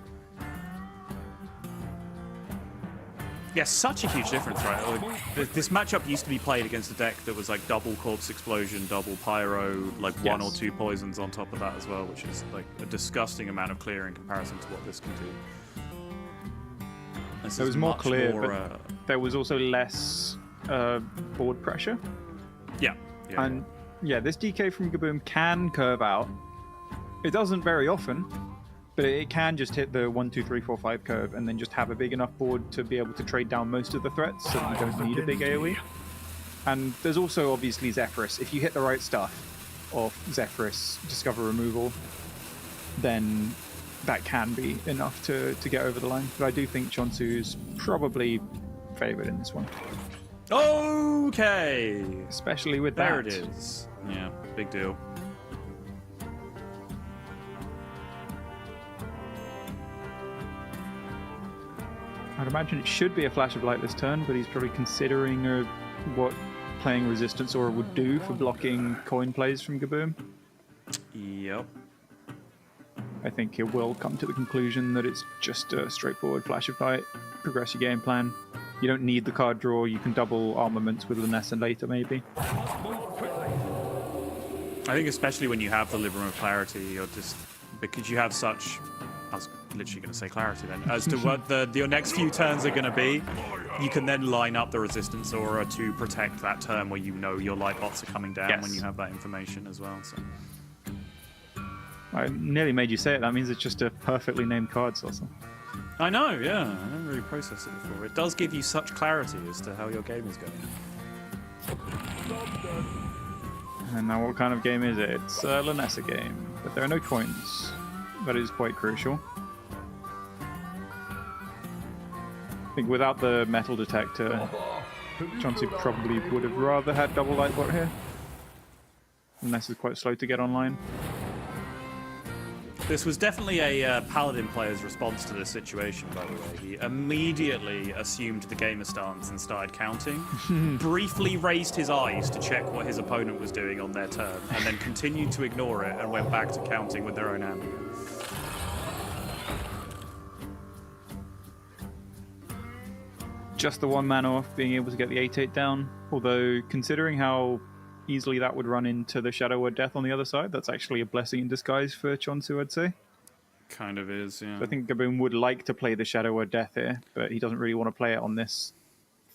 Yeah, such a huge difference, right? Like, this matchup used to be played against a deck that was like double Corpse Explosion, double Pyro, like 1 or 2 poisons on top of that as well, which is like a disgusting amount of clear in comparison to what this can do. It was more clear, but there was also less board pressure. Yeah. And yeah, this DK from Gaboom can curve out. It doesn't very often, but it can just hit the 1, 2, 3, 4, 5 curve and then just have a big enough board to be able to trade down most of the threats, so you don't need a big AoE. And there's also obviously Zephyrus. If you hit the right stuff of Zephyrus, Discover Removal, then that can be enough to get over the line. But I do think Chonzu's probably favoured in this one. Okay! Especially with there that. There it is. Yeah, big deal. I'd imagine it should be a Flash of Light this turn, but he's probably considering what playing Resistance Aura would do for blocking coin plays from Gaboom. Yep. I think he will come to the conclusion that it's just a straightforward Flash of Light, progress your game plan. You don't need the card draw, you can double armaments with Lanessa later maybe. I think especially when you have the Libram of Clarity, you're just, because you have such, I was literally going to say clarity then, as to what your next few turns are going to be, you can then line up the Resistance Aura to protect that turn where you know your light bots are coming down when you have that information as well. So. I nearly made you say it. That means it's just a perfectly named card, Talso. I know, yeah. I never really processed it before. It does give you such clarity as to how your game is going. And now what kind of game is it? It's a Lanessa game, but there are no coins. That is quite crucial. I think without the metal detector, Chonzu probably would have rather had double Lightbot here. Lanessa is quite slow to get online. This was definitely a Paladin player's response to this situation, by the way. He immediately assumed the gamer stance and started counting, briefly raised his eyes to check what his opponent was doing on their turn, and then continued to ignore it and went back to counting with their own hand. Just the one mana off being able to get the 8/8 down, although considering how easily that would run into the Shadow Word Death on the other side, that's actually a blessing in disguise for Chonzu, I'd say. Kind of is, yeah. So I think Gaboon would like to play the Shadow Word Death here, but he doesn't really want to play it on this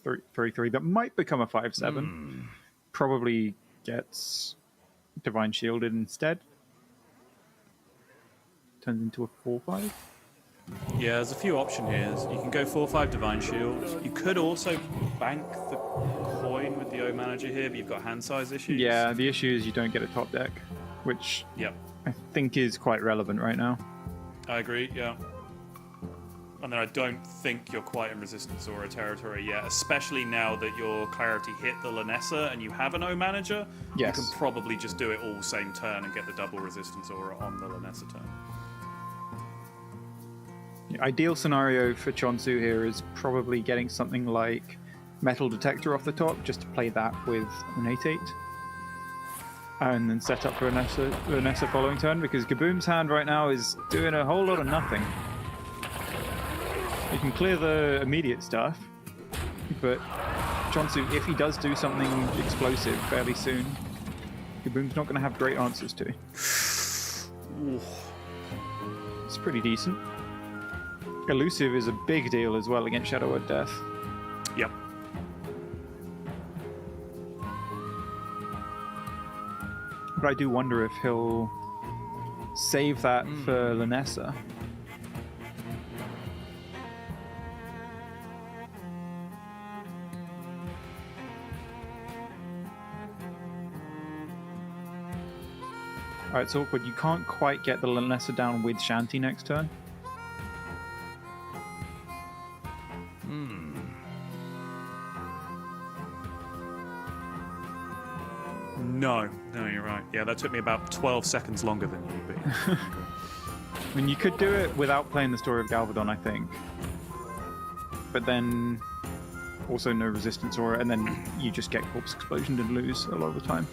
3/3 that might become a 5/7. Probably gets Divine Shielded instead. Turns into a 4/5. Yeah, there's a few options here. You can go 4/5 Divine Shield. You could also bank the coin with the O Manager here, but you've got hand size issues. Yeah, the issue is you don't get a top deck, which Yep. I think is quite relevant right now. I agree, yeah. And then I don't think you're quite in Resistance Aura territory yet, especially now that your Clarity hit the Lanessa and you have an O Manager. Yes. You can probably just do it all same turn and get the double Resistance Aura on the Lanessa turn. The ideal scenario for Chonzu here is probably getting something like Metal Detector off the top, just to play that with an 8/8. And then set up for Lanessa following turn, because Gaboom's hand right now is doing a whole lot of nothing. You can clear the immediate stuff, but Chonzu, if he does do something explosive fairly soon, Gaboom's not going to have great answers to. It's pretty decent. Elusive is a big deal as well against Shadow Word Death. Yep. But I do wonder if he'll save that for Lanessa. Alright, it's awkward. You can't quite get the Lanessa down with Shanty next turn. No, you're right. Yeah, that took me about 12 seconds longer than you, but... I mean, you could do it without playing the Story of Galvadon, I think. But then also no Resistance Aura, and then you just get Corpse Explosion and lose a lot of the time.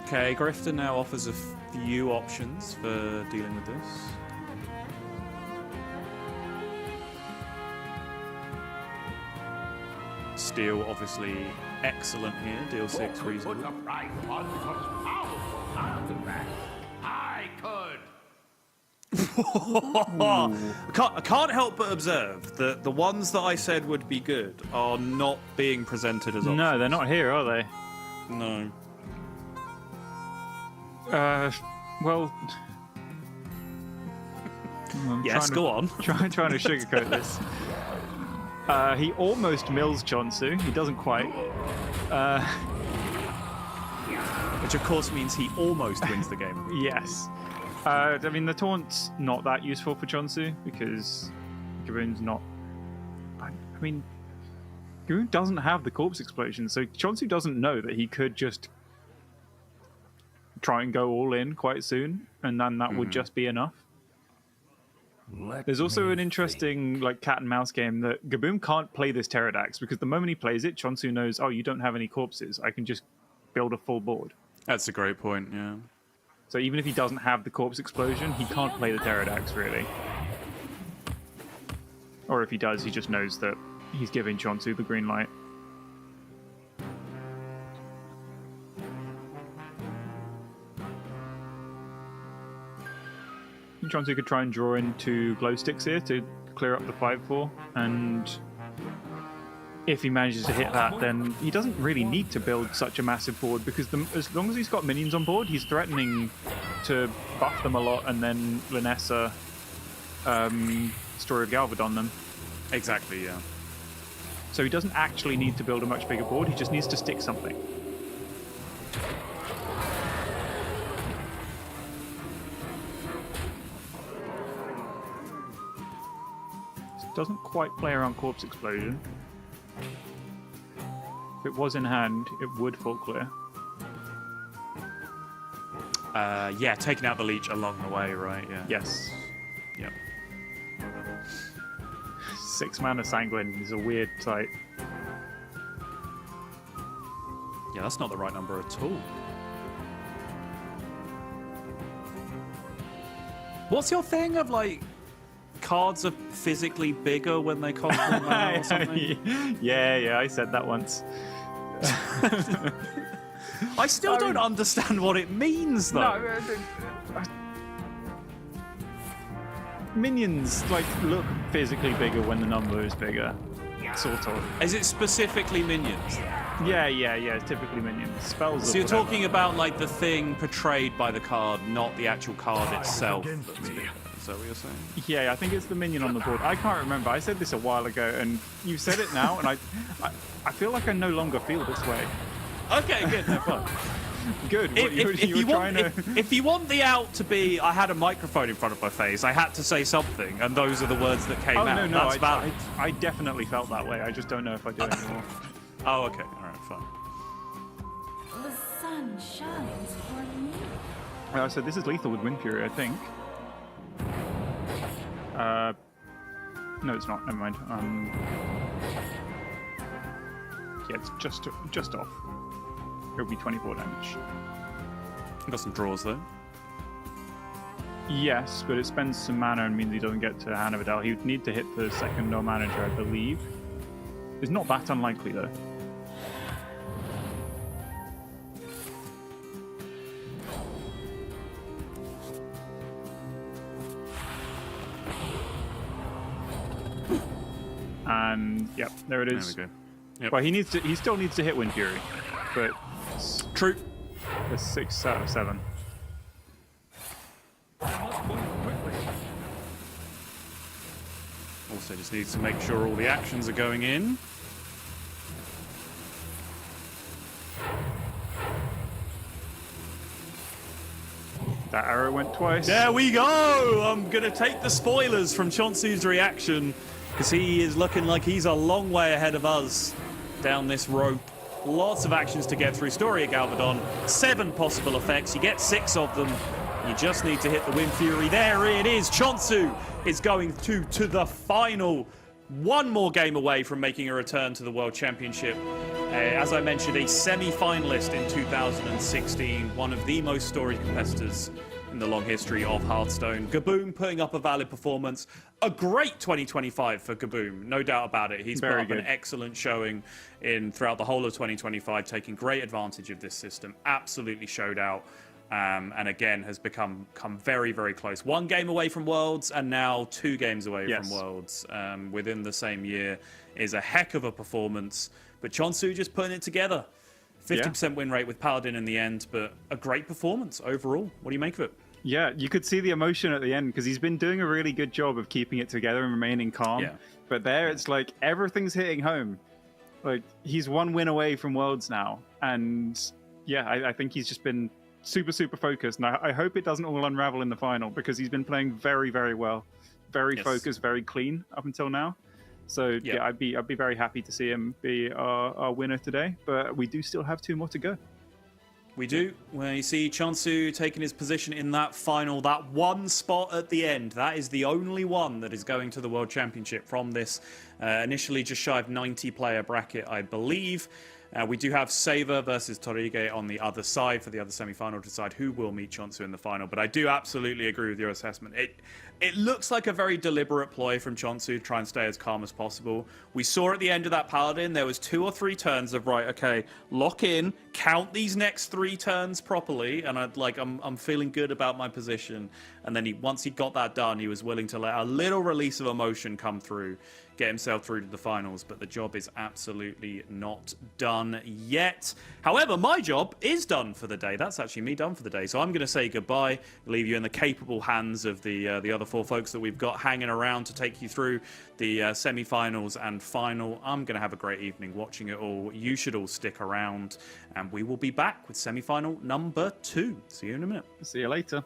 Okay, Grifter now offers a few options for dealing with this. Steel, obviously, excellent here. Deal 6 reasonable. Put a price on such powerful artifacts. I could. I can't help but observe that the ones that I said would be good are not being presented as options. No, they're not here, are they? No. Well... Yes, go on. Trying to sugarcoat this. He almost mills Chonzu. He doesn't quite. Which of course means he almost wins the game. Yes. I mean, the taunt's not that useful for Chonzu because Gaboon's not... I mean, Gaboon doesn't have the Corpse Explosion, so Chonzu doesn't know that he could just try and go all in quite soon, and then that would just be enough. There's also an interesting like cat and mouse game that Gaboon can't play this Pterodax because the moment he plays it, Chonzu knows, oh, you don't have any corpses. I can just build a full board. That's a great point, yeah. So even if he doesn't have the Corpse Explosion, he can't play the Pterodax, really. Or if he does, he just knows that he's giving Chonzu the green light. Chonzu could try and draw into glow sticks here to clear up the 5/4, and if he manages to hit that, then he doesn't really need to build such a massive board because as long as he's got minions on board, he's threatening to buff them a lot and then Lanessa Story of Galvadon them. Exactly, yeah. So he doesn't actually need to build a much bigger board, he just needs to stick something. Doesn't quite play around Corpse Explosion. If it was in hand, it would full clear. Yeah, taking out the leech along the way, right? Yeah. Yes. Yep. 6 mana Sanguine is a weird sight. Yeah, that's not the right number at all. What's your thing of like cards are physically bigger when they cost more mana or something? Yeah, I said that once. I still don't understand what it means though. No, minions like look physically bigger when the number is bigger, sort of. Is it specifically minions? Yeah. It's typically minions. Spells. So you're talking about like the thing portrayed by the card, not the actual card itself. That's bigger. Is that what you're saying? Yeah, I think it's the minion on the board. I can't remember. I said this a while ago, and you said it now, and I feel like I no longer feel this way. Okay, good. No fun. Good. If you want the out to be, I had a microphone in front of my face, I had to say something, and those are the words that came out. No, That's valid. I definitely felt that way. I just don't know if I do anymore. Oh, okay. All right, fine. The sun shines for me. So this is lethal with Wind Fury, I think. No, it's not. Never mind. Yeah, it's just off. It'll be 24 damage. Got some draws though. Yes, but it spends some mana and means he doesn't get to Hand of Adele. He would need to hit the second or manager, I believe. It's not that unlikely though. And yep, there it is. There we go. Yep. Well, he still needs to hit Wind Fury, but true. It's 6 out of 7. Also just needs to make sure all the actions are going in. That arrow went twice. There we go! I'm going to take the spoilers from Chonzu's reaction, because he is looking like he's a long way ahead of us down this rope. Lots of actions to get through. Story of Galvadon, 7 possible effects. You get 6 of them. You just need to hit the Wind Fury. There it is. Chonzu is going to the final. One more game away from making a return to the World Championship. As I mentioned, a semi-finalist in 2016. One of the most storied competitors in the long history of Hearthstone. Gaboom putting up a valid performance. A great 2025 for Gaboom, no doubt about it. He's put up an excellent showing throughout the whole of 2025, taking great advantage of this system. Absolutely showed out. And again, has come very, very close. 1 game away from Worlds, and now 2 games away from Worlds within the same year. Is a heck of a performance. But Chonzu just putting it together. 50% win rate with Paladin in the end, but a great performance overall. What do you make of it? Yeah, you could see the emotion at the end, because he's been doing a really good job of keeping it together and remaining calm. Yeah. But there, it's like everything's hitting home. Like, he's 1 win away from Worlds now. And yeah, I think he's just been super, super focused. And I hope it doesn't all unravel in the final, because he's been playing very, very well. Very focused, very clean up until now. So yeah, I'd be very happy to see him be our winner today. But we do still have 2 more to go. We do. Where you see Chonzu taking his position in that final, that 1 spot at the end. That is the only one that is going to the World Championship from this initially just shy of 90-player bracket, I believe. We do have Saver versus Torige on the other side for the other semi-final to decide who will meet Chonzu in the final. But I do absolutely agree with your assessment. It looks like a very deliberate ploy from Chonzu to try and stay as calm as possible. We saw at the end of that Paladin, there was 2 or 3 turns of, right, okay, lock in, count these next 3 turns properly, and I'm feeling good about my position. And then once he got that done, he was willing to let a little release of emotion come through, get himself through to the finals, but the job is absolutely not done yet. However, my job is done for the day. That's actually me done for the day. So I'm going to say goodbye, leave you in the capable hands of the other 4 folks that we've got hanging around to take you through the semi-finals and final. I'm going to have a great evening watching it all. You should all stick around, and we will be back with semi-final number 2. See you in a minute. See you later.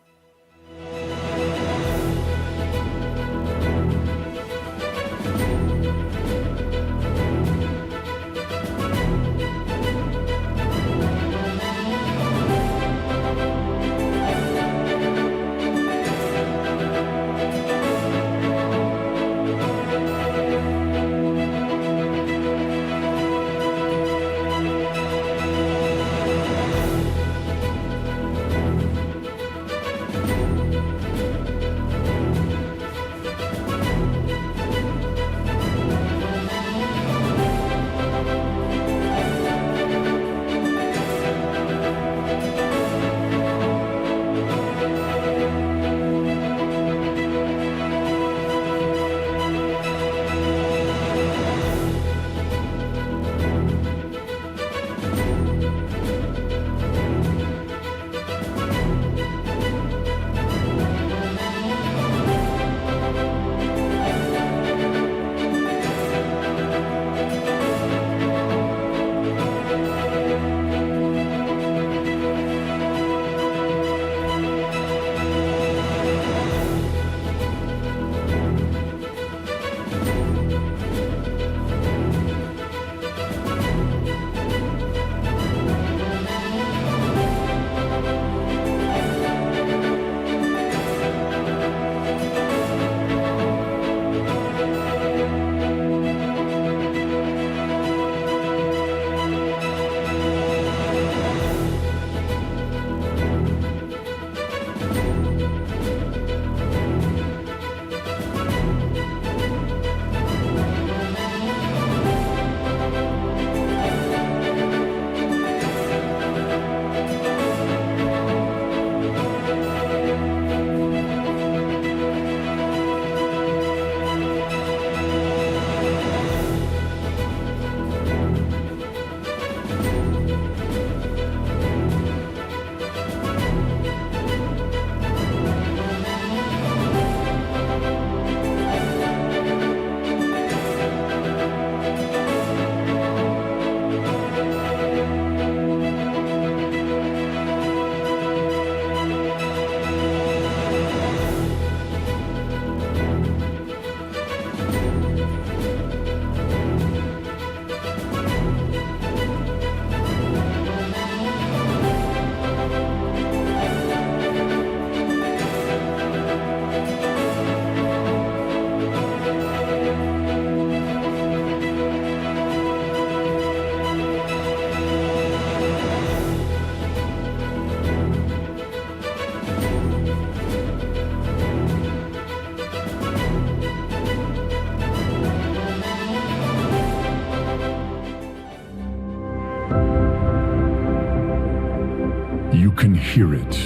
can hear it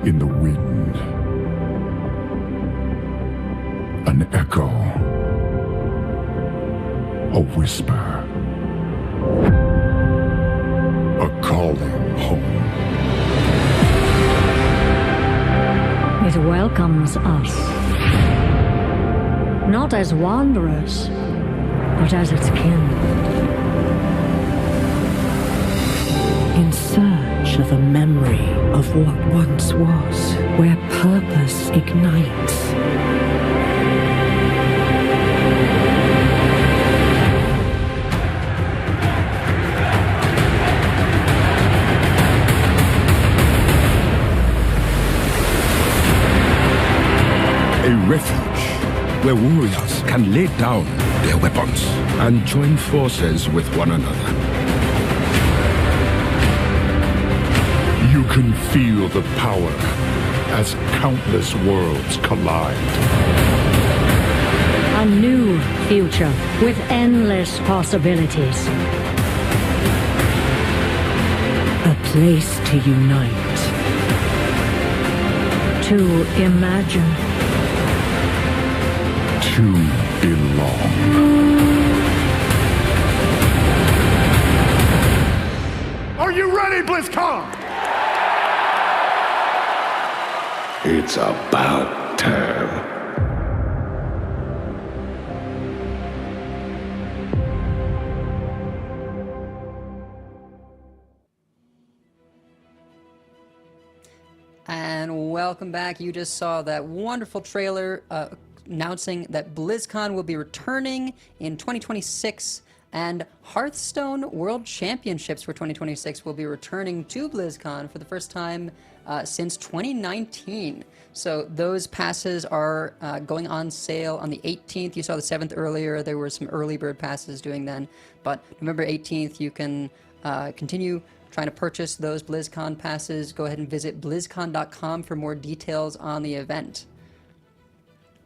in the wind. An echo. A whisper. A calling home. It welcomes us. Not as wanderers, but as its kin. In search of a memory of what once was, where purpose ignites. A refuge where warriors can lay down their weapons and join forces with one another. You can feel the power as countless worlds collide. A new future with endless possibilities. A place to unite. To imagine. To belong. Are you ready, BlizzCon? It's about time. And welcome back. You just saw that wonderful trailer announcing that BlizzCon will be returning in 2026, and Hearthstone World Championships for 2026 will be returning to BlizzCon for the first time since 2019. So those passes are going on sale on the 18th. You saw the 7th earlier. There were some early bird passes doing then, but November 18th you can continue trying to purchase those BlizzCon passes. Go ahead and visit blizzcon.com for more details on the event.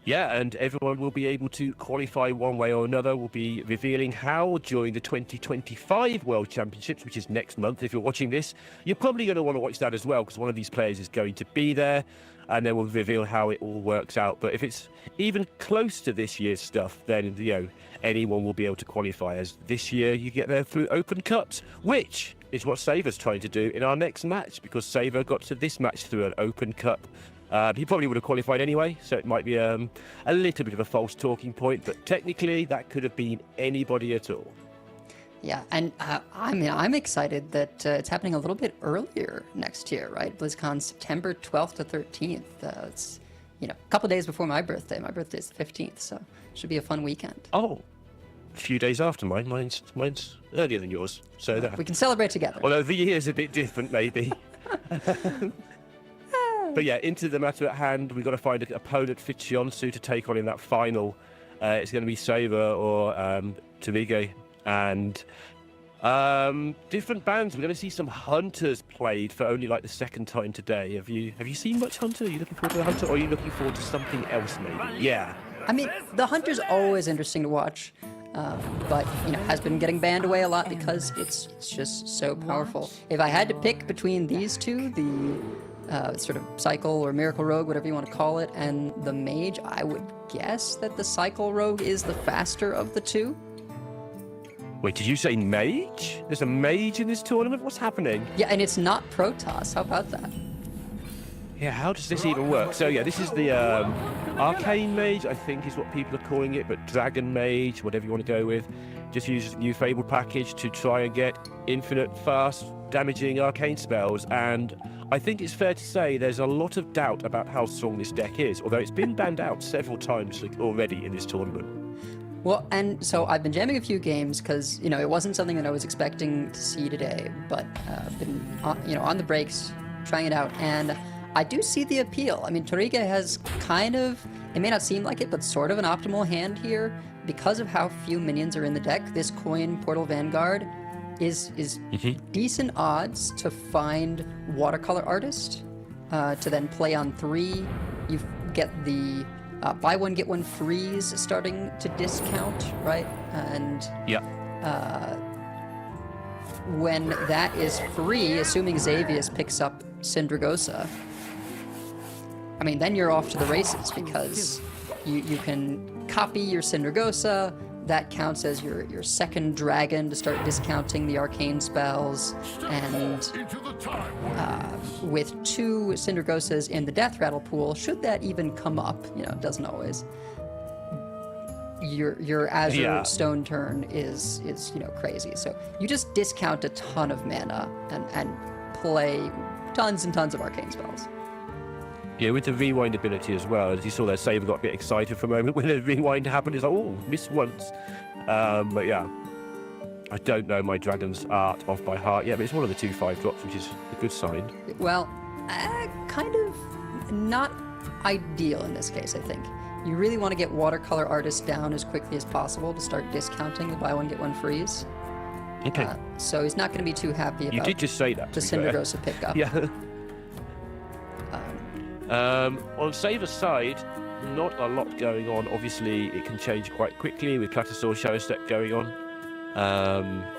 Yeah, and everyone will be able to qualify one way or another. We'll be revealing how during the 2025 World Championships, which is next month. If you're watching this, you're probably going to want to watch that as well, because one of these players is going to be there, and then we'll reveal how it all works out. But if it's even close to this year's stuff, then, anyone will be able to qualify, as this year you get there through open cups, which is what Saver's trying to do in our next match, because Saver got to this match through an open cup. He probably would have qualified anyway, so it might be a little bit of a false talking point, but technically that could have been anybody at all. Yeah, and I'm excited that it's happening a little bit earlier next year, right? BlizzCon September 12th to 13th. It's a couple days before my birthday. My birthday's the 15th, so it should be a fun weekend. Oh, a few days after mine. Mine's earlier than yours, so that we can celebrate together. Although the year's a bit different, maybe. But yeah, into the matter at hand, we've got to find an opponent for Chonzu to take on in that final. It's going to be Saber or Tamige. And different bands. We're going to see some Hunters played for only like the second time today. Have you seen much Hunter? Are you looking forward to the Hunter, or are you looking forward to something else maybe? Yeah. I mean, the Hunter's always interesting to watch. But has been getting banned away a lot because it's just so powerful. If I had to pick between these two, the sort of Cycle or Miracle Rogue, whatever you want to call it, and the Mage, I would guess that the Cycle Rogue is the faster of the two. Wait, did you say Mage? There's a Mage in this tournament? What's happening? Yeah, and it's not Protoss. How about that? Yeah, how does this even work? So yeah, this is the Arcane Mage, I think is what people are calling it, but Dragon Mage, whatever you want to go with. Just use new Fabled package to try and get infinite, fast, damaging arcane spells, and I think it's fair to say there's a lot of doubt about how strong this deck is, although it's been banned out several times already in this tournament. Well, and so I've been jamming a few games because, it wasn't something that I was expecting to see today, but I've been, on the breaks, trying it out, and I do see the appeal. I mean, Torige has kind of, it may not seem like it, but sort of an optimal hand here. Because of how few minions are in the deck, this coin, Portal Vanguard, is decent odds to find Watercolor Artist, to then play on 3. You get the buy one, get one freeze starting to discount, right? And when that is free, assuming Xavius picks up Syndragosa, I mean, then you're off to the races because you can copy your Syndragosa. That counts as your second dragon to start discounting the arcane spells. And with 2 Syndragosas in the Death Rattle pool, should that even come up, it doesn't always. Your Azure Stone turn is crazy. So you just discount a ton of mana and play tons and tons of arcane spells. Yeah, with the rewind ability as well, as you saw there, Saber got a bit excited for a moment when the rewind happened. He's like, oh, missed once. But yeah, I don't know my Dragon's Art off by heart yet, but it's one of the 2 5-drops, which is a good sign. Well, kind of not ideal in this case, I think. You really want to get Watercolor Artist down as quickly as possible to start discounting the buy one, get one freeze. Okay. So he's not going to be too happy about You did just say that, the Syndragosa pickup. Yeah. On Saber's side, not a lot going on. Obviously, it can change quite quickly with Platasaur Shadow Step going on.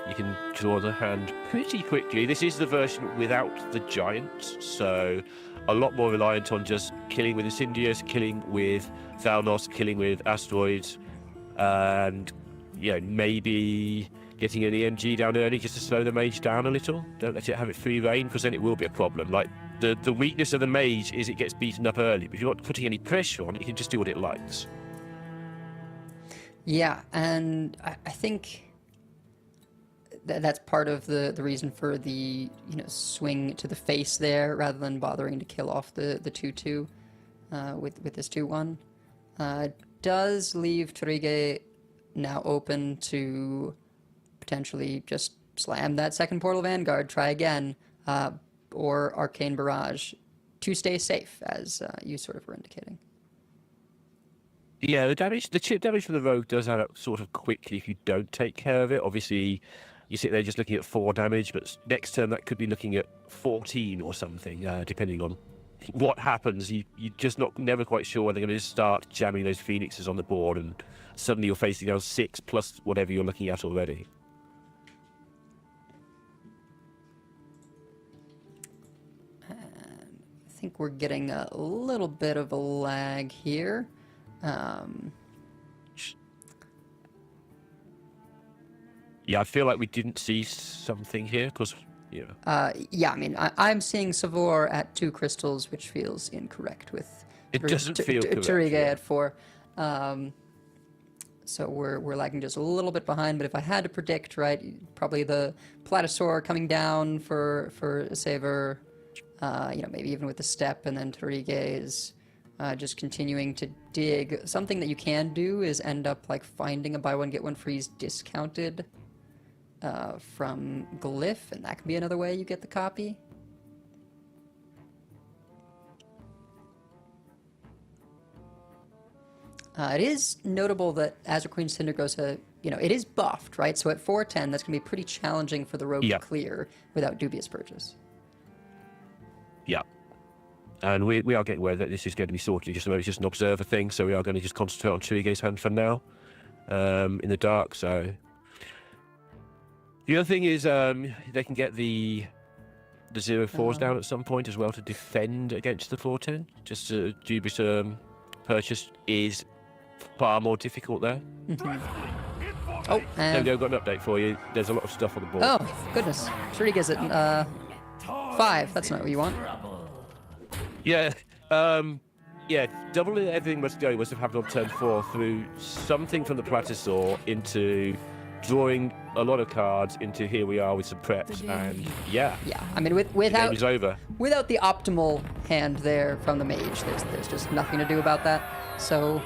You can draw the hand pretty quickly. This is the version without the giants, so a lot more reliant on just killing with Incendius, killing with Thalnos, killing with asteroids, and maybe getting an EMG down early just to slow the mage down a little. Don't let it have it free reign, because then it will be a problem. Like the weakness of the mage is it gets beaten up early, but if you're not putting any pressure on it, it can just do what it likes. Yeah, and I think that's part of the reason for the swing to the face there, rather than bothering to kill off the 2/2 with this 2/1. Does leave Trige now open to potentially just slam that second Portal Vanguard, try again, or Arcane Barrage to stay safe, as you sort of were indicating. Yeah, the chip damage from the rogue does add up sort of quickly if you don't take care of it. Obviously, you sit there just looking at 4 damage, but next turn that could be looking at 14 or something, depending on what happens. You're just never quite sure when they're going to start jamming those Phoenixes on the board, and suddenly you're facing down 6 plus whatever you're looking at already. I think we're getting a little bit of a lag here. Yeah, I feel like we didn't see something here, because, yeah, I mean, I'm seeing Savor at 2 crystals, which feels incorrect with it doesn't feel correct. Turiga at 4. So we're lagging just a little bit behind, but if I had to predict, right, probably the Platasaur coming down for Saver, maybe even with the step, and then Turiga is just continuing to dig. Something that you can do is end up like finding a buy one get one freeze discounted from Glyph, and that can be another way you get the copy. It is notable that Azure Queen Syndragosa, it is buffed, right? So at 410, that's going to be pretty challenging for the rogue to clear without Dubious Purchase. Yeah. And we are getting aware that this is going to be sorted just an observer thing, so we are going to just concentrate on Chirige's hand for now, in the dark. So the other thing is they can get the 0/4s down at some point as well to defend against the 410. Just Dubious Purchase is far more difficult there. Oh, there we go, got an update for you. There's a lot of stuff on the board. Oh, goodness. Chirige's at 5. That's not what you want. Yeah, doubling everything must have happened on turn 4 through something from the Platasaur into drawing a lot of cards into here we are with some preps, and yeah, I mean without the game is over. Without the optimal hand there from the mage, there's just nothing to do about that. So,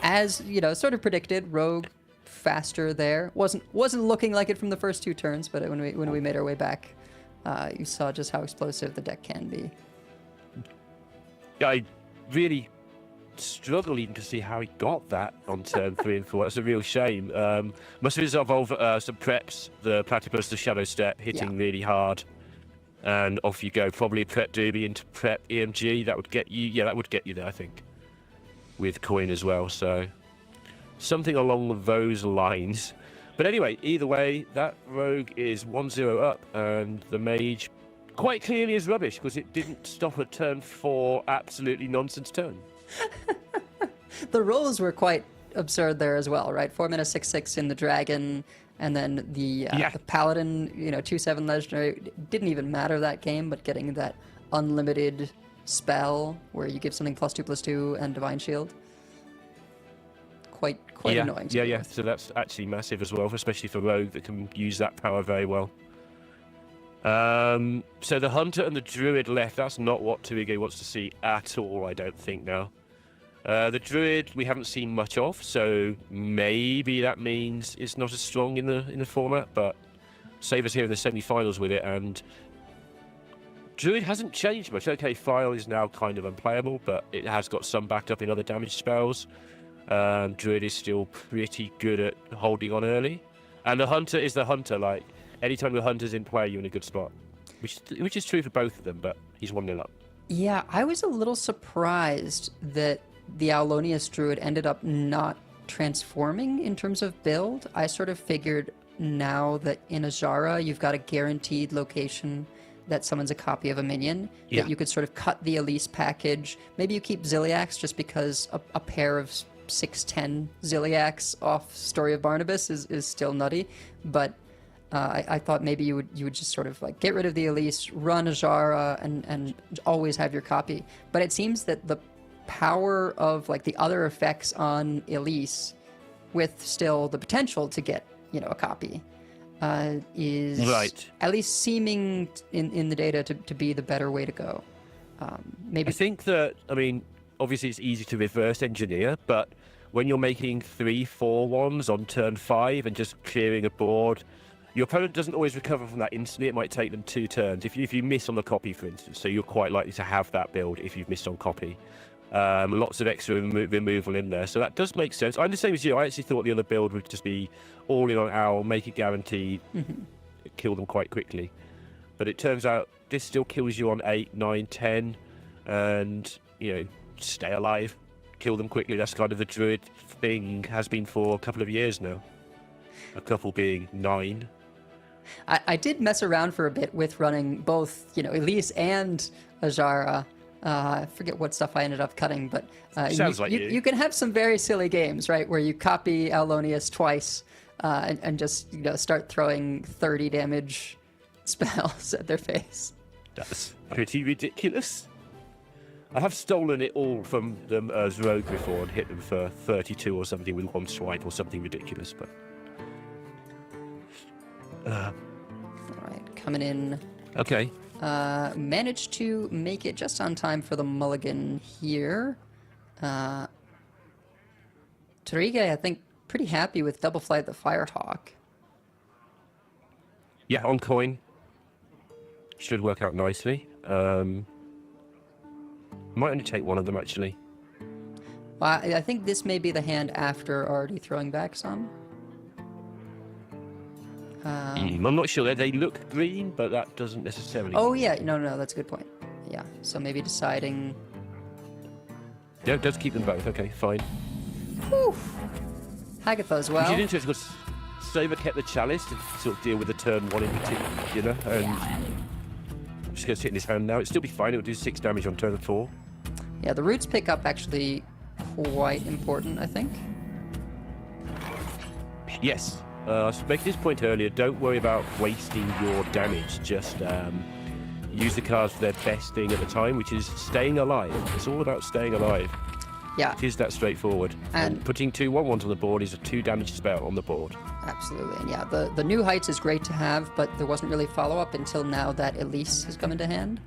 as sort of predicted, rogue faster there. Wasn't looking like it from the first 2 turns, but when we made our way back, you saw just how explosive the deck can be. Yeah, I really struggle even to see how he got that on turn 3 and 4. That's a real shame. Must have involved some preps, the Platypus, the Shadow Step, hitting really hard. And off you go. Probably prep Doobie into prep EMG. That would get you, that would get you there, I think. With coin as well, so something along those lines. But anyway, either way, that rogue is 1-0 up, and the mage quite clearly is rubbish because it didn't stop at turn 4 absolutely nonsense turn. The rolls were quite absurd there as well, right? 4 mana 6/6 in the dragon, and then the paladin, 2/7 legendary. It didn't even matter that game, but getting that unlimited spell where you give something +2/+2 and divine shield. Quite annoying. Yeah. So that's actually massive as well, especially for rogue that can use that power very well. So the hunter and the druid left. That's not what Turige wants to see at all, I don't think now. The druid we haven't seen much of, so maybe that means it's not as strong in the format. But Saber's here in the semi-finals with it, and druid hasn't changed much. Okay, file is now kind of unplayable, but it has got some backed up in other damage spells. Druid is still pretty good at holding on early, and the hunter is the hunter. Like anytime the hunter's in play, you're in a good spot, which is true for both of them. But he's 1-0 up. Yeah, I was a little surprised that the Aulonius Druid ended up not transforming in terms of build. I sort of figured now that in Azara you've got a guaranteed location that summons a copy of a minion, that you could sort of cut the Elise package. Maybe you keep Ziliax just because a pair of 6/10 Ziliax off Story of Barnabas is still nutty. But I thought maybe you would just sort of like get rid of the Elise, run Azara, and always have your copy. But it seems that the power of like the other effects on Elise, with still the potential to get a copy, is at least seeming in the data to be the better way to go. Maybe I think that, obviously it's easy to reverse engineer, but when you're making 3/4 ones on turn 5 and just clearing a board, your opponent doesn't always recover from that instantly. It might take them 2 turns. If you miss on the copy, for instance, so you're quite likely to have that build if you've missed on copy. Lots of extra removal in there, so that does make sense. I'm the same as you. I actually thought the other build would just be all in on Owl, make it guaranteed, kill them quite quickly. But it turns out this still kills you on 8, 9, 10, and stay alive, kill them quickly. That's kind of the druid thing, has been for a couple of years now. A couple being 9. I did mess around for a bit with running both, Elise and Azara. I forget what stuff I ended up cutting, but you can have some very silly games, right, where you copy Aulonius twice and just start throwing 30 damage spells at their face. That's pretty ridiculous. I have stolen it all from them as rogue before and hit them for 32 or something with one swipe or something ridiculous, but... Alright, coming in. Okay. Managed to make it just on time for the mulligan here. Turige, I think, pretty happy with Double Flight the Firehawk. Yeah, on coin. Should work out nicely. Might only take one of them, actually. Well, I think this may be the hand after already throwing back some. I'm not sure. They look green, but that doesn't necessarily... Oh, yeah. No, that's a good point. Yeah, so maybe deciding... Yeah, it does keep them both. Okay, fine. Whew. Hagatha as well. Which is interesting because Saber kept the chalice to sort of deal with the turn 1 in particular, and just going to sit in his hand now. It'll still be fine. It'll do 6 damage on turn 4. Yeah, the roots pick up actually quite important, I think. Yes. I was making this point earlier. Don't worry about wasting your damage. Just use the cards for their best thing at the time, which is staying alive. It's all about staying alive. Yeah. It is that straightforward. And putting 2 1/1s on the board is a 2 damage spell on the board. Absolutely. And yeah, the new heights is great to have, but there wasn't really follow-up until now that Elise has come into hand.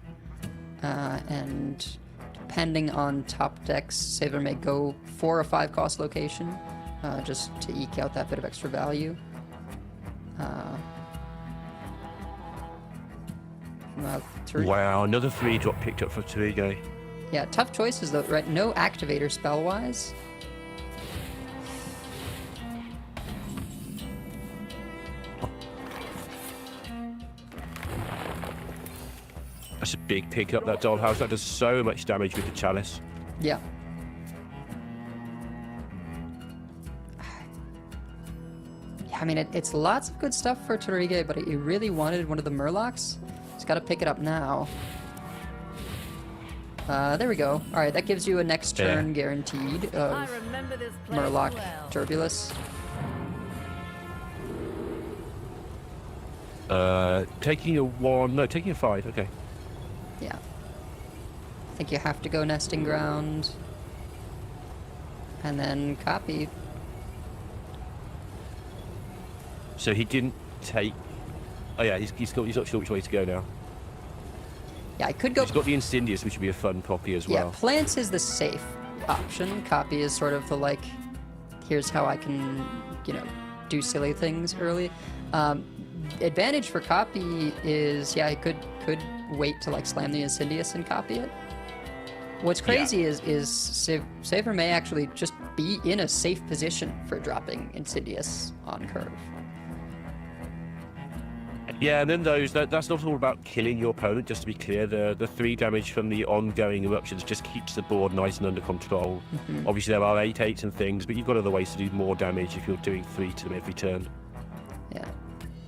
And depending on top decks, Saber may go 4 or 5 cost location just to eke out that bit of extra value. Wow, another 3-drop picked up for Turige. Yeah, tough choices though, right? No activator spell-wise. That's a big pickup, that dollhouse. That does so much damage with the chalice. Yeah. I mean, it's lots of good stuff for Turige, but he really wanted one of the Murlocs. He's got to pick it up now. There we go. All right, that gives you a next turn guaranteed of I remember this place Murloc well. Turbulus. Taking a 1, no, taking a 5, okay. Yeah. I think you have to go Nesting Ground. And then copy. So he didn't take... Oh yeah, he's not sure which way to go now. Yeah, I could go... He's got the Incendious, which would be a fun copy as Yeah, well. plants is the safe option. Copy is sort of the like, here's how I can, you know, do silly things early. Advantage for copy is, yeah, I could wait to like slam the Incendious and copy it. What's crazy is Saver may actually just be in a safe position for dropping Incendious on curve. Yeah, and then that's not all about killing your opponent, just to be clear. The 3 damage from the ongoing eruptions just keeps the board nice and under control. Obviously there are 8/8s and things, but you've got other ways to do more damage if you're doing 3 to them every turn. Yeah.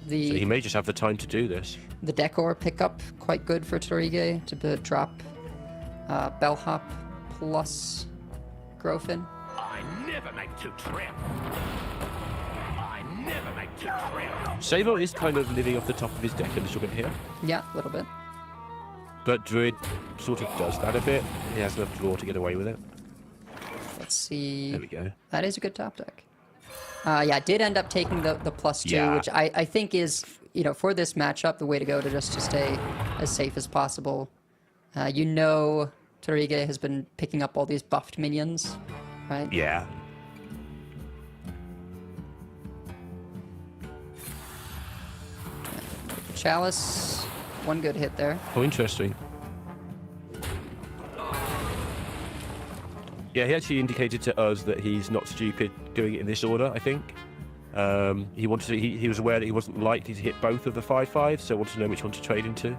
So he may just have the time to do this. The Decor pickup, quite good for Torige to drop Bellhop plus Grofin. I never make 2 trim. I never make 2 trim. Savo is kind of living off the top of his deck a little bit here. Yeah, a little bit. But Druid sort of does that a bit. He has enough draw to get away with it. Let's see. There we go. That is a good top deck. Yeah, did end up taking the +2, which I think is, you know, for this matchup, the way to go to stay as safe as possible. You know, Torige has been picking up all these buffed minions, right? Yeah. Chalice, one good hit there. Oh, interesting. Yeah, he actually indicated to us that he's not stupid doing it in this order, I think. He wanted to, he was aware that he wasn't likely to hit both of the 5/5, so wanted to know which one to trade into.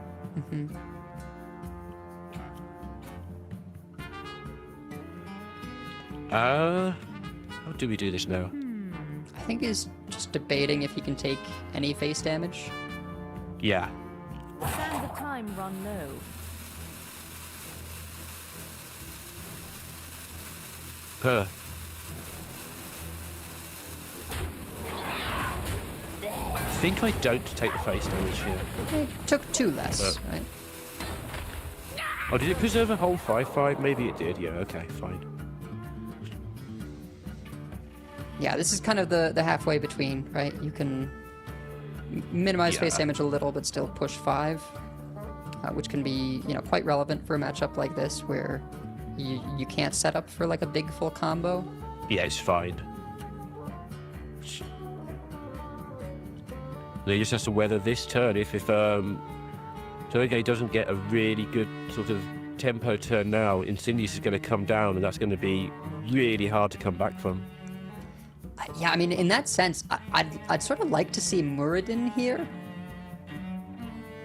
How do we do this now? I think he's just debating if he can take any face damage. Yeah. Sands of time run low. Huh. I think I don't take the face damage here. It took 2 less, right? Oh, did it preserve a whole 5/5? Maybe it did. Yeah, okay, fine. Yeah, this is kind of the halfway between, right? You can minimize face damage a little, but still push 5, which can be, you know, quite relevant for a matchup like this where you can't set up for like a big full combo. Yeah, it's fine. He just has to weather this turn. If Torige doesn't get a really good sort of tempo turn now, Incendious is going to come down, and that's going to be really hard to come back from. Yeah, I mean, in that sense, I'd sort of like to see Muradin here.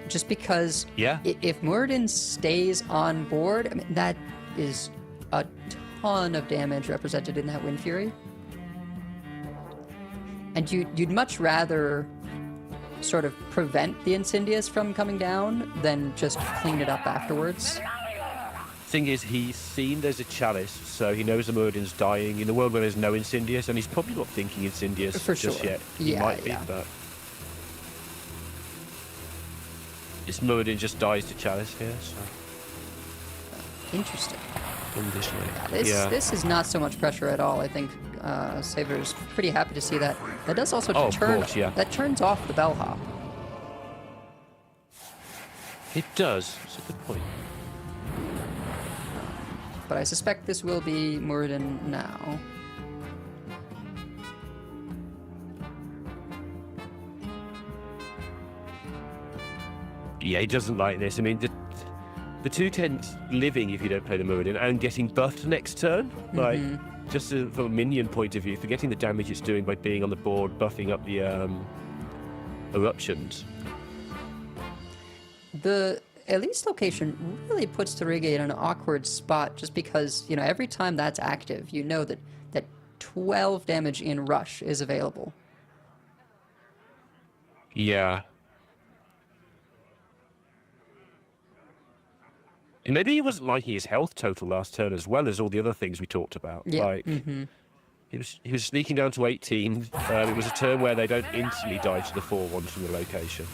Just because if Muradin stays on board, I mean, that is a ton of damage represented in that Wind Fury. And you'd much rather sort of prevent the Incendious from coming down than just clean it up afterwards. Thing is, he's seen there's a Chalice, so he knows the Muradin's dying in a world where there's no Incendious, and he's probably not thinking Incendious just yet. He might be, but this Muradin just dies to Chalice here, so interesting. This is not so much pressure at all. I think Saver's pretty happy to see that. That does also that turns off the Bellhop. It does. It's a good point. But I suspect this will be Muradin now. Yeah, he doesn't like this. I mean, the 2/10's living if you don't play the Muradin and getting buffed next turn. Like, just from a minion point of view, forgetting the damage it's doing by being on the board, buffing up the eruptions. The Elise location really puts Torige in an awkward spot just because, you know, every time that's active, you know that 12 damage in Rush is available. Yeah. And maybe he wasn't liking his health total last turn as well as all the other things we talked about. Yeah. Like, he was sneaking down to 18. It was a turn where they don't instantly die to the 4-1 from the location.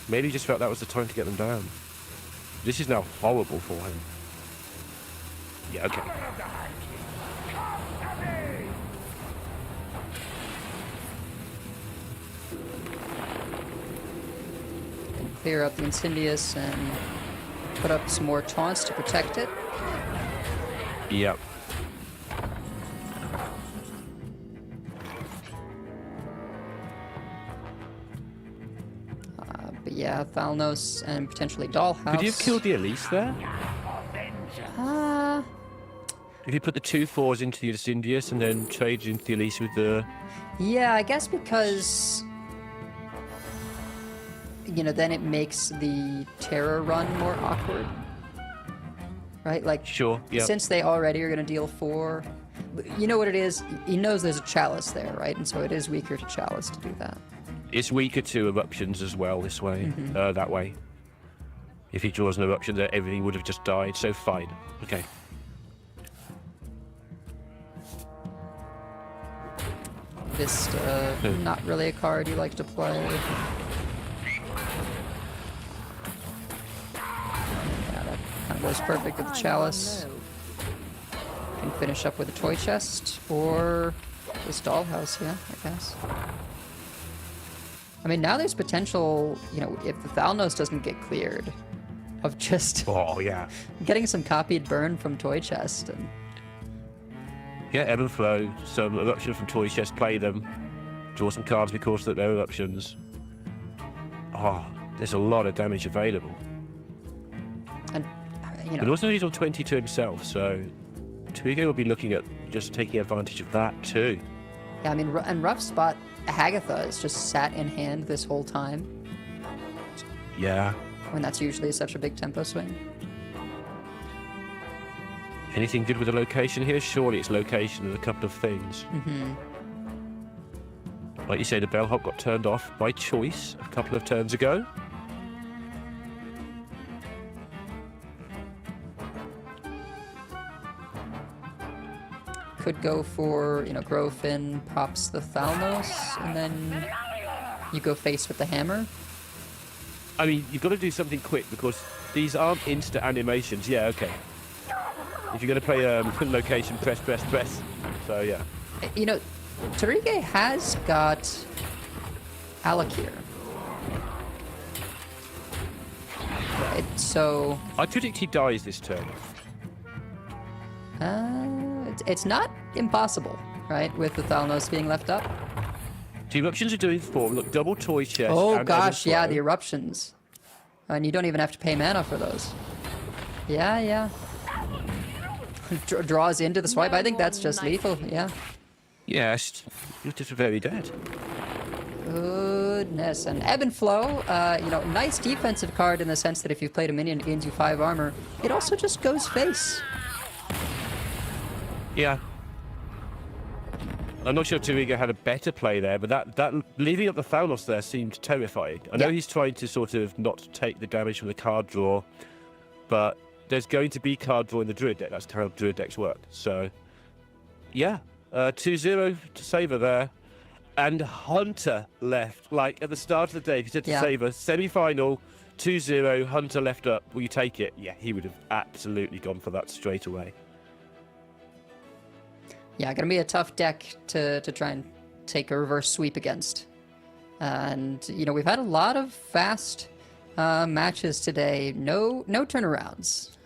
Maybe he just felt that was the time to get them down. This is now horrible for him. Yeah, okay. Clear up the Incendious and put up some more taunts to protect it. Yep. But yeah, Thalnos and potentially Dollhouse. Could you have killed the Elise there? If you put the 2/4s into the Incendious and then traded into the Elise with the... Yeah, I guess because... You know, then it makes the Terror run more awkward. Right? Like, Sure, yeah. since they already are going to deal 4... You know what it is? He knows there's a Chalice there, right? And so it is weaker to Chalice to do that. It's weaker to Eruptions as well this way, that way. If he draws an Eruption, then everything would have just died, so fine. Okay. Vista, not really a card you like to play. Yeah, that kind of goes perfect with the Chalice. Can finish up with a Toy Chest, or this Dollhouse, yeah, I guess. I mean, now there's potential, you know, if the Thalnos doesn't get cleared, of just Oh, yeah. getting some copied burn from Toy Chest. And Yeah, ebb and flow, some Eruption from Toy Chest, play them, draw some cards because of their Eruptions. Oh, there's a lot of damage available. And, you But know, also he's on 22 himself, so Twigo will be looking at just taking advantage of that too. yeah, I mean, and rough spot, Hagatha is just sat in hand this whole time, Yeah. when that's usually such a big tempo swing. Anything good with the location here? Surely it's location and a couple of things. Like you say, the bellhop got turned off by choice a couple of turns ago. Could go for, you know, Growfin pops the Thalnos, and then you go face with the hammer. I mean, you've got to do something quick because these aren't instant animations. Yeah, okay. If you're going to play location, press. So, yeah. You know, Torige has got Alakir. Right, so... I predict he dies this turn. It's not impossible, right, with the Thalnos being left up. The Eruptions are doing 4. Look, double Toy Chest. Oh and gosh, yeah, the Everflow. Eruptions. And you don't even have to pay mana for those. Yeah. Draws into the swipe. I think that's just lethal, yeah. Yes, you're just very dead. Goodness. And Ebb and Flow, you know, nice defensive card in the sense that if you've played a minion, it gains you 5 armor. It also just goes face. Yeah. I'm not sure if Tariga had a better play there, but that leaving up the Thalnos there seemed terrifying. I know he's trying to sort of not take the damage from the card draw, but there's going to be card draw in the Druid deck. That's how Druid decks work. So, yeah. 2-0 to Saver there. And Hunter left. Like, at the start of the day, if you said to Saver, semi-final, 2-0, Hunter left up. Will you take it? Yeah, he would have absolutely gone for that straight away. Yeah, gonna be a tough deck to try and take a reverse sweep against. And, you know, we've had a lot of fast matches today. No turnarounds.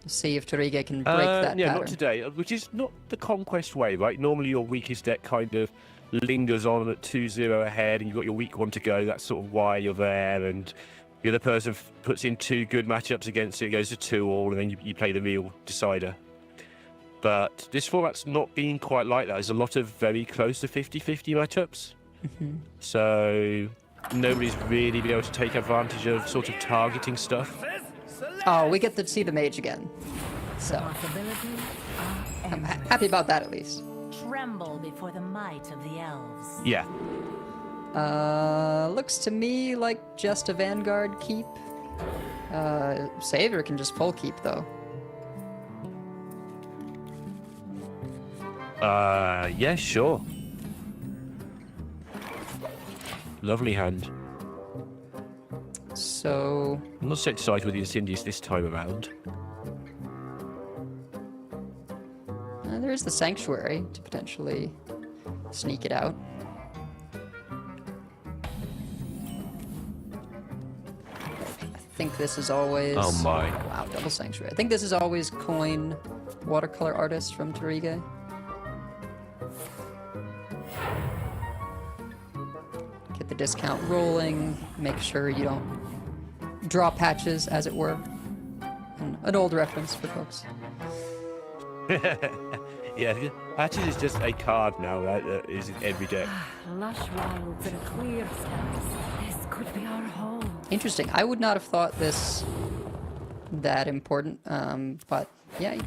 See if Torige can break that yeah, pattern. not today, which is not the Conquest way, right? Normally your weakest deck kind of lingers on at 2-0 ahead and you've got your weak one to go. That's sort of why you're there. And the other person puts in 2 good matchups against it, goes to 2-all, and then you play the real decider. But this format's not been quite like that. There's a lot of very close to 50-50 matchups. So nobody's really been able to take advantage of sort of targeting stuff. Oh, we get to see the mage again. So I'm happy about that at least. Tremble before the might of the elves. Yeah. Looks to me like just a Vanguard keep. Saver can just full keep though. Yeah, sure. Lovely hand. So I'm not set side with the Incendies this time around. there's the Sanctuary to potentially sneak it out. I think this is always... Oh my. Wow, double Sanctuary. I think this is always coin watercolor artist from Torige. Get the discount rolling, make sure you don't draw patches, as it were. An old reference for folks. Yeah, patches is just a card now that is in every deck. Lush wilds and clear skies. This could be our home. Interesting. I would not have thought this that important, but yeah,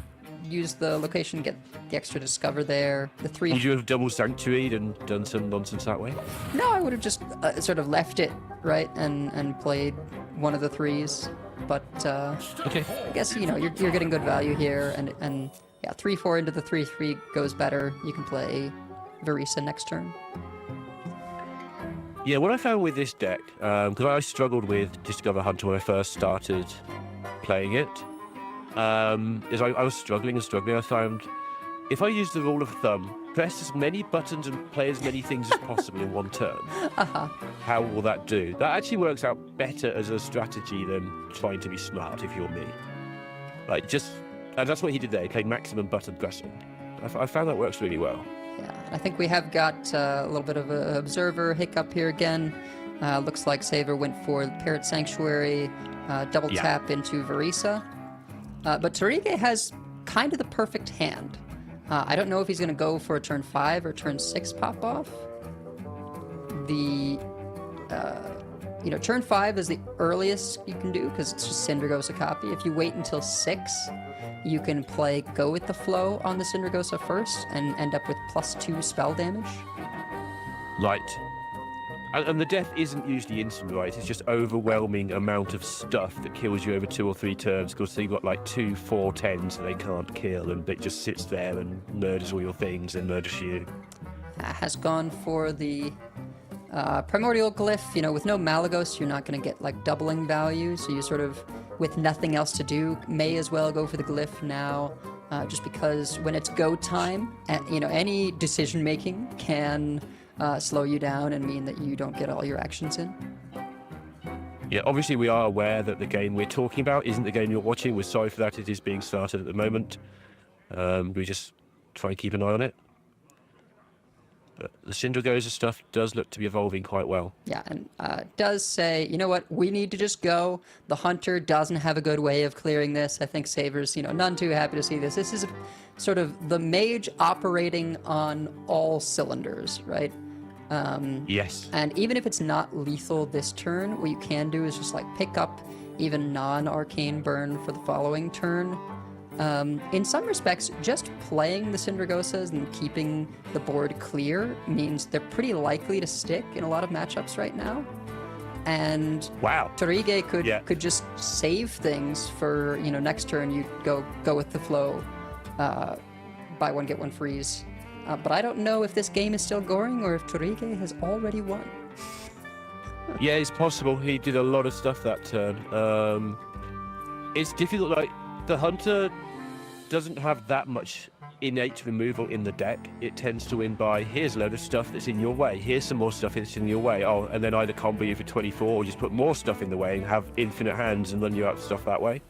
use the location, get the extra discover there. The 3. Would you have double sanctuaried and done some nonsense that way? No, I would have just sort of left it right and played one of the 3s. But okay. I guess you're getting good value here, and yeah, 3/4 into the 3/3 goes better. You can play Verisa next turn. Yeah, what I found with this deck, because I struggled with Discover Hunter when I first started playing it, is I was struggling. I found if I use the rule of thumb, press as many buttons and play as many things as possible in one turn, how will that do? That actually works out better as a strategy than trying to be smart, if you're me. And that's what he did there. He played maximum button pressing. I found that works really well. Yeah, I think we have got a little bit of an observer hiccup here again. Looks like Saver went for the Parrot Sanctuary, double tap into Verisa. But Torige has kind of the perfect hand. I don't know if he's going to go for a turn 5 or turn 6 pop off. Turn 5 is the earliest you can do because it's just Syndragosa copy. If you wait until 6, you can play Go With The Flow on the Syndragosa first and end up with +2 spell damage. Right. And the death isn't usually instant, right? It's just overwhelming amount of stuff that kills you over 2 or 3 turns because you've got like 2 4/10s that they can't kill and it just sits there and murders all your things and murders you. Has gone for the Primordial Glyph. With no Malagos, you're not going to get like doubling value, so you sort of, with nothing else to do, may as well go for the Glyph now, just because when it's go time, any decision making can slow you down and mean that you don't get all your actions in. Yeah, obviously we are aware that the game we're talking about isn't the game you're watching. We're sorry for that. It is being started at the moment. We just try and keep an eye on it. But the Syndragosa stuff does look to be evolving quite well. Yeah, and does say, you know what, we need to just go. The Hunter doesn't have a good way of clearing this. I think Saver's, none too happy to see this. This is sort of the mage operating on all cylinders, right? Yes. And even if it's not lethal this turn, what you can do is just like pick up even non-arcane burn for the following turn. In some respects, just playing the Syndragosas and keeping the board clear means they're pretty likely to stick in a lot of matchups right now. And wow, Torige could just save things for, next turn you go with the flow, buy one get one freeze. But I don't know if this game is still going or if Torige has already won. Yeah, it's possible. He did a lot of stuff that turn. It's difficult. Like the Hunter doesn't have that much innate removal in the deck. It tends to win by here's a load of stuff that's in your way. Here's some more stuff that's in your way. Oh, and then either combo you for 24 or just put more stuff in the way and have infinite hands and run you out stuff that way.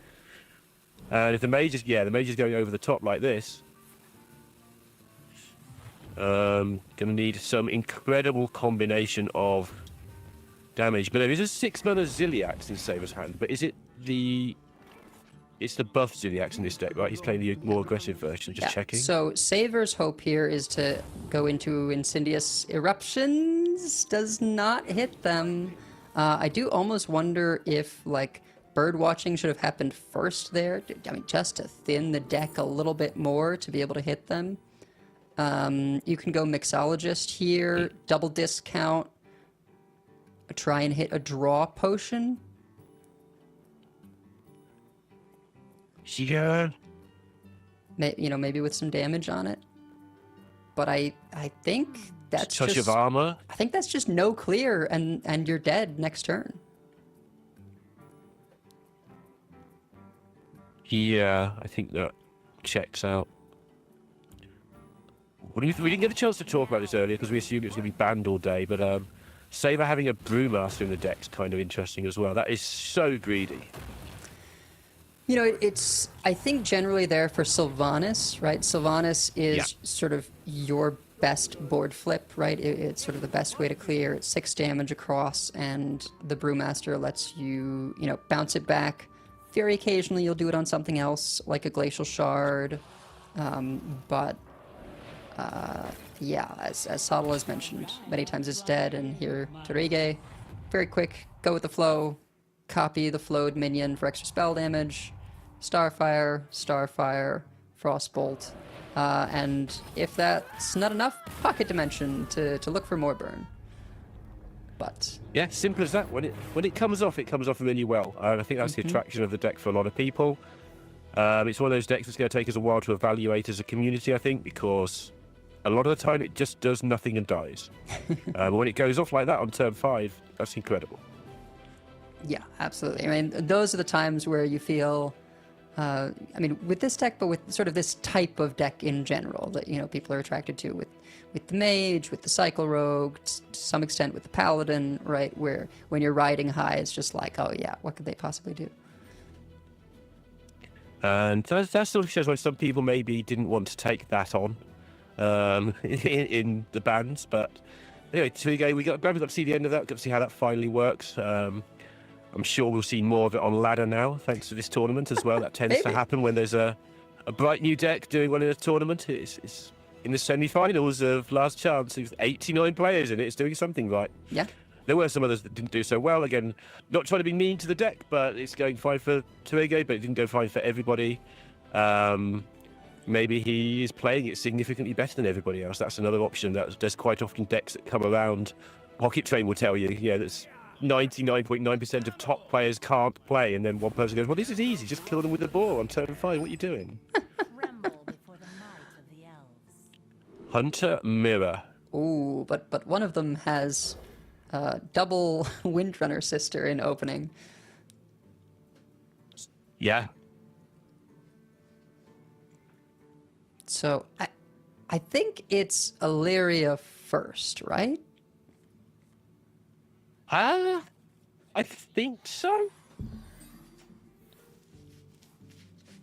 And if the mage is going over the top like this. Gonna need some incredible combination of damage. But there is a 6-mana Ziliax in Saver's hand. But is it it's the buff Ziliax in this deck, right? He's playing the more aggressive version, just checking. So Saver's hope here is to go into Incendious Eruptions. Does not hit them. I do almost wonder if, bird watching should have happened first there. Just to thin the deck a little bit more to be able to hit them. You can go Mixologist here, double discount, try and hit a draw potion. Yeah. Maybe with some damage on it. But I think that's Touch just of armor. I think that's just no clear, and you're dead next turn. Yeah, I think that checks out. We didn't get a chance to talk about this earlier because we assumed it was going to be banned all day, but Saber having a Brewmaster in the deck's kind of interesting as well. That is so greedy. It's, I think, generally there for Sylvanas, right? Sylvanas is sort of your best board flip, right? It's sort of the best way to clear. It's 6 damage across, and the Brewmaster lets you, bounce it back. Very occasionally you'll do it on something else, like a Glacial Shard. Yeah, as Sottle has mentioned many times, it's dead, and here, Torige, very quick, go with the flow, copy the flowed minion for extra spell damage, Starfire, Frostbolt, and if that's not enough, Pocket Dimension to look for more burn. But yeah, simple as that. When it comes off, it comes off really well. I think that's the attraction of the deck for a lot of people. It's one of those decks that's going to take us a while to evaluate as a community, I think, because a lot of the time it just does nothing and dies. But when it goes off like that on turn 5, that's incredible. yeah, absolutely. I mean, those are the times where you feel, with this deck, but with sort of this type of deck in general that, people are attracted to with the Mage, with the Cycle Rogue, to some extent with the Paladin, right? Where when you're riding high, it's just like, oh yeah, what could they possibly do? And that sort of shows why some people maybe didn't want to take that on in the bans. But anyway, we got to see the end of that, got to see how that finally works. I'm sure we'll see more of it on ladder now, thanks to this tournament as well. That tends to happen when there's a bright new deck doing one in a tournament. It's in the semi-finals of Last Chance. There's 89 players in it. It's doing something right. Yeah. There were some others that didn't do so well. Again, not trying to be mean to the deck, but it's going fine for Torige, but it didn't go fine for everybody. Maybe he is playing it significantly better than everybody else. That's another option. There's quite often decks that come around. Pocket Train will tell you, that's 99.9% of top players can't play, and then one person goes, well, this is easy, just kill them with the ball on turn 5, what are you doing? Hunter Mirror. Ooh, but one of them has double Windrunner Sister in opening. Yeah. So I think it's Illyria first, right? I think so.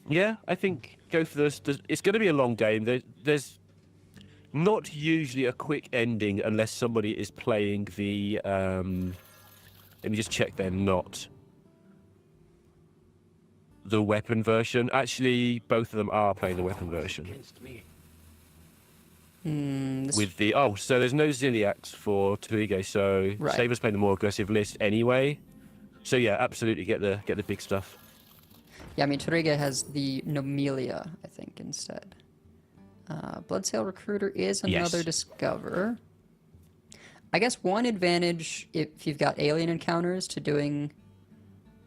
Yeah, I think go for this. It's going to be a long game. There's not usually a quick ending unless somebody is playing the... let me just check they're not. The weapon version. Actually, both of them are playing the weapon version. With the... Oh, so there's no Ziliax for Torige, so right. Saber's playing the more aggressive list anyway. So yeah, absolutely get the big stuff. Yeah, Torige has the Nomelia, I think, instead. Bloodsail Recruiter is another Discover. I guess one advantage, if you've got alien encounters, to doing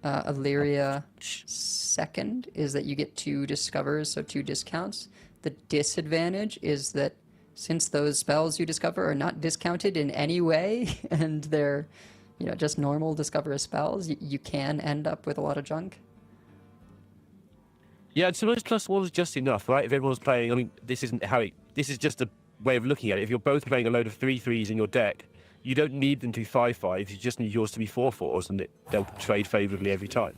Illyria second is that you get 2 Discovers, so 2 discounts. The disadvantage is that since those spells you discover are not discounted in any way, and they're, just normal Discover spells, you can end up with a lot of junk. Yeah, and sometimes +1 is just enough, right? If everyone's playing, this isn't how this is just a way of looking at it. If you're both playing a load of 3/3s in your deck, you don't need them to be 5/5s. You just need yours to be 4/4s, and they'll trade favourably every time.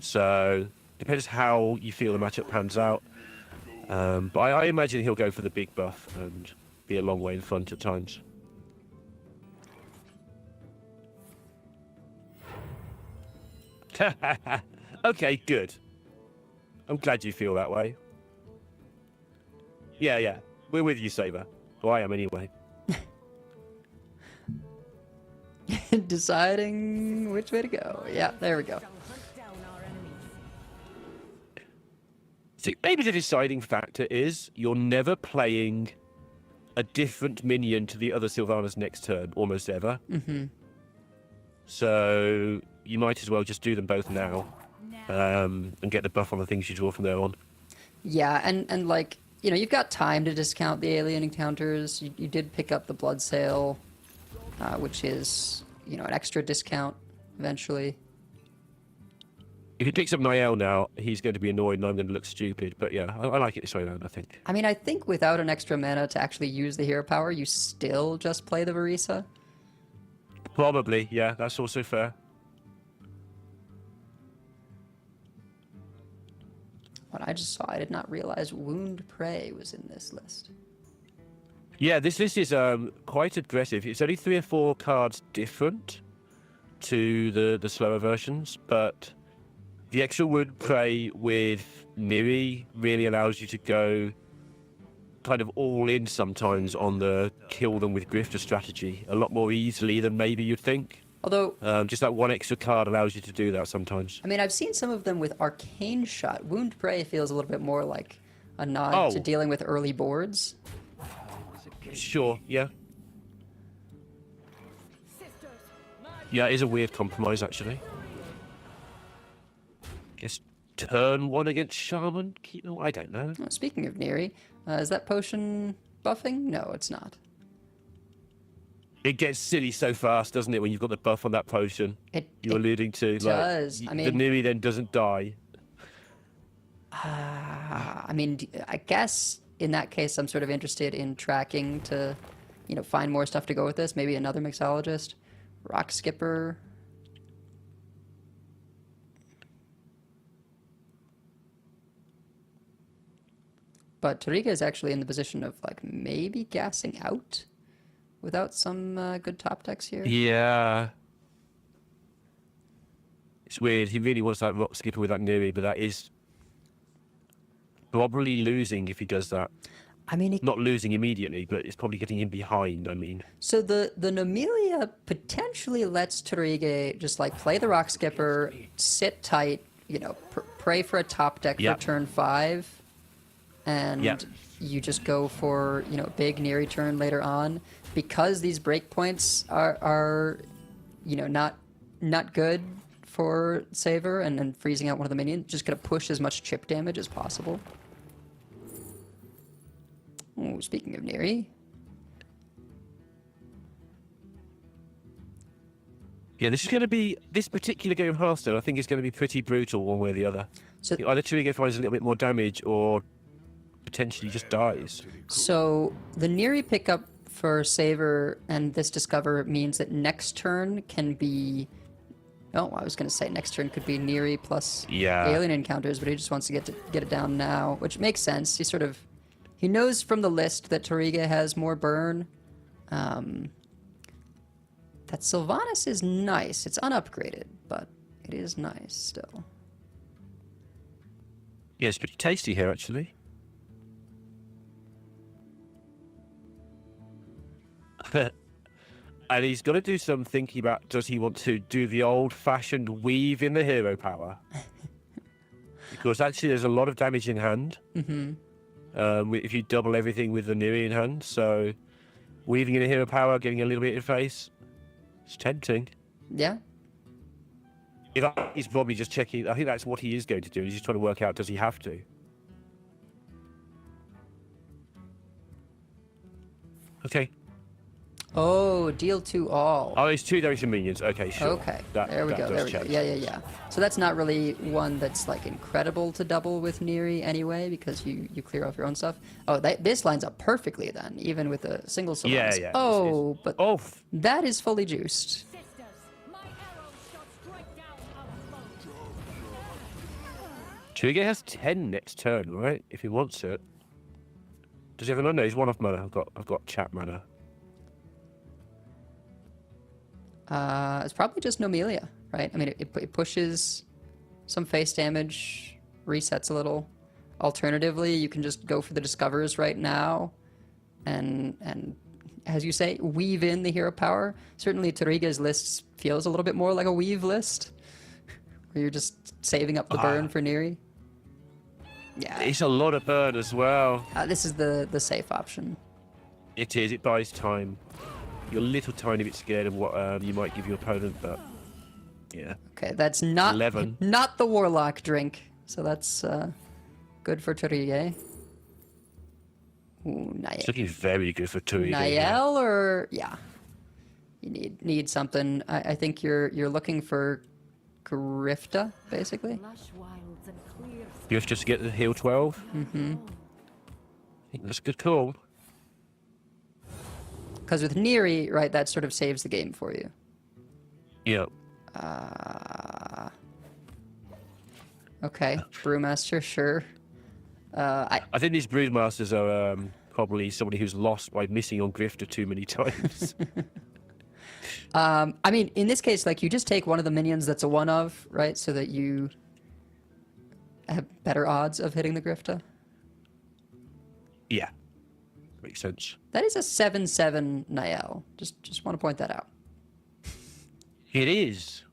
So depends how you feel the matchup pans out. But I imagine he'll go for the big buff and be a long way in front at times. Okay, good. I'm glad you feel that way. Yeah. We're with you, Saber. Well, I am anyway. Deciding which way to go. Yeah, there we go. See, maybe the deciding factor is you're never playing a different minion to the other Sylvanas next turn, almost ever. So you might as well just do them both now. and get the buff on the things you draw from there on. Yeah, and like, you know, you've got time to discount the alien encounters. You did pick up the blood sale, which is, you know, an extra discount eventually. If he picks up Niall now, he's going to be annoyed and I'm going to look stupid. But yeah, I like it this way around, I think. I mean, I think without an extra mana to actually use the hero power, you still just play the Varisa. Probably, yeah, that's also fair. What I just saw, I did not realize Wound Prey was in this list. Yeah, this list is quite aggressive. It's only 3 or 4 cards different to the slower versions, but the extra Wound Prey with Niri really allows you to go kind of all in sometimes on the kill them with Grifter strategy a lot more easily than maybe you'd think. Although, just that one extra card allows you to do that sometimes. I mean, I've seen some of them with Arcane Shot. Wound Prey feels a little bit more like a nod to dealing with early boards. Sure, yeah. Yeah, it is a weird compromise, actually. Guess turn 1 against Shaman? I don't know. Oh, speaking of Neri, is that potion buffing? No, it's not. It gets silly so fast, doesn't it, when you've got the buff on that potion you're alluding to? Does. Like, I mean, the Niri then doesn't die. I mean, I guess in that case, I'm sort of interested in tracking to, you know, find more stuff to go with this. Maybe another mixologist, Rock Skipper. But Tariga is actually in the position of, like, maybe gassing out without some good top decks here. Yeah. It's weird. He really wants that Rock Skipper with that Niri, but that is probably losing if he does that. I mean, not losing immediately, but it's probably getting in behind, I mean. So the Nomelia potentially lets Tariga just, like, play the Rock Skipper, sit tight, you know, pray for a top deck for turn 5. And you just go for, you know, big Neri turn later on. Because these breakpoints are you know, not good for Saver and freezing out one of the minions, just gonna push as much chip damage as possible. Oh, speaking of Neri. Yeah, this is going to be, this particular game of Hearthstone, I think is going to be pretty brutal one way or the other. So either Tariga finds a little bit more damage or potentially just dies. So the Neri pickup for Saver and this Discover means that next turn can be... Oh, I was going to say next turn could be Neri plus alien encounters, but he just wants to get it down now, which makes sense. He knows from the list that Tariga has more burn. That Sylvanas is nice. It's unupgraded, but it is nice still. Yeah, it's pretty tasty here, actually. And he's got to do some thinking about, does he want to do the old-fashioned weave in the hero power? Because actually there's a lot of damage in hand. If you double everything with the Niri in hand. So weaving in a hero power, getting a little bit in face, it's tempting. Yeah. He's probably just checking. I think that's what he is going to do. He's just trying to work out, does he have to? Okay. Oh, deal to all. Oh, it's 2 damage to minions. Okay, sure. Okay, there we go. Yeah. So that's not really one that's, like, incredible to double with Neri anyway, because you clear off your own stuff. Oh, this lines up perfectly then, even with a single Sylvanas. Yeah. Oh, but that is fully juiced. Tariga has 10 next turn, right? If he wants it. Does he have an? No, he's 1 off mana. I've got chat mana. It's probably just Nomelia, right? I mean, it pushes some face damage, resets a little. Alternatively, you can just go for the Discovers right now, and as you say, weave in the hero power. Certainly, Tariga's list feels a little bit more like a weave list, where you're just saving up the burn for Neri. Yeah, it's a lot of burn as well. This is the safe option. It is. It buys time. You're a little tiny bit scared of what you might give your opponent, but Yeah. Okay, that's not 11. not the Warlock drink, so that's good for Torige. Ooh, It's looking very good for Turiga. Niall, or yeah, you need something. I think you're looking for Grifta, basically. Lush wilds and clear You have just to get the heal 12. Mm-hmm. I think that's a good call. Because with Neri, right, that sort of saves the game for you. Yeah. Okay, Brewmaster, sure. I think these Broodmasters are probably somebody who's lost by missing on Grifter too many times. I mean, in this case, like, you just take one of the minions that's a one of, right, so that you have better odds of hitting the Grifta. Yeah. Makes sense. That is a 7/7 Niall. Just want to point that out. It is.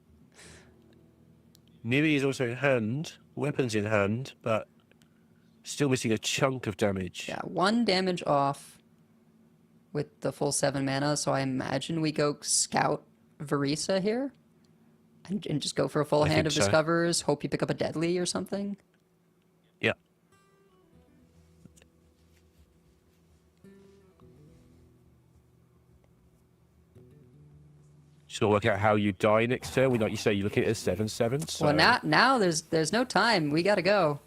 Neri is also in hand, weapons in hand, but still missing a chunk of damage. Yeah, 1 damage off with the full 7 mana, so I imagine we go Scout Varisa here and just go for a full I hand think of so. Discovers, hope you pick up a Deadly or something. Yeah. Just gotta work out how you die next turn. Like you say, you're looking at a 7/7. So. Well, now there's no time. We gotta go.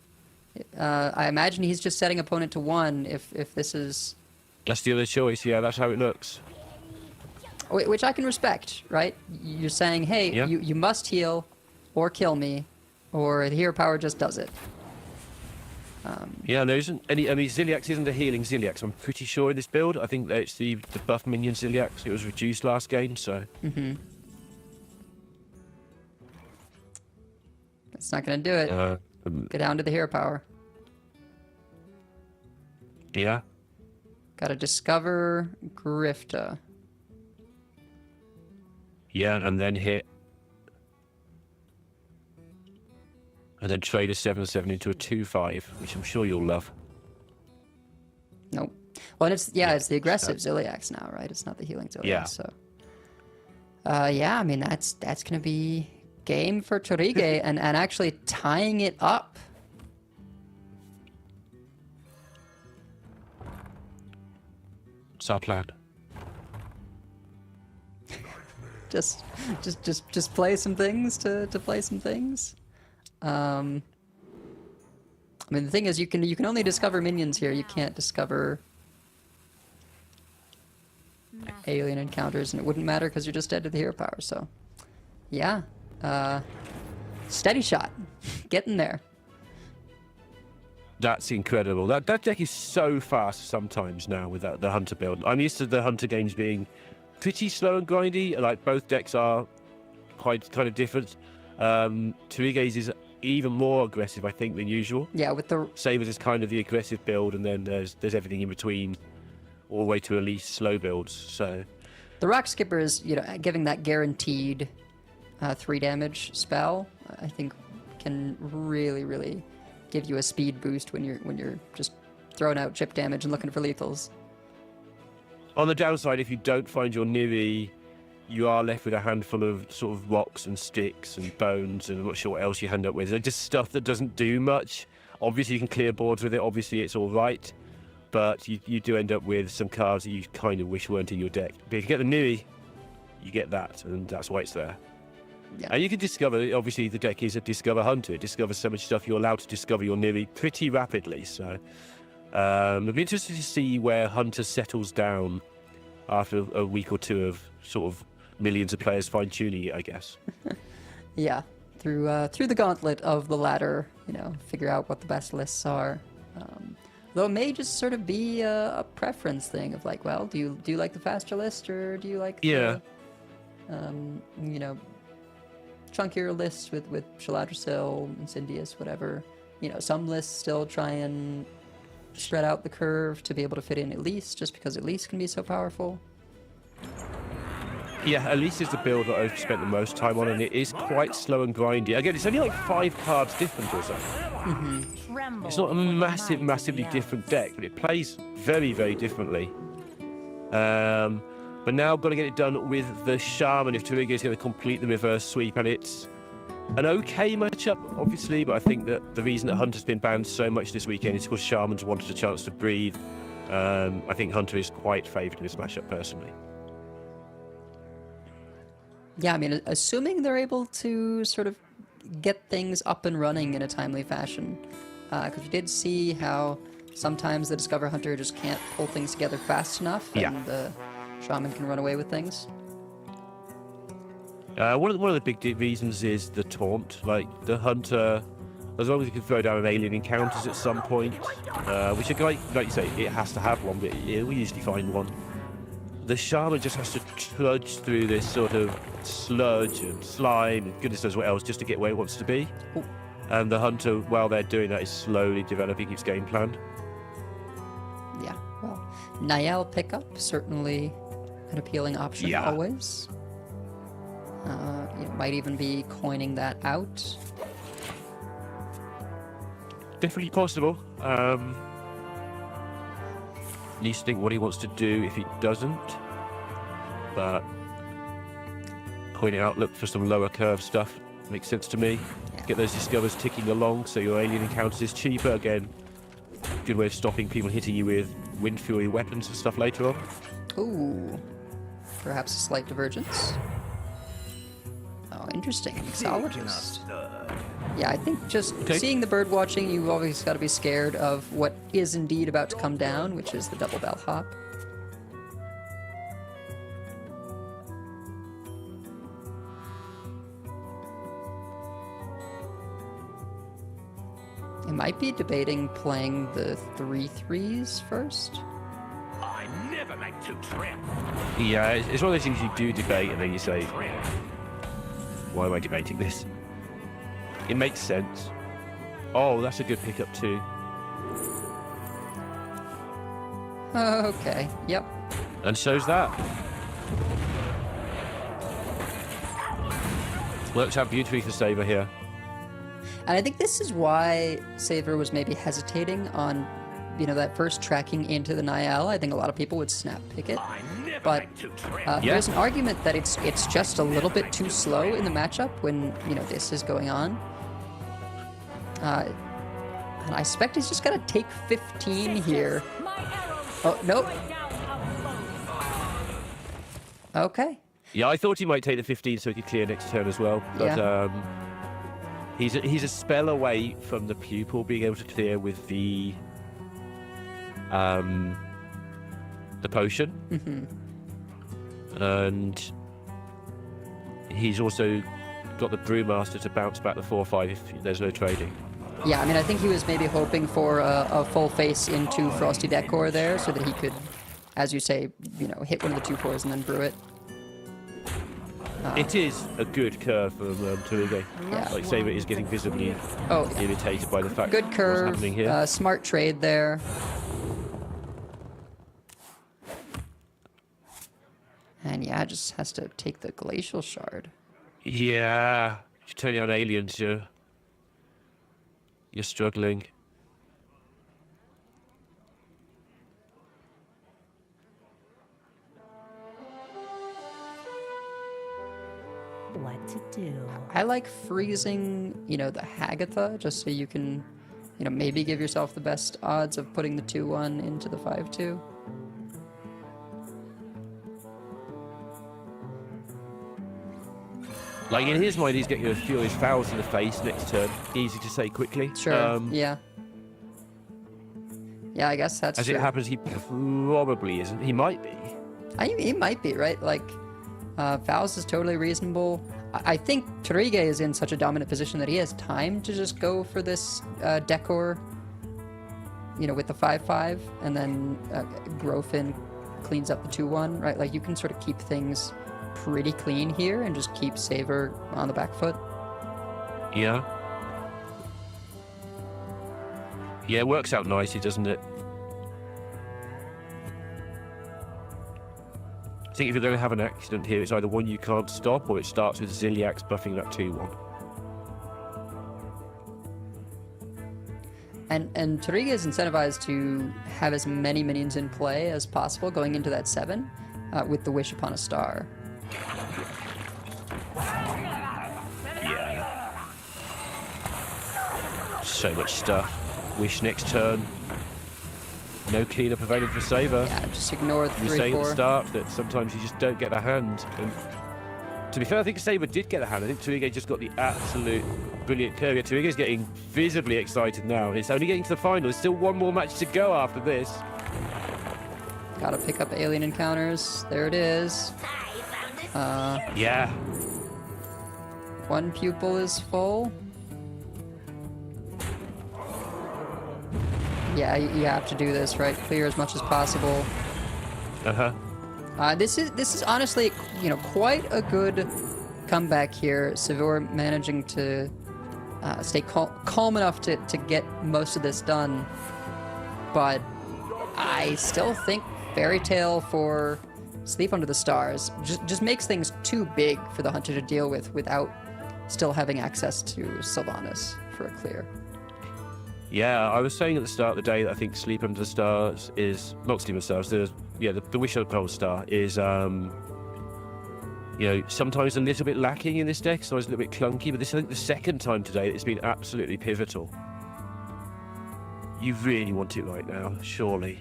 I imagine he's just setting opponent to 1 if this is... That's the other choice. Yeah, that's how it looks. Which I can respect, right? You're saying, hey, Yeah. you must heal or kill me, or the hero power just does it. Yeah, there isn't any. I mean, Ziliax isn't a healing Ziliax. I'm pretty sure in this build. I think that it's the buff minion Ziliax. It was reduced last game, so. Mm-hmm. It's not gonna do it. Go down to the hero power. Yeah. Gotta discover Grifta. Yeah, and then hit. And then trade a 7/7 into a 2/5, which I'm sure you'll love. Nope. Well, and it's the aggressive Ziliax now, right? It's not the healing Ziliax. Yeah. So. Yeah, I mean that's gonna be game for Torige and actually tying it up. It's our plan. Just play some things to play some things. I mean, the thing is, you can only discover minions here. You can't discover alien encounters, and it wouldn't matter because you're just dead to the hero power. So, yeah, steady shot, getting there. That's incredible. That deck is so fast sometimes now with the Hunter build. I'm used to the Hunter games being pretty slow and grindy. Like both decks are quite kind of different. Torige's is even more aggressive, I think, than usual. Yeah, with the Sabers is kind of the aggressive build, and then there's everything in between, all the way to at least slow builds. So the Rock Skipper is, giving that guaranteed 3 damage spell. I think can really give you a speed boost when you're just throwing out chip damage and looking for lethals. on the downside, if you don't find your Niri, you are left with a handful of sort of rocks and sticks and bones, and I'm not sure what else you end up with. They're just stuff that doesn't do much. Obviously, you can clear boards with it. Obviously, it's all right. But you do end up with some cards that you kind of wish weren't in your deck. But if you get the Niri, you get that, and that's why it's there. Yeah. And you can discover, obviously, the deck is a Discover Hunter. It discovers so much stuff. You're allowed to discover your Niri pretty rapidly. So it'll be interesting to see where Hunter settles down after a week or two of sort of millions of players fine-tuning it, I guess. Yeah, through the gauntlet of the ladder, figure out what the best lists are. Though it may just sort of be a preference thing of like, well, do you like the faster list, or do you like the, chunkier lists with Shaladrasil, Incendius, whatever. Some lists still try and spread out the curve to be able to fit in Elise, just because Elise can be so powerful. Yeah, Elise is the build that I've spent the most time on, and it is quite slow and grindy. Again, it's only like 5 cards different or something. It's not a massively different deck, but it plays very, very differently. But now got to get it done with the Shaman if Tariga is going to complete the reverse sweep, and it's an okay matchup, obviously, but I think that the reason that Hunter's been banned so much this weekend is because Shaman's wanted a chance to breathe. I think Hunter is quite favoured in this matchup, personally. Yeah, I mean, assuming they're able to sort of get things up and running in a timely fashion. Because we did see how sometimes the Discover Hunter just can't pull things together fast enough, and the Shaman can run away with things. One of the big reasons is the taunt. Like, the Hunter, as long as he can throw down an alien encounters at some point, which, like you say, it has to have one, but we usually find one. The Shaman just has to trudge through this sort of sludge and slime and goodness knows what else just to get where it wants to be. Ooh. And the Hunter, while they're doing that, is slowly developing its game plan. Yeah, well, Niall pickup, certainly an appealing option always. You might even be coining that out. Definitely possible. Needs to think what he wants to do if he doesn't. But pointing out, look for some lower curve stuff. Makes sense to me. Yeah. Get those discovers ticking along so your alien encounters is cheaper. Again, good way of stopping people hitting you with Wind Fury weapons and stuff later on. Ooh, perhaps a slight divergence. Oh, interesting. Mixologist. Yeah, I think just seeing the bird watching, you've always got to be scared of what is indeed about to come down, which is the double bellhop. I might be debating playing the 3/3s first. I never make two trips. Yeah, it's one of those things you do debate and then you say, why am I debating this? It makes sense. Oh, that's a good pickup too. Okay, yep. And so's that. Works out beautifully for Saber here. And I think this is why Saver was maybe hesitating on, that first tracking into the Niall. I think a lot of people would snap pick it. But there's an argument that it's just a little bit too slow in the matchup when, this is going on. And I suspect he's just got to take 15 here. Oh, nope. Okay. Yeah, I thought he might take the 15 so he could clear next turn as well. But he's a spell away from the pupil being able to clear with the potion. Mm-hmm. And he's also got the Brewmaster to bounce back the 4/5 if there's no trading. Yeah, I mean, I think he was maybe hoping for a full face into Frosty Decor there so that he could, as you say, hit one of the 2/4s and then brew it. It is a good curve from Tariga. Yeah. Like Saber is getting visibly irritated by the fact good what's curve, happening here. smart trade there. And yeah, just has to take the Glacial Shard. Yeah, if you're turning on aliens, you're struggling. What to do? I like freezing, the Hagatha, just so you can, maybe give yourself the best odds of putting the 2/1 into the 5/2. Like, in his mind, he's getting a few of his fouls in the face next turn. Easy to say quickly. Sure, yeah. Yeah, I guess that's As true. it happens, he probably isn't. He might be. He might be, right? Like, fouls is totally reasonable. I think Tariga is in such a dominant position that he has time to just go for this Decor, with the 5/5, and then Grofin cleans up the 2/1, right? Like, you can sort of keep things pretty clean here and just keep Saver on the back foot. Yeah. Yeah, it works out nicely, doesn't it? I think if you're going to have an accident here, it's either one you can't stop or it starts with Ziliax buffing that 2/1. And Tariga is incentivized to have as many minions in play as possible going into that 7. with the Wish Upon a Star. Yeah. So much stuff. Wish next turn. No cleanup available for Saber. Yeah, just ignore the You 3-4. say at the start that sometimes you just don't get a hand. And to be fair, I think Saber did get a hand. I think Tuige just got the absolute brilliant courier. Tuige's getting visibly excited now. It's only getting to the final. There's still one more match to go after this. Gotta pick up alien encounters. There it is. Yeah. One pupil is full. Yeah, you have to do this, right? Clear as much as possible. This is honestly, quite a good comeback here. Savor managing to stay calm enough to get most of this done. But I still think Fairy Tale for Sleep Under the Stars just makes things too big for the Hunter to deal with without still having access to Sylvanas for a clear. Yeah, I was saying at the start of the day that I think Sleep Under the Stars is not Sleep Under the Stars. The Wish Upon a Star is sometimes a little bit lacking in this deck. Sometimes a little bit clunky. But this is, I think, the second time today that it's been absolutely pivotal. You really want it right now, surely.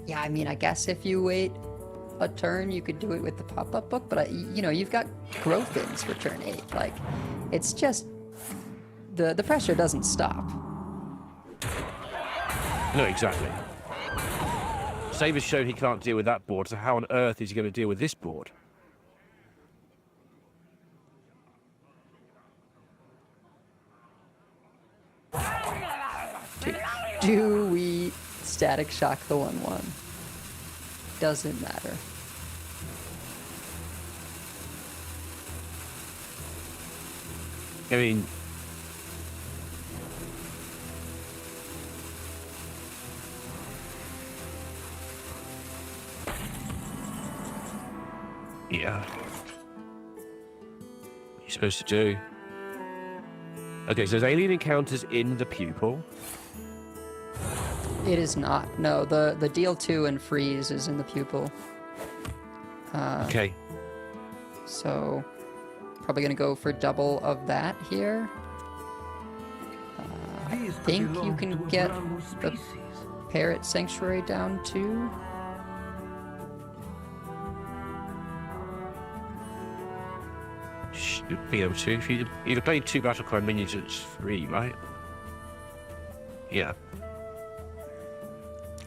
Yeah, I mean, I guess if you wait a turn, you could do it with the pop-up book. But you've got growth ins for turn 8. Like, it's just. The pressure doesn't stop. No, exactly. Saber's shown he can't deal with that board, so how on earth is he going to deal with this board? Do we Static Shock the 1/1? Doesn't matter. I mean... Yeah. What are you supposed to do? Okay, so there's alien encounters in the pupil. It is not. No, the deal 2 and freeze is in the pupil. Okay. So, probably gonna go for double of that here. I think you can get the Parrot Sanctuary down too. Should be able to. If you're playing 2 Battlecry minions, it's 3, right? Yeah.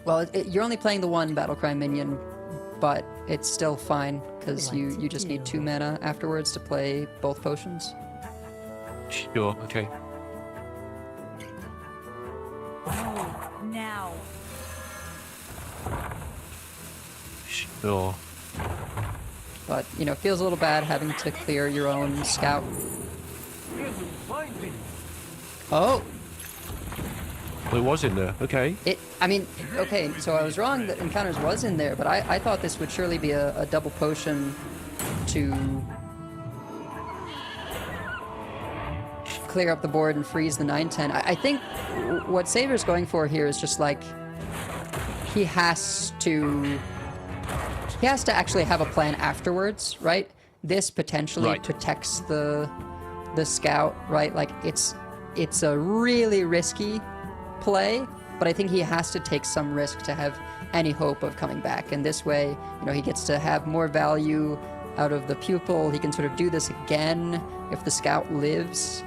Well, you're only playing the 1 Battlecry minion, but it's still fine because you just need 2 mana afterwards to play both potions. Sure. Okay. Now. Sure. But, it feels a little bad having to clear your own scout. Oh! Well, it was in there. Okay. Okay, so I was wrong that Encounters was in there, but I thought this would surely be a double potion to clear up the board and freeze the 9/10. I think what Saber's going for here is just like he has to actually have a plan afterwards, right? This potentially protects the scout, right? Like it's a really risky play, but I think he has to take some risk to have any hope of coming back. And this way, he gets to have more value out of the pupil. He can sort of do this again if the scout lives.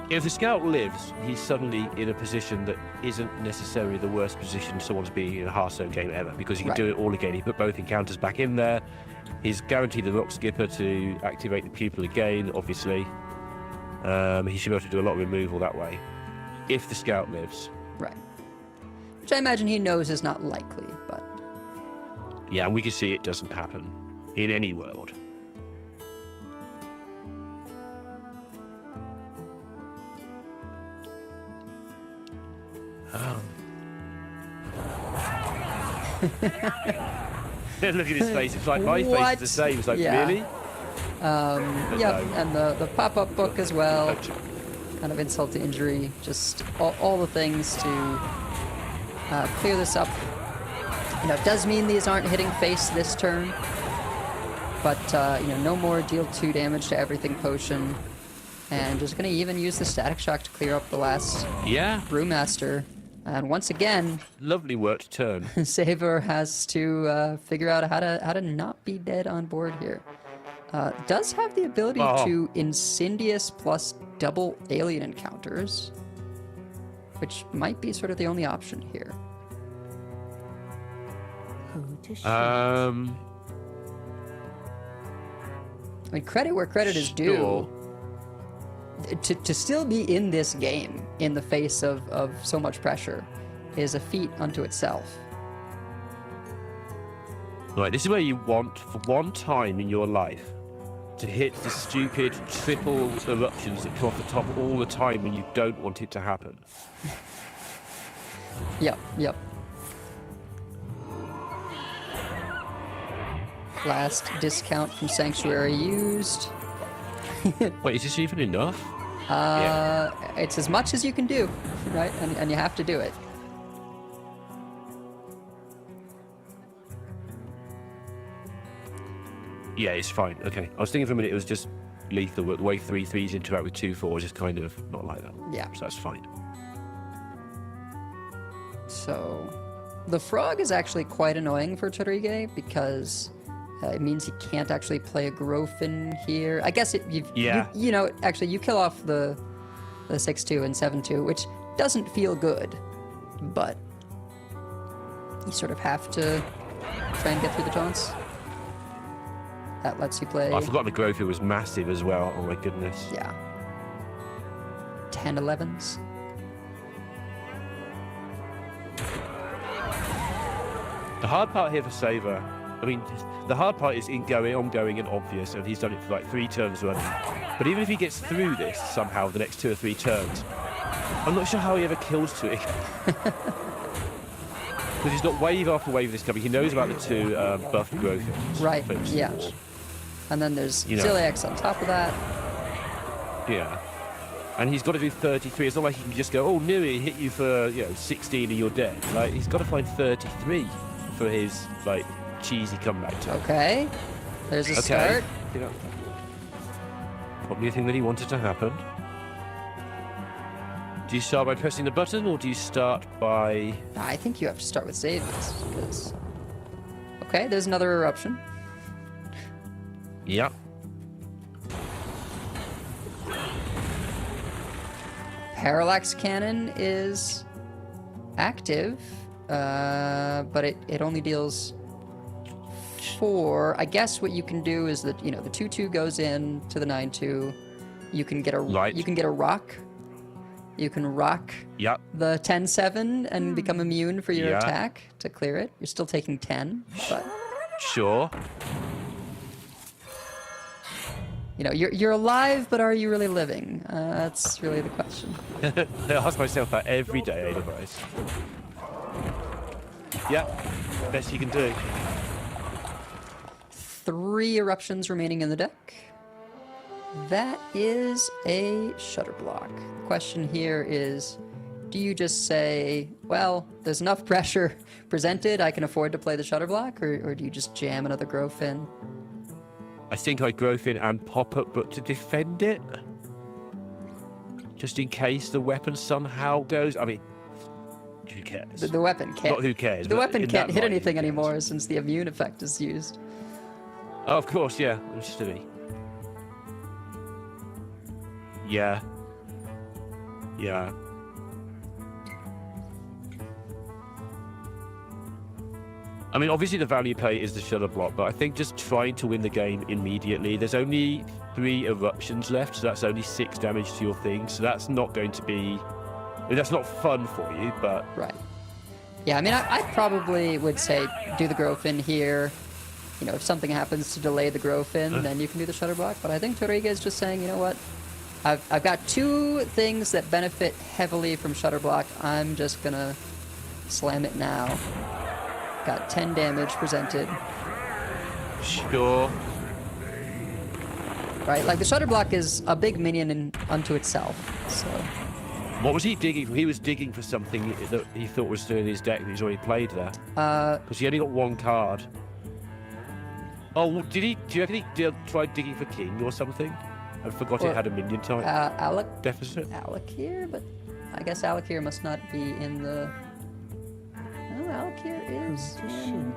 If the scout lives, he's suddenly in a position that isn't necessarily the worst position someone to be in a Hearthstone game ever, because he can do it all again. He put both encounters back in there. He's guaranteed the Rock Skipper to activate the pupil again, obviously. He should be able to do a lot of removal that way, if the scout lives. Right. Which I imagine he knows is not likely, but... Yeah, and we can see it doesn't happen in any world. Oh. Look at his face. It's like my face is the same. It's like, really? And the pop-up book as well. Kind of insult to injury. Just all the things to clear this up. You know, it does mean these aren't hitting face this turn, but you know, no more deal 2 damage to everything potion, and just gonna even use the Static Shock to clear up the last Brewmaster. And once again, lovely worked turn. Saber has to figure out how to not be dead on board here. Does have the ability to Incendious plus double alien encounters, which might be sort of the only option here. I mean, credit where credit is due. To still be in this game in the face of so much pressure is a feat unto itself. Right, this is where you want, for one time in your life, to hit the stupid triple eruptions that come off the top all the time when you don't want it to happen. Yep. Last discount from Sanctuary used. Wait, is this even enough? It's as much as you can do, right? And you have to do it. Yeah, it's fine. Okay. I was thinking for a minute it was just lethal, but the way 3/3s interact with 2/4s is kind of not like that. Yeah. So that's fine. So, the frog is actually quite annoying for Torige because it means he can't actually play a Grofin here. I guess you know, actually you kill off the 6/2 and 7/2, which doesn't feel good, but you sort of have to try and get through the taunts. That lets you play. I forgot the Grofin was massive as well. Oh my goodness. Yeah. 10/11s. The hard part here for Saver, I mean, the hard part is ongoing and obvious, and he's done it for like 3 turns running. But even if he gets through this somehow the next 2 or 3 turns, I'm not sure how he ever kills Twig. Because he's got wave after wave of this coming. He knows about the 2 buff Grofins. Right, yeah. And then there's Ziliax on top of that. Yeah. And he's got to do 33. It's not like he can just go, oh, Nui hit you for 16 and you're dead. Like, he's got to find 33 for his like cheesy comeback turn. Okay. There's a start. Probably a thing that he wanted to happen. Do you start by pressing the button, or do you start by... I think you have to start with saves, because... Okay, there's another eruption. Yep. Parallax Cannon is active, but it only deals 4. I guess what you can do is that, the 2/2 goes in to the 9/2. You can get a rock. You can rock the 10/7 and become immune for your attack to clear it. You're still taking 10, but... Sure. You're alive, but are you really living? That's really the question. I ask myself that every day, Edelweiss. Yeah, best you can do. 3 eruptions remaining in the deck. That is a Shutter Block. The question here is, do you just say, well, there's enough pressure presented, I can afford to play the Shutter Block, or do you just jam another Grofin? I think I Grofin and pop up, but to defend it, just in case the weapon somehow goes. I mean, who cares? The weapon can't. Not who cares. The weapon can't hit anything cares? anymore since the immune effect is used. Oh, of course, yeah. I'm silly. Yeah. Yeah. I mean, obviously the value play is the Shutter Block, but I think just trying to win the game immediately. There's only 3 eruptions left, so that's only 6 damage to your thing. So that's not going to be... I mean, that's not fun for you, but... Right. Yeah, I mean, I probably would say do the Grofin here. If something happens to delay the Grofin, then you can do the Shutter Block. But I think Torige is just saying, you know what? I've got 2 things that benefit heavily from Shutter Block. I'm just going to slam it now. Got 10 damage presented. Sure. Right, like the Shutter Block is a big minion unto itself, so... What was he digging for? He was digging for something that he thought was still in his deck that he's already played there. Because he only got one card. Oh, well, do you reckon he tried digging for king or something? And forgot it had a minion type deficit? Alakir, but I guess Alakir must not be in the... No, Alakir is in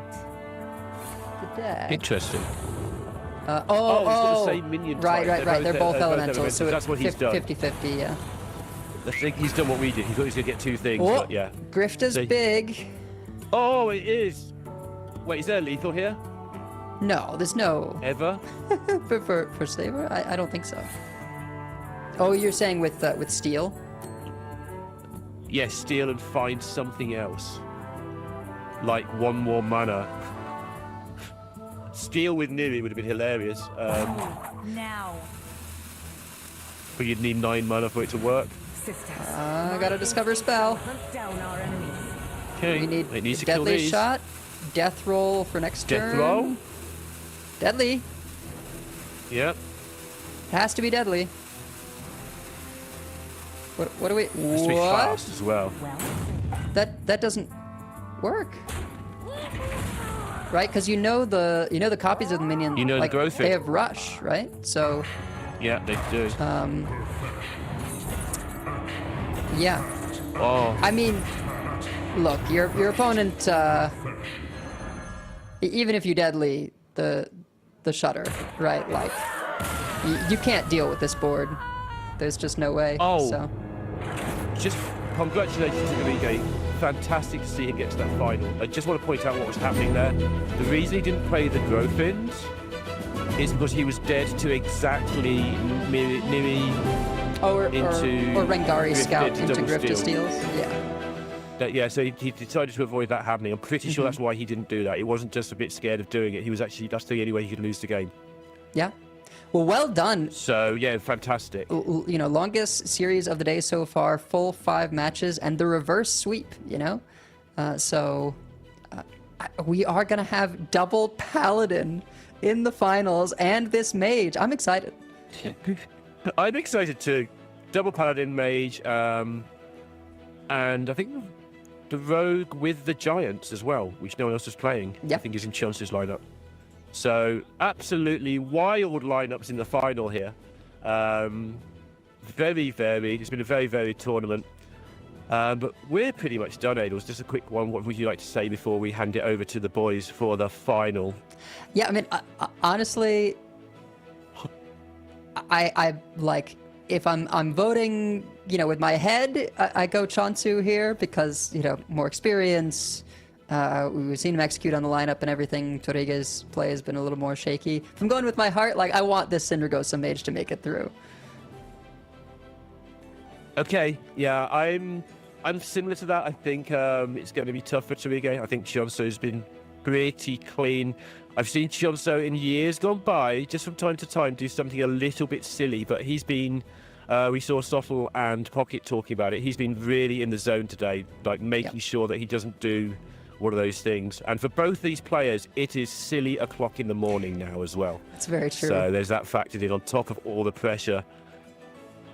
the deck. Interesting. He's got the same minion type. Right. They're both elementals, so that's what he's done. 50-50, yeah. I think he's done what we did. He thought he was going to get two things, Oh, but yeah. Grifter's So- big. Oh, it is. Wait, is there lethal here? No, there's no... Ever? for Slaver? I don't think so. Oh, you're saying with steel? Yes, steal and find something else. Like one more mana. Steal with Niri would have been hilarious. Now. But you'd need 9 mana for it to work. Gotta discover spell. Hunt down our enemies. Okay, We need it needs to kill deadly these. shot, death roll for next Death turn. roll? Deadly. Yep. It has to be deadly. What do we... It has to be What? fast as well. That doesn't work. Right? Because you know the copies of the minion. You know the like, growth they rate. have rush, right? So Yeah, they do. yeah. Oh, I mean, look, your opponent. Even if you deadly the shutter, right? Like you can't deal with this board. There's just no way. Oh. So just congratulations to Enrique. Fantastic to see him get to that final. I just want to point out what was happening there. The reason he didn't play the Growthins is because he was dead to exactly Niri or into Rengari Grifted Scout into double Grifter steal. Steals. Yeah. So he decided to avoid that happening. I'm pretty sure that's why he didn't do that. He wasn't just a bit scared of doing it. He was actually, that's the only way he could lose the game. Yeah. Well, well done. So, yeah, fantastic. You know, longest series of the day so far, full 5 matches, and the reverse sweep, you know? We are going to have double Paladin in the finals and this mage. I'm excited. I'm excited too. Double Paladin Mage, and I think the Rogue with the Giants as well, which no one else is playing. Yep. I think is in Chonzu's lineup. So absolutely wild lineups in the final here. Very varied. It's been a very varied tournament. But we're pretty much done, Adels. Just a quick one. What would you like to say before we hand it over to the boys for the final? Yeah, I mean, honestly, I like, if I'm voting, you know, with my head, I go Chonzu here because, you know, more experience. We've seen him execute on the lineup and everything. Torriga's play has been a little more shaky. If I'm going with my heart, like, I want this Cindergosa mage to make it through. Okay, yeah, I'm similar to that. I think it's going to be tough for Torriga. I think Chonzu's been pretty clean. I've seen Chonzu in years gone by, just from time to time, do something a little bit silly, but he's been, we saw Sottle and Pocket talking about it, he's been really in the zone today, like making sure that he doesn't do one of those things. And for both these players, it is silly o'clock in the morning now as well. That's very true. So there's that factored in on top of all the pressure.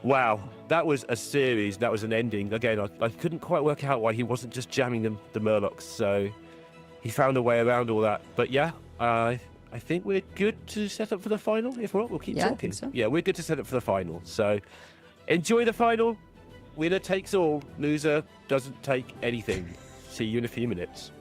Wow, that was a series, that was an ending. Again, I couldn't quite work out why he wasn't just jamming the Murlocs, so he found a way around all that. But yeah, I think we're good to set up for the final. If not, we'll keep talking. I think so. Yeah, we're good to set up for the final. So enjoy the final. Winner takes all, loser doesn't take anything. See you in a few minutes.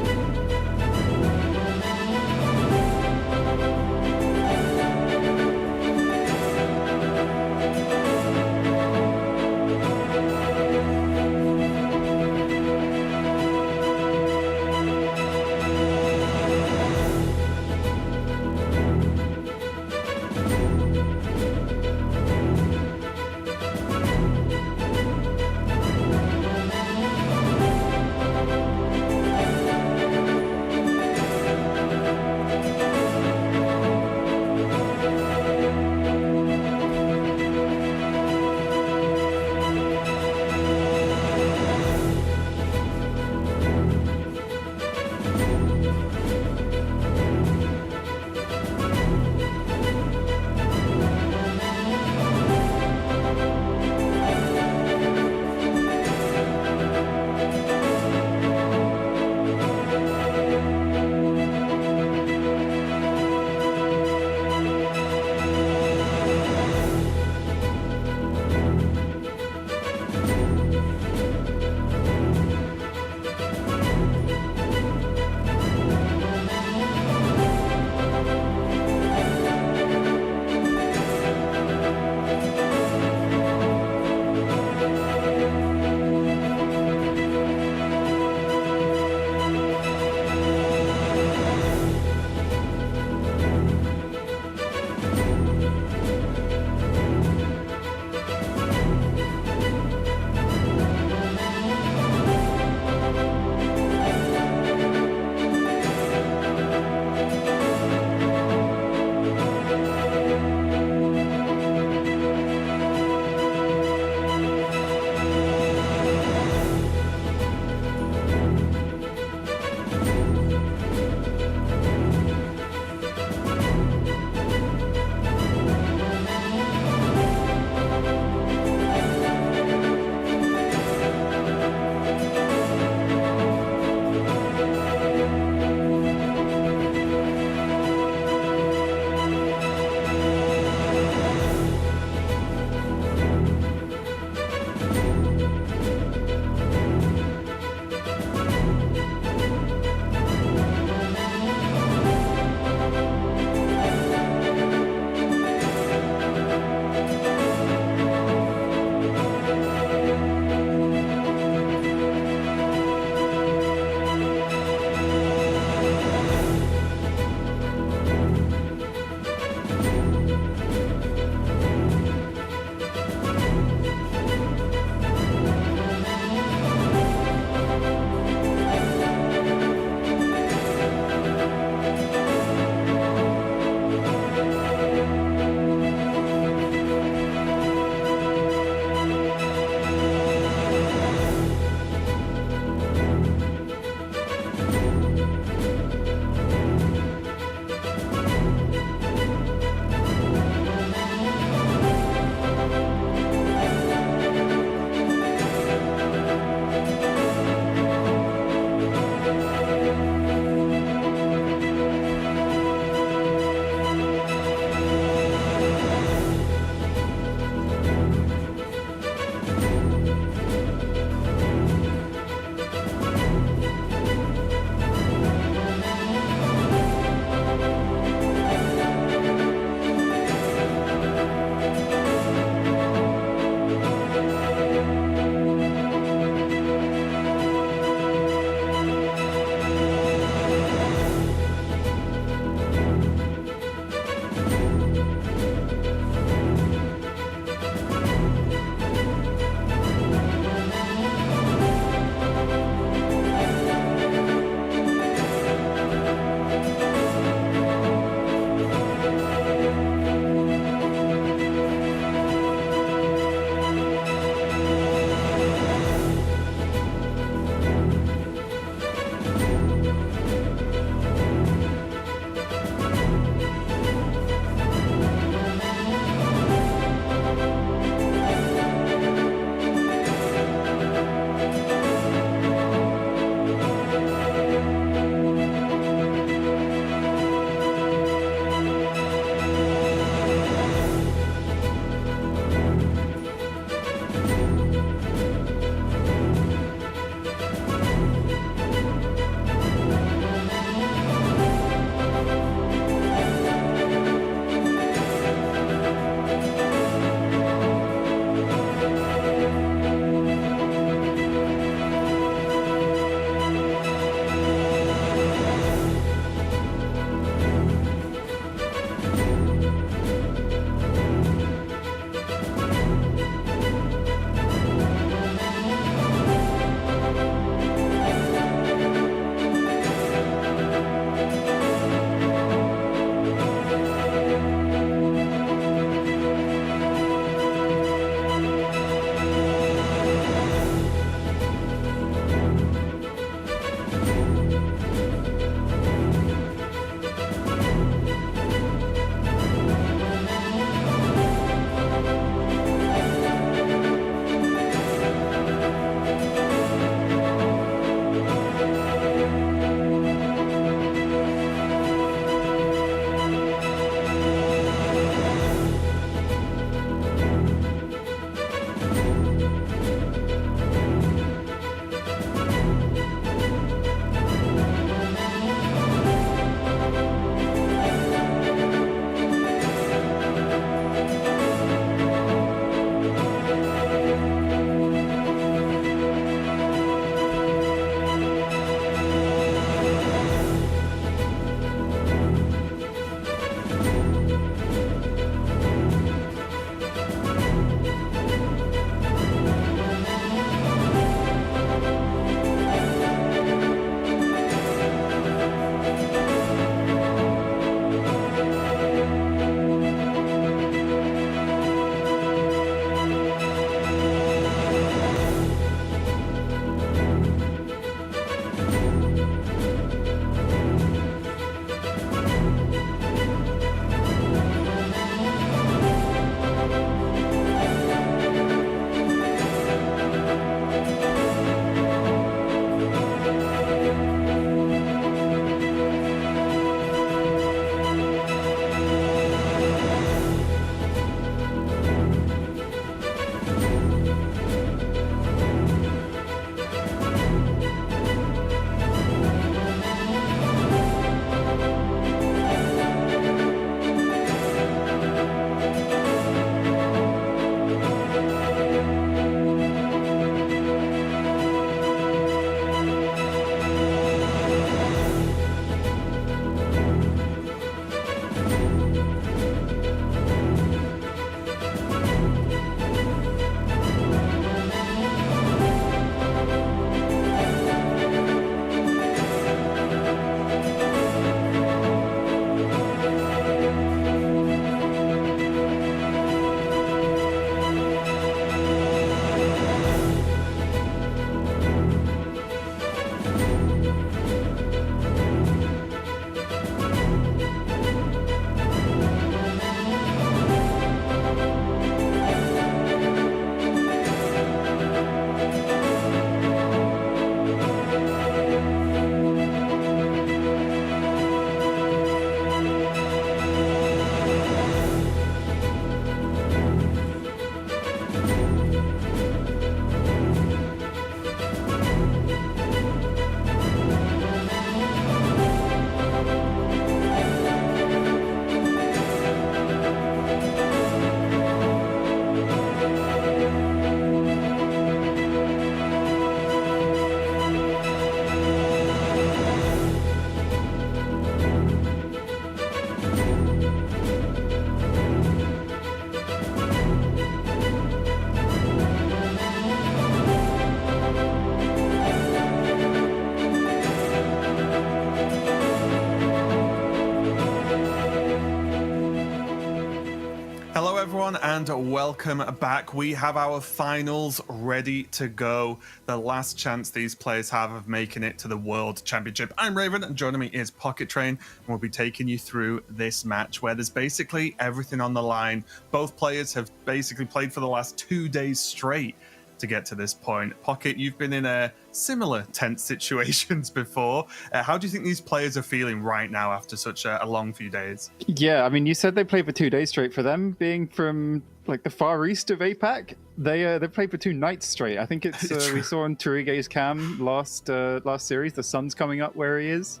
Hello, everyone, and welcome back. We have our finals ready to go. The last chance these players have of making it to the World Championship. I'm Raven, and joining me is Pocket Train, and we'll be taking you through this match where there's basically everything on the line. Both players have basically played for the last 2 days straight to get to this point. Pocket, you've been in similar tense situations before. How do you think these players are feeling right now after such a long few days? Yeah, I mean, you said they played for 2 days straight. For them, being from like the far east of APAC, they played for 2 nights straight. I think it's we saw on Turige's cam last series. The sun's coming up where he is.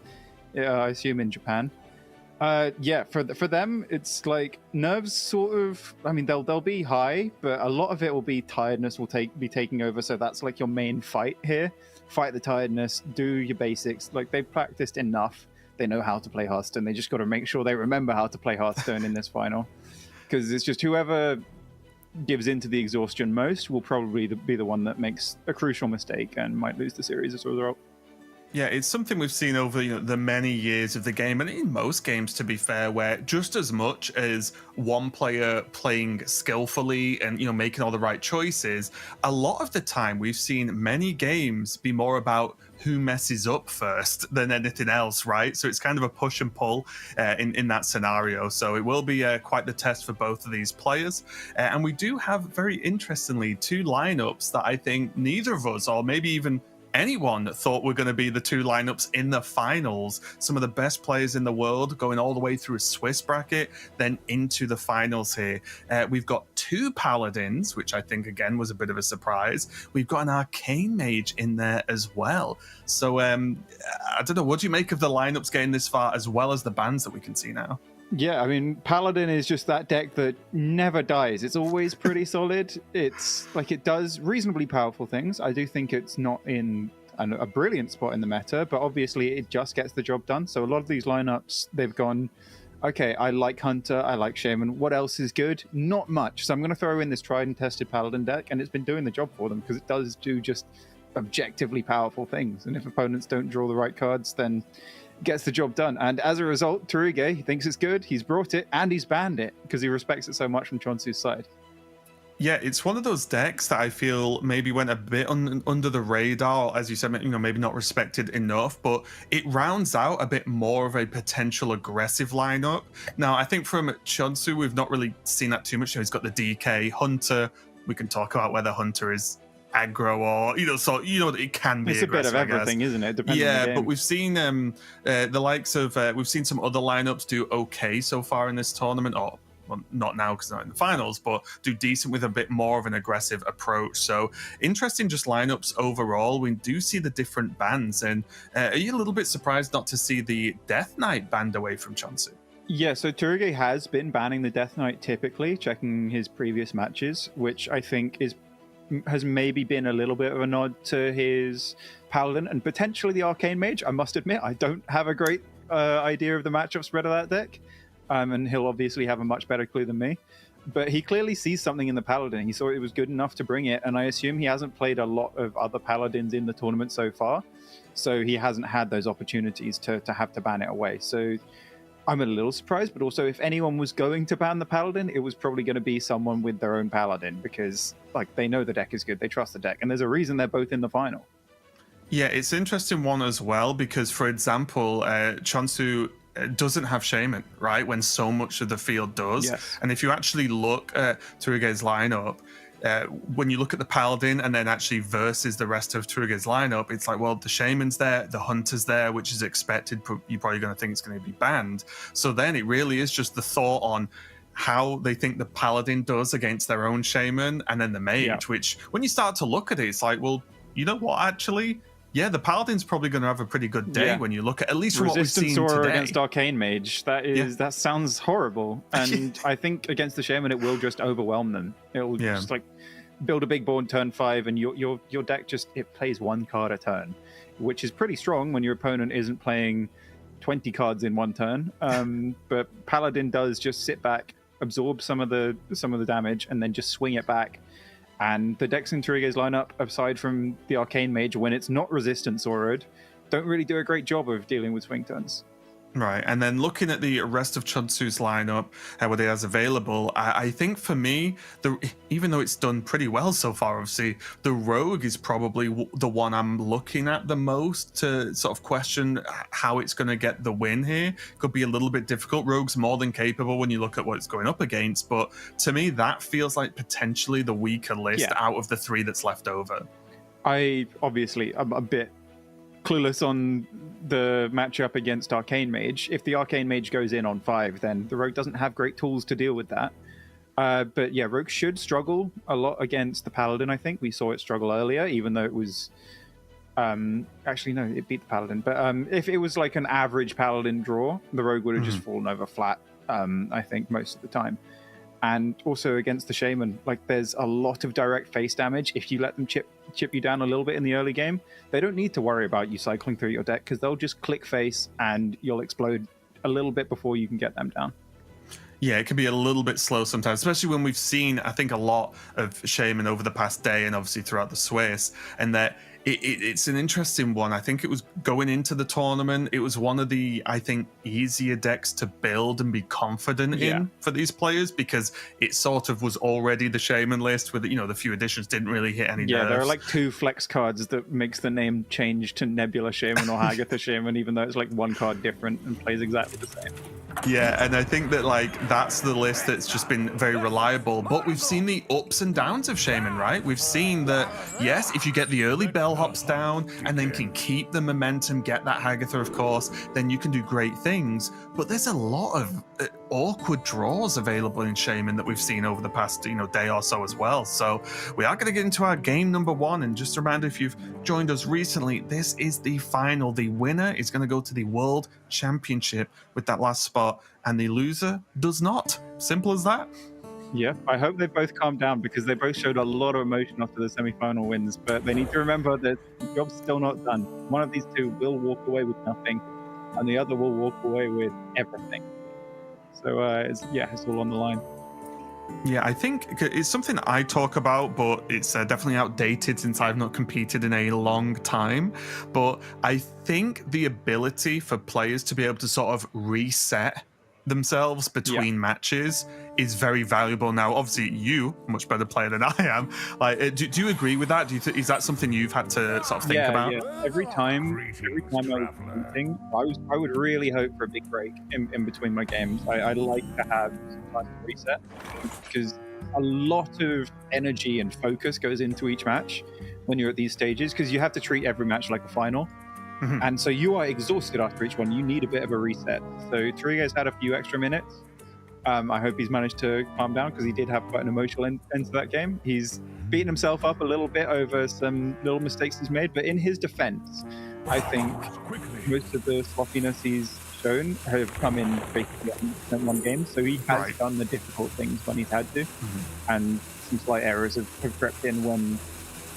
I assume in Japan. Yeah, for them, it's like nerves sort of. I mean, they'll be high, but a lot of it will be tiredness will be taking over. So that's like your main fight here. Fight the tiredness, do your basics. Like they've practiced enough. They know how to play Hearthstone. They just got to make sure they remember how to play Hearthstone in this final. Because it's just whoever gives into the exhaustion most will probably be the one that makes a crucial mistake and might lose the series as a result. Yeah, it's something we've seen over the many years of the game, and in most games, to be fair, where just as much as one player playing skillfully and making all the right choices, a lot of the time we've seen many games be more about who messes up first than anything else, right? So it's kind of a push and pull in that scenario. So it will be quite the test for both of these players. And we do have, very interestingly, 2 lineups that I think neither of us, or maybe even anyone, thought were going to be the 2 lineups in the finals. Some of the best players in the world going all the way through a Swiss bracket, then into the finals here. We've got 2 paladins, which I think again was a bit of a surprise. We've got an arcane mage in there as well. So I don't know, what do you make of the lineups getting this far, as well as the bans that we can see now? Yeah, I mean, Paladin is just that deck that never dies. It's always pretty solid. It's like it does reasonably powerful things. I do think it's not in a brilliant spot in the meta, but obviously it just gets the job done. So a lot of these lineups, they've gone, okay, I like Hunter, I like Shaman. What else is good? Not much. So I'm going to throw in this tried and tested Paladin deck, and it's been doing the job for them because it does do just objectively powerful things. And if opponents don't draw the right cards, then gets the job done. And as a result, Tsurige thinks it's good, he's brought it, and he's banned it because he respects it so much from Chonzu's side. Yeah, it's one of those decks that I feel maybe went a bit under the radar, as you said, maybe not respected enough, but it rounds out a bit more of a potential aggressive lineup. Now, I think from Chonzu, we've not really seen that too much. He's got the DK, Hunter. We can talk about whether Hunter is aggro or so it can be. It's a bit of everything, isn't it? Depending on the game. But we've seen the likes of we've seen some other lineups do okay so far in this tournament, or well, not now because they're not in the finals, but do decent with a bit more of an aggressive approach. So interesting, just lineups overall. We do see the different bans, and are you a little bit surprised not to see the Death Knight banned away from Chonzu? Yeah, so Tsurige has been banning the Death Knight typically, checking his previous matches, which I think has maybe been a little bit of a nod to his Paladin and potentially the Arcane Mage. I must admit, I don't have a great idea of the matchup spread of that deck, and he'll obviously have a much better clue than me. But he clearly sees something in the Paladin. He saw it was good enough to bring it, and I assume he hasn't played a lot of other Paladins in the tournament so far, so he hasn't had those opportunities to have to ban it away. So I'm a little surprised, but also if anyone was going to ban the Paladin, it was probably going to be someone with their own Paladin, because like they know the deck is good, they trust the deck, and there's a reason they're both in the final. Yeah, it's an interesting one as well, because for example, Chonzu doesn't have Shaman, right? When so much of the field does. Yes. And if you actually look at Turige's lineup, when you look at the Paladin and then actually versus the rest of Turige's lineup, it's like, well, the Shaman's there, the Hunter's there, which is expected. You're probably going to think it's going to be banned. So then it really is just the thought on how they think the Paladin does against their own Shaman, and then the Mage, which when you start to look at it, it's like, well, you know what, actually? Yeah, the Paladin's probably going to have a pretty good day when you look at least from what we've seen today. Against Arcane Mage, that sounds horrible. And I think against the Shaman, it will just overwhelm them. It'll just like build a big board turn 5, and your deck it plays 1 card a turn, which is pretty strong when your opponent isn't playing 20 cards in 1 turn. But Paladin does just sit back, absorb some of the damage, and then just swing it back. And the decks in Turige's lineup, aside from the Arcane Mage, when it's not resistance aura'd, don't really do a great job of dealing with swing turns. Right, and then looking at the rest of Chonzu's lineup, what he has available, I think for me, even though it's done pretty well so far, obviously, the Rogue is probably the one I'm looking at the most to sort of question how it's going to get the win here. Could be a little bit difficult. Rogue's more than capable when you look at what it's going up against, but to me, that feels like potentially the weaker list out of the three that's left over. I'm a bit clueless on the matchup against Arcane Mage. If the Arcane Mage goes in on 5, then the Rogue doesn't have great tools to deal with that. But yeah, Rogue should struggle a lot against the Paladin, I think. We saw it struggle earlier, even though it was... actually, no, it beat the Paladin. But if it was like an average Paladin draw, the Rogue would have just fallen over flat, I think, most of the time. And also against the Shaman, like there's a lot of direct face damage. If you let them chip you down a little bit in the early game, they don't need to worry about you cycling through your deck because they'll just click face and you'll explode a little bit before you can get them down. Yeah, it can be a little bit slow sometimes, especially when we've seen, I think, a lot of Shaman over the past day and obviously throughout the Swiss, and that it's an interesting one. I think it was going into the tournament, it was one of the, I think, easier decks to build and be confident in for these players because it sort of was already the Shaman list with, the few additions didn't really hit any nerves. There are like 2 flex cards that makes the name change to Nebula Shaman or Hagatha Shaman, even though it's like 1 card different and plays exactly the same. Yeah, and I think that that's the list that's just been very reliable. But we've seen the ups and downs of Shaman, right? We've seen that, yes, if you get the early bellhops down and then can keep the momentum, get that Hagatha, of course, then you can do great things. But there's a lot of awkward draws available in Shaman that we've seen over the past, day or so as well. So we are going to get into our game number 1. And just a reminder, if you've joined us recently, this is the final. The winner is going to go to the World Championship with that last spot, and the loser does not. Simple as that. Yeah, I hope they both calm down because they both showed a lot of emotion after the semi-final wins, but they need to remember that the job's still not done. One of these two will walk away with nothing, and the other will walk away with everything. So, it's all on the line. Yeah, I think it's something I talk about, but it's definitely outdated since I've not competed in a long time. But I think the ability for players to be able to sort of reset themselves between matches is very valuable. Now, obviously, you, much better player than I am, do you agree with that? Is that something you've had to sort of think about? Yeah. Every time I was competing, I would really hope for a big break in between my games. I like to have some time to reset because a lot of energy and focus goes into each match when you're at these stages because you have to treat every match like a final. Mm-hmm. And so you are exhausted after each one. You need a bit of a reset. So Trigo's had a few extra minutes. I hope he's managed to calm down because he did have quite an emotional end to that game. He's beaten himself up a little bit over some little mistakes he's made, but in his defense, I think most of the sloppiness he's shown have come in basically in one game. So he has done the difficult things when he's had to, and some slight errors have crept in when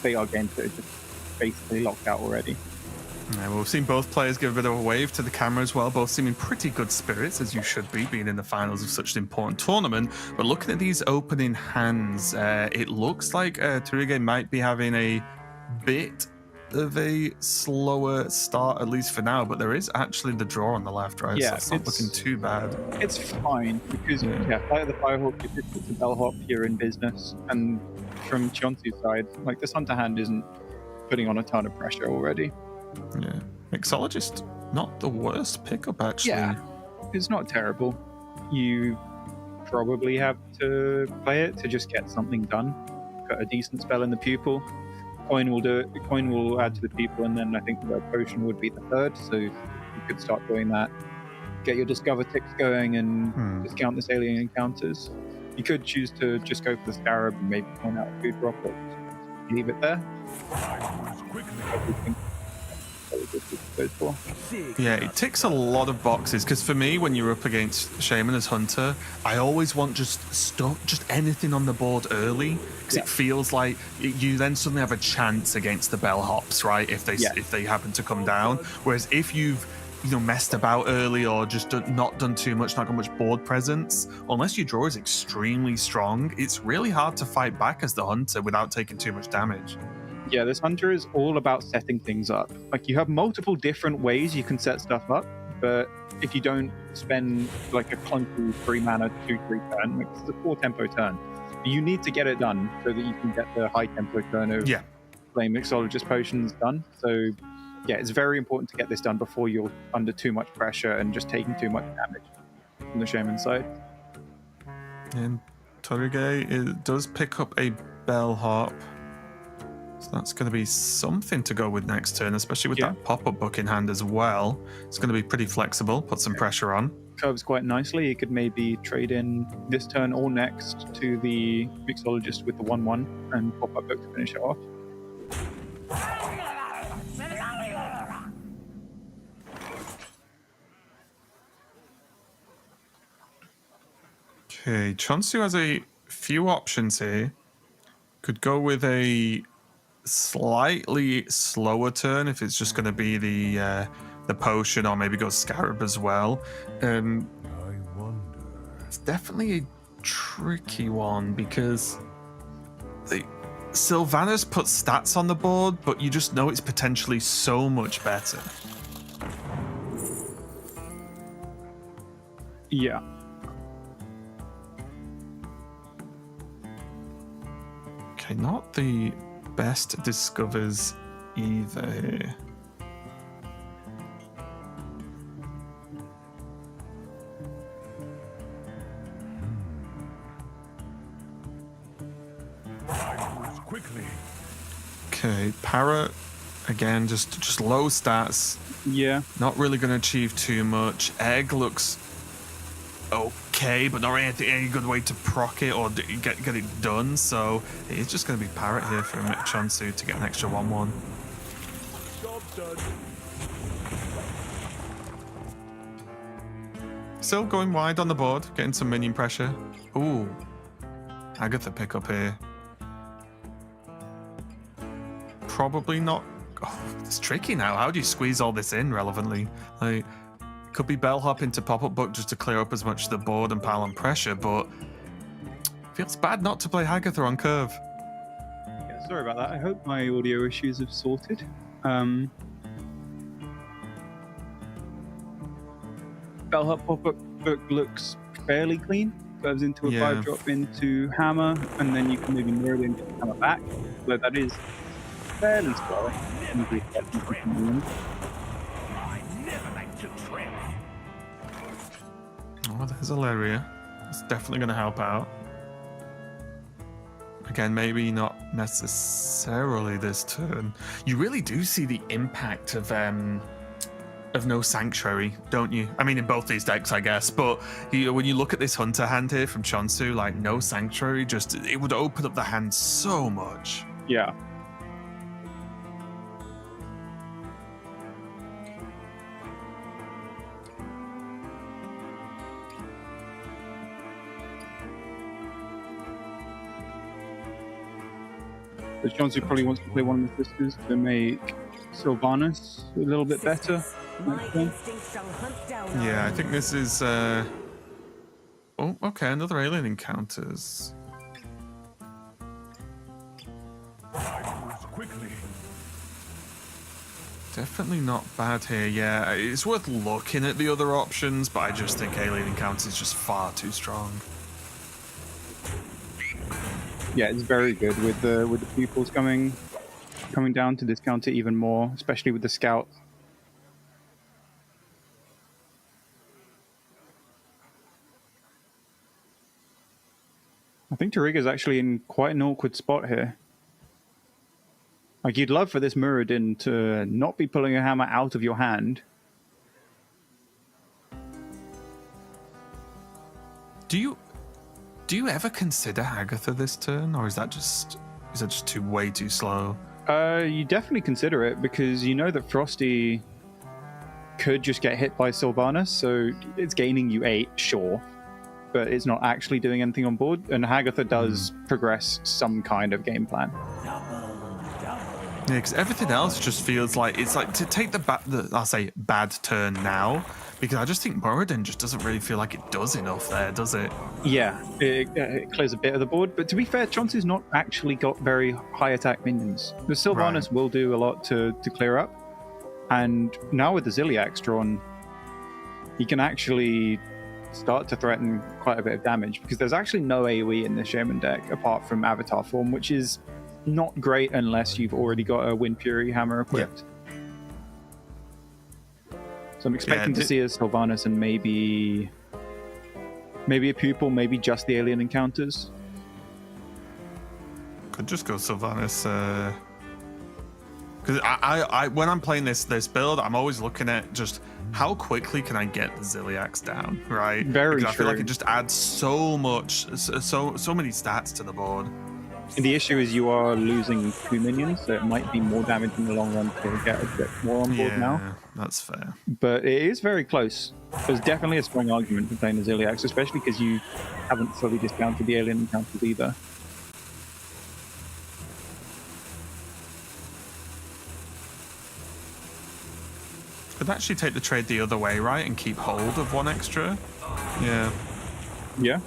they are games that are just basically locked out already. Yeah, well, we've seen both players give a bit of a wave to the camera as well, both seeming pretty good spirits, as you should be, being in the finals of such an important tournament. But looking at these opening hands, it looks like Turige might be having a bit of a slower start, at least for now, but there is actually the draw on the left, right? Yeah, so it's not looking too bad. It's fine, because, Flight of the Firehawk, if it's a bellhop, you're in business. And from Chonzu's side, this Hunter hand isn't putting on a ton of pressure already. Yeah, Mixologist, not the worst pickup actually. Yeah, it's not terrible. You probably have to play it to just get something done. Got a decent spell in the pupil. Coin will do it. The coin will add to the pupil, and then I think the potion would be the third. So you could start doing that. Get your discover ticks going and discount this alien encounters. You could choose to just go for the scarab and maybe point out a food droplet. Leave it there. Yeah, it ticks a lot of boxes because for me, when you're up against Shaman as Hunter, I always want just anything on the board early because it feels like you then suddenly have a chance against the bellhops, right? If they happen to come down. Whereas if you've messed about early or just not done too much, not got much board presence, unless your draw is extremely strong, it's really hard to fight back as the Hunter without taking too much damage. Yeah, this Hunter is all about setting things up. You have multiple different ways you can set stuff up, but if you don't spend like a clunky 3 mana 2/3 turn, like it's a 4 tempo turn, you need to get it done so that you can get the high tempo turn of Flame Mixologist potions done. So yeah, it's very important to get this done before you're under too much pressure and just taking too much damage from the Shaman side. And Torige does pick up a Bellhop. So that's going to be something to go with next turn, especially with that pop-up book in hand as well. It's going to be pretty flexible, put some pressure on. Curves quite nicely. He could maybe trade in this turn or next to the Mixologist with the 1/1 and pop-up book to finish it off. Okay, Chonzu has a few options here. Could go with a slightly slower turn if it's just going to be the potion, or maybe go Scarab as well. It's definitely a tricky one because Sylvanas puts stats on the board, but you just know it's potentially so much better. Yeah. Okay, not the best discovers either here. Quickly. Okay, Parrot again, just low stats. Yeah. Not really going to achieve too much. Egg looks okay, but not really any good way to proc it or get it done. So it's just going to be Parrot here for Chonzu to get an extra 1/1. Job done. Still going wide on the board, getting some minion pressure. Ooh, Agatha pick up here. Probably not. Oh, it's tricky now. How do you squeeze all this in relevantly? Like, could be Bellhop into pop-up book just to clear up as much of the board and pile on pressure, but feels bad not to play Hagatha on curve. Yeah, sorry about that. I hope my audio issues have sorted. Bellhop pop-up book looks fairly clean. Goes into a 5-drop into Hammer, and then you can maybe mirror it into Hammer back. But that is fairly slow. Oh, there's Alaria. It's definitely going to help out. Again, maybe not necessarily this turn. You really do see the impact of no Sanctuary, don't you? I mean, in both these decks, I guess. But when you look at this Hunter hand here from Chonzu, like, no Sanctuary, just it would open up the hand so much. Yeah. So Chonzu probably wants to play one of the sisters to make Sylvanas a little bit better. Yeah, I think this is... Oh, okay, another alien encounters. Quickly. Definitely not bad here, yeah. It's worth looking at the other options, but I just think alien encounters is just far too strong. Yeah, it's very good with the pupils coming down to discount it even more, especially with the scout. I think Toriga's actually in quite an awkward spot here. Like, you'd love for this Muradin to not be pulling a hammer out of your hand. Do you ever consider Hagatha this turn, or is that just way too slow? You definitely consider it, because you know that Frosty could just get hit by Sylvanas, so it's gaining you 8, sure, but it's not actually doing anything on board, and Hagatha does progress some kind of game plan. Yeah, because everything else just feels like it's like to take I'll say bad turn now, because I just think Muradin just doesn't really feel like it does enough there, does it? Yeah, it clears a bit of the board, but to be fair, Chonzu's not actually got very high attack minions. The Sylvanas will do a lot to clear up, and now with the Ziliax drawn, he can actually start to threaten quite a bit of damage, because there's actually no AoE in the Shaman deck apart from Avatar form, which is not great unless you've already got a Wind Fury hammer equipped. So I'm expecting to see a Sylvanas and maybe a Pupil, maybe just the alien encounters. Could just go Sylvanas. Because I when I'm playing this build, I'm always looking at just how quickly can I get the Ziliax down, right? Very because I feel true. like it just adds so much, so many stats to the board. And the issue is you are losing 2 minions, so it might be more damage in the long run to get a bit more on board now. That's fair. But it is very close. There's definitely a strong argument for playing the Ziliax, especially because you haven't fully discounted the alien encounters either. Could actually take the trade the other way, right, and keep hold of 1 extra. Yeah. Yeah.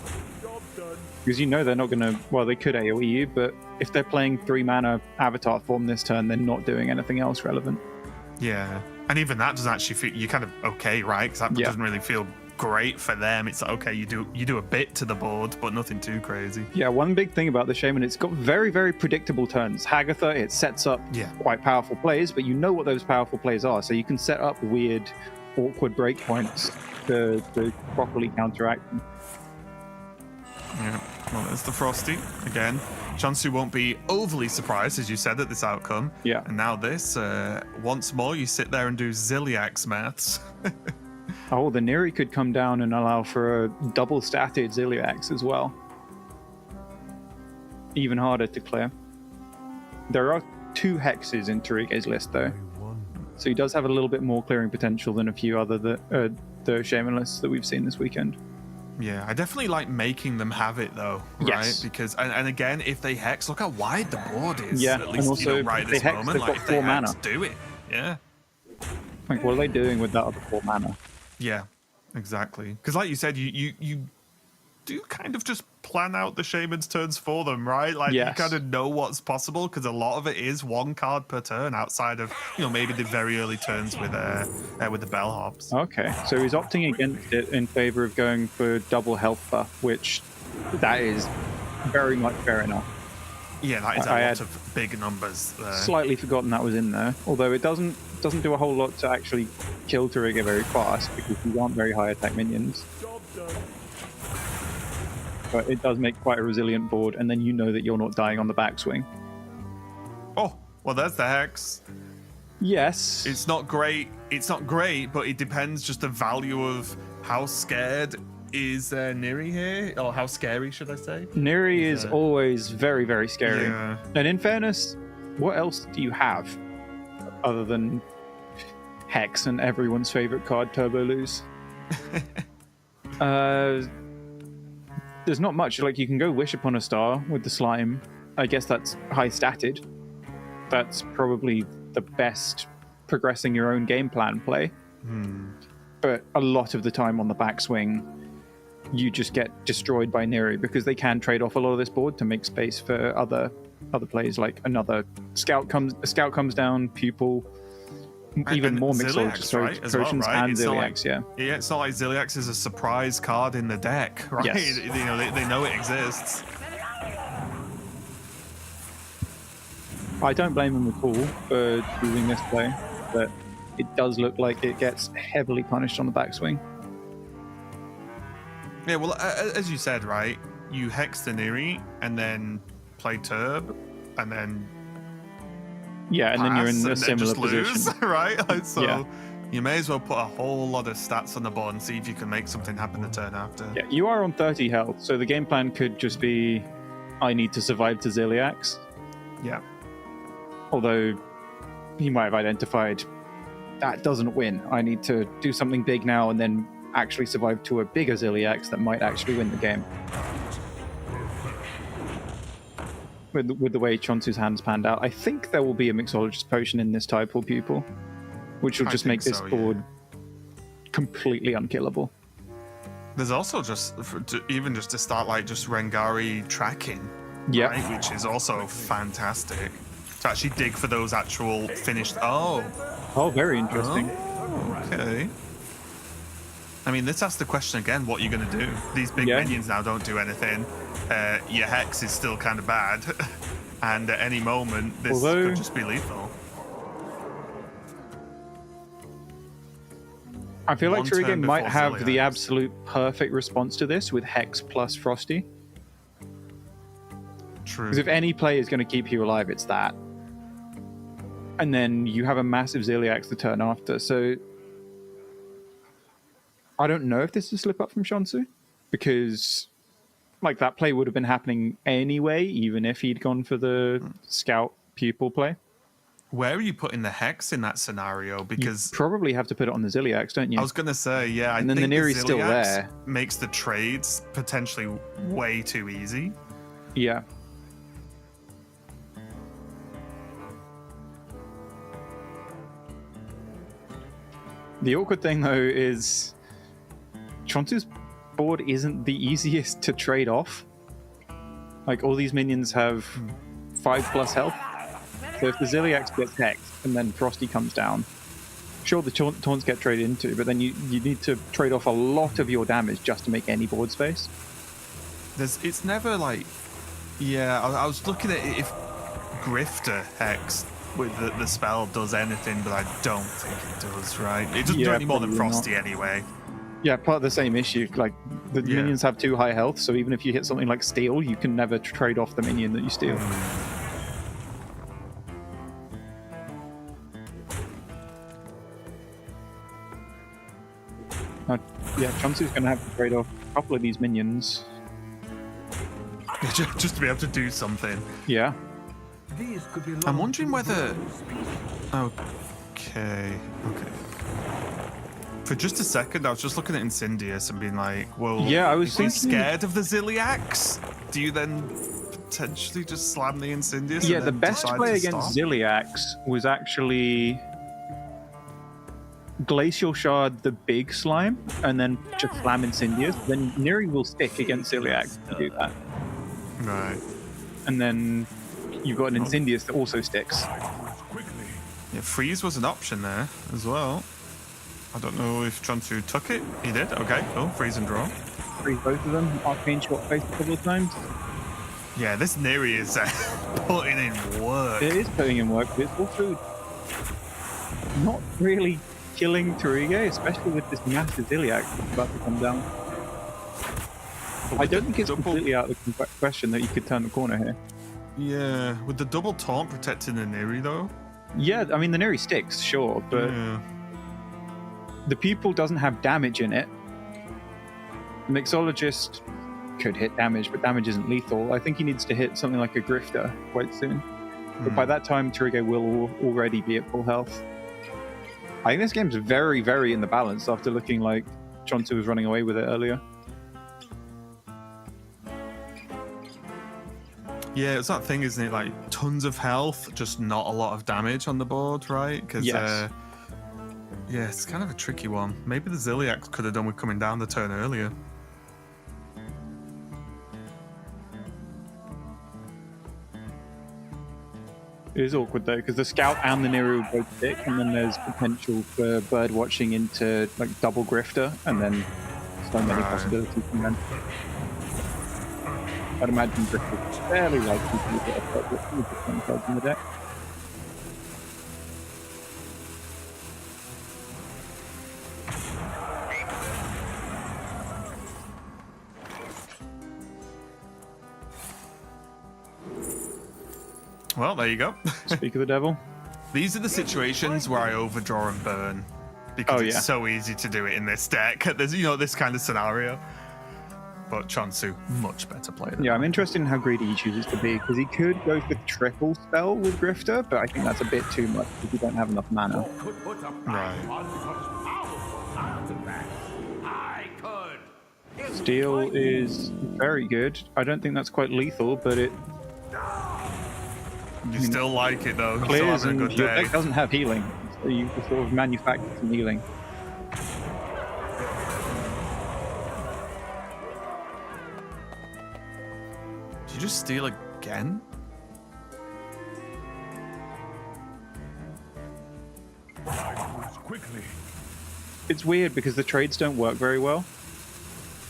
Because you know they're not going to... Well, they could AoE you, but if they're playing 3 mana Avatar form this turn, they're not doing anything else relevant. Yeah. And even that doesn't actually feel... You're kind of okay, right? Because that doesn't really feel great for them. It's like, okay, you do a bit to the board, but nothing too crazy. Yeah, one big thing about the Shaman, it's got very, very predictable turns. Hagatha, it sets up quite powerful plays, but you know what those powerful plays are, so you can set up weird, awkward breakpoints to properly counteract them. Yeah, well, there's the Frosty again. Chonzu won't be overly surprised, as you said, at this outcome. Yeah. And now this, once more, you sit there and do Ziliax maths. Oh, the Neri could come down and allow for a double-statted Ziliax as well. Even harder to clear. There are 2 hexes in Tarige's list, though. So he does have a little bit more clearing potential than a few other the Shaman lists that we've seen this weekend. Yeah, I definitely like making them have it, though, right? Yes. Because, and again, if they hex, look how wide the board is. Yeah, at least, and also right at they this hex, moment. they've Like, got if they 4 mana. hex, do it. Yeah. Like, what are they doing with that other 4 mana? Yeah, exactly. Because like you said, you do kind of just plan out the Shaman's turns for them, right? Like, you kind of know what's possible, because a lot of it is 1 card per turn outside of, maybe the very early turns with the bellhops. Okay, so he's opting against it in favor of going for double health buff, which that is very much fair enough. Yeah, that is a lot of big numbers there. Slightly forgotten that was in there, although it doesn't do a whole lot to actually kill Tariga very fast, because these aren't very high attack minions. But it does make quite a resilient board, and then you know that you're not dying on the backswing. Oh, well, there's the hex. Yes. It's not great, but it depends just the value of how scared is Neri here, or how scary, should I say? Neri is always very, very scary. Yeah. And in fairness, what else do you have other than Hex and everyone's favorite card, Turbo Lose? There's not much. Like, you can go Wish Upon a Star with the slime. I guess that's high statted. That's probably the best progressing your own game plan play. But a lot of the time on the backswing, you just get destroyed by Neri, because they can trade off a lot of this board to make space for other plays, like another scout comes down, Pupil, even more Mixologists, right, Potions, well, right? and It's Ziliax, Yeah, it's not like Ziliax is a surprise card in the deck, right? Yes. They know it exists. I don't blame them at all for choosing this play, but it does look like it gets heavily punished on the backswing. Yeah, well, as you said, right, you hex the Neri and then play Turb, and then and then you're in a similar just lose, position, right? Like, so you may as well put a whole lot of stats on the board and see if you can make something happen the turn after. Yeah, you are on 30 health, so the game plan could just be, I need to survive to Ziliax. Yeah. Although he might have identified that doesn't win. I need to do something big now and then actually survive to a bigger Ziliax that might actually win the game. With the way Chonzu's hands panned out, I think there will be a Mixologist Potion in this type or Pupil, which will just make this board completely unkillable. There's also even just to start, like, just Rengari tracking, yeah, right? Which is also fantastic. To actually dig for those actual finished. Oh, very interesting. Oh, okay. I mean, this asks the question again, what are you going to do? These big minions now don't do anything. Your Hex is still kind of bad. And at any moment, this could just be lethal. I feel like One turn Torige might before have the Zilliax. absolute perfect response to this with Hex plus Frosty. True. Because if any play is going to keep you alive, it's that. And then you have a massive Zilliax the turn after. So I don't know if this is a slip up from Chonzu, because like that play would have been happening anyway, even if he'd gone for the scout pupil play. Where are you putting the Hex in that scenario? Because you probably have to put it on the Zilliax, don't you? I was going to say, yeah. I And then think the Neri's still Zilliax there. Makes the trades potentially way too easy. Yeah. The awkward thing, though, is Chonzu's board isn't the easiest to trade off. Like, all these minions have 5+ health. So if the Zilliax gets hexed and then Frosty comes down, sure, the taunts get traded into, but then you need to trade off a lot of your damage just to make any board space. It's never like... Yeah, I was looking at it if Grifter Hex with the spell does anything, but I don't think it does, right? It doesn't do any more than Frosty anyway. Yeah, part of the same issue. Like, the minions have too high health, so even if you hit something like Steal, you can never trade off the minion that you steal. Yeah, Chonzu's going to have to trade off a couple of these minions. Just to be able to do something. Yeah. I'm wondering whether... Okay. For just a second, I was just looking at Incendius and being like, well, yeah, I was if you're thinking... scared of the Zilliax, do you then potentially just slam the Incendius? Yeah, and the then best decide play to against stop? Zilliax was actually Glacial Shard the big slime, and then just slam Incendius. Then Neri will stick against Zilliax to do that. Right. And then you've got an Incendius that also sticks. Yeah, freeze was an option there as well. I don't know if Chonzu took it. He did. Okay, cool. Freeze and draw. Freeze both of them. Arcane shot face a couple of times. Yeah, this Neri is putting in work. It is putting in work, but it's also not really killing Torige, especially with this massive Zilliax that's about to come down. I don't think it's completely out of the question that you could turn the corner here. Yeah, with the double taunt protecting the Neri though. Yeah, I mean the Neri sticks, sure, but the pupil doesn't have damage in it. The Mixologist could hit damage, but damage isn't lethal. I think he needs to hit something like a Grifter quite soon. But by that time, Torige will already be at full health. I think this game's very, very in the balance after looking like Chonzu was running away with it earlier. Yeah, it's that thing, isn't it? Like, tons of health, just not a lot of damage on the board, right? Because, yeah, it's kind of a tricky one. Maybe the Zilliax could have done with coming down the turn earlier. It is awkward though, because the Scout and the Nero both stick, and then there's potential for bird watching into like double Grifter, and then so many possibilities from then. I'd imagine Grifter is fairly likely to get a cards in the deck. Well, there you go. Speak of the devil. These are the situations where I overdraw and burn. Because it's so easy to do it in this deck. There's, this kind of scenario. But Chonzu, much better player. Yeah, I'm interested in how greedy he chooses to be, because he could go for triple spell with Grifter, but I think that's a bit too much because you don't have enough mana. Steel is very good. I don't think that's quite lethal, but it... You still like it though. Clears, still having a and good your day. deck doesn't have healing, so you can sort of manufacture some healing. Did you just steal again? it's weird because the trades don't work very well.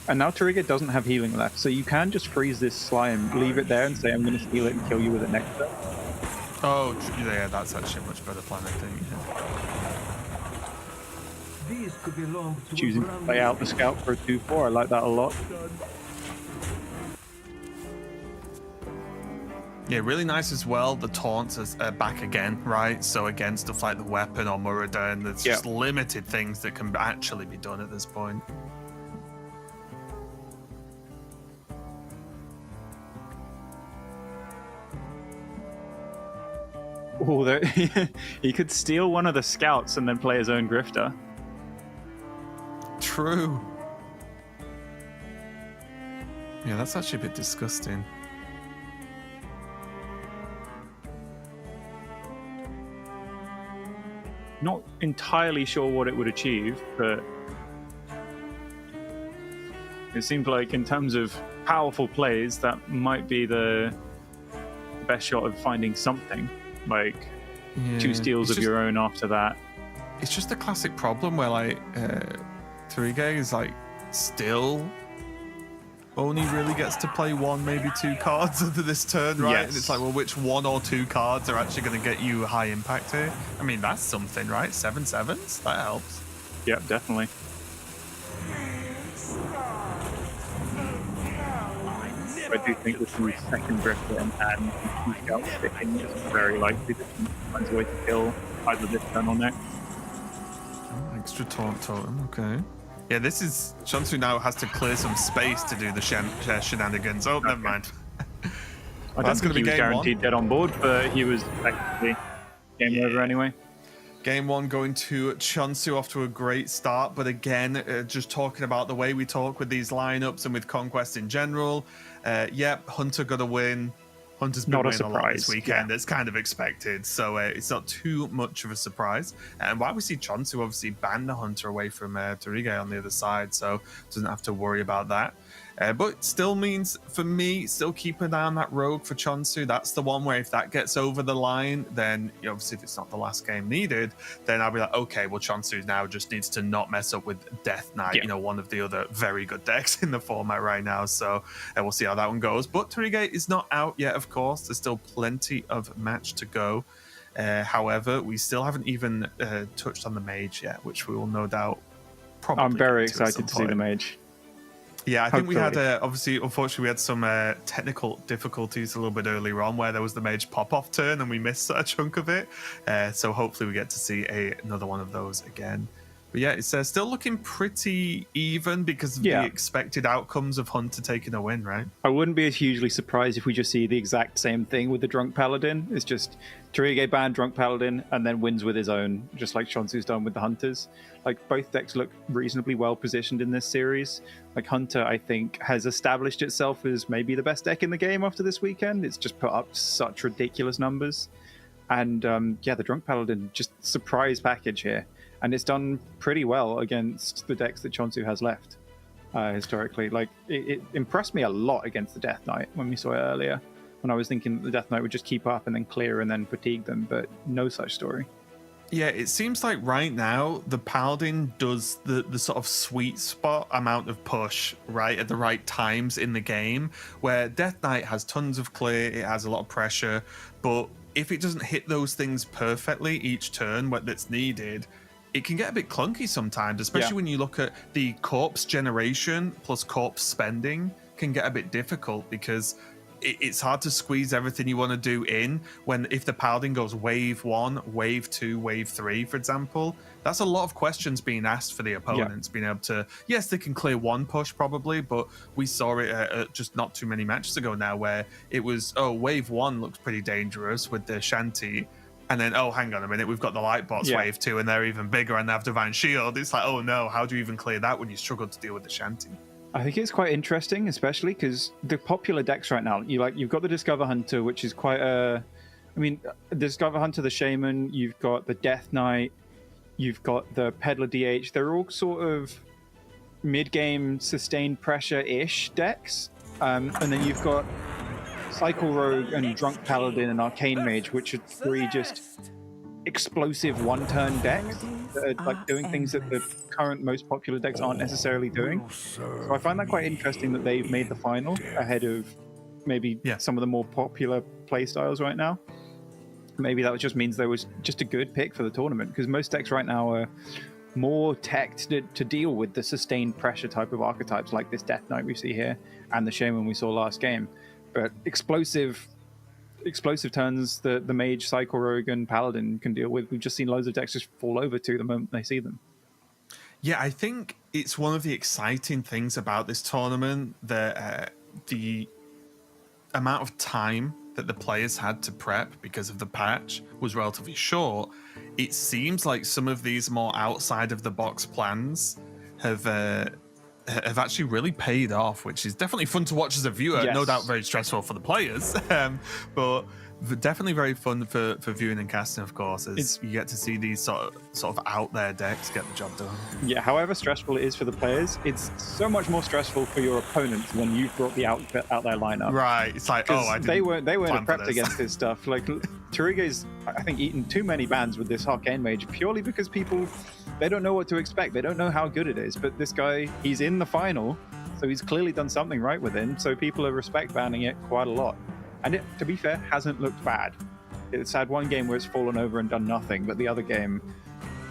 And now Tariga doesn't have healing left, so you can just freeze this slime, leave it there, and say, I'm going to steal it and kill you with it next turn. Oh, yeah, that's actually a much better plan, I think. These could belong to Choosing to play out the scout for a 2/4, I like that a lot. Yeah, really nice as well. The taunts are back again, right? So again, stuff like the weapon or Muradin, there's just limited things that can actually be done at this point. Oh, he could steal one of the scouts and then play his own grifter. True. Yeah, that's actually a bit disgusting. Not entirely sure what it would achieve, but it seems like in terms of powerful plays, that might be the best shot of finding something. Like 2 steals of your own after that. It's just a classic problem where like Tariga is like still only really gets to play 1, maybe 2 cards under this turn, right? Yes. And it's like, well, which 1 or 2 cards are actually going to get you high impact here? I mean, that's something, right? 7/7s? That helps. Yeah, definitely. I do think with the second grifter in hand, and scout sticking is very likely that he finds a way to kill either this turn or next. Oh, extra taunt totem, okay. Yeah, this is... Chonzu now has to clear some space to do the shenanigans. Oh, never mind. I don't think he was guaranteed dead on board, but he was effectively game over anyway. Game 1 going to Chonzu, off to a great start, but again, just talking about the way we talk with these lineups and with Conquest in general. Yep, Hunter got a win. Hunter's been winning a lot this weekend. It's kind of expected, so it's not too much of a surprise. And while we see Chonzu obviously ban the Hunter away from Tariga on the other side, so doesn't have to worry about that. But still means, for me, still keep an eye on that rogue for Chonzu. That's the one where if that gets over the line, then obviously if it's not the last game needed, then I'll be like, okay, well, Chonzu now just needs to not mess up with Death Knight, one of the other very good decks in the format right now. So we'll see how that one goes. But Tariga is not out yet, of course. There's still plenty of match to go. However, we still haven't even touched on the mage yet, which we will no doubt probably. I'm very excited to see the mage. Yeah, I think we had, obviously, unfortunately, we had some technical difficulties a little bit earlier on where there was the mage pop-off turn and we missed a chunk of it. So hopefully we get to see another one of those again. But yeah, it's still looking pretty even because of the expected outcomes of Hunter taking a win, right? I wouldn't be as hugely surprised if we just see the exact same thing with the Drunk Paladin. It's just Tariga ban Drunk Paladin and then wins with his own, just like Chonzu's done with the Hunters. Like, both decks look reasonably well positioned in this series. Like, Hunter, I think, has established itself as maybe the best deck in the game after this weekend. It's just put up such ridiculous numbers. And the Drunk Paladin, just surprise package here. And it's done pretty well against the decks that Chonzu has left historically. Like, it impressed me a lot against the Death Knight when we saw it earlier, when I was thinking the Death Knight would just keep up and then clear and then fatigue them, but no such story. Yeah, it seems like right now the Paladin does the sort of sweet spot amount of push right at the right times in the game, where Death Knight has tons of clear, it has a lot of pressure, but if it doesn't hit those things perfectly each turn that's needed, it can get a bit clunky sometimes, especially when you look at the corpse generation plus corpse spending can get a bit difficult because it's hard to squeeze everything you want to do in when if the Paladin goes wave 1, wave 2, wave 3, for example, that's a lot of questions being asked for the opponents, being able to, yes, they can clear one push probably, but we saw it just not too many matches ago now where it was, wave 1 looks pretty dangerous with the Shanty, and then, hang on a minute, we've got the Lightbots wave 2 and they're even bigger and they have Divine Shield. It's like, oh no, how do you even clear that when you struggle to deal with the Shanty? I think it's quite interesting, especially because the popular decks right now, you've got the Discover Hunter, which is quite the Discover Hunter, the Shaman, you've got the Death Knight, you've got the Peddler DH. They're all sort of mid-game sustained pressure-ish decks. And then you've got Cycle Rogue and Drunk Paladin and Arcane Mage, which are three just explosive one-turn decks that are like doing things that the current most popular decks aren't necessarily doing. So I find that quite interesting that they've made the final ahead of maybe some of the more popular play styles right now. Maybe that just means there was just a good pick for the tournament, because most decks right now are more teched to deal with the sustained pressure type of archetypes like this Death Knight we see here and the Shaman we saw last game. But explosive turns the Mage, Cycle Rogue, and Paladin can deal with. We've just seen loads of decks just fall over to the moment they see them. Yeah, I think it's one of the exciting things about this tournament that the amount of time that the players had to prep because of the patch was relatively short. It seems like some of these more outside of the box plans have actually really paid off, which is definitely fun to watch as a viewer. Yes. No doubt very stressful for the players, but definitely very fun for viewing and casting, of course, as you get to see these sort of out there decks get the job done. Yeah, however stressful it is for the players, it's so much more stressful for your opponents when you've brought the out there lineup. Right, it's like, oh, they weren't plan prepped against this stuff. Like Tariga's, I think, eaten too many bans with this Arcane Mage purely because people, they don't know what to expect. They don't know how good it is. But this guy, he's in the final, so he's clearly done something right with him. So people are respect banning it quite a lot. And it, to be fair, hasn't looked bad. It's had one game where it's fallen over and done nothing, but the other game,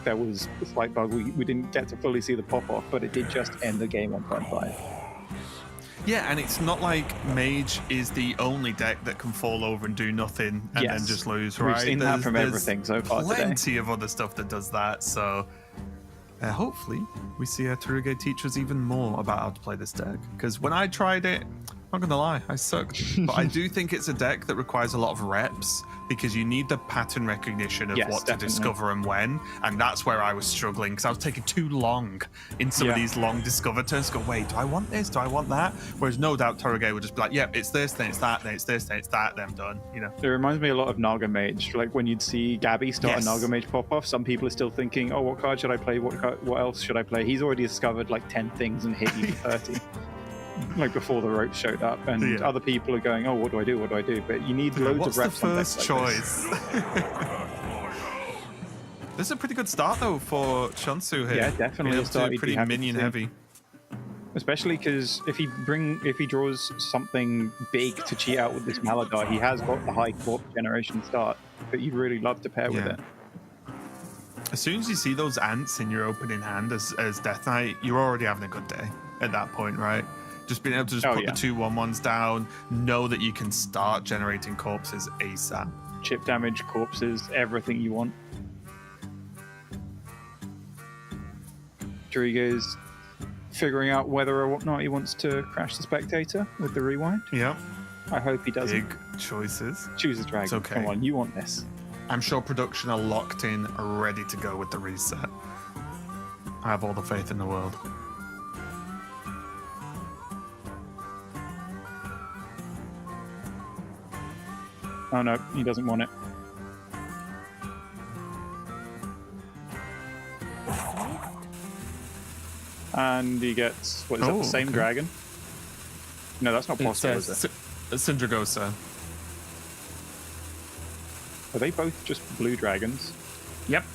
there was a slight bug. We didn't get to fully see the pop-off, but it did just end the game on turn 5. Yeah, and it's not like Mage is the only deck that can fall over and do nothing and then just lose, right? We've seen that from everything so far today. Plenty of other stuff that does that, so hopefully we see Tariga teach us even more about how to play this deck. Because when I tried it, I'm not gonna lie, I sucked. But I do think it's a deck that requires a lot of reps, because you need the pattern recognition of what to discover and when, and that's where I was struggling, because I was taking too long in some of these long discover turns to go, wait, do I want this? Do I want that? Whereas no doubt Tariga would just be like, yep, it's this, then it's that, then it's this, then it's that, then I'm done, you know? It reminds me a lot of Naga Mage. Like when you'd see Gabby start a Naga Mage pop off, some people are still thinking, oh, what card should I play? What else should I play? He's already discovered like 10 things and hit you for 30. Like before the ropes showed up, and other people are going, oh, what do I do? What do I do? But you need loads of reps. What's the first choice? This is a pretty good start though for Chonzu here. Yeah, definitely a start. Pretty minion heavy. Especially because if he draws something big to cheat out with this Maladar, he has got the high corp generation start that you'd really love to pair with it. As soon as you see those ants in your opening hand as Death Knight, you're already having a good day at that point, right? Just being able to just put the 2/1/1s down, know that you can start generating corpses ASAP. Chip damage, corpses, everything you want. Rodrigo's figuring out whether or not he wants to crash the spectator with the rewind. Yeah. I hope he doesn't. Big choices. Choose a dragon. It's okay. Come on, you want this. I'm sure production are locked in, ready to go with the reset. I have all the faith in the world. Oh no, he doesn't want it. And he gets, what is that, the same dragon? No, that's not possible, is it? Syndragosa. Are they both just blue dragons? Yep.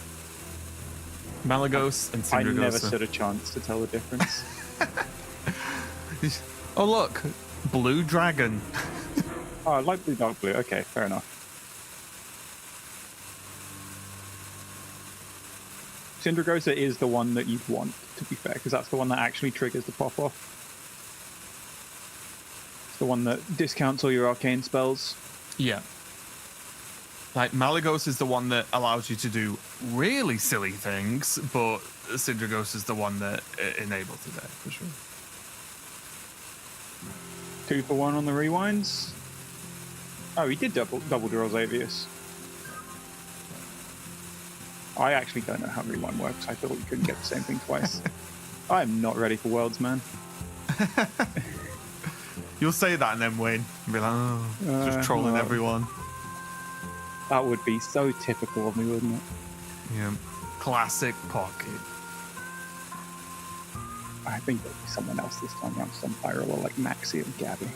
Malagos and Syndragosa. I never stood a chance to tell the difference. Oh look, blue dragon. Oh, light blue, dark blue. Okay, fair enough. Syndragosa is the one that you'd want, to be fair, because that's the one that actually triggers the pop-off. It's the one that discounts all your arcane spells. Yeah. Like, Malagos is the one that allows you to do really silly things, but Syndragosa is the one that enables it, for sure. 2 for 1 on the rewinds. Oh, he did double draw Xavius. I actually don't know how rewind works. I thought you couldn't get the same thing twice. I'm not ready for Worlds, man. You'll say that and then win. And be like, oh, just trolling everyone. That would be so typical of me, wouldn't it? Yeah. Classic pocket. I think there'll be someone else this time around. Some viral like Maxi or Gabby.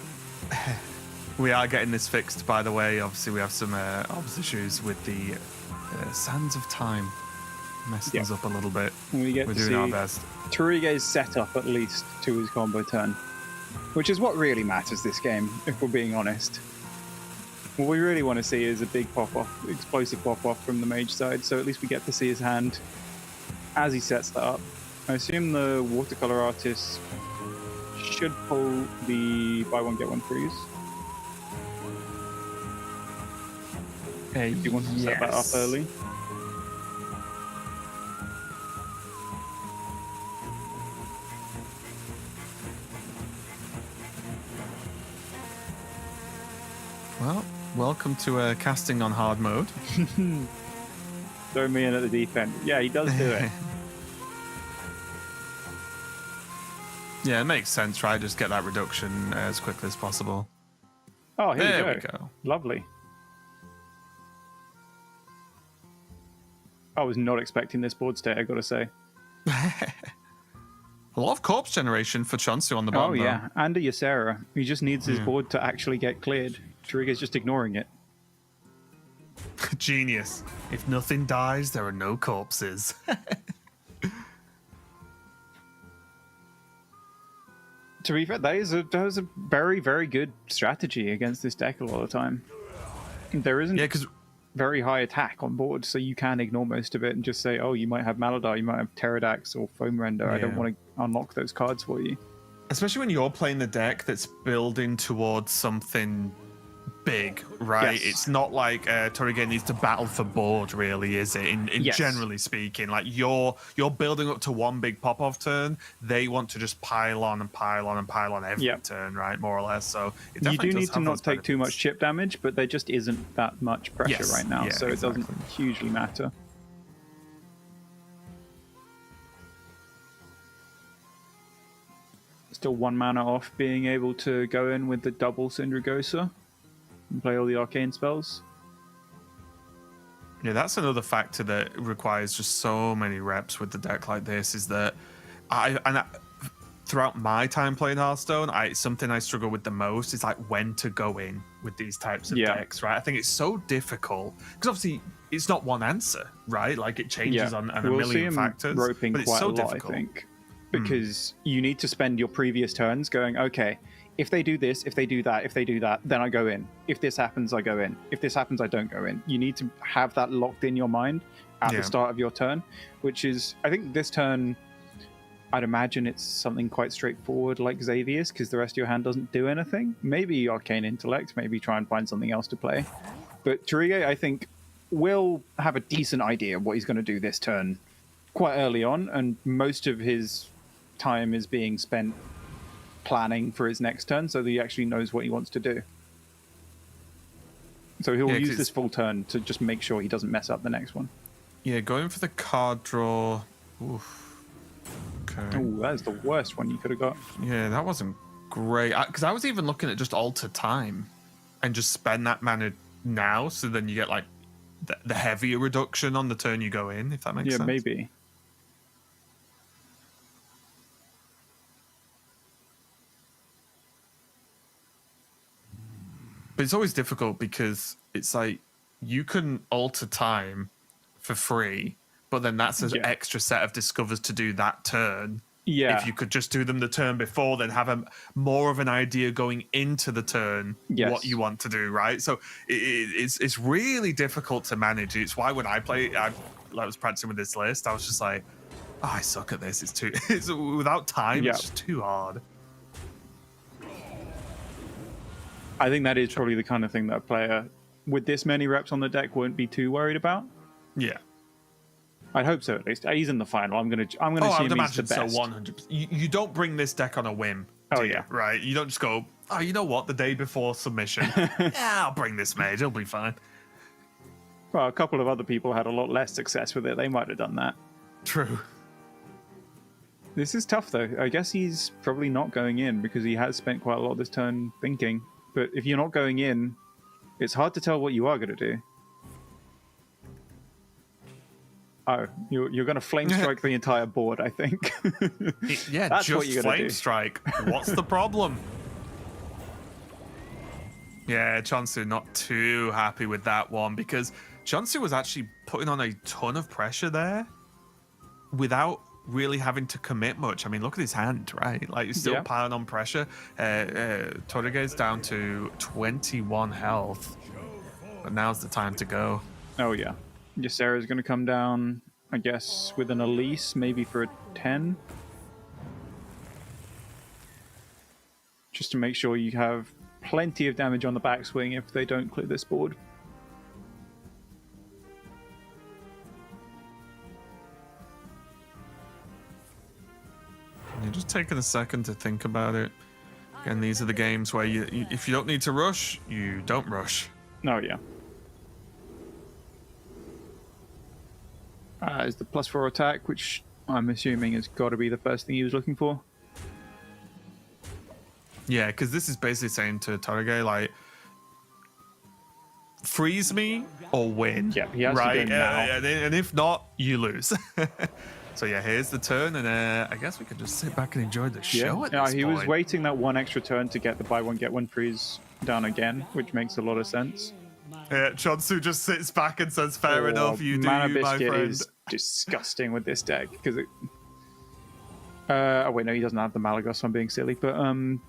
We are getting this fixed, by the way. Obviously, we have some obs issues with the Sands of Time messing us up a little bit. We get We're to doing our see best. Turige's setup at least to his combo turn, which is what really matters this game, if we're being honest. What we really want to see is a big pop-off, explosive pop-off from the mage side, so at least we get to see his hand as he sets that up. I assume the watercolor artist should pull the buy one get one freeze. If you want to set that up early. Well, welcome to casting on hard mode. Throw me in at the deep end. Yeah, he does do it. Yeah, it makes sense, right? Just get that reduction as quickly as possible. Oh, here There we go. we go. Lovely. I was not expecting this board state, I gotta say. A lot of corpse generation for Chonzu on the bottom. Oh, yeah. And a Ysera. He just needs his board to actually get cleared. Trigger's just ignoring it. Genius. If nothing dies, there are no corpses. To be fair, that is a very, very good strategy against this deck a lot of the time. There isn't very high attack on board, so you can ignore most of it and just say, oh, you might have Maladar, you might have Pterodax or Foam Render. I don't want to unlock those cards for you. Especially when you're playing the deck that's building towards something big, right? Yes. It's not like Torige needs to battle for board, really, is it? In generally speaking, like you're building up to one big pop-off turn. They want to just pile on and pile on and pile on every turn, right? More or less. So it you do need to not take too benefits. much chip damage, but there just isn't that much pressure right now, so it doesn't hugely matter. Still 1 mana off being able to go in with the double Syndragosa and play all the arcane spells. Yeah, that's another factor that requires just so many reps with the deck like this. Is that throughout my time playing Hearthstone, something I struggle with the most is like when to go in with these types of decks, right? I think it's so difficult because obviously it's not one answer, right? Like it changes on a million factors. Roping but it's quite so a lot, difficult. I think, because you need to spend your previous turns going, okay, if they do this, if they do that, then I go in. If this happens, I go in. If this happens, I don't go in. You need to have that locked in your mind at the start of your turn, which is, I think this turn, I'd imagine it's something quite straightforward like Xavier's, because the rest of your hand doesn't do anything. Maybe Arcane Intellect, maybe try and find something else to play. But Torige, I think, will have a decent idea of what he's going to do this turn quite early on, and most of his time is being spent planning for his next turn so that he actually knows what he wants to do. So he'll use this full turn to just make sure he doesn't mess up the next one. Yeah, going for the card draw. Oof. Okay. Oh, that is the worst one you could have got. Yeah, that wasn't great. Because I was even looking at just alter time and just spend that mana now, so then you get like the heavier reduction on the turn you go in, if that makes sense. Yeah, maybe. But it's always difficult because it's like you can alter time for free, but then that's an extra set of discovers to do that turn. Yeah. If you could just do them the turn before, then have more of an idea going into the turn what you want to do, right? So it's really difficult to manage. It's why when I was practicing with this list, I was just like, oh, I suck at this. It's without time, it's just too hard. I think that is probably the kind of thing that a player with this many reps on the deck won't be too worried about. Yeah. I'd hope so, at least. He's in the final. I'm gonna assume he's the best. So 100%. You don't bring this deck on a whim. Right? You don't just go, oh, you know what? The day before submission, I'll bring this mage. It'll be fine. Well, a couple of other people had a lot less success with it. They might have done that. True. This is tough, though. I guess he's probably not going in because he has spent quite a lot of this turn thinking. But if you're not going in, it's hard to tell what you are going to do. Oh, you're going to flame strike the entire board, I think. Yeah, that's just what you're flame do. strike. What's the problem? Yeah, Chonzu not too happy with that one because Chonzu was actually putting on a ton of pressure there without really having to commit much. I mean, look at his hand, right? Like, he's still piling on pressure. Toruge's down to 21 health, but now's the time to go. Oh, yeah. Ysera's going to come down, I guess, with an Elise, maybe for a 10. Just to make sure you have plenty of damage on the backswing if they don't clear this board. You're just taking a second to think about it. Again, these are the games where you if you don't need to rush, you don't rush. Oh, yeah. Is the +4 attack, which I'm assuming has got to be the first thing he was looking for. Yeah, because this is basically saying to Toruge, like, freeze me or win. Yeah, he has to go now. And if not, you lose. So yeah, here's the turn, and I guess we can just sit back and enjoy the show at this he point. was waiting that one extra turn to get the buy one, get one freeze down again, which makes a lot of sense. Yeah, Chonzu just sits back and says, fair enough, you do, Mana you, my Biscuit friend. is disgusting with this deck, because it... oh wait, no, he doesn't have the Malagos, so I'm being silly, but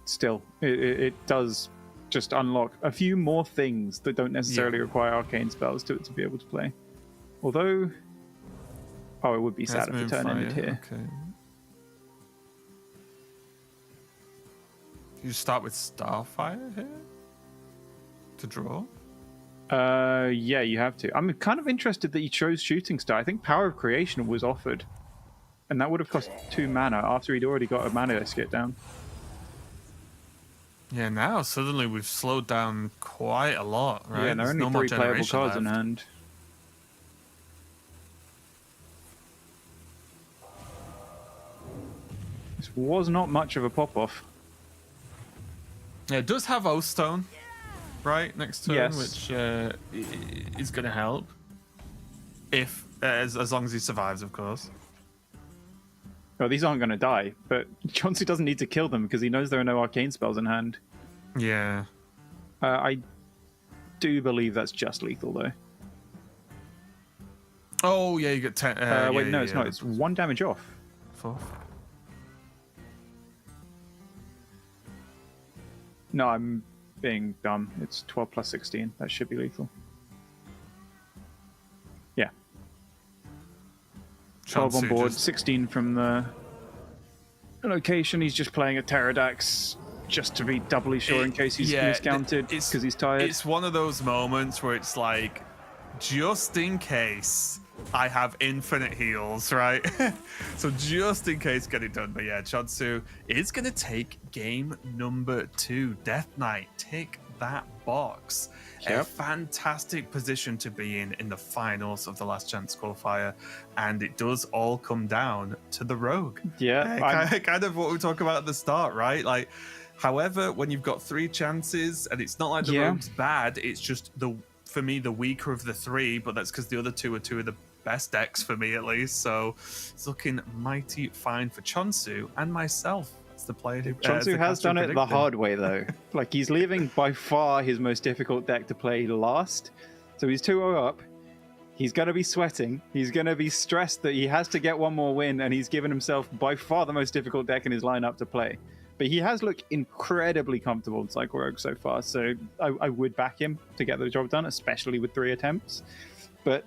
still, it does just unlock a few more things that don't necessarily require arcane spells to be able to play. Although... Oh, it would be sad if the turn ended here. Okay. You start with Starfire here to draw? Yeah, you have to. I'm kind of interested that you chose Shooting Star. I think Power of Creation was offered, and that would have cost 2 mana after he'd already got a mana skit down. Yeah, now suddenly we've slowed down quite a lot, right? Yeah, and there are only 3 playable cards in hand. This was not much of a pop-off. Yeah, it does have O-Stone, right, next turn, Yes. which is going to help. If, as long as he survives, of course. Well, these aren't going to die, but Chonzu doesn't need to kill them because he knows there are no arcane spells in hand. Yeah. I do believe that's just lethal, though. Oh, yeah, you get 10. Wait, no, it's not. It's 1 damage off. 4. No, I'm being dumb. It's 12 plus 16. That should be lethal. Yeah. 12 on board, 16 from the location. He's just playing a Pterodax just to be doubly sure in case he's miscounted because he's tired. It's one of those moments where it's like, just in case I have infinite heals, right? So just in case, get it done. But yeah, Chonzu is going to take game number 2. Death Knight, tick that box. Yep. A fantastic position to be in the finals of the Last Chance Qualifier. And it does all come down to the Rogue. Yeah. Kind of what we talk about at the start, right? Like, however, when you've got 3 chances, and it's not like the Rogue's bad, it's just for me, the weaker of the 3, but that's because the other 2 are 2 of the best decks for me, at least. So it's looking mighty fine for Chonzu and myself as the player who... Chonzu has done it the hard way, though. Like, he's leaving by far his most difficult deck to play last. So he's 2-0 up. He's going to be sweating. He's going to be stressed that he has to get one more win, and he's given himself by far the most difficult deck in his lineup to play. But he has looked incredibly comfortable in Cycle Rogue so far, so I would back him to get the job done, especially with 3 attempts. But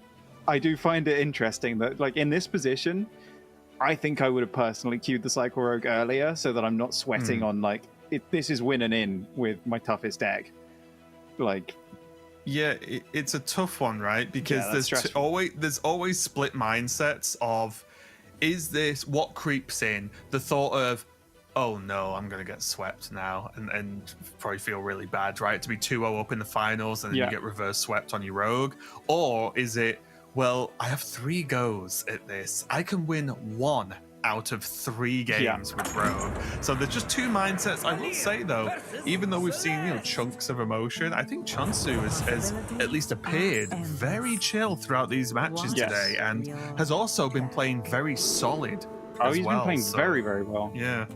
I do find it interesting that, like, in this position, I think I would have personally queued the Cycle Rogue earlier so that I'm not sweating on, like, this is winning in with my toughest deck. Like... Yeah, it's a tough one, right? Because there's always split mindsets of, is this what creeps in? The thought of, oh no, I'm going to get swept now, and probably feel really bad, right? To be 2-0 up in the finals and then you get reverse swept on your Rogue. Or is it, well, I have 3 goes at this. I can win 1 out of 3 games with Rogue. So there's just 2 mindsets. I will say, though, even though we've seen, chunks of emotion, I think Chonzu has at least appeared very chill throughout these matches today, and has also been playing very solid. He's been playing very, very well. Yeah.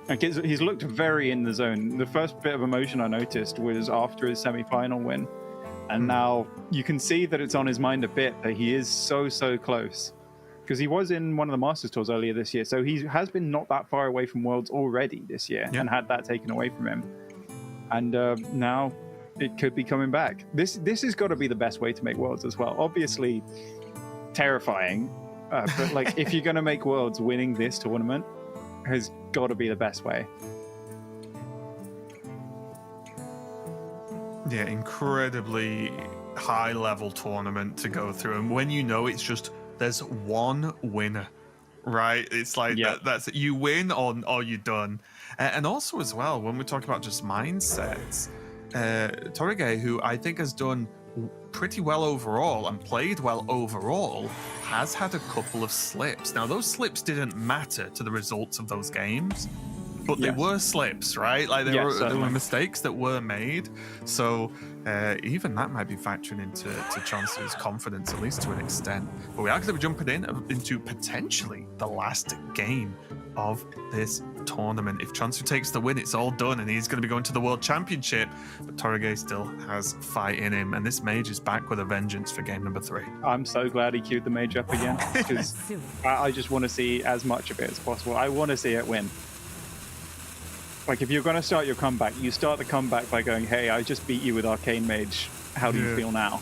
Like, he's looked very in the zone. The first bit of emotion I noticed was after his semi-final win, And now you can see that it's on his mind a bit, that he is so close. Because he was in one of the Masters Tours earlier this year, so he has been not that far away from Worlds already this year, and had that taken away from him. And now it could be coming back. This has got to be the best way to make Worlds as well. Obviously, terrifying, but like if you're going to make Worlds, winning this tournament has got to be the best way. Yeah, incredibly high-level tournament to go through, and when you know it's just there's one winner, right? It's like that's it. You win or you're done. And also as well, when we're talking about just mindsets, Torige, who I think has done pretty well overall and played well overall, has had a couple of slips. Now, those slips didn't matter to the results of those games, but they were slips, right? Like there were mistakes that were made. So even that might be factoring into Chonzu's confidence, at least to an extent. But we are going to be jumping into potentially the last game of this tournament. If Chonzu takes the win, it's all done, and he's going to be going to the World Championship. But Torige still has fight in him, and this mage is back with a vengeance for game number 3. I'm so glad he queued the mage up again, because I just want to see as much of it as possible. I want to see it win. Like, if you're going to start your comeback, you start the comeback by going, hey, I just beat you with Arcane Mage. How do you feel now?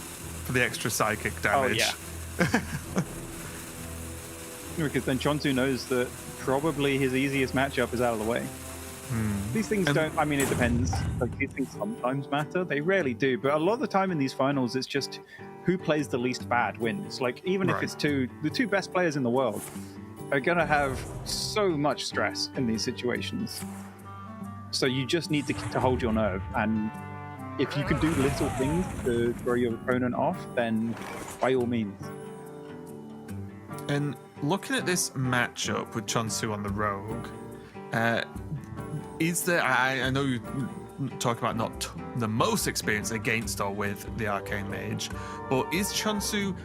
For the extra psychic damage. Oh, yeah. Because then Chonzu knows that probably his easiest matchup is out of the way. These things don't, I mean, it depends. Like, these things sometimes matter. They rarely do. But a lot of the time in these finals, it's just who plays the least bad wins. Like, even if it's the two best players in the world are going to have so much stress in these situations. So you just need to hold your nerve, and if you can do little things to throw your opponent off, then by all means. And looking at this matchup with Chonzu on the Rogue, is there? I know you talk about not the most experience against or with the Arcane Mage, but is Chonzu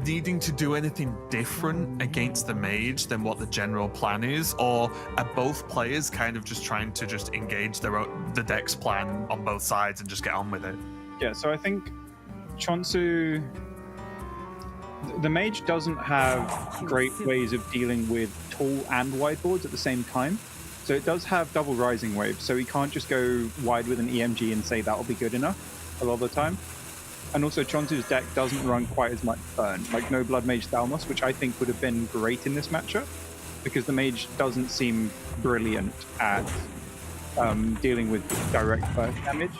needing to do anything different against the mage than what the general plan is, or are both players kind of just trying to just engage the deck's plan on both sides and just get on with it? Yeah, so I think Chonzu, the mage doesn't have great ways of dealing with tall and wide boards at the same time. So it does have double rising waves, so he can't just go wide with an EMG and say that'll be good enough a lot of the time. And also, Chonzu's deck doesn't run quite as much burn, like no Blood Mage Thalmos, which I think would have been great in this matchup, because the mage doesn't seem brilliant at dealing with direct burst damage.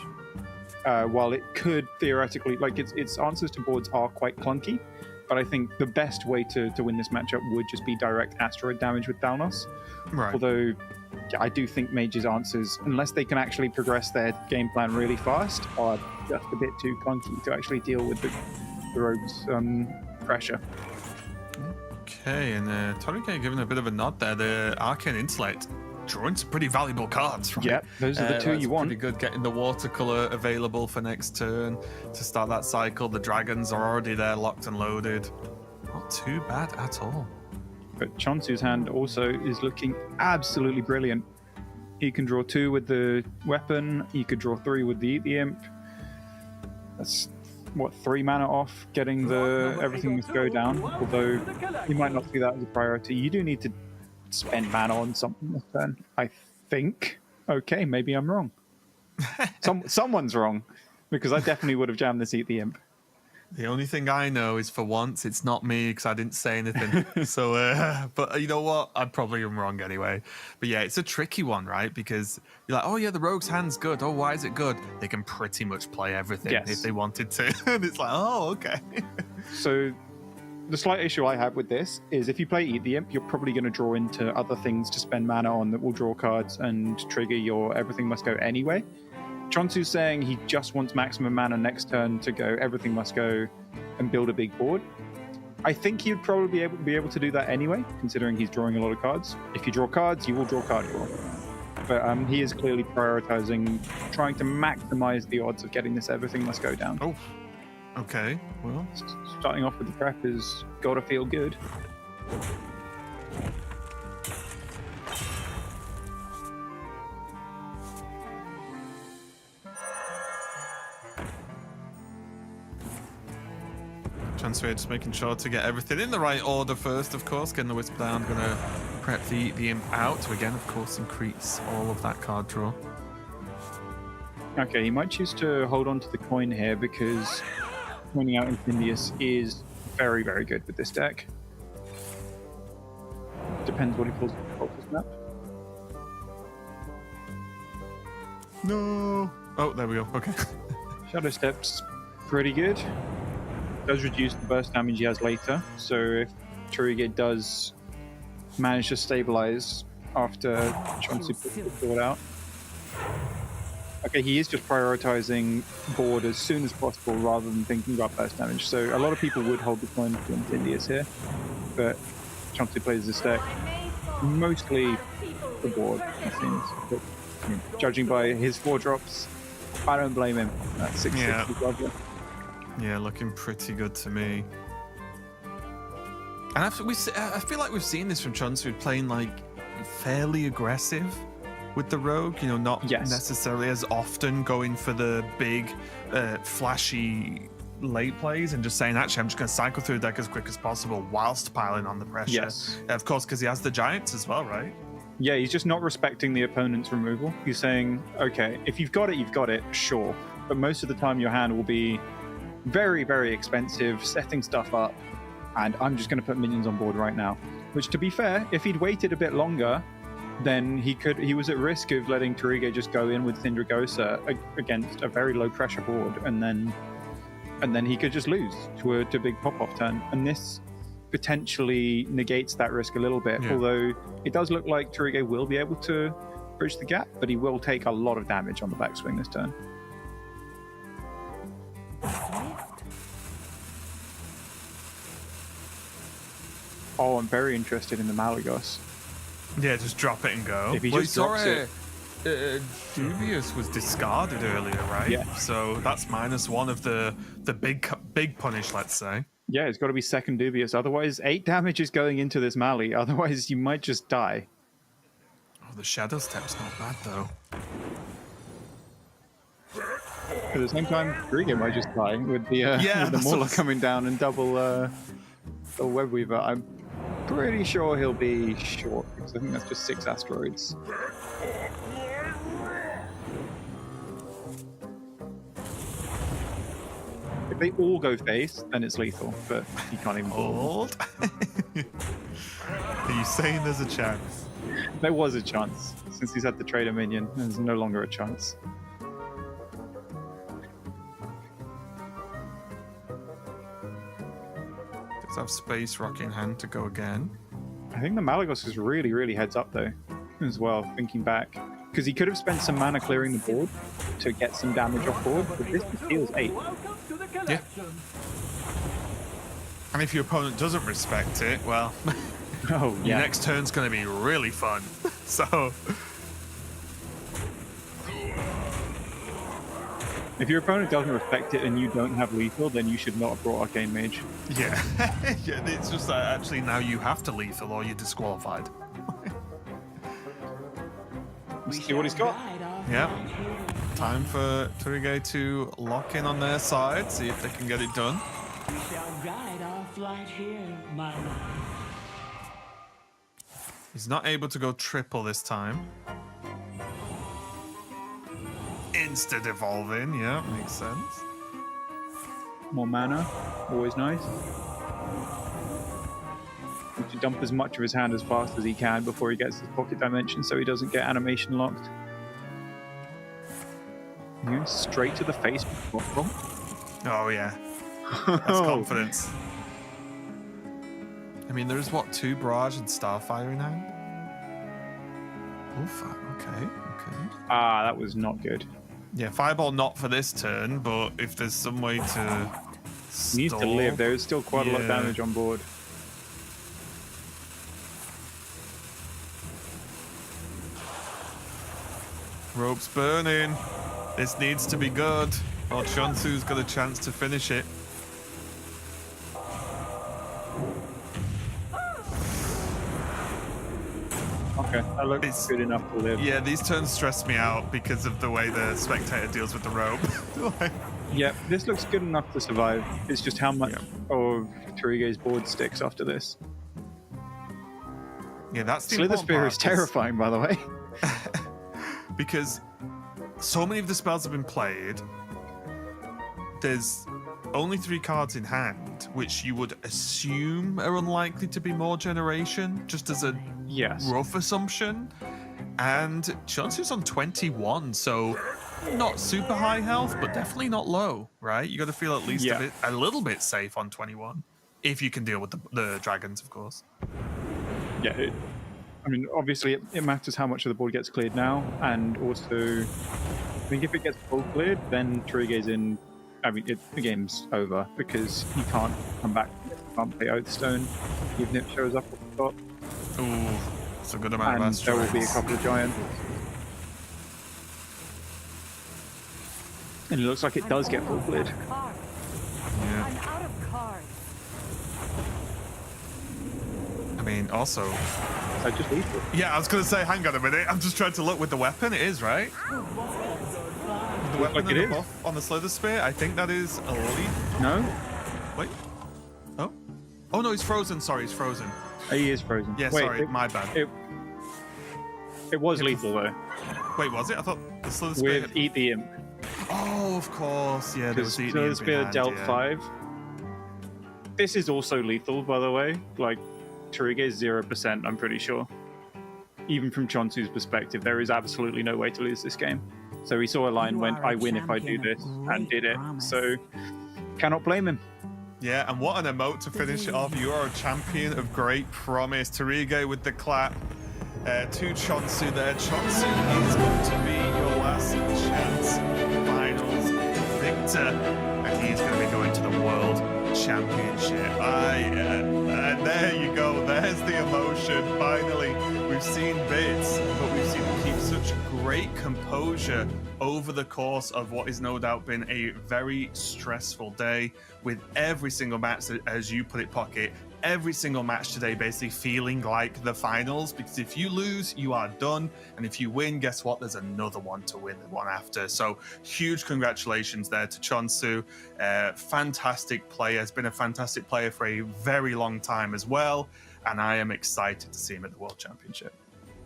While it could theoretically, like its answers to boards are quite clunky, but I think the best way to win this matchup would just be direct asteroid damage with Thalmos. Right. Although, I do think mage's answers, unless they can actually progress their game plan really fast, are just a bit too clunky to actually deal with the rogue's pressure. Okay, and Torige giving a bit of a nod there. The Arcane Intellect drawing some pretty valuable cards, right? Yep, those are the two you want. Pretty good getting the watercolor available for next turn to start that cycle. The dragons are already there, locked and loaded. Not too bad at all. But Chonzu's hand also is looking absolutely brilliant. He can draw 2 with the weapon. He could draw 3 with the Eat the Imp. That's, 3 mana off, getting the everything must go down. Although you might not see that as a priority. You do need to spend mana on something this turn, I think. Okay, maybe I'm wrong. Someone's wrong, because I definitely would have jammed this Eat the Imp. The only thing I know is for once it's not me, because I didn't say anything. So, but you know what? I probably am wrong anyway. But yeah, it's a tricky one, right? Because you're like, oh yeah, the rogue's hand's good. Oh, why is it good? They can pretty much play everything if they wanted to. And it's like, oh, okay. So the slight issue I have with this is if you play Eat the Imp, you're probably going to draw into other things to spend mana on that will draw cards and trigger your everything must go anyway. Chonzu's saying he just wants maximum mana next turn to go everything must go and build a big board. I think he'd probably be able to do that anyway, considering he's drawing a lot of cards. If you draw cards, you will draw card draw. But he is clearly prioritizing trying to maximize the odds of getting this everything must go down. Oh, okay. Well, starting off with the prep is gotta feel good. Chonzu just making sure to get everything in the right order first, of course. Getting the Wisp down, going to prep the Imp out to again, of course, increase all of that card draw. Okay, he might choose to hold on to the coin here because pointing out Incendius is very, very good with this deck. Depends what he pulls from the focus map. No. Oh, there we go. Okay. Shadow Step's pretty good. Does reduce the burst damage he has later, so if Torige does manage to stabilize after Chonzu puts the board out. Okay, he is just prioritizing board as soon as possible rather than thinking about burst damage. So a lot of people would hold the coin for Incendius here, but Chonzu plays this deck mostly the board, it seems. But, judging by his 4 drops, I don't blame him. That's 660 Yeah, looking pretty good to me. And I feel like we've seen this from Chonzu playing like fairly aggressive with the rogue, you know, not necessarily as often going for the big, flashy late plays and just saying, actually, I'm just going to cycle through the deck as quick as possible whilst piling on the pressure. Yes. Of course, because he has the giants as well, right? Yeah, he's just not respecting the opponent's removal. He's saying, okay, if you've got it, sure. But most of the time your hand will be very, very expensive, setting stuff up, and I'm just going to put minions on board right now. Which, to be fair, if he'd waited a bit longer, then he was at risk of letting Torige just go in with Thindragosa against a very low pressure board, and then he could just lose to a big pop-off turn. And this potentially negates that risk a little bit, although it does look like Torige will be able to bridge the gap, but he will take a lot of damage on the backswing this turn. Oh, I'm very interested in the Malagos. Yeah, just drop it and go. If he just drops it. Dubious was discarded earlier, right? Yeah. So that's -1 of the big punish, let's say. Yeah, it's got to be second Dubious. Otherwise, 8 damage is going into this Mali. Otherwise, you might just die. Oh, the Shadow Step's not bad, though. At the same time, Torige might just die with the Mauler coming down and double Web Weaver. I'm pretty sure he'll be short, because I think that's just 6 asteroids. If they all go face, then it's lethal, but he can't even hold. Are you saying there's a chance? There was a chance. Since he's had the trader minion, there's no longer a chance. Does have Space Rock in hand to go again. I think the Malagos is really, really heads up though, as well, thinking back. Because he could have spent some mana clearing the board to get some damage off board, but this deals 8. Yeah. And if your opponent doesn't respect it, well, your next turn's going to be really fun. So, if your opponent doesn't respect it and you don't have lethal, then you should not have brought Arcane Mage. Yeah, yeah. It's just that actually now you have to lethal or you're disqualified. Let's see what he's got. Yeah. Time for Torige to lock in on their side, see if they can get it done. He's not able to go triple this time. Instant evolving, yeah, makes sense. More mana, always nice. To dump as much of his hand as fast as he can before he gets his pocket dimension so he doesn't get animation locked. Yeah, straight to the face. Oh yeah, that's confidence. I mean, there's what, 2 Barrage and Starfire in hand? Oof, okay. Ah, that was not good. Yeah, Fireball not for this turn, but if there's some way to He needs to live. There is still quite a lot of damage on board. Rope's burning. This needs to be good. Well, Chonzu's got a chance to finish it. Okay, that looks good enough to live. Yeah, these turns stress me out because of the way the spectator deals with the rope. Yeah, this looks good enough to survive. It's just how much of Torige's board sticks after this. Yeah, that's the Slither important Spear part, is terrifying, by the way. because so many of the spells have been played. There's only 3 cards in hand, which you would assume are unlikely to be more generation, just as a rough assumption. And Chonzu's on 21, so not super high health, but definitely not low, right? You got to feel at least a little bit safe on 21, if you can deal with the dragons, of course. Yeah, I mean, obviously it matters how much of the board gets cleared now, and also, I think if it gets full cleared, then Torige's in. I mean, the game's over because you can't come back. You can't play Hearthstone, even if it shows up at the top. Ooh, it's a good amount of and asteroids. there will be a couple of giants. And it looks like it does get full cleared. Yeah. I'm out of cards. I mean, also. So just lethal. Yeah, I was going to say, hang on a minute. I'm just trying to look with the weapon. It is, right? The weapon like it is. Buff on the Slither Spear. I think that is a leaf. No? Wait. Oh? Oh, no, he's frozen. Sorry, he's frozen. He is frozen. Yeah, Wait, sorry, my bad. It was lethal, though. Wait, was it? I thought the Slither Spear... With Eat the Imp. Oh, of course. Yeah, there was the Slither Spear dealt 5. This is also lethal, by the way. Like, Torige is 0%, I'm pretty sure. Even from Chonzu's perspective, there is absolutely no way to lose this game. So he saw a line when I win if I do this, and did it. So, cannot blame him. Yeah, and what an emote to finish it off. You are a champion of great promise. Torige with the clap to Chonzu there. Chonzu is going to be your last chance finals victor, and he's going to be going to the World Championship. And there you go. There's the emotion. Finally, we've seen bits, but we've seen him keep such great composure over the course of what has no doubt been a very stressful day, with every single match, as you put it, Pocket, every single match today basically feeling like the finals, because if you lose, you are done, and if you win, guess what? There's another one to win, the one after. So huge congratulations there to Chonzu. Fantastic player, has been a fantastic player for a very long time as well, and I am excited to see him at the World Championship.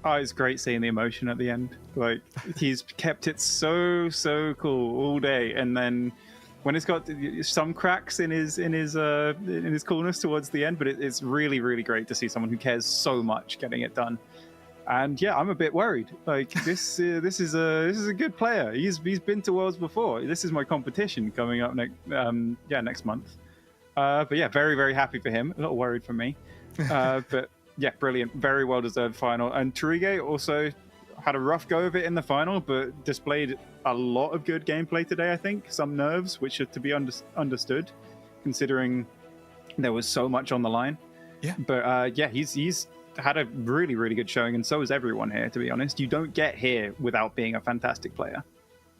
Oh, it's great seeing the emotion at the end. Like, he's kept it so cool all day, and then when it's got some cracks in his coolness towards the end, but it's really great to see someone who cares so much getting it done. And yeah, I'm a bit worried. Like, this is a good player. He's been to Worlds before. This is my competition coming up next month. But yeah, very happy for him. A little worried for me, but. Yeah, brilliant. Very well-deserved final. And Torige also had a rough go of it in the final, but displayed a lot of good gameplay today, I think. Some nerves, which are to be understood, considering there was so much on the line. Yeah. But yeah, he's had a really good showing, and so is everyone here, to be honest. You don't get here without being a fantastic player.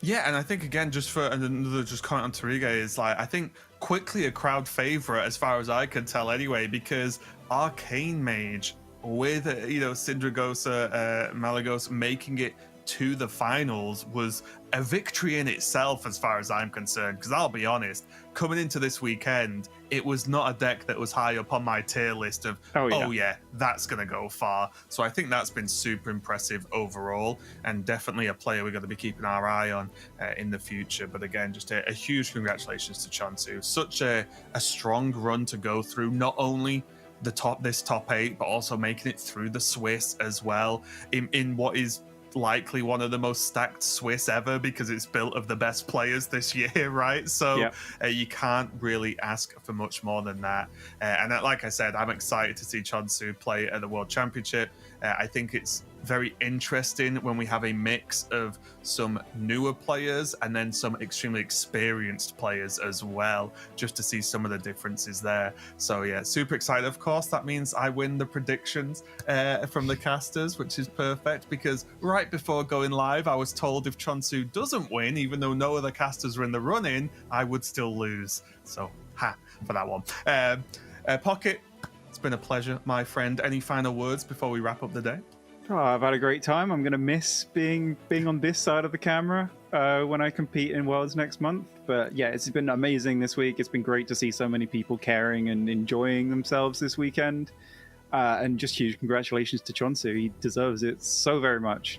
Yeah, and I think, again, just for another comment on Torige, is like, I think quickly a crowd favorite, as far as I can tell anyway, because Arcane Mage with, Syndragosa, Malagos making it to the finals was a victory in itself, as far as I'm concerned. Because I'll be honest, coming into this weekend, it was not a deck that was high up on my tier list of, oh yeah, that's going to go far. So I think that's been super impressive overall, and definitely a player we're going to be keeping our eye on in the future. But again, just a huge congratulations to Chonzu. Such a strong run to go through, not only this top 8, but also making it through the Swiss as well, in what is likely one of the most stacked Swiss ever, because it's built of the best players this year, right? So you can't really ask for much more than that. And like I said, I'm excited to see Chonzu play at the World Championship. I think it's very interesting when we have a mix of some newer players and then some extremely experienced players as well, just to see some of the differences there. So yeah, super excited. Of course, that means I win the predictions from the casters, which is perfect, because right before going live, I was told if Chonzu doesn't win, even though no other casters are in the run-in, I would still lose. So, for that one. Pocket, it's been a pleasure, my friend. Any final words before we wrap up the day? Oh, I've had a great time. I'm going to miss being on this side of the camera when I compete in Worlds next month. But yeah, it's been amazing this week. It's been great to see so many people caring and enjoying themselves this weekend. And just huge congratulations to Chonzu. He deserves it so very much.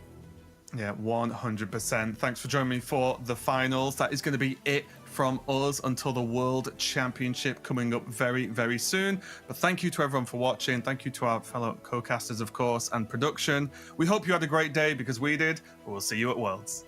Yeah, 100%. Thanks for joining me for the finals. That is going to be it from us until the World Championship coming up very, very soon. But thank you to everyone for watching. Thank you to our fellow co-casters, of course, and production. We hope you had a great day because we did. But we'll see you at Worlds.